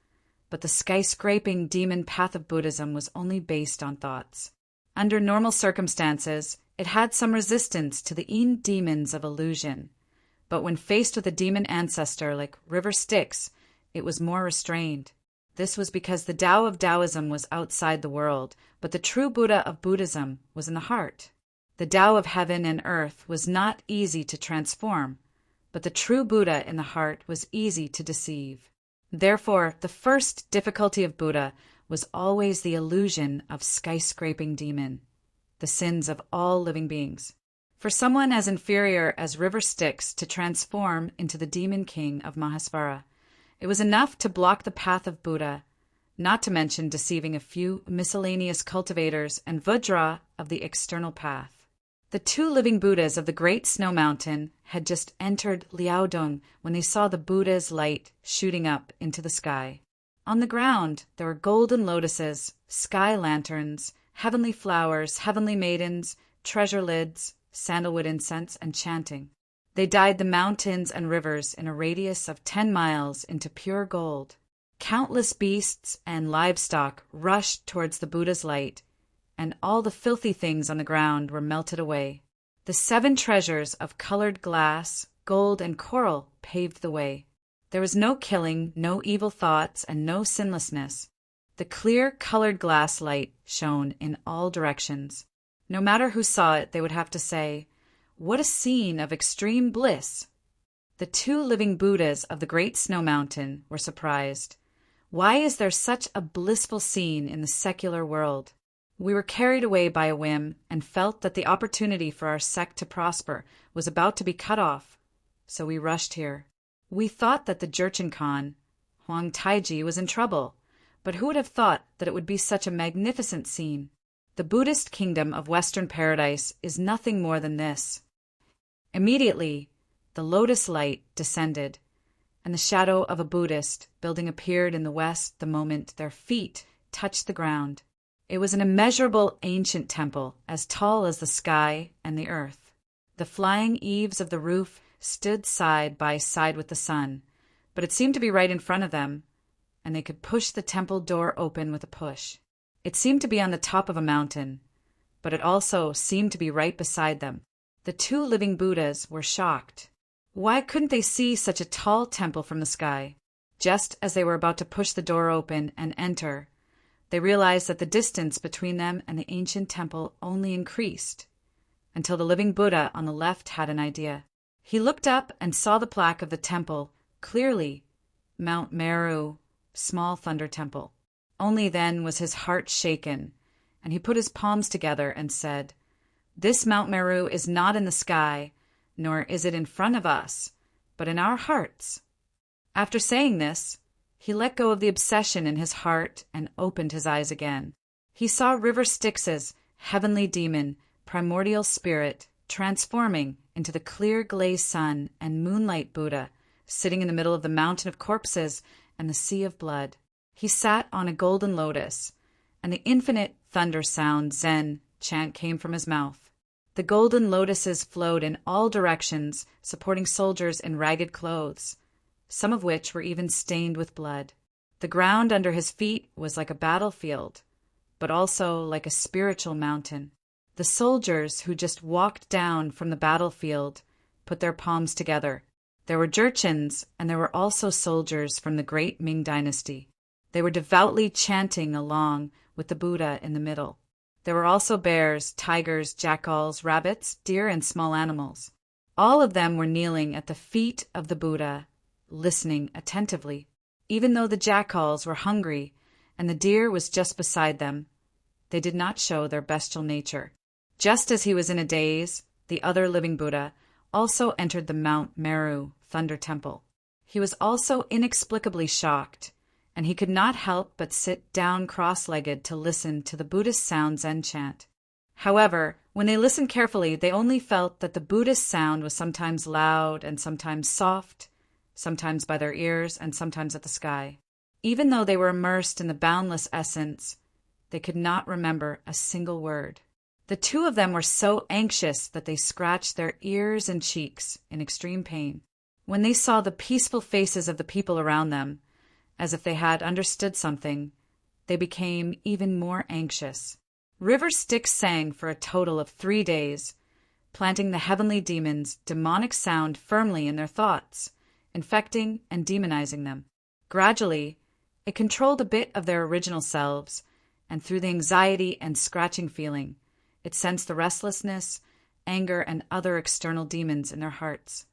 but the skyscraping demon path of Buddhism was only based on thoughts. Under normal circumstances, it had some resistance to the Yin demons of illusion, but when faced with a demon ancestor like River Styx, it was more restrained. This was because the Tao of Taoism was outside the world, but the true Buddha of Buddhism was in the heart. The Tao of heaven and earth was not easy to transform, but the true Buddha in the heart was easy to deceive. Therefore, the first difficulty of Buddha was always the illusion of skyscraping demon, the sins of all living beings. For someone as inferior as River Styx to transform into the demon king of Mahasvara, it was enough to block the path of Buddha, not to mention deceiving a few miscellaneous cultivators and Vajra of the external path. The 2 living Buddhas of the Great Snow Mountain had just entered Liaodong when they saw the Buddha's light shooting up into the sky. On the ground, there were golden lotuses, sky lanterns, heavenly flowers, heavenly maidens, treasure lids, sandalwood incense, and chanting. They dyed the mountains and rivers in a radius of 10 miles into pure gold. Countless beasts and livestock rushed towards the Buddha's light, and all the filthy things on the ground were melted away. The 7 treasures of colored glass, gold, and coral paved the way. There was no killing, no evil thoughts, and no sinlessness. The clear colored glass light shone in all directions. No matter who saw it, they would have to say, "What a scene of extreme bliss!" The 2 living Buddhas of the Great Snow Mountain were surprised. Why is there such a blissful scene in the secular world? We were carried away by a whim and felt that the opportunity for our sect to prosper was about to be cut off, so we rushed here. We thought that the Jurchen Khan, Huang Taiji, was in trouble, but who would have thought that it would be such a magnificent scene? The Buddhist kingdom of Western Paradise is nothing more than this. Immediately, the lotus light descended, and the shadow of a Buddhist building appeared in the west the moment their feet touched the ground. It was an immeasurable ancient temple, as tall as the sky and the earth. The flying eaves of the roof stood side by side with the sun, but it seemed to be right in front of them, and they could push the temple door open with a push. It seemed to be on the top of a mountain, but it also seemed to be right beside them. The 2 living Buddhas were shocked. Why couldn't they see such a tall temple from the sky? Just as they were about to push the door open and enter, They realized that the distance between them and the ancient temple only increased, until the living Buddha on the left had an idea. He looked up and saw the plaque of the temple, clearly Mount Meru, small thunder temple. Only then was his heart shaken, and he put his palms together and said, "This Mount Meru is not in the sky, nor is it in front of us, but in our hearts." After saying this, he let go of the obsession in his heart and opened his eyes again. He saw River Styx's heavenly demon, primordial spirit, transforming into the clear glazed sun and moonlight Buddha, sitting in the middle of the mountain of corpses and the sea of blood. He sat on a golden lotus, and the infinite thunder sound Zen chant came from his mouth. The golden lotuses flowed in all directions, supporting soldiers in ragged clothes, some of which were even stained with blood. The ground under his feet was like a battlefield, but also like a spiritual mountain. The soldiers who just walked down from the battlefield put their palms together. There were Jurchens, and there were also soldiers from the great Ming dynasty. They were devoutly chanting along with the Buddha in the middle. There were also bears, tigers, jackals, rabbits, deer, and small animals. All of them were kneeling at the feet of the Buddha, listening attentively. Even though the jackals were hungry and the deer was just beside them, they did not show their bestial nature. Just as he was in a daze, the other living Buddha also entered the Mount Meru Thunder Temple. He was also inexplicably shocked, and he could not help but sit down cross-legged to listen to the Buddhist sound Zen chant. However, when they listened carefully, they only felt that the Buddhist sound was sometimes loud and sometimes soft, sometimes by their ears and sometimes at the sky. Even though they were immersed in the boundless essence, they could not remember a single word. The two of them were so anxious that they scratched their ears and cheeks in extreme pain. When they saw the peaceful faces of the people around them, as if they had understood something, they became even more anxious. River Styx sang for a total of 3 days, planting the heavenly demons' demonic sound firmly in their thoughts, infecting and demonizing them. Gradually, it controlled a bit of their original selves, and through the anxiety and scratching feeling, it sensed the restlessness, anger, and other external demons in their hearts.